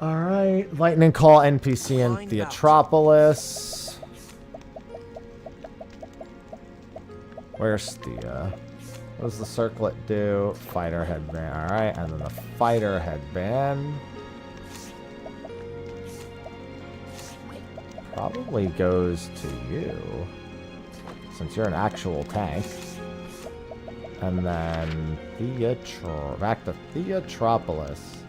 S3: Alright, Lightning Call NPC in
S7: Find out.
S3: Theatropolis. Where's the, What does the circlet do? Fighter headband. Alright, and then the fighter headband probably goes to you, since you're an actual tank. And then back to Theatropolis.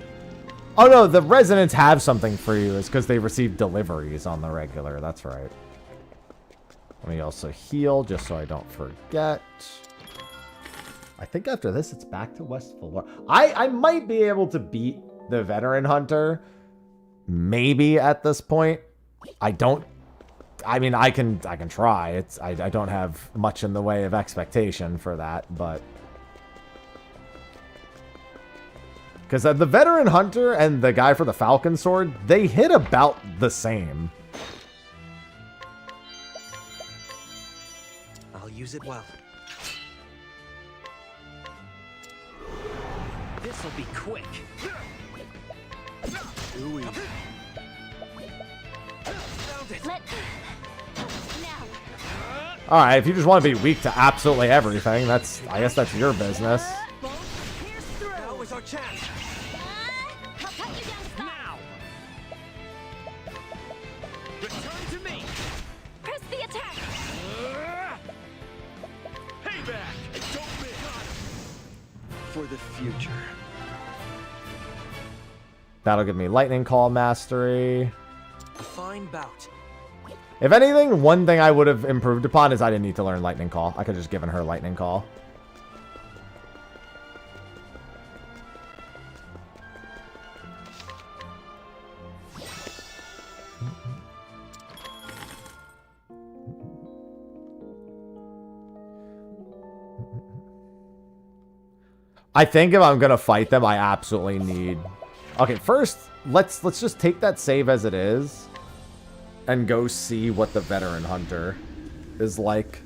S3: Oh no, the residents have something for you. It's because they receive deliveries on the regular. That's right. Let me also heal, just so I don't forget. I think after this, it's back to West Valor. I might be able to beat the Veteran Hunter. Maybe at this point. I mean, I can try. I don't have much in the way of expectation for that, but... Because the Veteran Hunter and the guy for the Falcon Sword, they hit about the same.
S7: I'll use it well. This'll be quick.
S6: Ooh.
S3: Alright, if you just want to be weak to absolutely everything, I guess that's your business.
S7: Now is our chance.
S8: I'll cut you down to size.
S6: Now. Return to me.
S8: Press the attack.
S6: Payback. Don't miss.
S7: For the future.
S3: That'll give me Lightning Call Mastery.
S7: A fine bout.
S3: If anything, one thing I would have improved upon is I didn't need to learn Lightning Call. I could have just given her Lightning Call. I think if I'm gonna fight them, I absolutely need... Okay, first, let's just take that save as it is and go see what the Veteran Hunter is like.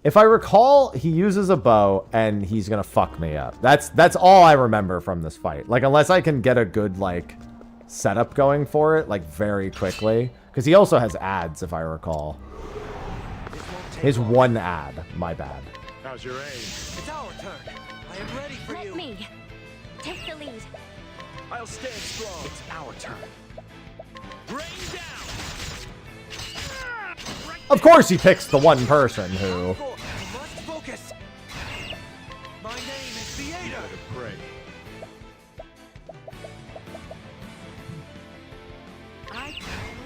S3: If I recall, he uses a bow and he's gonna fuck me up. That's all I remember from this fight. Like, unless I can get a good, like, setup going for it, like, very quickly. Because he also has ads, if I recall. His one ad. My bad.
S6: How's your aim?
S7: It's our turn. I am ready for you.
S8: Let me take the lead.
S6: I'll stand strong.
S7: It's our turn.
S6: Rain down.
S3: Of course he picks the one person who...
S7: Must focus. My name is Theater.
S6: Pray.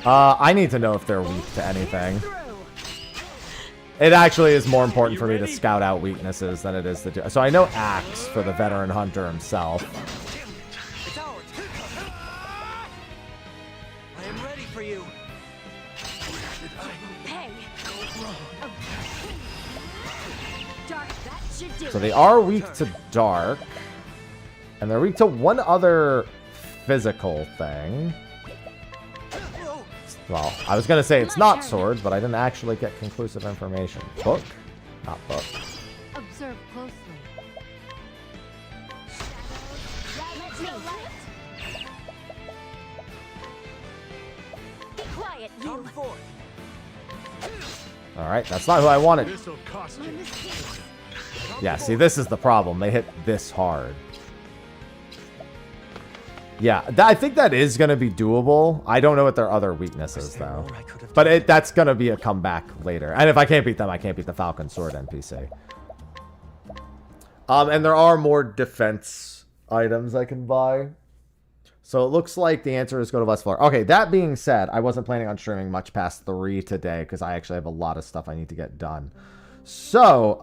S3: I need to know if they're weak to anything. It actually is more important for me to scout out weaknesses than it is to do... So I know Axe for the Veteran Hunter himself.
S7: It's our turn. I am ready for you.
S8: Hey.
S10: Dark, that should do.
S3: So they are weak to dark. And they're weak to one other physical thing. Well, I was going to say it's not swords, but I didn't actually get conclusive information. Book? Not book.
S10: Observe closely.
S8: Let's go left. Be quiet, you.
S7: Come forth.
S3: Alright, that's not who I wanted.
S6: This'll cost you.
S3: Yeah, see, this is the problem. They hit this hard. Yeah, I think that is going to be doable. I don't know what their other weakness is, though. But that's going to be a comeback later. And if I can't beat them, I can't beat the Falcon Sword NPC. And there are more defense items I can buy. So it looks like the answer is go to West Floor. Okay, that being said, I wasn't planning on streaming much past 3 today because I actually have a lot of stuff I need to get done. So,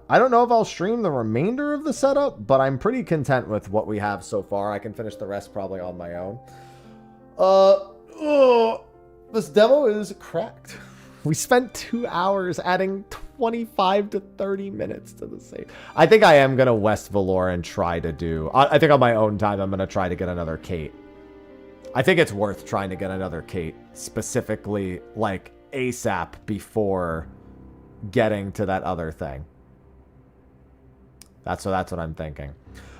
S3: I don't know if I'll stream the remainder of the setup, but I'm pretty content with what we have so far. I can finish the rest probably on my own. This demo is cracked. We spent 2 hours adding 25 to 30 minutes to the save. I think I am going to West Valor and try to do... I think on my own time, I'm going to try to get another Kate. I think it's worth trying to get another Kate, specifically, like, ASAP before getting to that other thing. That's what I'm thinking.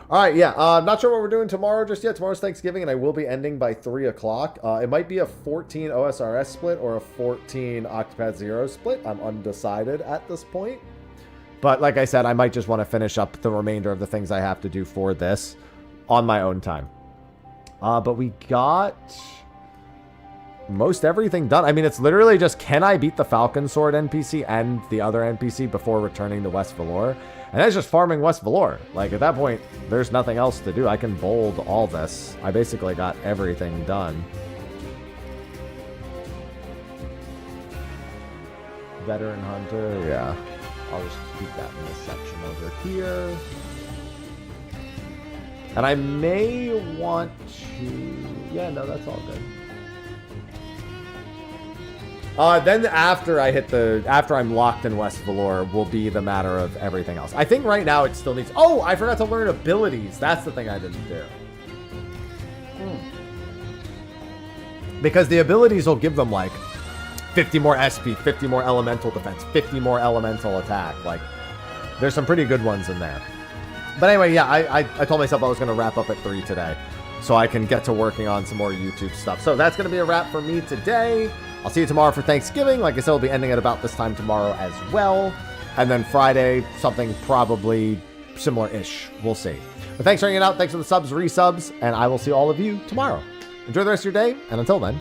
S3: All right, yeah. Not sure what we're doing tomorrow just yet. Tomorrow's Thanksgiving, and I will be ending by 3 o'clock. It might be a 14 OSRS split or a 14 Octopath 0 split. I'm undecided at this point. But like I said, I might just want to finish up the remainder of the things I have to do for this on my own time. But we got most everything done. I mean, it's literally just, can I beat the Falcon Sword NPC and the other NPC before returning to West Velour? And that's just farming West Velour. Like, at that point, there's nothing else to do. I can bold all this. I basically got everything done. Veteran Hunter, yeah. I'll just keep that in this section over here. And I may want to... Yeah, no, that's all good. Then after I hit the... After I'm locked in West Velour will be the matter of everything else. I think right now it still needs... Oh, I forgot to learn abilities. That's the thing I didn't do. Because the abilities will give them, like, 50 more SP, 50 more elemental defense, 50 more elemental attack. Like, there's some pretty good ones in there. But anyway, yeah, I told myself I was going to wrap up at 3 today, so I can get to working on some more YouTube stuff. So that's going to be a wrap for me today. I'll see you tomorrow for Thanksgiving. Like I said, we'll be ending at about this time tomorrow as well. And then Friday, something probably similar-ish. We'll see. But thanks for hanging out. Thanks for the subs, resubs, and I will see all of you tomorrow. Enjoy the rest of your day, and until then,